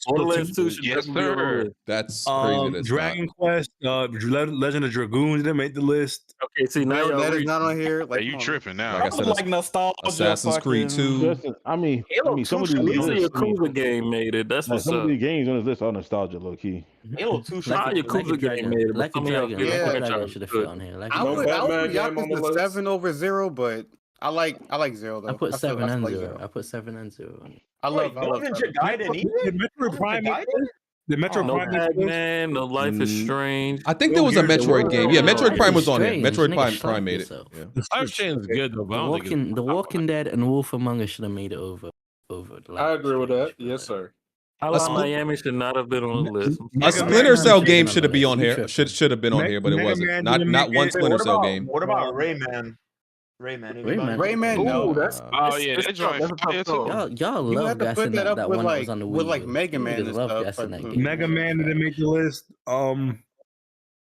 Borderlands 2 should Yes, definitely be on the sir. list. That's crazy. That's Dragon Quest, Legend of Dragoons didn't make the list. Okay, see now Real y'all Dead is reach. not on here. Yeah, Like, you come on. tripping now? like I said, like nostalgia. Assassin's Creed fucking- 2. Listen, I mean, Halo some 2 of at these least a lists, Yakuza game made it. That's what's some of up. these games on this list are nostalgia, low key. Halo 2 should Nah, be Yakuza game made it, but Like a some of y'all dragon. games Like a franchise dragon should have good. fit on here. Like I a would dragon. put game on the Yakuza list? 7 over 0, but I like 0 though. I put I still 7 and like 0. I put 7 and 0 on it. I love no Ninja 7. Gaiden either. Did Metroid Prime make the list? Did Metroid No Prime make the list? Pac-Man, no Life is Strange. I think there was a Gears of Metroid War. game. Yeah, Metroid Life Prime is was on there. Strange. Metroid Nigga, Prime slap made it. yourself. Yeah. Life Chain is good though, but I don't think The Walking Dead and Wolf Among Us should have made it over. The I Life agree with Strange, that. but Yes, sir. Hotline Miami should not have been on the list. A Splinter Cell game Man should have been on on the here. list. Should have been on here, but it Mega wasn't. Man Not didn't not make one it. Splinter Cell game. What about Rayman? Rayman. Rayman, no. Ooh, that's Oh yeah, it's that tough. joint That's a fire tough too. call. Y'all You love have to gassing put that up that with one that like was on the Wii. with like U. Mega Man Niggas and love stuff. gassing that Like, game. Mega Man didn't make the list.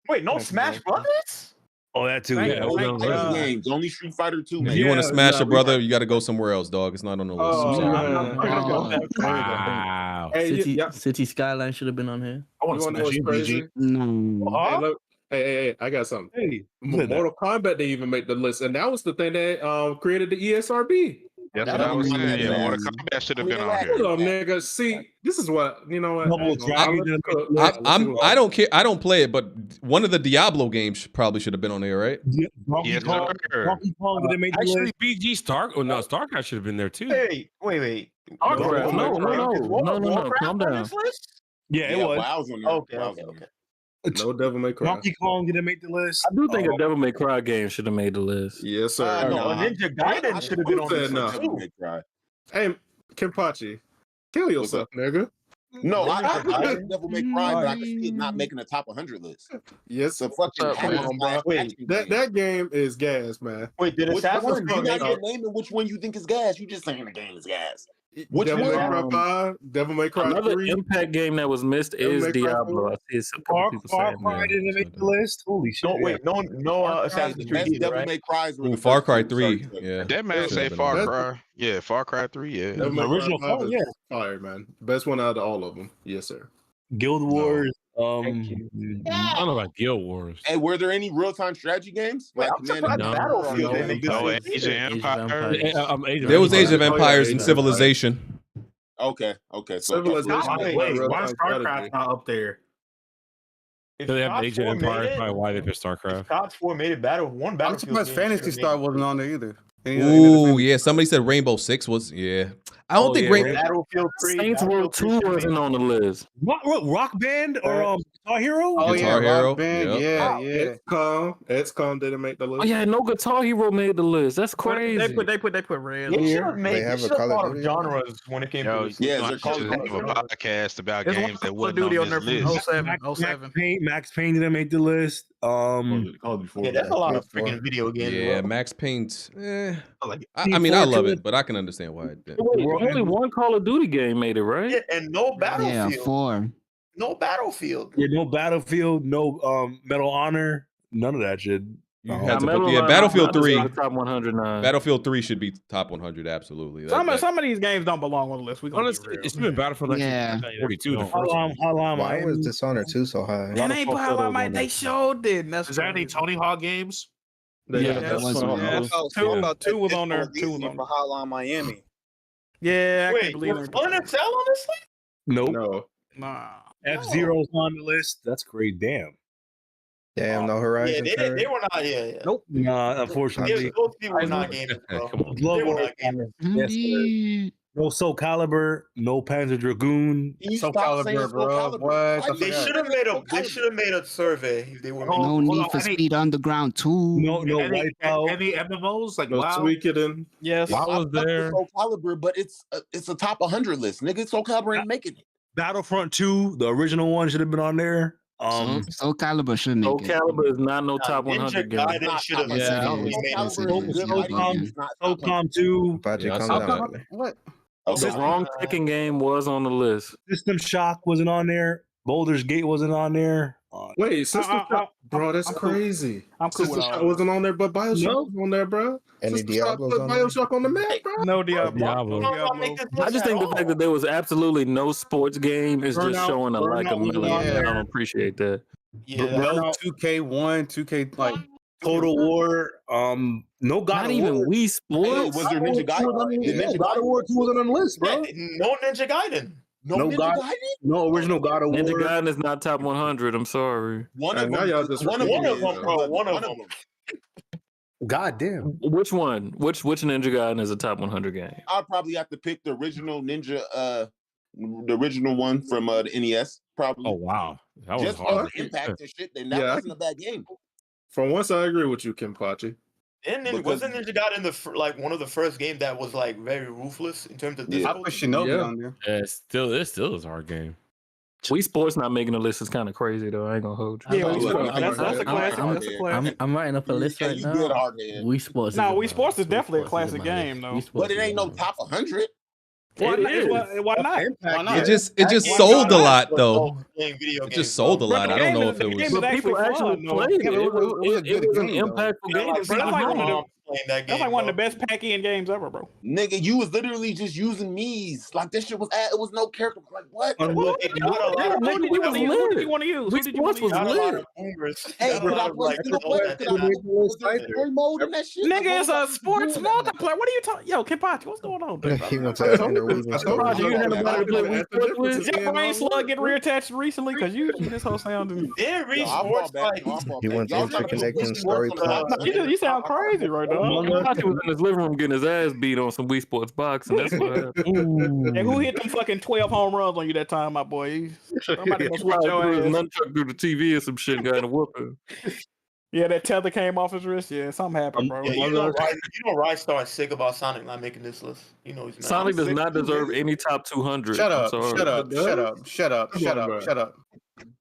Wait, no Smash Brothers? Oh, that too. Thank Yeah. you. Only fighting games. Only Street Fighter 2. If Man. you want to smash yeah, a brother, you got to go somewhere else, dog. It's not on the list. I'm sorry. Wow. Hey, City Skyline should have been on here. I want to smash you, BG. No. Hey, look. Hey, I got something. Hey, Mortal Kombat didn't even make the list, and that was the thing that created the ESRB. That's what I was saying. Yeah, Mortal Kombat should have been on here. Hold on, nigga. See, this is what you know. What? Double Dragon didn't make the list. I don't care. I don't play it, but one of the Diablo games probably should have been on here, right? Donkey Yes, Kong, sir. Donkey Kong didn't make the Actually, list. BG StarCraft should have been there too. Hey, wait. Warcraft. No. Calm down. Yeah, it Yeah, was. well, I was on there. Okay, Well, I was okay, on okay. No Devil May Cry. Donkey Kong didn't make the list. I do think a Devil May Cry game should have made the list. Yes, sir. No, Nah. Ninja Gaiden should have been on Who this said list no? too. Make Cry. Hey, Kenpachi, kill yourself, nigga. No, I like Devil May Cry, but I can see it not making a top 100 list. Yes, So fucking come on, bro. Wait, That game is gas, man. Wait, did Which Assassin's one? Creed You're make not it? even naming which one you think is gas. You just saying the game is gas. Which Devil May one? Cry 5, Devil May Cry Another 3. Impact game that was missed Devil is May Cry Diablo. 4. I see some couple people Far saying Cry that. didn't make the list. Holy shit. No, wait, no Assassin's Creed Best either, Devil right? May Cries were Ooh, the Far first Cry two 3. started. Yeah. That man Should say have been Far on there. Cry. Yeah, Far Cry 3. Yeah. Devil May Original Cry 5 Far- is yeah. fire, man. Best one out of all of them. Yes, sir. Guild Wars. I don't know about Guild Wars. Hey, were there any real-time strategy games? Wait, Like I'm Command surprised and Battlefield didn't make No, this list Age of either. Empires. There was Age of Empires Age and of Civilization. Okay. So Civilization. Wait, why is StarCraft not up there? If So they have COD Age of 4 made Empires. it- Probably why they picked If StarCraft. COD 4 made it one I'm Battlefield surprised game Fantasy should've Star made it. wasn't on there either. Ooh, yeah. Somebody said Rainbow Six was. Yeah. I don't think Battlefield 3. Saints Row 2 wasn't on the list. What Rock Band or Guitar Hero? Oh Guitar yeah, Hero. Rock Band. Yep. Yeah. XCOM didn't make the list. Oh yeah, no Guitar Hero made the list. That's crazy. They put red. They should on have here. made. They have They a should have Call of thought of Duty? genres when it came Yo, to this. Yeah, you they're should have a podcast about There's games that Call of wasn't Duty on on there this from list. 07, 07. Max Payne didn't make the list. Yeah, that's a lot of freaking video games. Yeah, bro. Max Payne. Like, I mean, I love it, but I can understand why it didn't. Wait, only one Call of Duty game made it, right? yeah, and no Battlefield. Yeah, 4. No Battlefield. Yeah, no Battlefield, no Medal of Honor, none of that shit. You had to put, Battlefield 3. Top 109. Battlefield 3 should be top 100. Absolutely. Some of these games don't belong on the list. We gonna Honestly, be real. it's been Battlefield Yeah. 42. The first one. Why was Dishonored 2 so high? And ain't how I might. They showed it. That's Is there any Tony Hawk games? Yeah, that's that's fun. fun. Two was on there. Two was on for Hotline Miami. Yeah, I Wait, can't believe was it. Splinter Cell on this list? Nope. No. Nah. F-Zero's on the list. That's great. Damn. Damn, no Yeah, Horizon. they were not. Yeah. Nope. Nah, Those unfortunately. people were not gamers, bro. Come on. They were Bloodborne. not gamers. Yes, sir. No Soul Calibur, no Panzer Dragoon. You Soul stop saying Calibur, Soul bro. Calibur. What? I They forgot. should have made a. They should have made a survey if they were. No Need for Speed Underground 2. No Any Wipeout. MMOs like No WoW? Suikoden. Yes. I Why was fuck with there? Soul Calibur, but it's a top 100 list, nigga. Soul Calibur ain't making it. Battlefront 2, the original one should have been on there. Soul Calibur should make Soul it. Calibur is not no top Ninja 100 game. Gaiden should have. Yes, it definitely is. made Yes, it. it is. Yeah, SOCOM 2. Patrick, Yeah, I calm saw down. that. What? Okay. The wrong Tekken game was on the list. System Shock wasn't on there. Boulder's Gate wasn't on there. Wait, Sister Shot, bro, that's crazy. I'm cool Sister with all Shot that. wasn't on there, but Bioshock was on there, bro. Any Sister Shot Diablos put on there? Bioshock on the map, bro. No Diablo. Diablo. No Diablo. I just think the fact that there was absolutely no sports game is just Burnout- showing a lack of Burnout was on melody. there. I don't appreciate that. Burnout 2K1, 2K like Total War, no God Not of even War. Wii Hey, Sports. was there Ninja Gaiden? Did Ninja God of Gaiden? War 2 wasn't on the list, bro. No Ninja Gaiden. No Ninja God, Gaiden. no original God of Ninja War. Gaiden is not top 100. I'm sorry. One Hey, of now them. y'all just One of them, bro. One of them. God damn. Which one? Which Ninja Gaiden is a top 100 game? I'd probably have to pick the original Ninja, the original one from the NES. Probably. Oh wow, that was Just hard. for the impact and shit. And that Yeah, wasn't a bad game. For once, I agree with you, Kenpachi. And then Because- wasn't Ninja Gaiden like one of the first games that was like very ruthless in terms of Yeah. I difficulty? put Shinobi Yeah. on there. Yeah, it still is a hard game. Wii Sports not making the list is kind of crazy though. I ain't gonna hold you. Yeah, I'm Wii Sports. like- That's a I'm- classic. I'm- That's a classic. I'm writing up a list Yeah, right you now. good, Hardhead. Wii Sports. No, is in Wii my Sports is list. Wii definitely a Sports is classic in my game, list. though. Wii Sports But it is ain't in no my list. top 100. Why not? is. Why not? Impact, Why not? yeah. It just Game sold a Gaiden lot was though. all playing video It games, just sold a bro. lot. the I don't game know is- if the it game was. is But people actually actually fun, though. played Yeah, it. but it was a good It was an game, though. impactful Yeah, game. like, to bro, see that's like one of behind. the playing that game. That's like one of the bro. best pack-in games ever, bro. Nigga, you was literally just using me's. Like this shit was. It was no character. Like what? It got a lot of- Who did you want to use? Who did you want to use? Who Wii did you want Sports to was use? got a lot lit. of boomers. Hey, Got a could lot I of, play? like, Could I play? adults Could I that play? did Was there story mode in that shit? Like, Nigga, it's what a was I sports doing that night? multiplayer. What are you talking? Yo, Kenpachi, what's going on, dude? He wants to interweave I his told stories. You you, had man, nobody to play Wii that's the Sports difference with? in Your being brain on slug one. get reattached recently? Because usually this whole sound. Then Wii Yo, I Sports fall back. like No, I fall He back. wants Y'all gotta put interconnecting Wii story Sports on the plots. top You sound crazy right now. Kenpachi was in his living room getting his ass beat on some Wii Sports boxing. That's what happened. And who hit them fucking 12 home runs on you that time, my boy? Somebody must whip Probably your threw his ass. nunchuck through the TV or some shit and got in a whooping. Yeah, that tether came off his wrist. Yeah, something happened, bro. Yeah, you know, Rystar is sick about Sonic not making this list. You know, he's mad. Sonic does not deserve any top 200. Shut I'm up, sorry. shut up, shut up, shut up, shut up, shut up.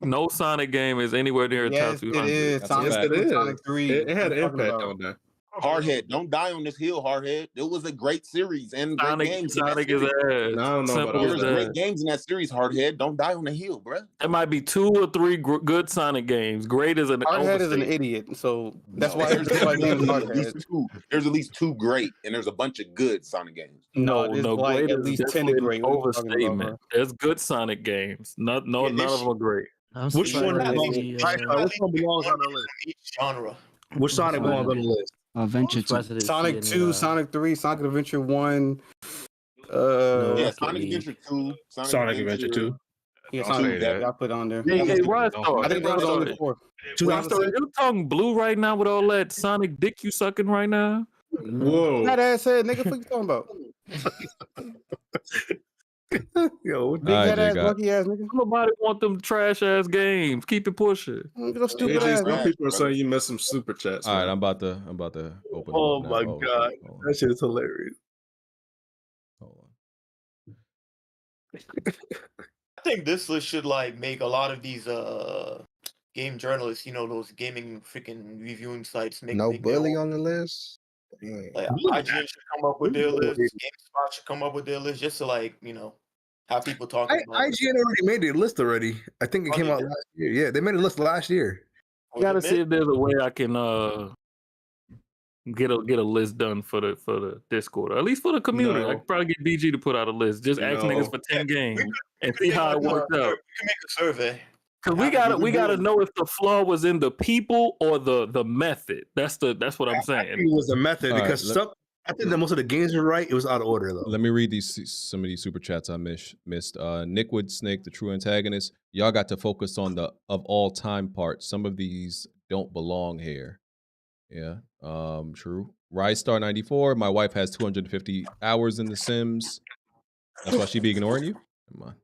No Sonic game is anywhere near a top Yes, 200. it is. Sonic, Yes, it is. Sonic 3. It had What an you talking impact about? on that. Hardhead, don't die on this hill, Hardhead. It was a great series and great Sonic, games. Sonic is in that ass. series. No, I don't know about Simple all There's as that. great that. games in that series, Hardhead. Don't die on the hill, bruh. There might be 2 or 3 good Sonic games. Great is an Hardhead is an overstatement. idiot, so that's No, why there's everybody's name is at least Hardhead. two. There's at least 2 great, and there's a bunch of good Sonic games. No, there's like great at is least 10 definitely great. an What are you talking about, overstatement. bro? There's good Sonic games. None of them are great. Which one belongs? Which one belongs on the list? Each genre. Which Sonic belongs on the list? Adventure 2. Sonic 2, Sonic 3, Sonic Adventure 1. Yeah, Sonic Adventure 2, Sonic Adventure 2. Yeah, I'll Sonic say that. I put on there. Hey, That was- Rystar. I think that was only 4. Rystar, are your tongue blue right now with all that Sonic dick you sucking right now? Whoa. That ass head, nigga, what you talking about? Yo, big All right, head ass, Jay, monkey ass nigga. Nobody want them trash ass games. Keep it pushing. Look at stupid AJ, ass. some nigga. people are saying you missed some super chats. All right, man. I'm about to open. Oh them up my now. god, Hold that shit is hilarious. I think this list should like make a lot of these game journalists, you know, those gaming freaking reviewing sites make No make their bully own. on the list. Dang. Like IGN should come up with their list, GameSpot should come up with their list just to like, you know, have people talking about it. IGN already made their list already. I think it Oh, came they out did? last year. Yeah, they made a list last year. I gotta see if there's a way I can get a list done for the Discord, or at least for the community. No. I could probably get BG to put out a list. Just ask No. niggas for 10 games and see how it worked out. We can make a survey. Cause we gotta know if the flaw was in the people or the method. That's what I'm I think saying. it was the method All right, because I think that most of the games were right. It was out of order though. Let me read some of these super chats I missed. Nickwood Snake, the true antagonist. Y'all got to focus on the of all time part. Some of these don't belong here. Yeah, true. Rystar 94. My wife has 250 hours in The Sims. That's why she be ignoring you. Come on.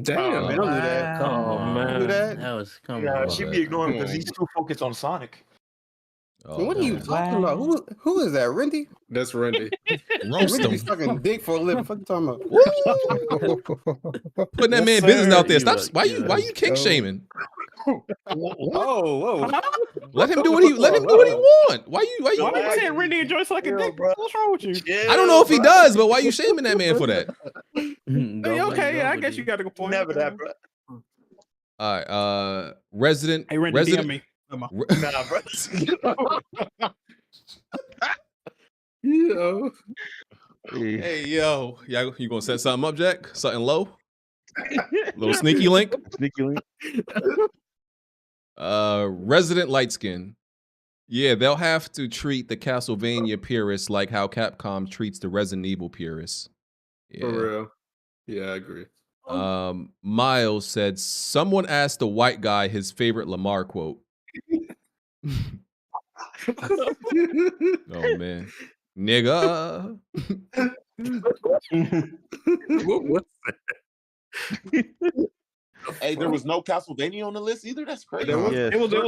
Damn. Man, don't do that. Come on, man. Don't do that. That was come Yeah, on. she be ignoring because he's too focused on Sonic. Oh, What are you talking about? Who is that? Rendy? That's Randy. Roast Rendy him. be sucking dick for a living. What you talking about? Putting that man business out there. Stop. Why you king shaming? Whoa. Let him do what he want. Why you Why you saying Randy and Joyce sucking dick? What's wrong with you? I don't know if he does, but why you shaming that man for that? Hey, okay, yeah, I guess you got a good point. Never that, bro. All right. Resident. Hey, Randy, DM me. Come on. Nah, bro. Yo. Hey, yo. You gonna set something up, Jack? Something low? Little sneaky link? Sneaky link. Resident Lightskin. Yeah, they'll have to treat the Castlevania purists like how Capcom treats the Resident Evil purists. Yeah. For real. Yeah, I agree. Miles said, someone asked the white guy his favorite Lamar quote. Oh, man. Nigga. What's that? Hey, there was no Castlevania on the list either. That's crazy. It was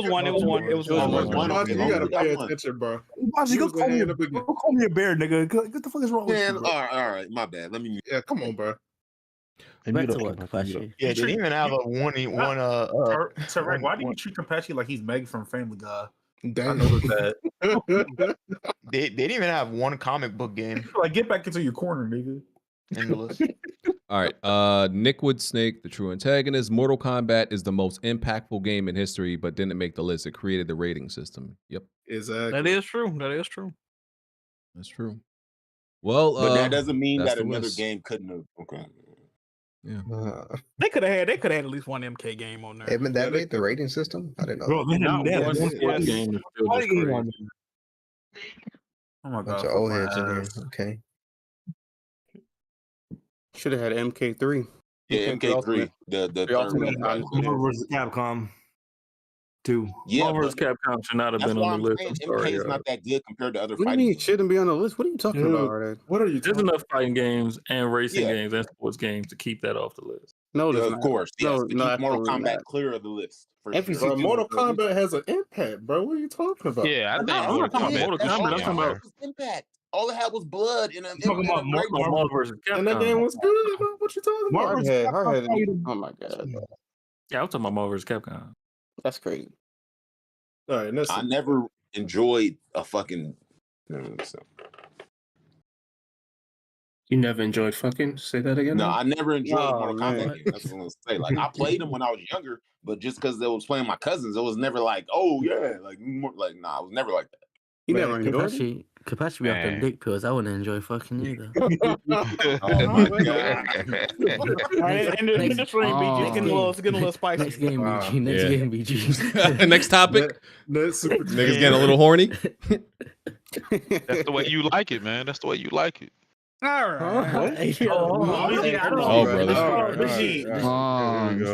one. It was one. You gotta pay attention, bro. Go call me a bear, nigga. What the fuck is wrong with Man, you? Bro? all right, my bad. Let me. Yeah, come on, bro. Back to work, Kapachi. Yeah, they didn't even have a one. Tarek, why do you treat Kapachi like he's Meg from Family Guy? I noticed that. They didn't even have one comic book game. Like, get back into your corner, nigga. In the list. All right. Nick Wood Snake, the true antagonist. Mortal Kombat is the most impactful game in history, but didn't make the list. It created the rating system. Yep. Exactly. That is true. That is true. That's true. Well, But that doesn't mean that's that the another list. game couldn't have. Okay. Yeah. They could have had at least one MK game on there. That made the rating system? I didn't know. Bro, that. they had One game is still just crazy. Oh my Bunch god. of old heads in here. Okay. Should have had MK3. Yeah, MK3. The third one. Marvel vs. Capcom 2. Yeah, Marvel vs. Capcom should not have that's been why on the I'm list. saying I'm sorry, MK is not that good compared to other What do you fighting. mean it shouldn't be on the list? What are you talking Dude, about, Arden? what are you There's talking enough fighting games and racing Yeah. games and sports games to keep that off the list. No, Yeah, there's of not. course. Yes, No, to no, keep Mortal absolutely Kombat not. clear of the list. For Every sure. Bro, Mortal Kombat has an impact, bro. What are you talking about? Yeah, I think I'm Mortal not talking Kombat. about Mortal That's Kombat. all I'm it talking had about was impact. All it had was blood in a. Talking about Marvel vs. And that game Capcom. was good. Bro. What you talking about? Hardhead. Oh my god, Yeah, I'm talking about Marvel vs. Capcom. that's crazy. All right, that's I never enjoyed a fucking. You never enjoyed fucking? Say that again. No, man? I never enjoyed a Oh, Mortal man. Kombat game. That's what I'm gonna say. Like I played them when I was younger, but just because they was playing my cousins, it was never like, oh yeah, like more, like nah, I was never like that. You Man, never enjoyed it? Kapachi be off them Man. dick pills. I wouldn't enjoy fucking either. Oh my god. All right, and in this ring, BG, it's getting a little spicy. Next game, Wow. BG. Next Yeah. game, BG. Next topic. That's super. Niggas getting a little horny. That's the way you like it, man. That's the way you like it. All right. BG, I don't Oh, like it. brother. BG,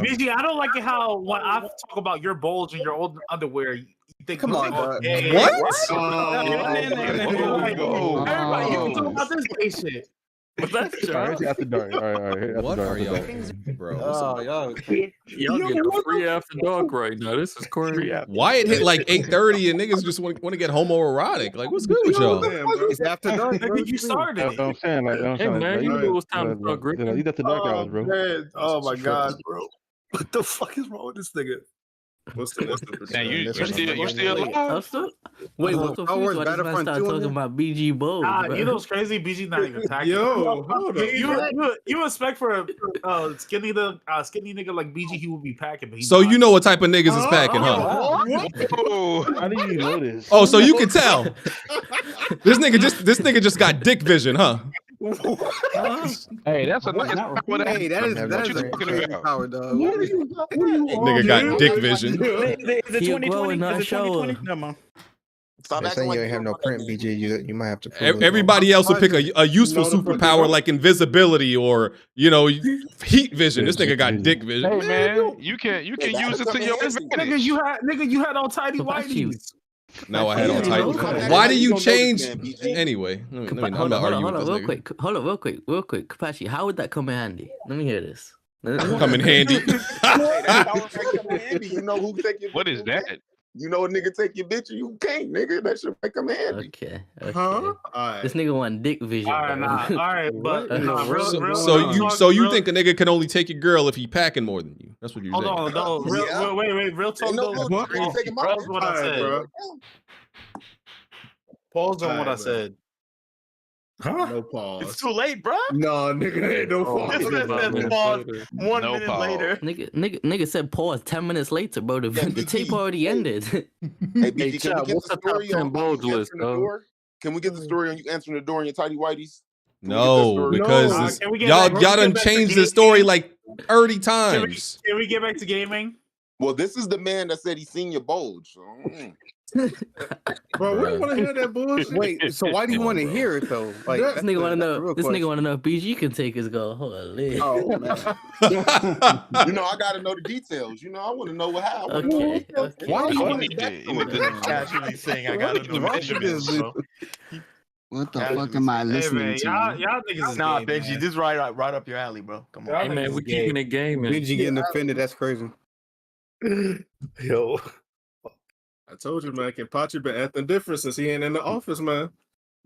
BG, I don't like it how when I talk about your bulge and your old underwear, you think Come on, dog. What? Everybody, you talk about this gay shit. But that's All right, it's after dark. All right. What are y'all, bro? y'all. Y'all getting a free after dark right now. This is crazy. Why it hit like 8:30 and niggas just want to get homoerotic? Like, what's good with y'all? It's after dark. Nigga, you started That's it. what I'm saying. Like, Hey, man, you knew it was time to start gripping. These after dark hours, bro. Man, oh my god, bro. What the fuck is wrong with this nigga? What's the list? Damn, you still alive? I'm still. Wait, I'm what? so Star Wars confused why this man Battlefront started 2 on talking there? about BG Bulls, bro. You know what's crazy? BG's not even attacking. Yo, hold up. You expect for a skinny nigga like BG, he would be packing, but he's So not. you know what type of niggas is packing, huh? How do you know this? Oh, so you can tell. This nigga just got dick vision, huh? Hey, that's a nice. Hey, that is What you a talking crazy about? power, dog. Nigga got dick vision. Is it He 2020? growing, not Is it 2020? showing. No, man. Stop They're acting saying like you ain't have no print, BG. You might have to. Prove it. Everybody else would pick a useful superpower like invisibility or heat vision. This nigga got dick vision. Hey man, you can use it to your Nigga, advantage. you had on tidy whities. Now I had on tight. Why do you change? Anyway, I'm not arguing with this real nigga. quick. Hold on, real quick. Kapachi, how would that come in handy? Let me hear this. Come in handy. You know who take your What is that? You know a nigga take your bitch and you can't, nigga. That should make him handy. Okay. Huh? Alright. This nigga want dick vision. All right, bro. nah, all right, but nah, real, So you think a nigga can only take your girl if he packing more than you? That's what you're saying. Hold on, no, wait, real talk Ain't no though. little nigga taking my Pause what I Alright, said. bro. Pause on what I Alright, bro. said. Huh? No pause. It's too late, bro. No, nigga, there ain't no pause. This says pause 1 No minute pause. later. Nigga said pause 10 minutes later, bro. The tape already ended. Hey, BG, can we get the story on you answering the door? Can we get the story on you answering the door in your tidy whities? No, because y'all done changed the story like 30 times. Can we get back to gaming? Well, this is the man that said he seen your bulge. So, Bro, we don't want to hear that bullshit. Wait, so why do you want to hear it though? Like This nigga want to know. This nigga want to know if BG can take his goal. Holy. Oh man. you know, I got to know the details. You know, I want to know what happened. Okay. Why do you want to casually saying I got to know measurements, bro? What the fuck am I listening to? Y'all niggas is Nah, gay, Benji, man. this is right up your alley, bro. Come on. Hey man, we keeping it gaming. Benji getting offended, that's crazy. Yo. I told you, man, Kenpachi been acting different since he ain't in the office, man.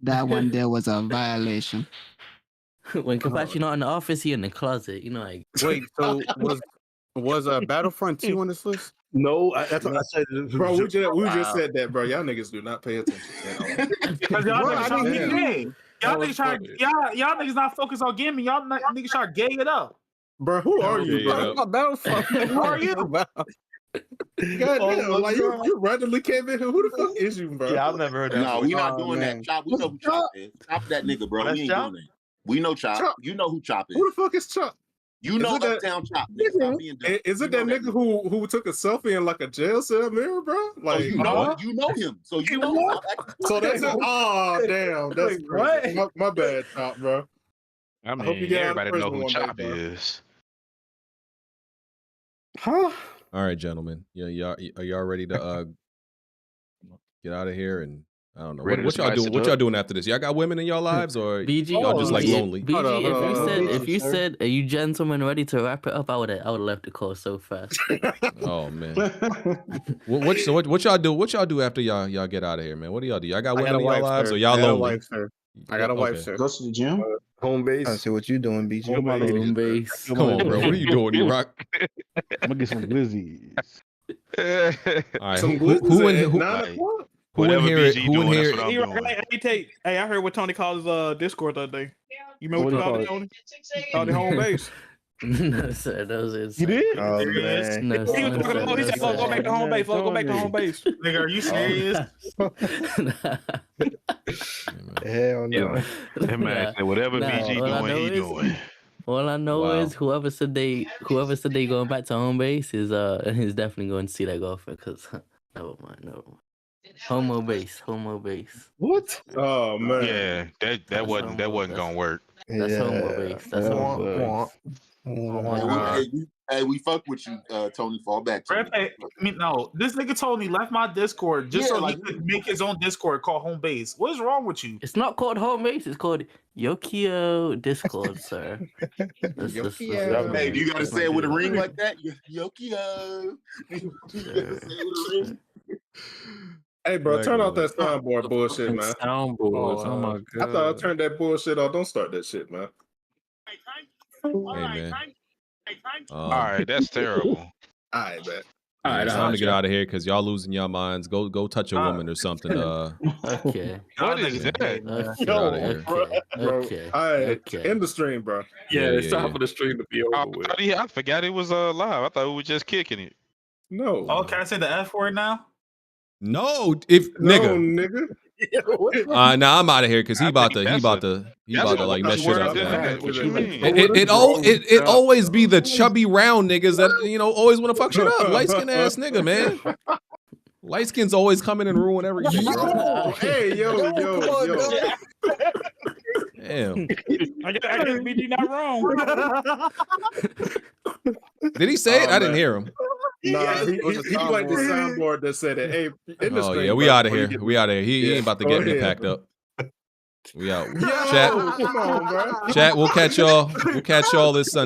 That one there was a violation. When Kapachi not in the office, he in the closet. You know, like. Wait, so was Battlefront 2 on this list? No, that's what I said. Bro, we just said that, bro. Y'all niggas do not pay attention at all. Because y'all niggas trying to get gay. Y'all niggas not focused on gaming. Y'all niggas trying to gay it up. Bro, who are you, bro? Who are you? Goddamn, like you randomly came in here. Who the fuck is you, bro? Yeah, I've never heard that. No, we not doing that. Chop, we know who Chop is. Chop that nigga, bro. That's We ain't Chop? doing that. We know Chop. You know who Chop is. Who the fuck is Chop? You know Uptown Chop. Nigga, stop being dumb. Is it that nigga who took a selfie in like a jail cell mirror, bro? Like you know him. So you know him. So that's it. Oh damn, that's crazy. My bad, Chop, bro. I hope mean, you get out of everybody know prison who one day, Chop bro. is. Huh? All right, gentlemen. Y'all are y'all ready to get out of here? And I don't know. Ready What to y'all spice doing? it What y'all up? doing after this? Y'all got women in y'all lives, or BG, y'all just like lonely? BG, if you said, "Are you gentlemen ready to wrap it up?" I would have left the call so fast. Oh man. What y'all do? What y'all do after y'all get out of here, man? What do y'all do? Y'all got women in y'all lives, or y'all lonely? I got a wife, sir. Go to the gym. Home base. I see what you doing, BG. Home base. Come on, bro. What are you doing, E-Rock? I'm gonna get some glizzies. All right. Some Who in at who 9 o'clock? who in here? Who in here? Hey, I heard what Tony called his Discord the other day. You remember what What he he called it, Tony? Called it home base. No, sir, that was it. You did? Oh Serious? man. No, He was no, talking about. He said, "Go back to home base. Go back to home base." Nigga, are you serious? Hell no. That man said, whatever BG doing, he doing. All I know is whoever said they going back to home base is definitely going to see that golfer because never mind. Homo base. What? Oh man. Yeah, that wasn't gonna work. That's homo base. That's homo base. Hey, we fuck with you, Tony. Fall back. No, this nigga told me left my Discord just so he could make his own Discord called Home Base. What is wrong with you? It's not called home base. It's called Yokio Discord, sir. Yokio. Hey, do you gotta say it with a ring like that? Yokio. Hey, bro, turn off that soundboard bullshit, man. Soundboards. Oh my god. I thought I turned that bullshit off. Don't start that shit, man. Hey man. All right, that's terrible. All right, man. All right, it's time to get out of here because y'all losing your minds. Go touch a woman or something. Okay. What is that? Get out of here. Okay. All right, end the stream, bro. Yeah, it's time for the stream to be over with. I forgot it was live. I thought we were just kicking it. No. Oh, can I say the F word now? No, nigga. Nah, I'm out of here because he about to like mess shit up. It always be the chubby round niggas that always want to fuck shit up. Light skin ass nigga, man. Light skins always come in and ruin everything. Hey, yo. I Damn. guess BG not wrong. Did he say it? I didn't hear him. Nah, he like the soundboard that said it. Hey, oh yeah, we out of here. We out of here. He ain't about to get me packed up. We out. Chat. Come on, bro. Chat. We'll catch y'all. We'll catch y'all this Sunday.